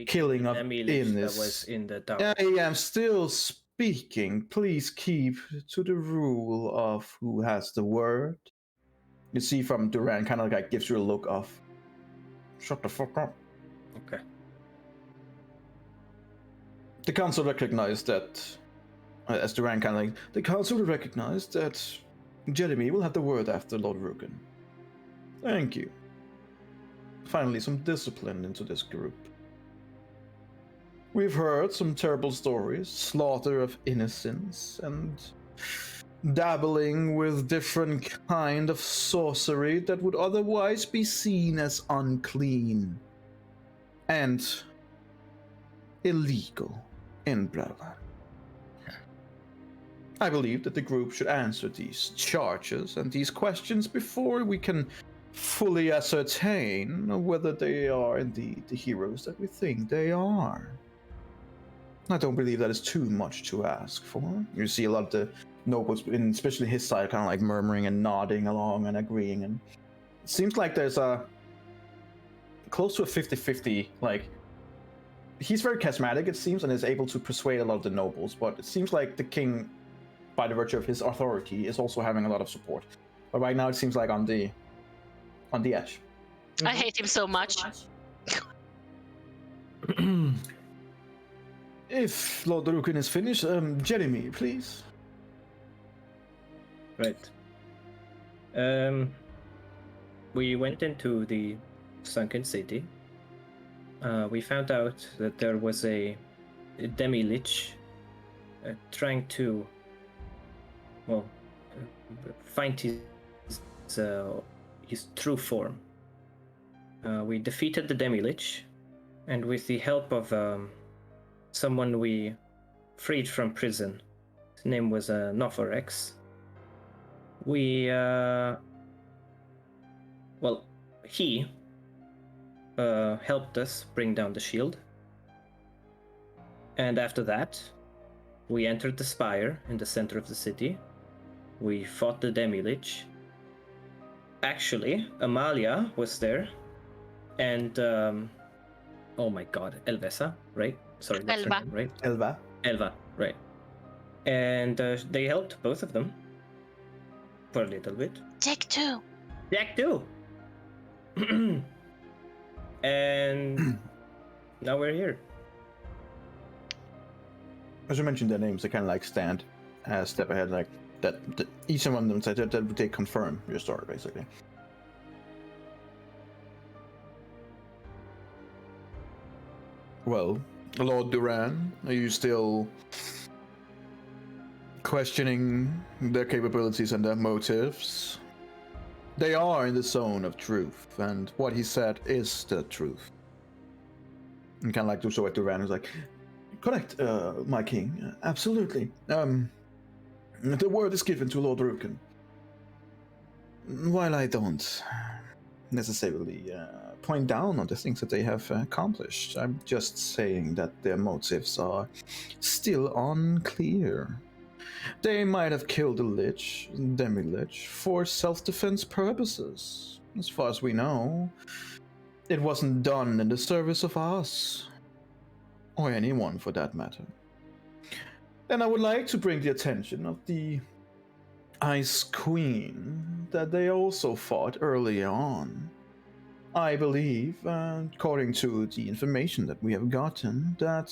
Killing of that was in the tower. I am still speaking. Please keep to the rule of who has the word." You see from Duran kind of like gives you a look of, "Shut the fuck up." Okay. The council recognized that, as Duran kind of like, the council recognized that Jeremy will have the word after Lord Rugen. Thank you. Finally, some discipline into this group. We've heard some terrible stories, slaughter of innocents, and dabbling with different kind of sorcery that would otherwise be seen as unclean and illegal in Brabant. I believe that the group should answer these charges and these questions before we can fully ascertain whether they are indeed the heroes that we think they are. I don't believe that is too much to ask for. You see a lot of the nobles, especially his side, kind of like murmuring and nodding along and agreeing. And it seems like there's a close to a 50-50. Like, he's very charismatic, it seems, and is able to persuade a lot of the nobles. But it seems like the king, by the virtue of his authority, is also having a lot of support. But right now, it seems like on the edge. I hate him so much. If Lord Rugen is finished, Jeremy, please. Right. We went into the sunken city. We found out that there was a demi-lich trying to, find his true form. We defeated the demi-lich, and with the help of someone we freed from prison, his name was Noforex. We, he helped us bring down the shield. And after that, we entered the spire in the center of the city. We fought the demi-lich. Actually, Amalia was there. And, oh my god, Elvesa, right? Sorry, that's her name, right? Elva, right. And they helped both of them for a little bit. Jack too. And now we're here. As you mentioned their names, they kind of like stand a step ahead, like that. Each one of them said that they confirm your story, basically. Well, Lord Duran, are you still questioning their capabilities and their motives? They are in the zone of truth, and what he said is the truth. And kind of like do so at Duran, who's like, correct, my king, absolutely. The word is given to Lord Rugen. While I don't necessarily point down on the things that they have accomplished, I'm just saying that their motives are still unclear. They might have killed the demi-lich, for self-defense purposes. As far as we know, it wasn't done in the service of us, or anyone for that matter. And I would like to bring the attention of the Ice Queen that they also fought early on. I believe, according to the information that we have gotten, that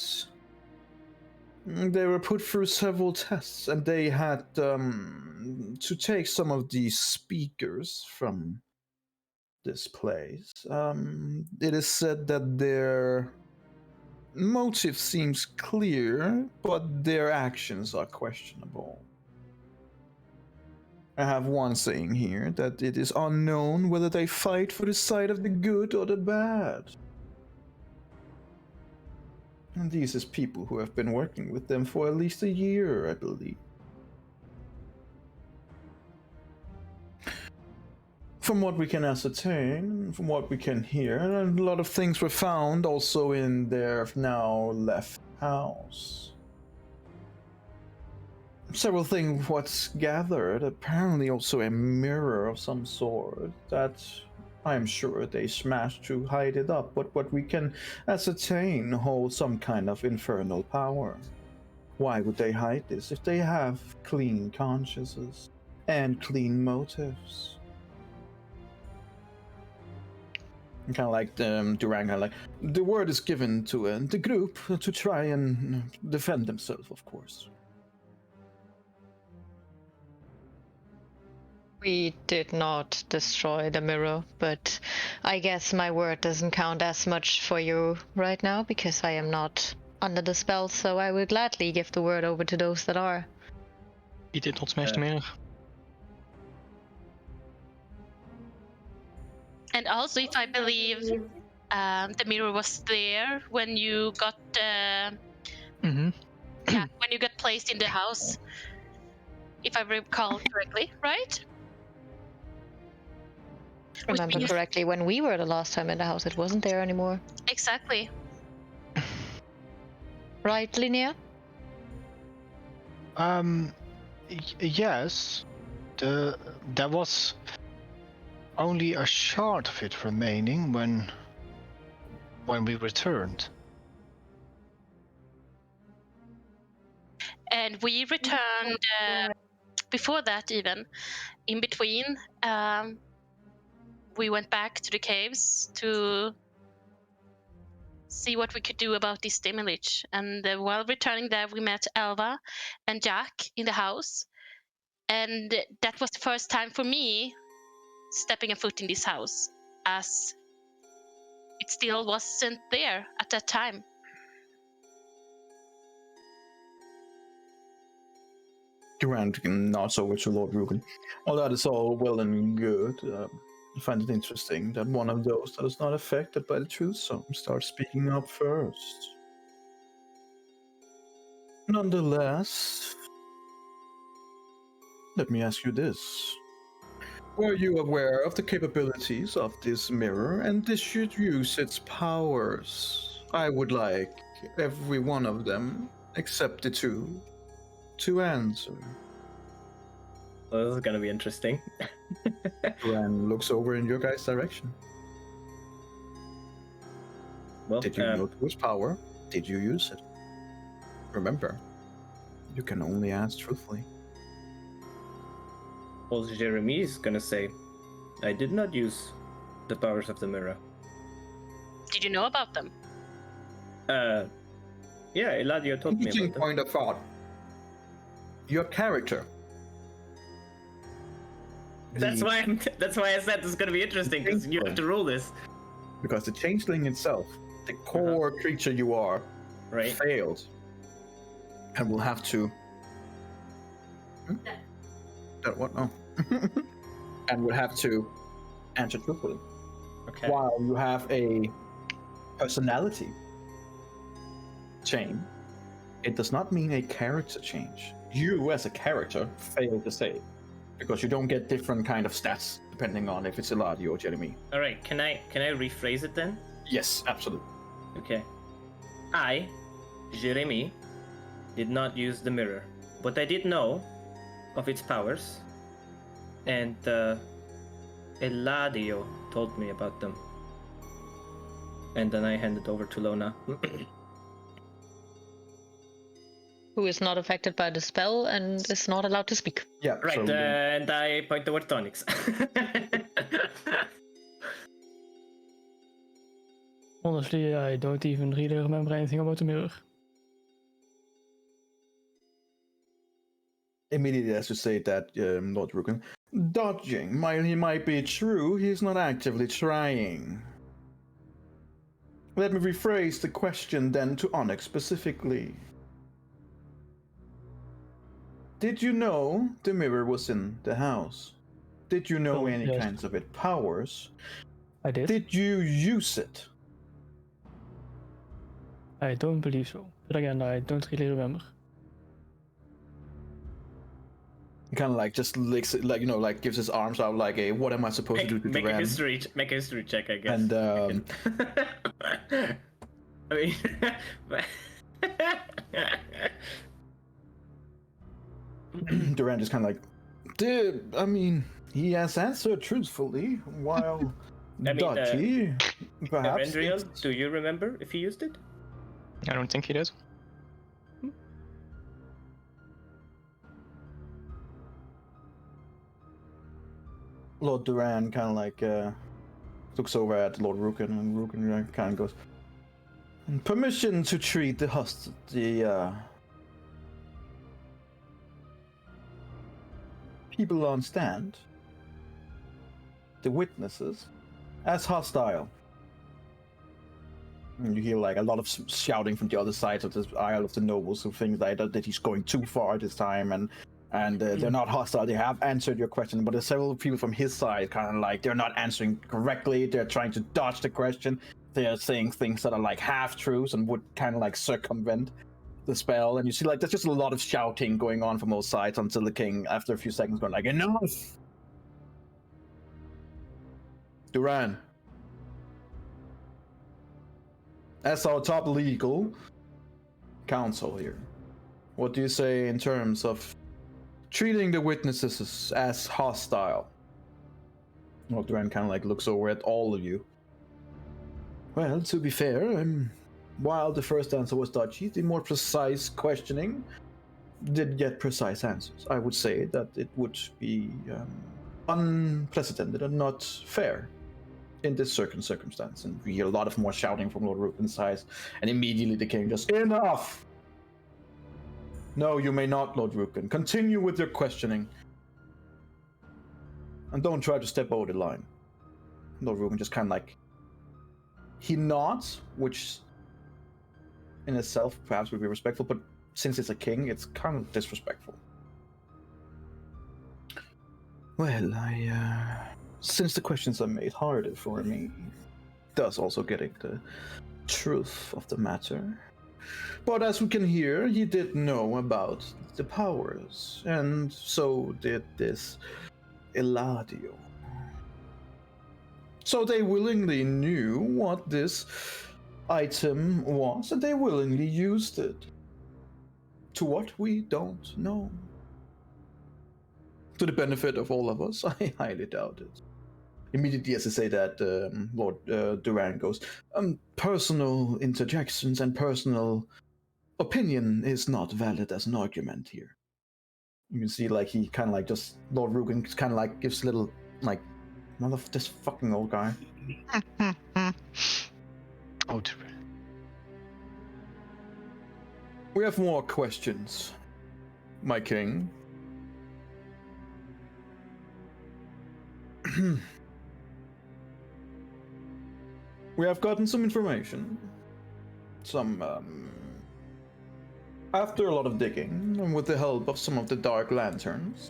they were put through several tests and they had to take some of the speakers from this place. It is said that their motive seems clear, but their actions are questionable. I have one saying here that it is unknown whether they fight for the side of the good or the bad. And these is people who have been working with them for at least a year, I believe. From what we can ascertain, from what we can hear, and a lot of things were found also in their now left house. Several things what's gathered, apparently also a mirror of some sort that I'm sure they smashed to hide it up, but what we can ascertain holds some kind of infernal power. Why would they hide this if they have clean consciences and clean motives? Kind of like Duran, kind of like the word is given to the group to try and defend themselves, of course. We did not destroy the mirror, but I guess my word doesn't count as much for you right now because I am not under the spell, so I will gladly give the word over to those that are. He did not smash the mirror. And also, if I believe the mirror was there when you got when you got placed in the house, if I recall correctly, right? Remember correctly, when we were the last time in the house, it wasn't there anymore. Exactly. Right, Linnea? Yes. There was only a shard of it remaining when we returned. And we returned before that, even in between. We went back to the caves to see what we could do about this Stimulage. And while returning there, we met Elva and Jack in the house. And that was the first time for me stepping a foot in this house, as it still wasn't there at that time. Durant nods over to Lord Ruben. Well, that is all well and good. I find it interesting that one of those that is not affected by the truth song starts speaking up first. Nonetheless, let me ask you this. Were you aware of the capabilities of this mirror and this should use its powers? I would like every one of them, except the two, to answer. Well, this is gonna be interesting. Duran looks over in your guys' direction. Well, Did you know its power? Did you use it? Remember, you can only ask truthfully. well, Jeremy is gonna say, I did not use the powers of the mirror. Did you know about them? Yeah, Eladio told me Interesting about them. point of thought. Your character. That's why I said this is gonna be interesting, because you have to rule this. Because the changeling itself, the core creature you are, Right. failed. And will have to... That what? Oh. And would have to answer truthfully. Okay. While you have a personality change, it does not mean a character change. You as a character fail to save. Because you don't get different kind of stats depending on if it's Eladio or Jeremy. All right. Can I rephrase it then? Yes, absolutely. Okay. I, Jeremy, did not use the mirror, but I did know of its powers, and Eladio told me about them. And then I handed over to Lona. who is not affected by the spell and is not allowed to speak. Yeah, Right, so and I point toward tonics. Honestly, I don't even really remember anything about the mirror. immediately has to say that Lord Rukin, dodging, while he might be true, he's not actively trying. Let me rephrase the question then to Onyx specifically. Did you know the mirror was in the house? Did you know any yes. kinds of its powers? I did. Did you use it? I don't believe so. But again, I don't really remember. Kind of like just licks it, like, you know, like gives his arms out like a what am I supposed to do to make a Duran? make a history check, I guess. And I mean, Duran just kind of like, I mean, he has answered truthfully, while dodgy, perhaps. Rendriel, do you remember if he used it? I don't think he did. Lord Duran kind of like looks over at Lord Rukin, and Rukin kind of goes, permission to treat the people on stand, the witnesses, as hostile. And you hear like a lot of shouting from the other sides of the Isle of the Nobles, who think that he's going too far this time, and they're not hostile. They have answered your question, but there's several people from his side kind of like they're not answering correctly. They're trying to dodge the question. They're saying things that are like half truths and would kind of like circumvent the spell. And you see like there's just a lot of shouting going on from both sides until the king, after a few seconds, going like, enough. Duran, as our top legal counsel here, what do you say in terms of treating the witnesses as hostile? Well, Duran kind of like looks over at all of you. Well, to be fair, while the first answer was dodgy, the more precise questioning did get precise answers. I would say that it would be unprecedented and not fair in this circumstance. And we hear a lot of more shouting from Lord Rukin's side, and immediately the king just, enough! No, you may not, Lord Rukin. Continue with your questioning. And don't try to step over the line. Lord Rukin just kind of like, he nods, which in itself perhaps would be respectful, but since it's a king, it's kind of disrespectful. Well, since the questions are made harder for me, does also getting the truth of the matter. But as we can hear, he did know about the powers, and so did this Eladio. So they willingly knew what this item was, and they willingly used it. To what we don't know. To the benefit of all of us, I highly doubt it. Immediately as I say that, Lord Duran goes, personal interjections and personal opinion is not valid as an argument here. You can see like he kind of like just, Lord Rukin kind of like gives a little like, mother of this fucking old guy. Oh, Duran. We have more questions, my king. We have gotten some information. After a lot of digging, and with the help of some of the Dark Lanterns,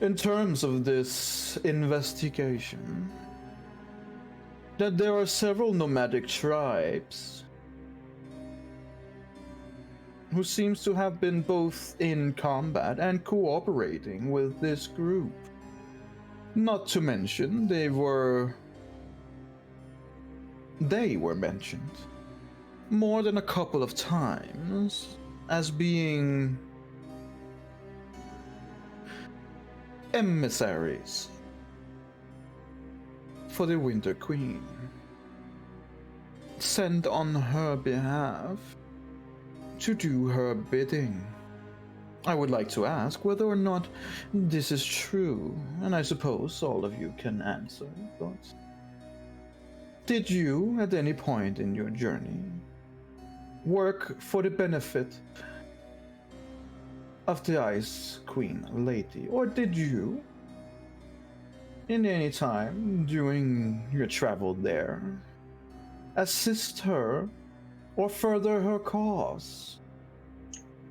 in terms of this investigation, that there are several nomadic tribes who seems to have been both in combat and cooperating with this group. Not to mention, they were mentioned more than a couple of times as being emissaries for the Winter Queen, sent on her behalf to do her bidding. I would like to ask whether or not this is true, and I suppose all of you can answer, but did you, at any point in your journey, work for the benefit of the Ice Queen Lady, or did you, in any time during your travel there, assist her or further her cause?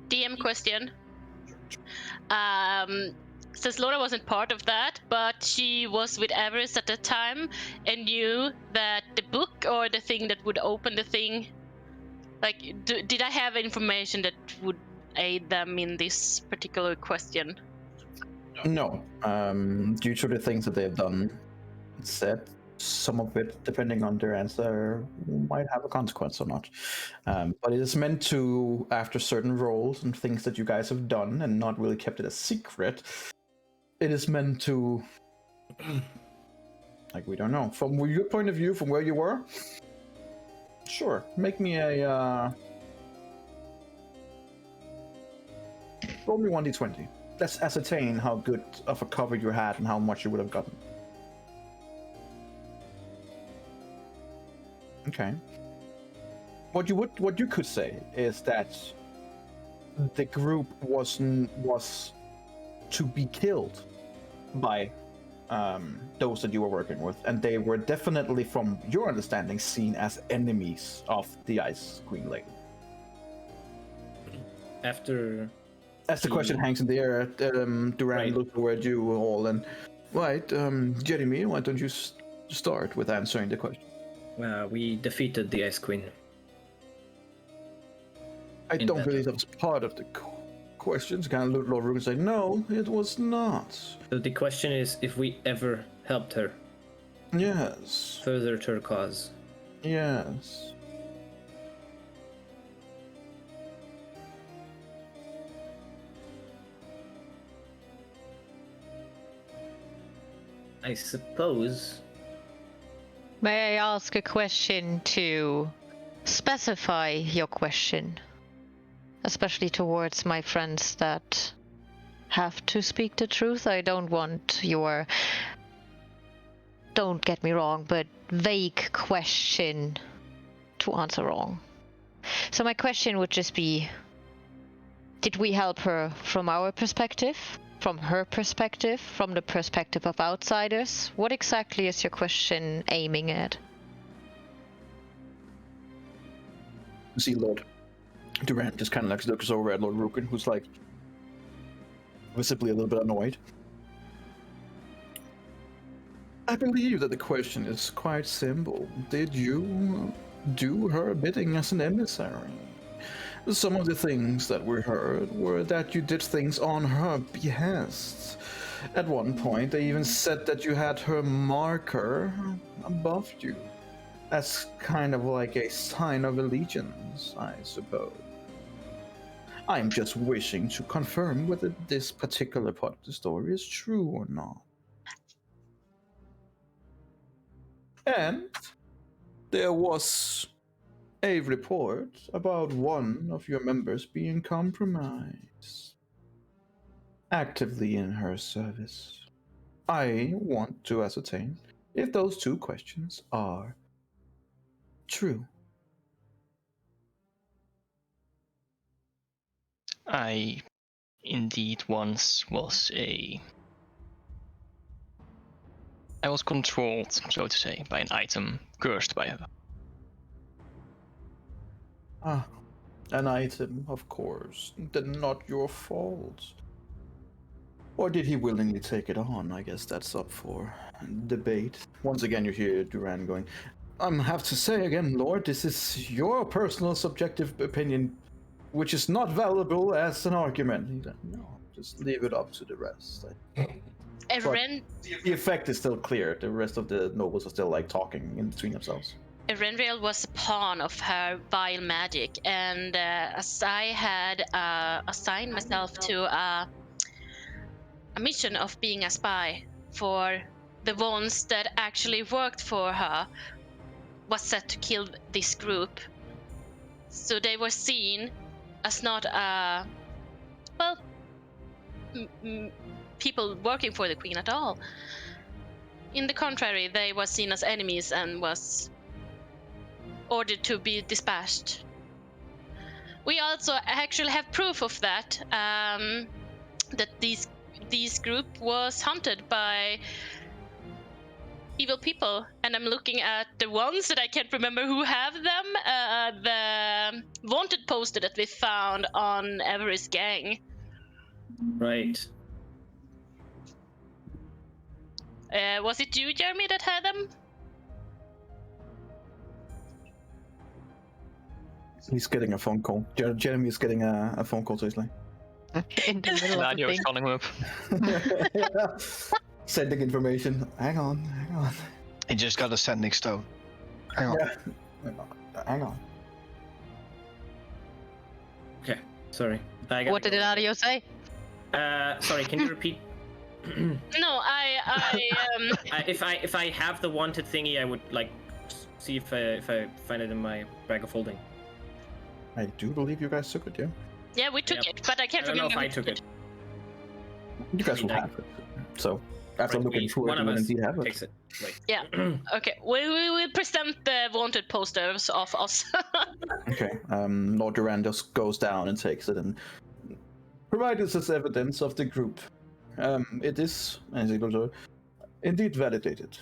DM question. Since Laura wasn't part of that, but she was with Everest at the time and knew that the book or the thing that would open the thing, like, did I have information that would aid them in this particular question? No. Due to the things that they've done, said, some of it, depending on their answer, might have a consequence or not. But it is meant to, after certain roles and things that you guys have done and not really kept it a secret, it is meant to, like, we don't know. From your point of view, from where you were, sure, make me a, roll me 1d20. Let's ascertain how good of a cover you had and how much you would have gotten. Okay. What you could say is that the group was to be killed by those that you were working with, and they were definitely, from your understanding, seen as enemies of the Ice Queen Lady. After, as the question hangs in the air, Duran looked toward you all, and right, Jeremy, why don't you start with answering the question? we defeated the Ice Queen. I don't believe that was part of the questions. Kind of look over and say, no, it was not. So the question is if we ever helped her. Yes. Furthered her cause. Yes. I suppose. May I ask a question to specify your question? Especially towards my friends that have to speak the truth. I don't want your, don't get me wrong, but vague question to answer wrong. So my question would just be, did we help her from our perspective? From her perspective? From the perspective of outsiders? What exactly is your question aiming at? See Lord Durant just kind of like looks over at Lord Rukin, who's like visibly a little bit annoyed. I believe that the question is quite simple. Did you do her bidding as an emissary? Some of the things that we heard were that you did things on her behest. At one point, they even said that you had her marker above you, as kind of like a sign of allegiance, I suppose. I'm just wishing to confirm whether this particular part of the story is true or not. And there was a report about one of your members being compromised, actively in her service. I want to ascertain if those two questions are true. I indeed once was I was controlled, so to say, by an item cursed by her. Ah, an item, of course. Then not your fault. Or did he willingly take it on? I guess that's up for debate. Once again, you hear Duran going, I have to say again, Lord, this is your personal subjective opinion, which is not valuable as an argument. He's like, no, just leave it up to the rest. Eberron, The effect is still clear. The rest of the nobles are still like talking in between themselves. Erenriel was a pawn of her vile magic, and as I had assigned myself to a mission of being a spy for the ones that actually worked for her, was set to kill this group. So they were seen as not people working for the queen at all. In the contrary, they were seen as enemies and was ordered to be dispatched. We also actually have proof of that, that this group was hunted by evil people, and I'm looking at the ones that I can't remember who have them. The wanted poster that we found on Everest gang. Right. Was it you, Jeremy, that had them? He's getting a phone call. Jeremy is getting a phone call, seriously. In the middle of the Radio is thing. calling him up. Sending information. Hang on. He just got a sending stone. Hang on. Yeah. Hang on. Okay. Sorry. I gotta What did go. Eladio say? Sorry. Can you repeat? No, If I have the wanted thingy, I would like see if I find it in my bag of holding. I do believe you guys took it, yeah? yeah, we took Yep. it, but I can't I don't know remember if I who took it. You guys will Like- have it. So, after Right, looking through it, one you of will us indeed have it. takes it. Wait. Yeah. Okay, we will present the wanted posters of us. Okay, Lord Duran just goes down and takes it and provides us as evidence of the group. It is, as he goes over, indeed validated.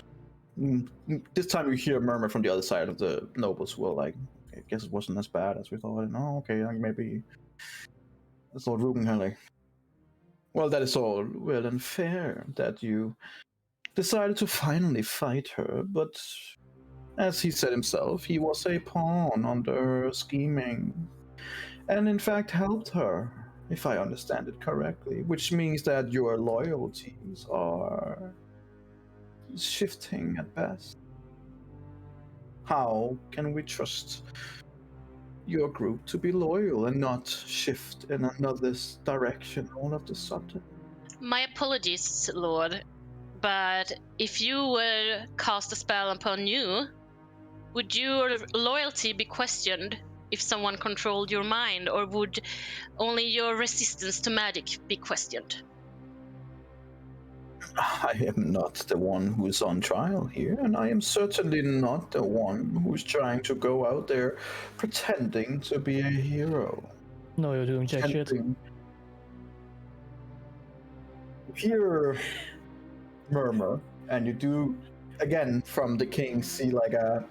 This time you hear a murmur from the other side of the nobles who are like, I guess it wasn't as bad as we thought. No, okay, maybe it's Lord Rugenhelle. Well, that is all well and fair that you decided to finally fight her, but as he said himself, he was a pawn under her scheming, and in fact helped her, if I understand it correctly, which means that your loyalties are shifting at best. How can we trust your group to be loyal and not shift in another direction all of a sudden? My apologies, Lord, but if you were cast a spell upon you, would your loyalty be questioned if someone controlled your mind, or would only your resistance to magic be questioned? I am not the one who is on trial here, and I am certainly not the one who's trying to go out there pretending to be a hero. No, you're doing jack shit. Pretending. You hear murmur, and you do, again, from the king, see like a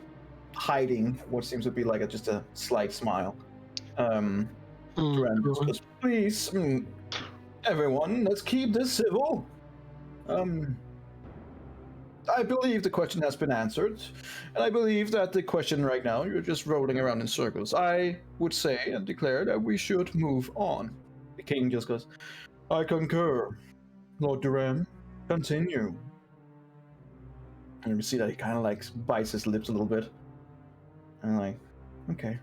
hiding what seems to be like just a slight smile. Duran just goes, please, everyone, let's keep this civil. I believe the question has been answered, and I believe that the question right now, you're just rolling around in circles. I would say and declare that we should move on. The king just goes, I concur. Lord Duran, continue. And we see that he kind of like bites his lips a little bit. And like, okay.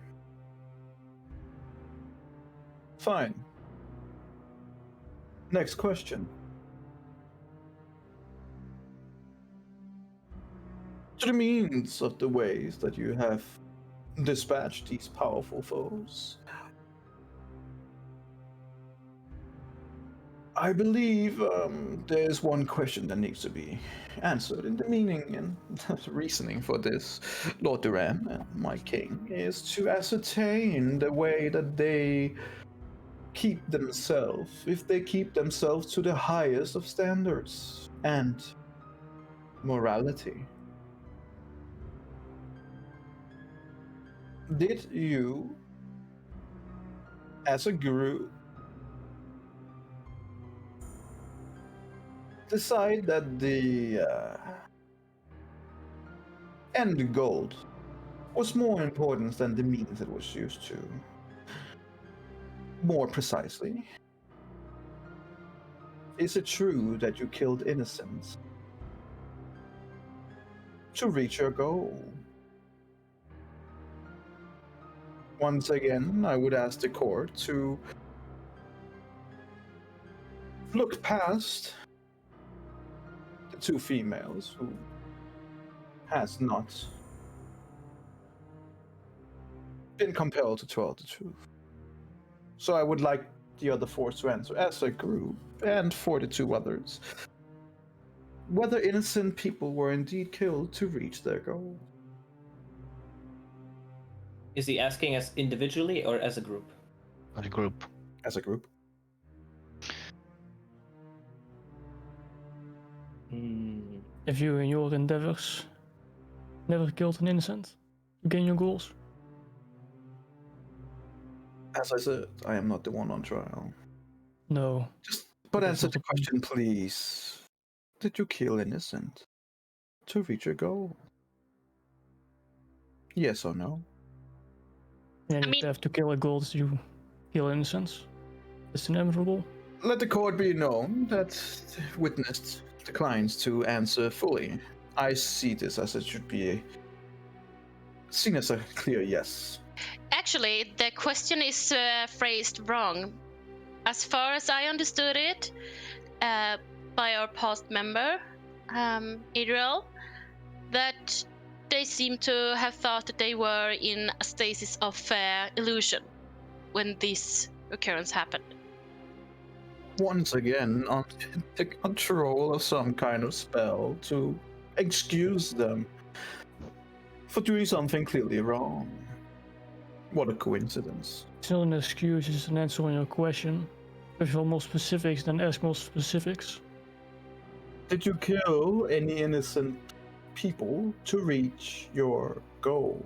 Fine. Next question. To the means of the ways that you have dispatched these powerful foes, I believe there's one question that needs to be answered, and the meaning and the reasoning for this, Lord Duran, my king, is to ascertain the way that they keep themselves, if they keep themselves to the highest of standards and morality. Did you, as a group, decide that the end goal was more important than the means it was used to? More precisely, is it true that you killed innocents to reach your goal? Once again, I would ask the court to look past the two females who has not been compelled to tell the truth. So I would like the other four to answer as a group, and for the two others, whether innocent people were indeed killed to reach their goal. Is he asking us individually or as a group? As a group. As a group. If you in your endeavors never killed an innocent to gain your goals? As I said, I am not the one on trial. No. But That's answer not the the point. question, please. Did you kill innocent to reach your goal? Yes or no? Yeah, I you mean- have to kill a goal to kill innocents. It's inevitable. Let the court be known that witness declines to answer fully. I see this as it should be seen as a clear yes. Actually, the question is phrased wrong. As far as I understood it, by our past member, Eberron, that they seem to have thought that they were in a stasis of illusion when this occurrence happened. Once again, on the control of some kind of spell to excuse them for doing something clearly wrong. What a coincidence. It's not an excuse, it's an answer on your question. If you want more specifics, then ask more specifics. Did you kill any innocent people to reach your goal?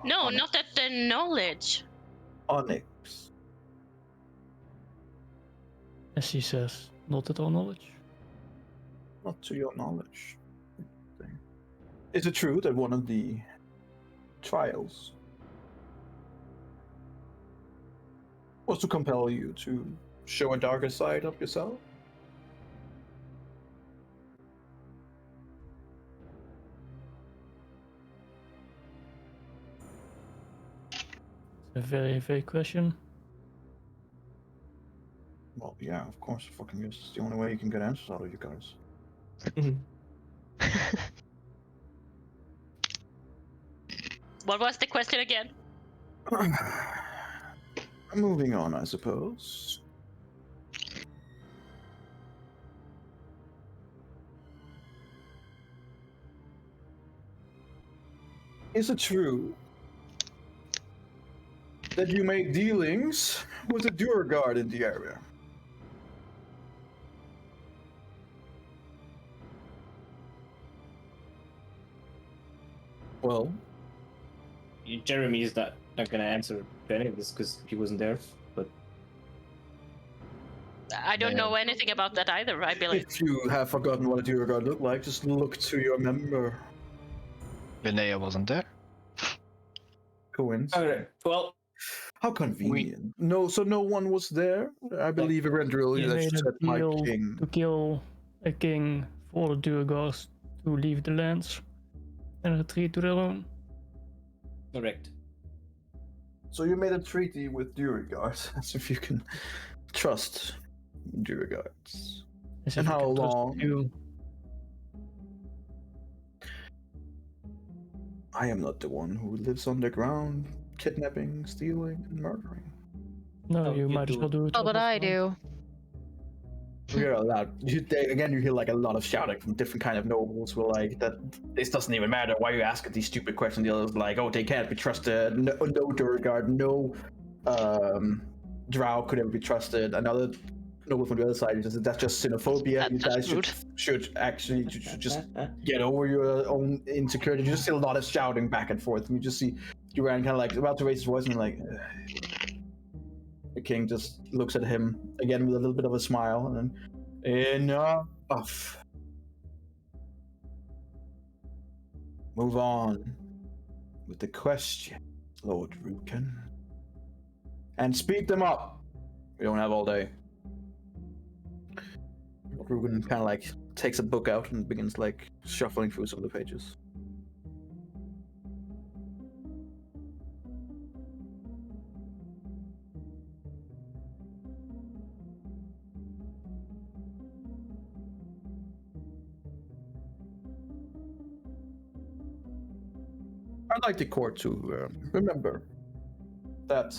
No, Onyx. not at the knowledge. Onyx. As he says, not at our knowledge. Not to your knowledge. Is it true that one of the trials was to compel you to show a darker side of yourself? A very vague question. Well, yeah, of course. Fucking yes. It's the only way you can get answers out of you guys. What was the question again? Moving on, I suppose. Is it true that you made dealings with a Duragard in the area? Well, Jeremy is not gonna answer to any of this because he wasn't there. But I don't know anything about that either, I believe. if you have forgotten what a Duragard looked like, just look to your member. Linnea wasn't there. Coincidence. okay, well, How convenient. No, so no one was there? I believe Erendril You that made said a my deal king. to kill a king for the Durgars to leave the lands and retreat to their own. correct. So you made a treaty with Duragards, as if you can trust Duragards. As And if I how can trust long? You. I am not the one who lives underground, kidnapping, stealing, and murdering. No, Oh, you you might as do. well do it. Oh, but above I ground. do. You hear a lot. You hear like a lot of shouting from different kind of nobles. Who are like that. This doesn't even matter. Why you ask these stupid questions? The others like, oh, they can't be trusted. No, no Durgard, no Drow could ever be trusted. Another noble from the other side is that's just xenophobia. That's You guys just rude. should actually should just get over your own insecurity. You just see a lot of shouting back and forth. And you just see Duran kind of like about to raise his voice and like. The king just looks at him again with a little bit of a smile and then enough. Move on with the question, Lord Rukin. And speed them up. We don't have all day. Lord Rukin kind of like takes a book out and begins like shuffling through some of the pages. I'd like the court to remember that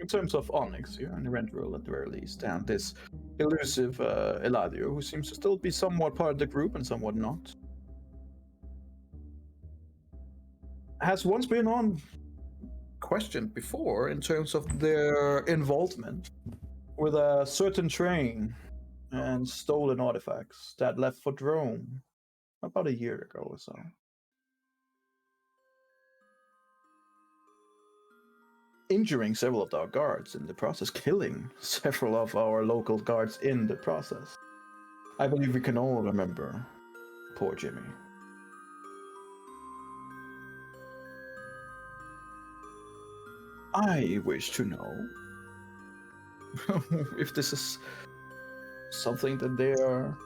In terms of Onyx here, and Rendril at the very least, and this elusive Eladio, who seems to still be somewhat part of the group and somewhat not, has once been on questioned before in terms of their involvement with a certain train and stolen artifacts that left for Drome about a year ago or so. Injuring several of our guards in the process, killing several of our local guards in the process. I believe we can all remember poor Jimmy. I wish to know if this is something that they are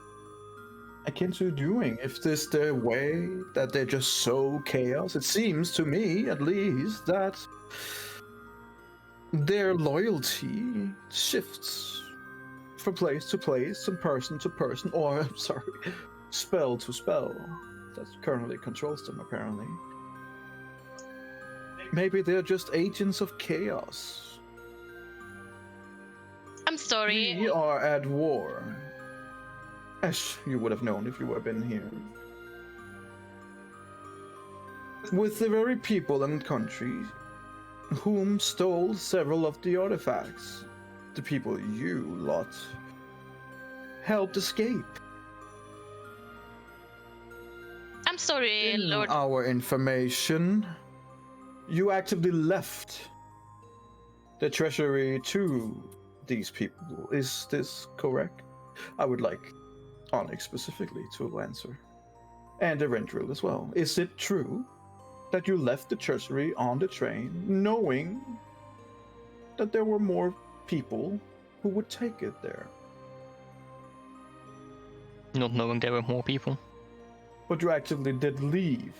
akin to doing. If this their way, that they're just so chaos. It seems to me, at least, that their loyalty shifts from place to place and person to person, or, sorry, spell to spell. That currently controls them, apparently. Maybe they're just agents of chaos. I'm sorry. We are at war. As you would have known if you had been here. With the very people and country whom stole several of the artifacts. The people you lot helped escape. I'm sorry, In Lord. our information, you actively left the treasury to these people. Is this correct? I would like Onyx specifically to answer. And Erendril as well. Is it true that you left the treasury on the train knowing that there were more people who would take it there? Not knowing there were more people. But you actively did leave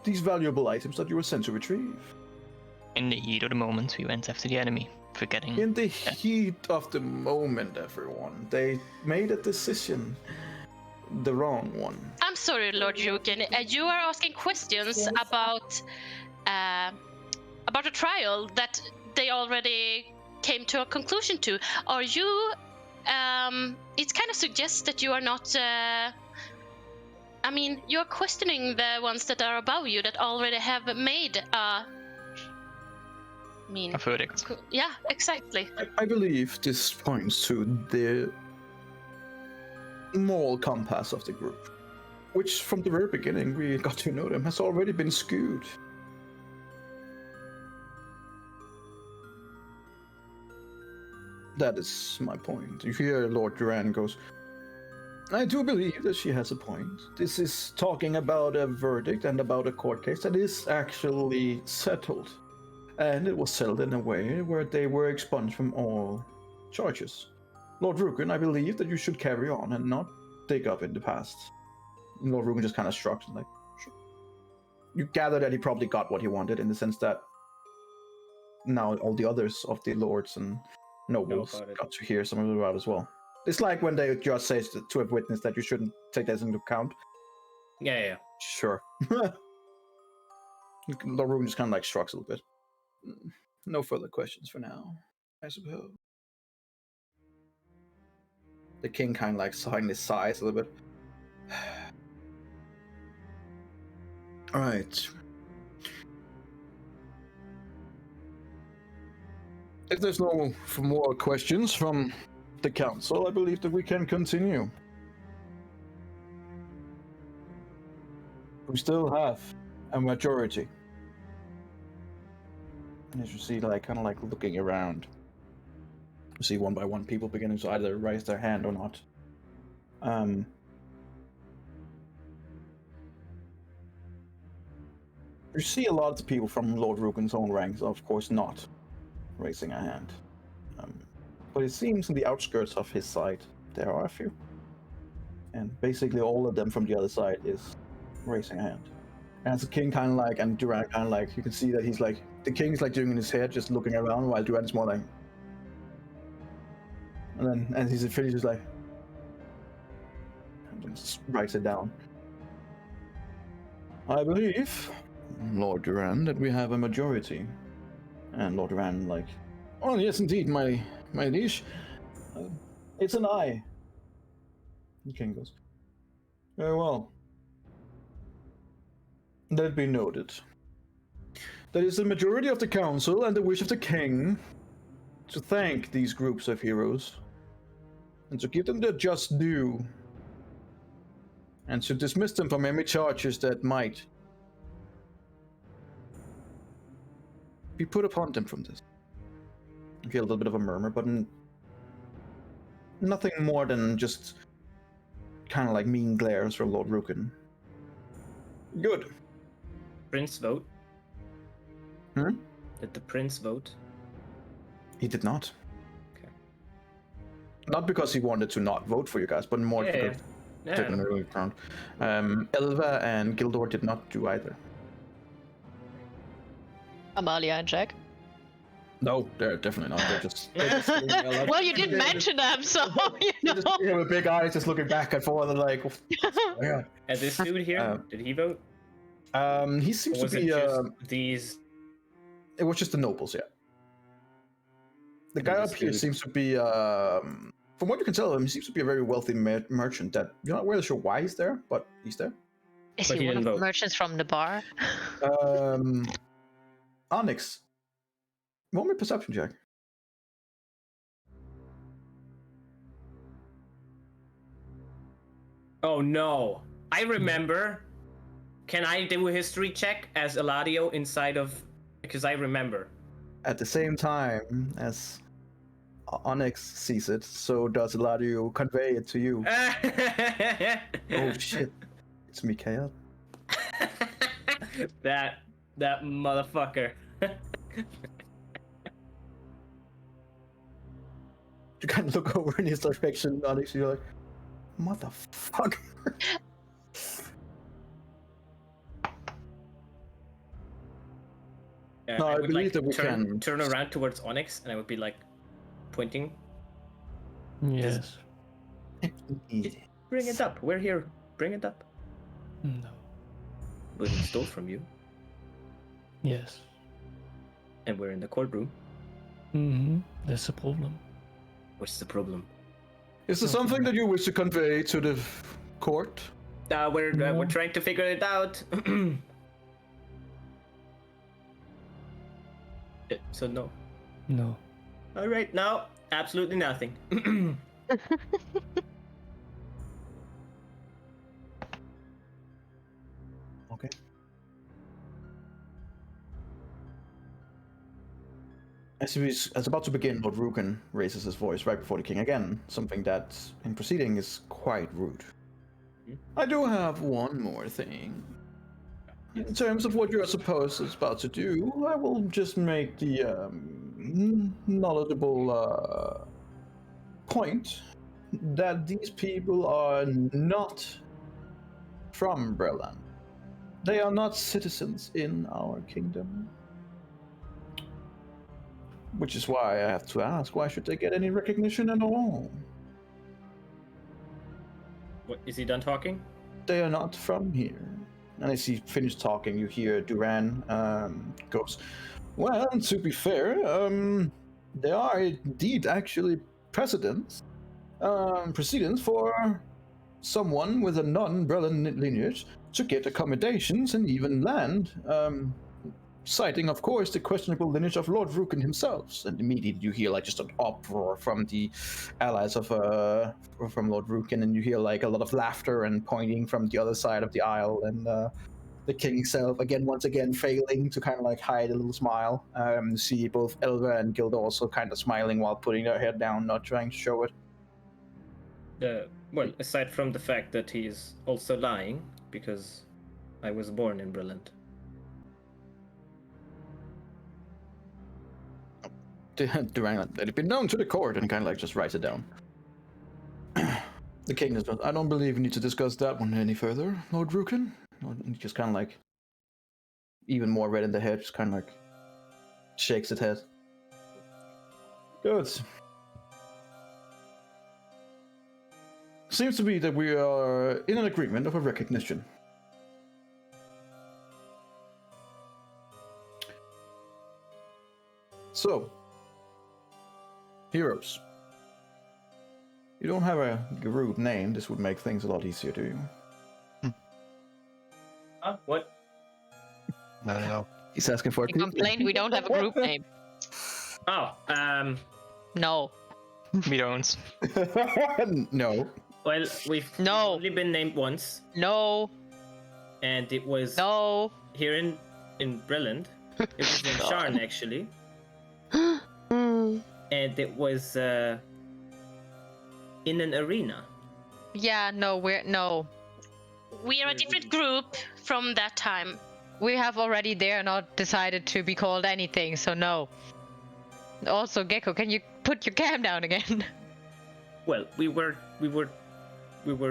these valuable items that you were sent to retrieve. In the heat of the moment, we went after the enemy, forgetting. In the heat of the moment, everyone, they made a decision. The wrong one. I'm sorry, Lord Jukin. You are asking questions about a trial that they already came to a conclusion to. Are you? It kind of suggests that you are not. I mean, you're questioning the ones that are above you that already have made a verdict. Yeah, exactly. I believe this points to the moral compass of the group, which from the very beginning we got to know them has already been skewed. That is my point. You hear Lord Duran goes, I do believe that she has a point. This is talking about a verdict and about a court case that is actually settled. And it was settled in a way where they were expunged from all charges. Lord Rugen, I believe that you should carry on and not dig up in the past. And Lord Rugen just kind of shrugs and like, sure. You gather that he probably got what he wanted in the sense that now all the others of the lords and nobles got to hear some of it about as well. It's like when they just say to a witness that you shouldn't take this into account. Yeah. Sure. Lord Rugen just kind of like shrugs a little bit. No further questions for now, I suppose. The king kind of like sighing his sighs a little bit. All right. If there's no more questions from the council, I believe that we can continue. We still have a majority. And as you see, like, kind of like looking around, you see one by one people beginning to either raise their hand or not. You see a lot of the people from Lord Rugen's own ranks, of course, not raising a hand. But it seems in the outskirts of his side, there are a few. And basically all of them from the other side is raising a hand. And as the king kind of like, and Duran kind of like, you can see that he's like, the king's like doing in his head, just looking around, while Duran's more like, and then as he's finished, he's like, and just writes it down. I believe, Lord Duran, that we have a majority. And Lord Duran like Oh, yes, indeed, my liege. It's an eye. The king goes. Very well. Let it be noted. That is the majority of the council and the wish of the king to thank these groups of heroes and to give them their just due and to dismiss them from any charges that might be put upon them from this. I feel a little bit of a murmur, but nothing more than just kind of like mean glares from Lord Rukin. Good. Prince vote? Hmm? Did the prince vote? He did not. Okay. Not because he wanted to not vote for you guys, but more because didn't really count. Elva and Gildor did not do either. Amalia and Jack. No, they're definitely not. They're just Well, you didn't mention them, so you know. just, with big eyes, just looking back and forth, and like, yeah. And this dude here, did he vote? He seems Or was to be. it just these? It was just the nobles, yeah. The guy up here seems to be, from what you can tell, he seems to be a very wealthy merchant. That you're not really sure why he's there, but he's there. Is But he he one of didn't the vote. merchants from the bar? Onyx. Roll me a perception check. Oh no! I remember. Can I do a history check as Eladio inside of? Because I remember. At the same time as Onyx sees it, so does Eladio convey it to you. Oh shit! It's Mikael. that motherfucker. You kind of look over in his direction, Onyx, and you're like, motherfucker. No, I would believe that we can turn around towards Onyx, and I would be like pointing. Yes. Bring it up. We're here. Bring it up. No. We stole from you, Yes. and we're in the courtroom. Mm-hmm. That's a problem. What's the problem? Is there something that you wish to convey to the court? We're No. trying to figure it out. So no. No. All right, no, absolutely nothing. Okay. As he is about to begin, Lord Rukin raises his voice right before the king again, something that, in proceeding, is quite rude. I do have one more thing. In terms of what you are supposed is about to do, I will just make the knowledgeable point that these people are not from Breland. They are not citizens in our kingdom. Which is why I have to ask, why should they get any recognition at all? What, is he done talking? They are not from here. And as he finished talking, you hear Duran goes, well, to be fair, there are indeed actually proceedings for someone with a non-Brelan lineage to get accommodations and even land, citing, of course, the questionable lineage of Lord Rukin himself. And immediately you hear like just an uproar from the allies of from Lord Rukin, and you hear like a lot of laughter and pointing from the other side of the aisle, and the king himself once again failing to kind of like hide a little smile. You see both Elva and Gilda also kind of smiling while putting their head down, not trying to show it. Well, aside from the fact that he is also lying, because I was born in Breland. Duran, let it be known to the court, and kind of like just writes it down. The king is, I don't believe we need to discuss that one any further, Lord Rukin. And just kind of like, even more red in the head, just kind of like shakes its head. Good. Seems to be that we are in an agreement of a recognition. So, Heroes. You don't have a group name. This would make things a lot easier, do you? Huh? What? No. He's asking for a We group complained we don't have a group name. Oh, No. We don't. name. No. well, we've No. only been named once, No. and it was No. here in Brilland. It was in Sharn, actually. And it was in an arena. Yeah, no, no. We are a different group from that time. We have already there not decided to be called anything, so no. Also, Gecko, can you put your cam down again? Well, we were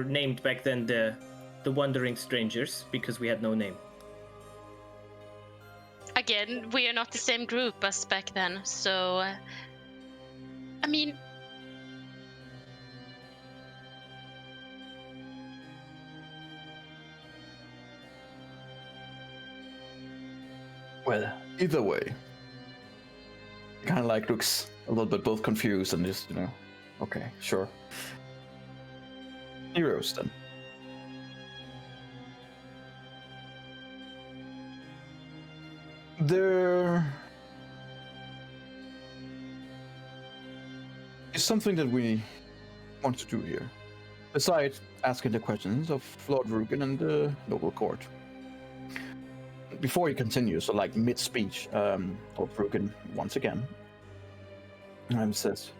named back then the Wandering Strangers because we had no name. Again, we are not the same group as back then, so I mean, Well, either way, kind of like looks a little bit both confused and just, okay, sure. Heroes then. There is something that we want to do here, besides asking the questions of Lord Rugen and the local court. Before he continues, so like mid-speech, Lord Rugen once again says,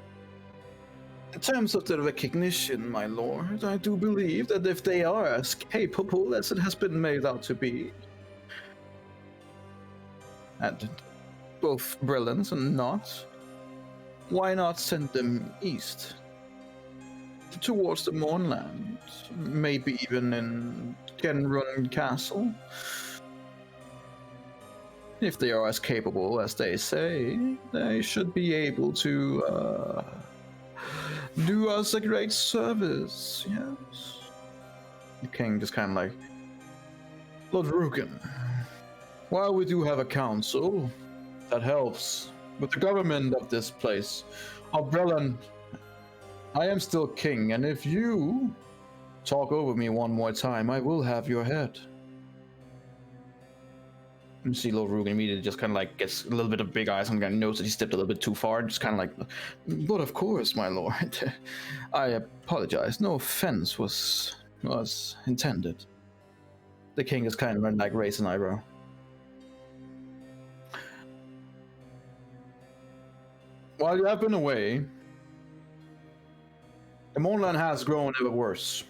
in terms of the recognition, my lord, I do believe that if they are as capable as it has been made out to be, and both brilliant and not, why not send them east? Towards the Mournland, maybe even in Genrun Castle? If they are as capable as they say, they should be able to do us a great service, yes. The king just kind of like, Lord Rugen, while we do have a council that helps with the government of this place, of Breland, I am still king, and if you talk over me one more time, I will have your head. You see Lord Rugen immediately just kind of like gets a little bit of big eyes and kind of knows that he stepped a little bit too far, just kind of like, but of course, my lord. I apologize. No offense was intended. The king is kind of like raised an eyebrow. While you have been away, the Mournland has grown ever worse.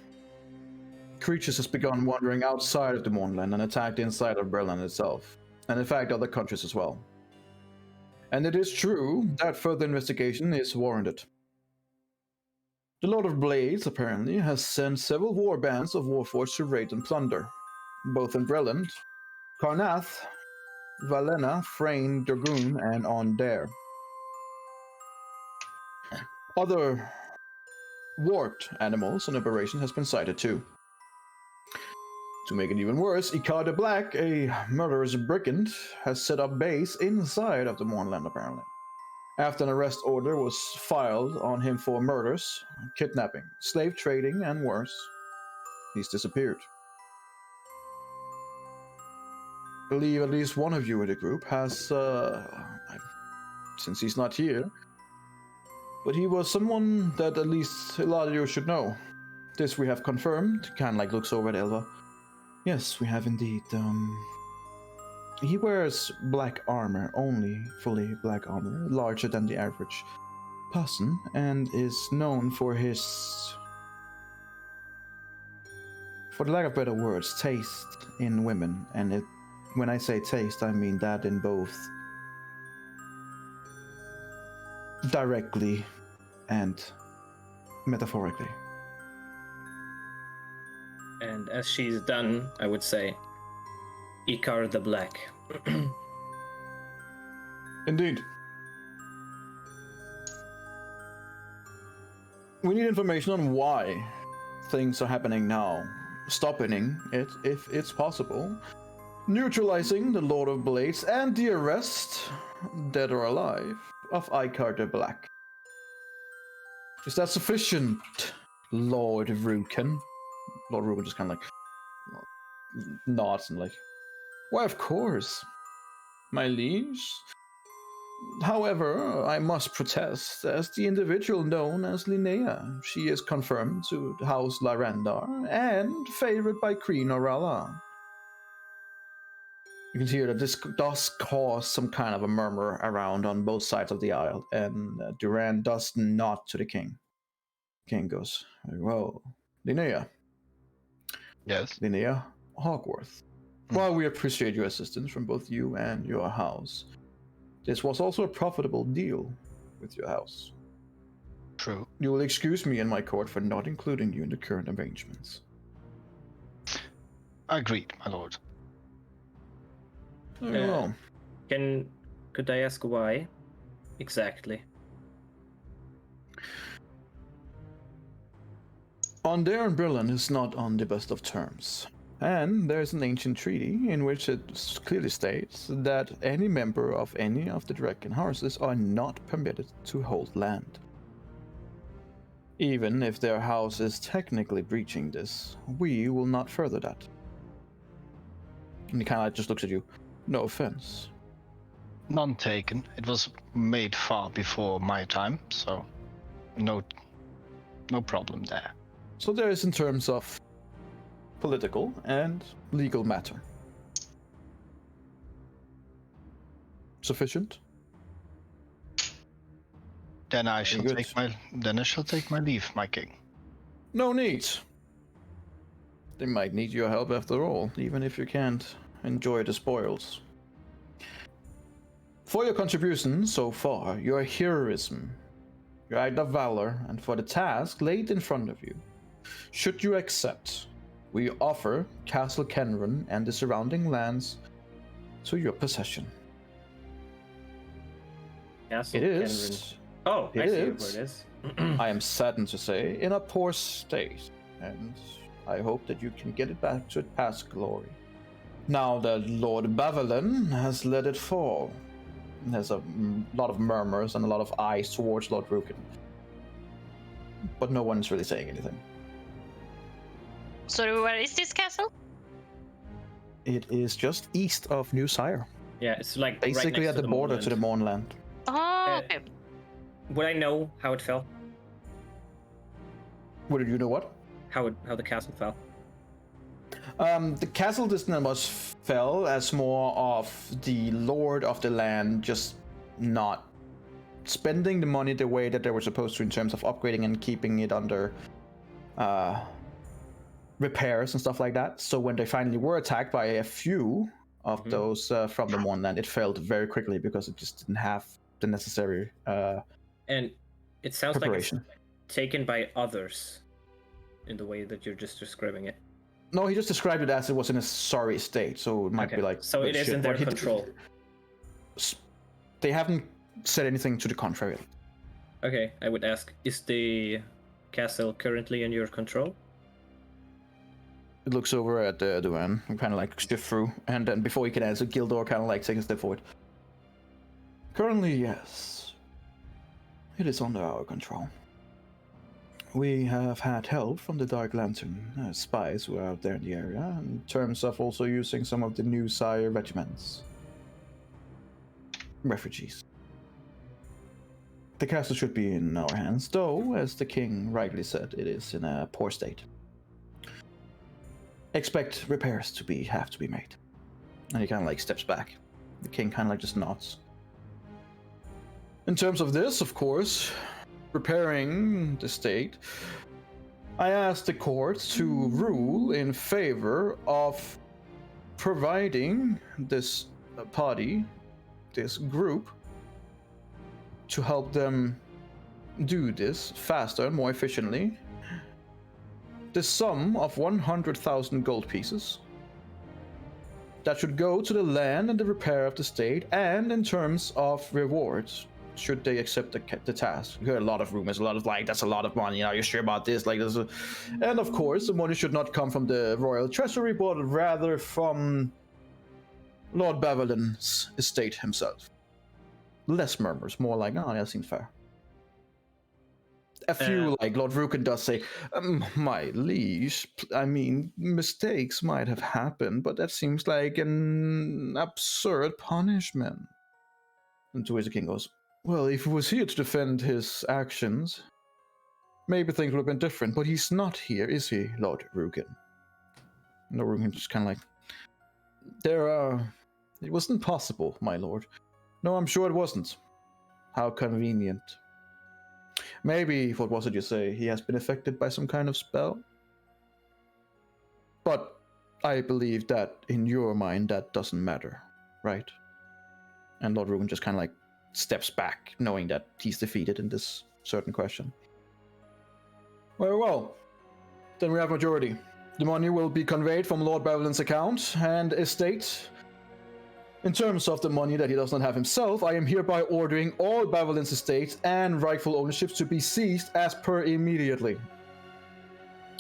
Creatures has begun wandering outside of the Mournland and attacked inside of Breland itself, and in fact other countries as well. And it is true that further investigation is warranted. The Lord of Blades, apparently, has sent several war bands of Warforged to raid and plunder, both in Breland, Karnath, Valena, Frayne, Dragoon, and on Dare. Other warped animals and aberrations has been cited too. To make it even worse, Ikar the Black, a murderous brigand, has set up base inside of the Mournland apparently. After an arrest order was filed on him for murders, kidnapping, slave trading, and worse, he's disappeared. I believe at least one of you in the group has, since he's not here, but he was someone that at least a lot of you should know. This we have confirmed. Kind of like looks over at Elva. Yes, we have indeed. He wears black armor, only fully black armor, larger than the average person, and is known for his, for the lack of better words, taste in women. And when I say taste, I mean that in both directly and metaphorically. And as she's done, I would say, Ikar the Black. Indeed. We need information on why things are happening now. Stopping it if it's possible. Neutralizing the Lord of Blades and the arrest, dead or alive, of Ikar the Black. Is that sufficient, Lord Ruken? Lord Ruken just kind of like nods and like, why, of course, my liege. However, I must protest, as the individual known as Linnea, she is confirmed to House Lyrandar and favored by Queen Orella. You can hear that this does cause some kind of a murmur around on both sides of the aisle, and Duran does nod to the king. The king goes, well, Linnea. Yes. Linnea Hogworth. While we appreciate your assistance from both you and your house, this was also a profitable deal with your house. True. You will excuse me in my court for not including you in the current arrangements. Agreed, my lord. Very well. Could I ask why exactly? Onder and Berlin is not on the best of terms. And there's an ancient treaty in which it clearly states that any member of any of the Draken houses are not permitted to hold land. Even if their house is technically breaching this, we will not further that. And he kind of just looks at you. No offense. None taken. It was made far before my time, so no problem there. So there is in terms of political and legal matter. Sufficient? Then I shall take my leave, my king. No need. They might need your help after all, even if you can't enjoy the spoils. For your contribution so far, your heroism, your act of valor, and for the task laid in front of you, should you accept, we offer Castle Kenron and the surrounding lands to your possession. Castle It is. Oh, It I see is. where it is. I am saddened to say, in a poor state, and I hope that you can get it back to its past glory. Now that Lord Bavelin has let it fall, there's a lot of murmurs and a lot of eyes towards Lord Ruken. But no one's really saying anything. So where is this castle? It is just east of New Sire. Yeah, it's like Basically right next at the border to the Moorland. Mournland. Oh, okay. Would I know how it fell? What did you know what? How the castle fell? The castle this much fell as more of the lord of the land just not spending the money the way that they were supposed to in terms of upgrading and keeping it under repairs and stuff like that. So when they finally were attacked by a few of those from the Mournland, it failed very quickly because it just didn't have the necessary And it sounds like it's preparation. taken by others in the way that you're just describing it. No, he just described it as it was in a sorry state, so it might Okay, be like... so it is in their control. They haven't said anything to the contrary. Okay, I would ask, is the castle currently in your control? It looks over at Duran and kind of like shift through, and then before he can answer, Gildor kind of like takes a step forward. Currently, yes. It is under our control. We have had help from the Dark Lantern spies who are out there in the area, in terms of also using some of the New Sire regiments. Refugees. The castle should be in our hands, though, as the king rightly said, it is in a poor state. Expect repairs to have to be made. And he kind of like steps back. The king kind of like just nods. In terms of this, of course, repairing the state, I asked the court to rule in favor of providing this party, this group, to help them do this faster and more efficiently. The sum of 100,000 gold pieces that should go to the land and the repair of the state, and in terms of rewards, should they accept the task. You heard a lot of rumors, a lot of like, that's a lot of money, are you sure about this? Like, this and of course, the money should not come from the royal treasury, but rather from Lord Bavelin's estate himself. Less murmurs, more like, oh, that seems fair. A few, like Lord Ruken does say, my liege, I mean, mistakes might have happened, but that seems like an absurd punishment. And to which the king goes, well, if he was here to defend his actions, maybe things would have been different, but he's not here, is he, Lord Ruken? And Lord Ruken just kind of like, it wasn't possible, my lord. No, I'm sure it wasn't. How convenient. Maybe, what was it you say, he has been affected by some kind of spell? But I believe that in your mind that doesn't matter, right? And Lord Rugen just kind of like steps back, knowing that he's defeated in this certain question. Very well. Then we have majority. The money will be conveyed from Lord Bevelin's account and estate. In terms of the money that he does not have himself, I am hereby ordering all Bevelin's estates and rightful ownerships to be seized as per immediately.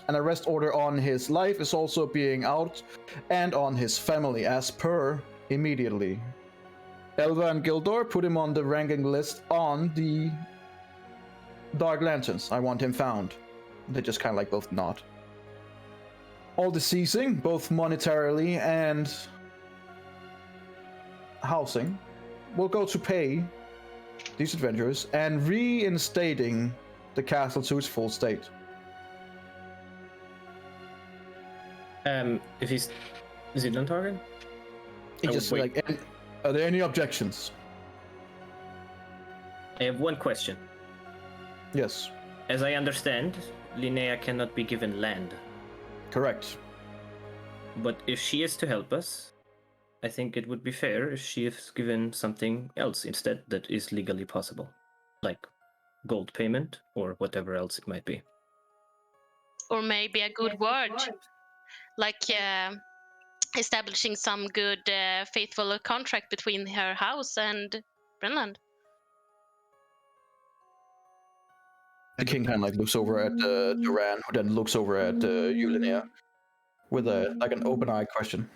An arrest order on his life is also being out, and on his family as per immediately. Elva and Gildor, put him on the ranking list on the Dark Lanterns. I want him found. They just kind of like both nod. All the seizing, both monetarily and housing, will go to pay these adventurers and reinstating the castle to its full state. If he's... Is he done talking? He just like, are there any objections? I have one question. Yes. As I understand, Linnea cannot be given land. Correct. But if she is to help us, I think it would be fair if she is given something else instead that is legally possible. Like gold payment or whatever else it might be. Or maybe a good word. Like establishing some good faithful contract between her house and Brenland. The king kind of like looks over at Duran, who then looks over at you, Linnea, with an open-eyed question.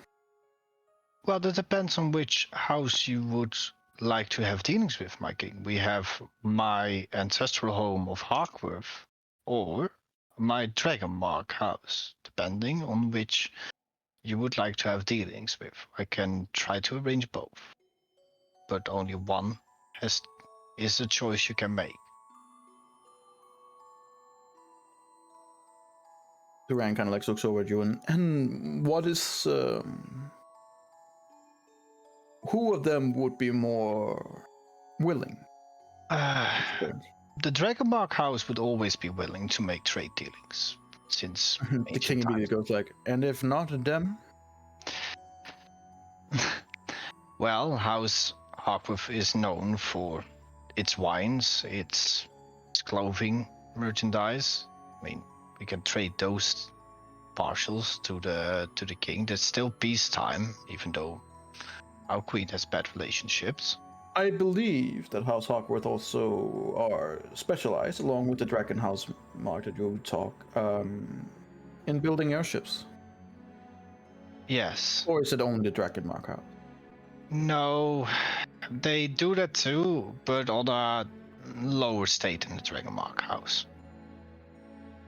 Well, that depends on which house you would like to have dealings with, my king. We have my ancestral home of Harkworth or my Dragonmark house, depending on which you would like to have dealings with. I can try to arrange both, but only one is a choice you can make. Duran kind of like looks over at you and what is... who of them would be more willing? The Dragonmark house would always be willing to make trade dealings, since the king immediately goes like, and if not them? Well, House Harkworth is known for its wines, its clothing, merchandise. I mean, we can trade those partials to the king. There's still peacetime, even though our queen has bad relationships. I believe that House Hawkworth also are specialized, along with the Dragon House Mark that you talk, in building airships. Yes. Or is it only the Dragon Mark House? No, they do that too, but on a lower state in the Dragonmark house.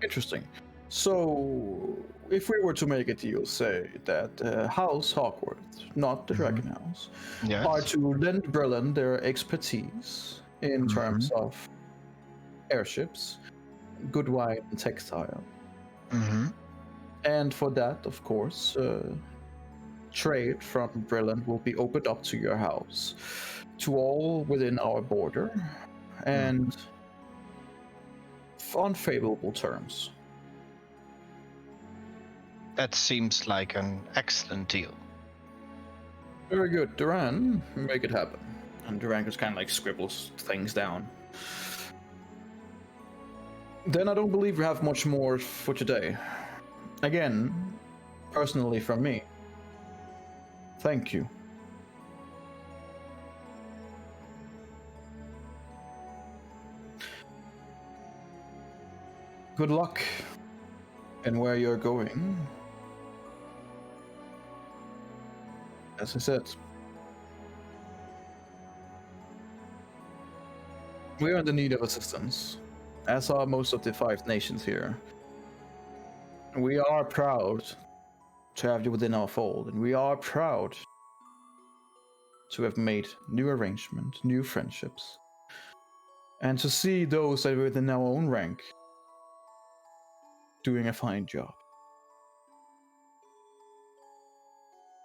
Interesting. So, if we were to make a deal, say that House Hawkworth, not the Dragon House, Yes. are to lend Berlin their expertise in terms of airships, good wine, and textile. And for that, of course, trade from Brilliant will be opened up to your house, to all within our border, and on favorable terms. That seems like an excellent deal. Very good, Duran, make it happen. And Duran just kind of like scribbles things down. Then I don't believe we have much more for today. Again, personally from me, thank you. Good luck in where you're going. As I said, we are in the need of assistance. as are most of the 5 nations here. We are proud to have you within our fold, and we are proud to have made new arrangements, new friendships, and to see those that are within our own rank doing a fine job.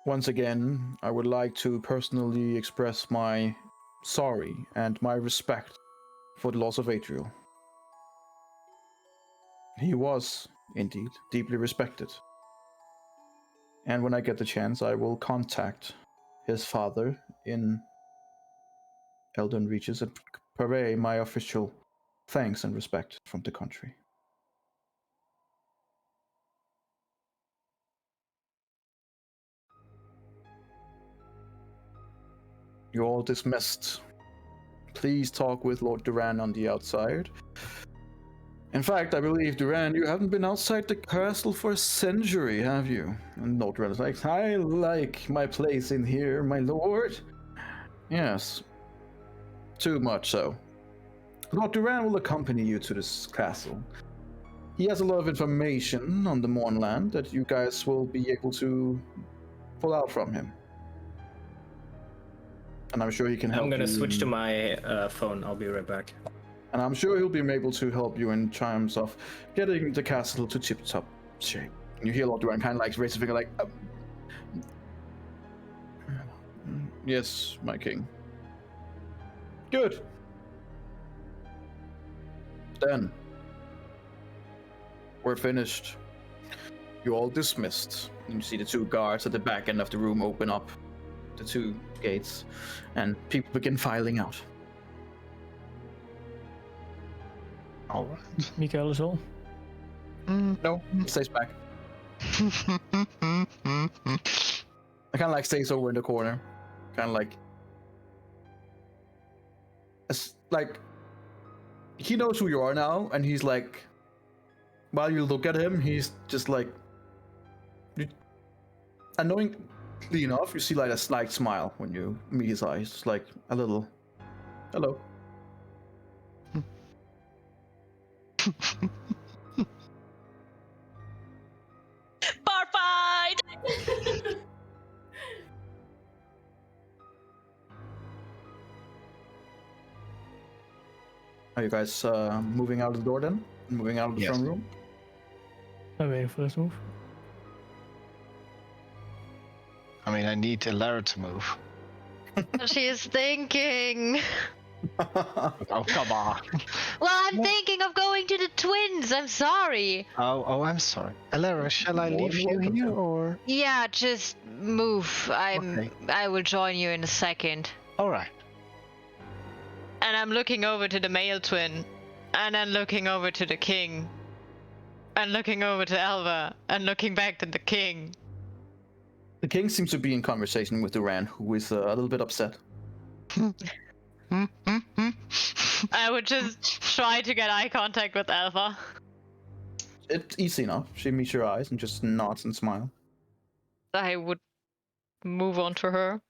Once again, I would like to personally express my sorry and my respect for the loss of Adriel. He was, indeed, deeply respected. And when I get the chance, I will contact his father in Elden Reaches and convey my official thanks and respect from the country. You're all dismissed. Please talk with Lord Duran on the outside. In fact, I believe, Duran, you haven't been outside the castle for a century, have you? And Lord Duran is like, I like my place in here, my lord. Yes. Too much so. Lord Duran will accompany you to this castle. He has a lot of information on the Mournland that you guys will be able to pull out from him. And I'm sure he can help you. I'm gonna switch to my phone. I'll be right back. And I'm sure he'll be able to help you in terms of getting the castle to tip-top shape. And you hear Lord Duran kind of like raise his finger like, yes, my king. Good. Then, we're finished. You're all dismissed. You see the 2 guards at the back end of the room open up the 2 gates, and people begin filing out. All right. Mikael as well. No, he stays back. I kind of like stays over in the corner, kind of like he knows who you are now, and he's like, while you look at him, he's just like, annoyingly enough, you see like a slight smile when you meet his eyes, just like a little, hello. Bar fight! Are you guys moving out of the door then? Moving out of the Yes. front room? I'm waiting for this move. I mean, I need Elara to move. She is thinking. Oh, come on. Well, I'm thinking of going to the twins. I'm sorry. Oh, I'm sorry. Elara, shall I leave you here, or? Yeah, just move. Okay. I will join you in a second. All right. And I'm looking over to the male twin, and then looking over to the king, and looking over to Elva, and looking back to the king. The king seems to be in conversation with Duran, who is a little bit upset. I would just try to get eye contact with Elva. It's easy enough. She meets your eyes and just nods and smiles. I would move on to her.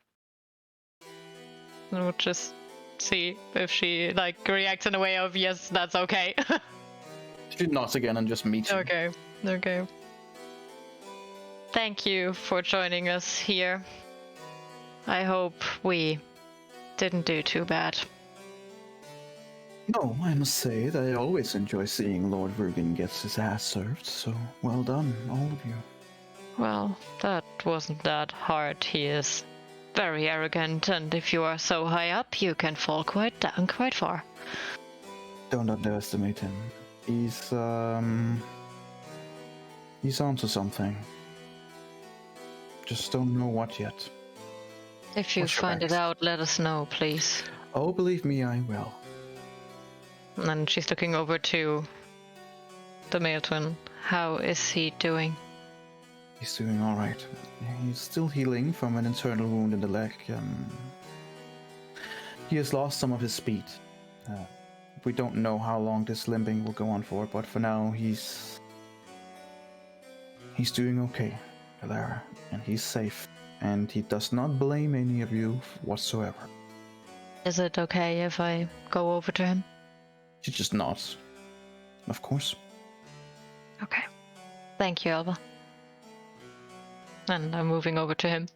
I would just see if she like reacts in a way of yes, that's okay. She nods again and just meets you. Okay. Thank you for joining us here. I hope we didn't do too bad. No, I must say that I always enjoy seeing Lord Rugen gets his ass served, so well done, all of you. Well, that wasn't that hard. He is very arrogant, and if you are so high up, you can fall quite down quite far. Don't underestimate him. He's onto something. Just don't know what yet. If you What's your find it ex? out, let us know, please. Oh, believe me, I will. And then she's looking over to the male twin. How is he doing? He's doing all right. He's still healing from an internal wound in the leg. He has lost some of his speed. We don't know how long this limping will go on for, but for now, he's doing okay, Elara, and he's safe. And he does not blame any of you whatsoever. Is it okay if I go over to him? She just nods. Of course. Okay. Thank you, Alva. And I'm moving over to him.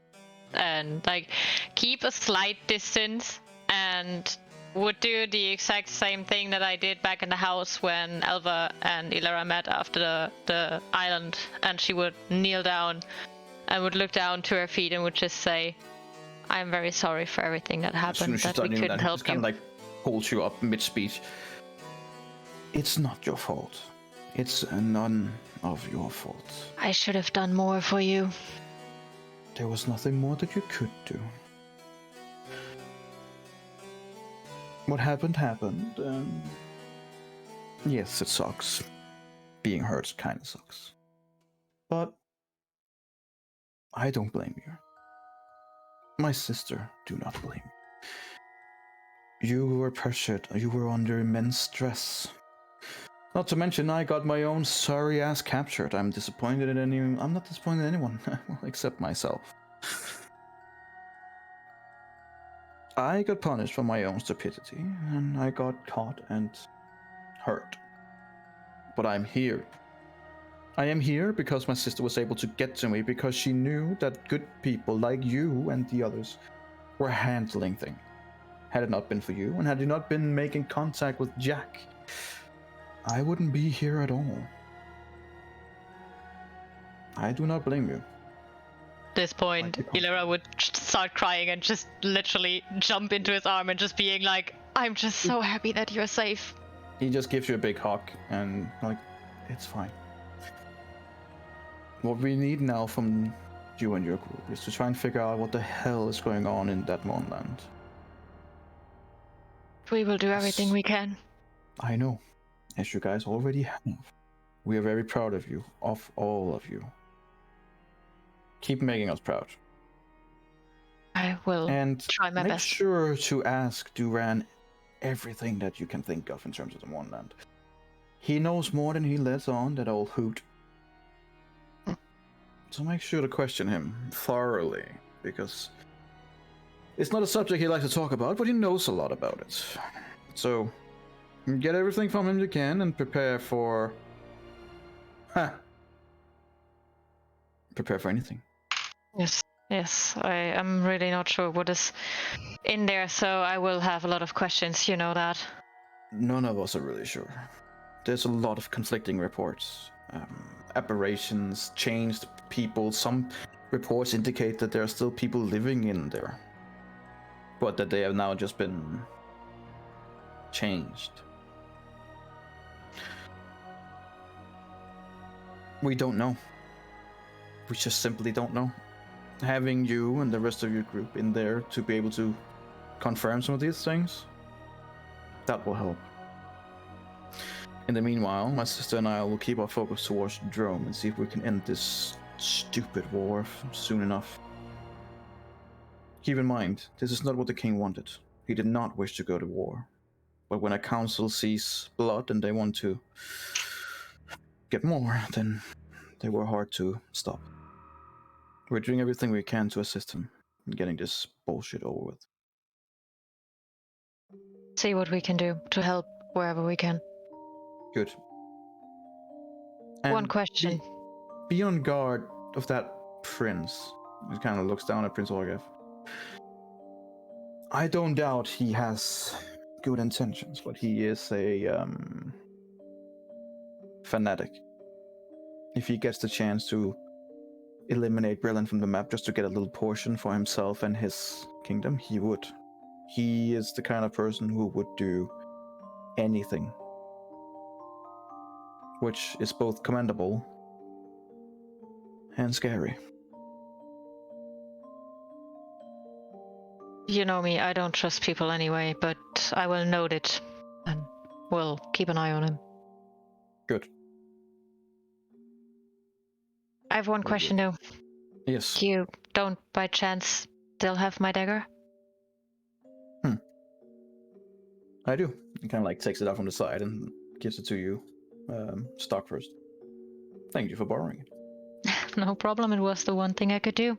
And like keep a slight distance and would do the exact same thing that I did back in the house when Alva and Ilara met after the island, and she would kneel down and would look down to her feet and would just say, I'm very sorry for everything that As soon happened, as she that we started doing couldn't that, he help just kind you. of like holds you up mid-speech. It's not your fault. It's none of your fault. I should have done more for you. There was nothing more that you could do. What happened, happened. Yes, it sucks. Being hurt kind of sucks. But I don't blame you. My sister do not blame you. You were pressured. You were under immense stress. Not to mention, I got my own sorry ass captured. I'm not disappointed in anyone, well, except myself. I got punished for my own stupidity, and I got caught and hurt. But I'm here. I am here because my sister was able to get to me, because she knew that good people like you and the others were handling things. Had it not been for you, and had you not been making contact with Jack, I wouldn't be here at all. I do not blame you. At this point, Ilara would start crying and just literally jump into his arm and just being like, I'm just so happy that you're safe. He just gives you a big hug and like, it's fine. What we need now from you and your group is to try and figure out what the hell is going on in that moonland. We will do everything we can. I know, as you guys already have. We are very proud of you, of all of you. Keep making us proud. I will try my make best. sure to ask Duran everything that you can think of in terms of the moonland. He knows more than he lets on, that old hoot. So make sure to question him thoroughly, because it's not a subject he likes to talk about, but he knows a lot about it. So get everything from him you can and prepare for... Prepare for anything. Yes, I am really not sure what is in there, so I will have a lot of questions, you know that. None of us are really sure. There's a lot of conflicting reports. Aberrations, changed people. Some reports indicate that there are still people living in there, but that they have now just been changed. We don't know. We just simply don't know. Having you and the rest of your group in there to be able to confirm some of these things, that will help. In the meanwhile, my sister and I will keep our focus towards Drome and see if we can end this stupid war soon enough. Keep in mind, this is not what the king wanted. He did not wish to go to war. But when a council sees blood and they want to get more, then they were hard to stop. We're doing everything we can to assist him in getting this bullshit over with. See what we can do to help wherever we can. Good. And one question. Be on guard of that prince. He kind of looks down at Prince Orgev. I don't doubt he has good intentions, but he is a fanatic. If he gets the chance to eliminate Brilliant from the map just to get a little portion for himself and his kingdom, he would. He is the kind of person who would do anything, which is both commendable and scary. You know me, I don't trust people anyway, but I will note it and we'll keep an eye on him. Good. I have one question though. Yes. You don't by chance still have my dagger? I do. He kind of like takes it out from the side and gives it to you. Stock first. Thank you for borrowing it. No problem, it was the one thing I could do.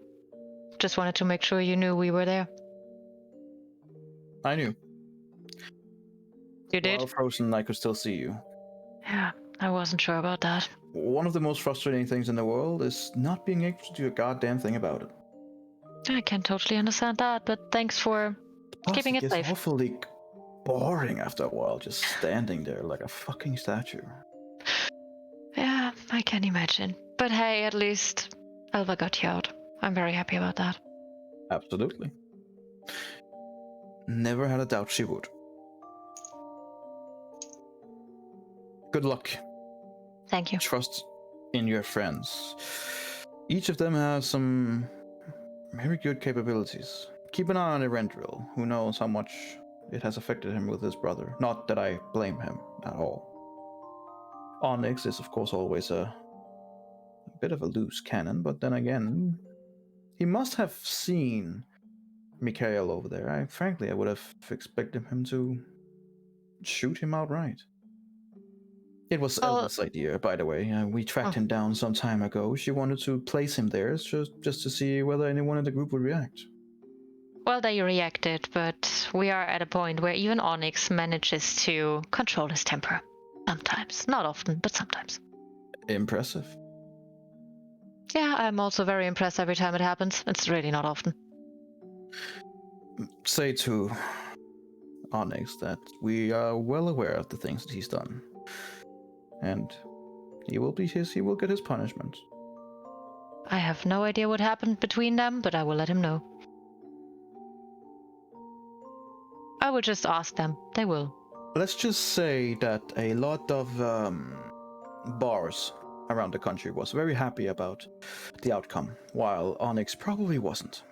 Just wanted to make sure you knew we were there. I knew. You did? While frozen, I could still see you. Yeah, I wasn't sure about that. One of the most frustrating things in the world is not being able to do a goddamn thing about it. I can totally understand that, but thanks for Plus, keeping it gets safe. awfully boring after a while, just standing there like a fucking statue. Yeah, I can imagine. But hey, at least Elva got you out. I'm very happy about that. Absolutely. Never had a doubt she would. Good luck. Thank you. Trust in your friends. Each of them has some very good capabilities. Keep an eye on Erendril. Who knows how much it has affected him with his brother. Not that I blame him at all. Onyx is, of course, always a bit of a loose cannon, but then again, he must have seen Mikhail over there. Frankly, I would have expected him to shoot him outright. It was Elva's idea, by the way. We tracked him down some time ago. She wanted to place him there just to see whether anyone in the group would react. Well, they reacted, but we are at a point where even Onyx manages to control his temper. Sometimes. Not often, but sometimes. Impressive. Yeah, I'm also very impressed every time it happens. It's really not often. Say to Onyx that we are well aware of the things that he's done. And he will get his punishment. I have no idea what happened between them, but I will let him know. I will just ask them. They will. Let's just say that a lot of bars around the country was very happy about the outcome, while Onyx probably wasn't.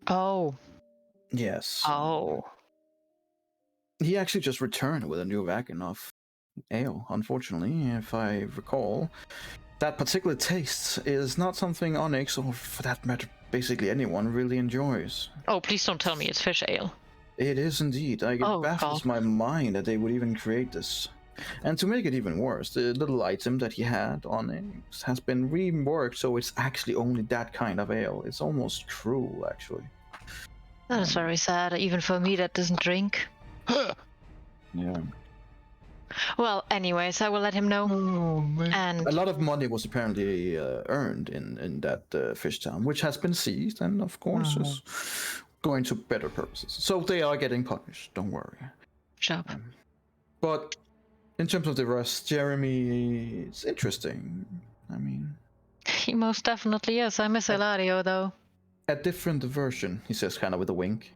Oh. Yes. Oh. He actually just returned with a new wagon of ale, unfortunately, if I recall. That particular taste is not something Onyx, or for that matter, basically anyone, really enjoys. Oh, please don't tell me it's fish ale. It is indeed. It baffles my mind that they would even create this. And to make it even worse, the little item that he had on it has been reworked, so it's actually only that kind of ale. It's almost cruel, actually. That is very sad, even for me that doesn't drink. Yeah. Well, anyways, I will let him know. Oh, man. And a lot of money was apparently earned in that fish town, which has been seized, and of course is going to better purposes. So they are getting punished. Don't worry. job. But in terms of the rest, Jeremy is interesting. I mean, He most definitely is. I miss Eladio, though. a different version, he says, kind of with a wink.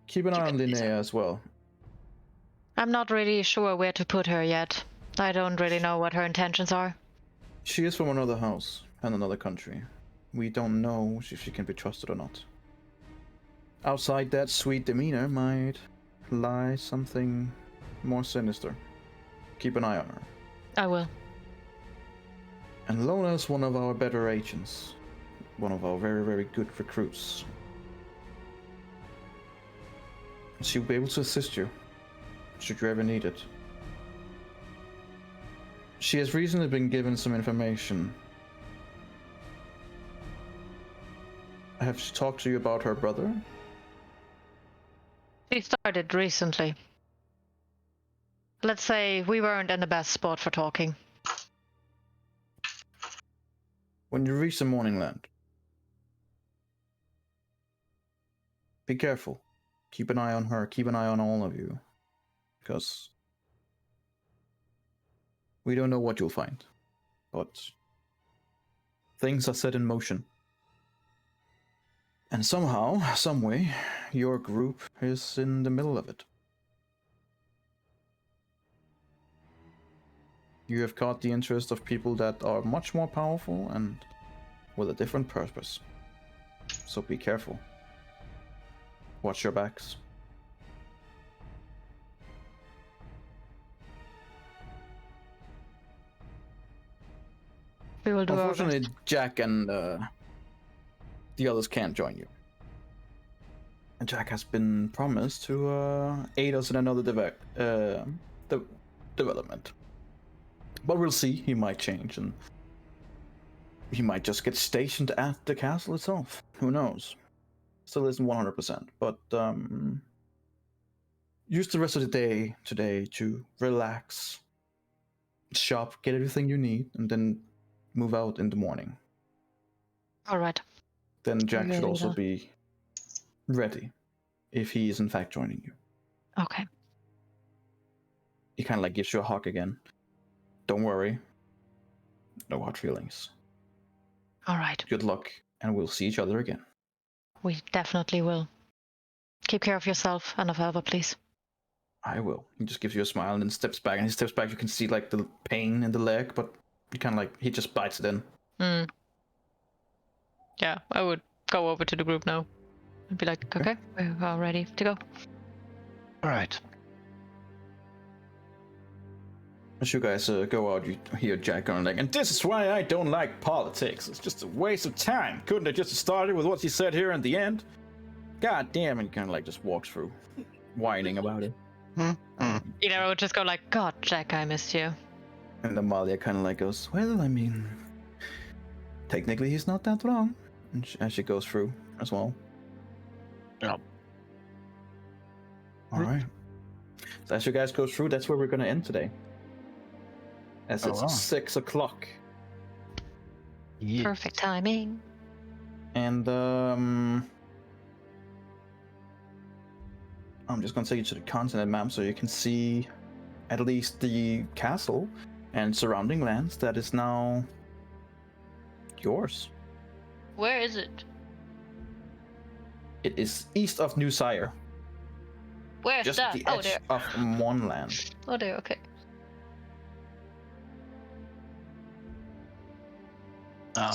Keep an eye on Linnea as well. I'm not really sure where to put her yet. I don't really know what her intentions are. She is from another house and another country. We don't know if she can be trusted or not. Outside that sweet demeanor might lie something more sinister. Keep an eye on her. I will. And Lona's one of our better agents. One of our very, very good recruits. She'll be able to assist you, should you ever need it. She has recently been given some information. Have she talked to you about her brother? She started recently. Let's say we weren't in the best spot for talking. When you reach the Morning Land, be careful. Keep an eye on her. Keep an eye on all of you. Because we don't know what you'll find. But things are set in motion. And somehow, some way, your group is in the middle of it. You have caught the interest of people that are much more powerful and with a different purpose. So be careful. Watch your backs. We will do our Unfortunately, best. Jack and the others can't join you. And Jack has been promised to aid us in another development. But we'll see. He might change, and he might just get stationed at the castle itself. Who knows? Still isn't 100%, but use the rest of the day today to relax, shop, get everything you need, and then move out in the morning. All right. Then Jack should Really also not. be ready if he is in fact joining you. Okay. He kind of like gives you a hug again. Don't worry. No hard feelings. All right. Good luck, and we'll see each other again. We definitely will. Keep care of yourself and of Elva, please. I will. He just gives you a smile and then steps back. And he steps back, you can see like the pain in the leg, but you kind of like, he just bites it in. Yeah, I would go over to the group now and be like, okay, we're all ready to go. All right. As you guys go out, you hear Jack going like, and this is why I don't like politics. It's just a waste of time. Couldn't have just started with what he said here in the end? God damn, and he kind of like just walks through, whining about it. I would just go like, God, Jack, I missed you. And Amalia kind of like goes, well, I mean, technically he's not that wrong. And as she goes through as well. Yeah. All right. So as you guys go through, that's where we're going to end today. As it's 6 o'clock. Yes. Perfect timing. And I'm just going to take you to the continent map so you can see at least the castle and surrounding lands that is now yours. Where is it? It is east of New Sire. Where's Just that? at the Oh, edge there. of one land. Oh, there, okay.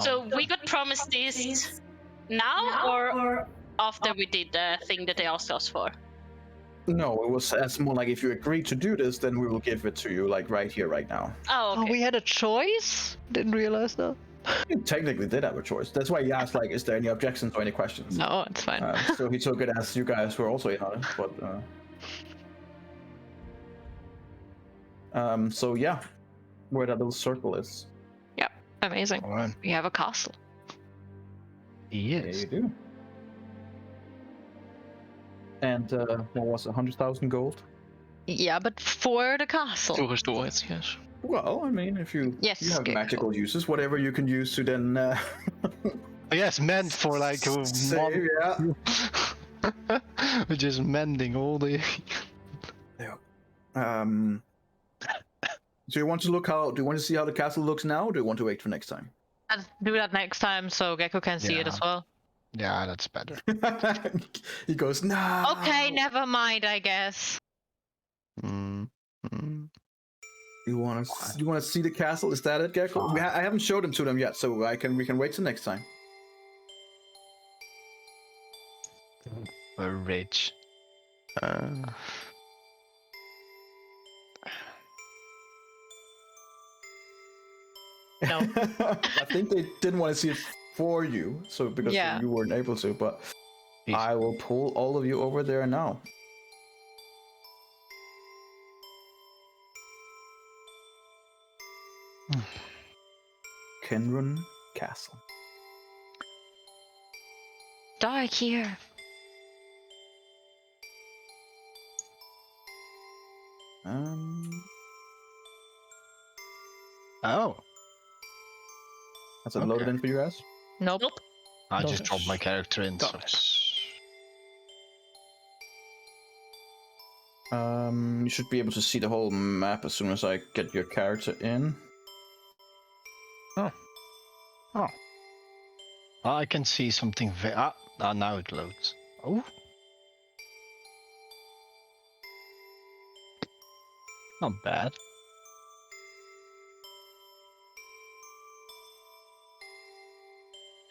So we got promised this now or after we did the thing that they asked us for? No, it was as more like if you agree to do this, then we will give it to you, like right here, right now. Oh, okay. Oh, we had a choice? Didn't realize that. You technically did have a choice. That's why he asked, like, is there any objections or any questions? No, it's fine. So he took it as you guys were also in on it, but so yeah, where that little circle is. Yep, amazing. All right. We have a castle. Yeah, Yes. you do. And what was it, 100,000 gold? Yeah, but for the castle. To restore it, yes. Well, I mean, if you Yes, you have okay, magical uses, whatever you can use to then Yes, meant for like a save, yeah. We're just mending all the. Do you want to look how? Do you want to see how the castle looks now? Or do you want to wait for next time? Let's do that next time so Gecko can see it Yeah. as well. Yeah, that's better. He goes, no. Okay, never mind, I guess. You want to see the castle? Is that it, Gecko? I haven't showed him to them yet, so we can wait till next time. We're rich. No. I think they didn't want to see it for you, so because Yeah. you weren't able to, but Yes. I will pull all of you over there now. Kenrun Castle. Dark here. Oh, Has it loaded Okay. in for you guys? Nope. I Does just it? dropped my character in. So. You should be able to see the whole map as soon as I get your character in. I can see something now it loads. Oh. Not bad.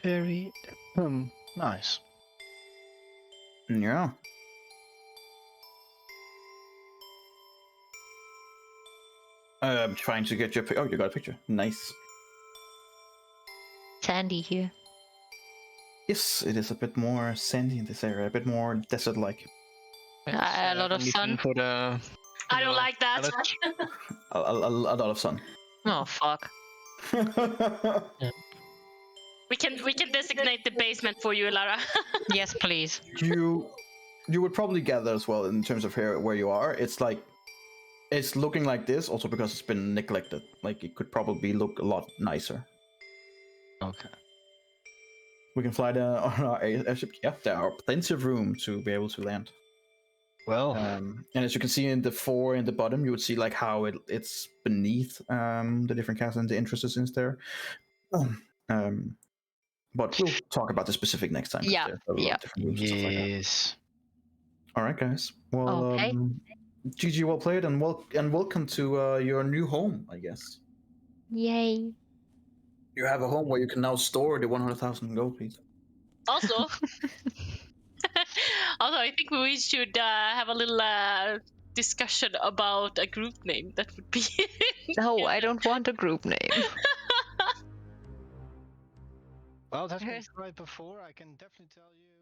Very nice. Yeah. I'm trying to get your oh, you got a picture. Nice. Sandy here. Yes, it is a bit more sandy in this area, a bit more desert-like. A lot of Only sun. For the, I don't like that. A lot of sun. Oh fuck. We can designate the basement for you, Lara. Yes, please. You you would probably gather as well in terms of here where you are. It's like it's looking like this also because it's been neglected. Like it could probably look a lot nicer. Okay. We can fly on our airship. Yeah, there are plenty of room to be able to land. Well, And as you can see in the 4 in the bottom, you would see like how it's beneath the different castles and the entrances there. But we'll talk about the specific next time. 'Cause Yeah, there's a lot of different rooms and stuff like that. yes. All right, guys. Well, Okay. GG, well played, and welcome to your new home, I guess. Yay. You have a home where you can now store the 100,000 gold piece. Also, also, I think we should have a little discussion about a group name. That would be. No, I don't want a group name. Well, that's been tried before. I can definitely tell you.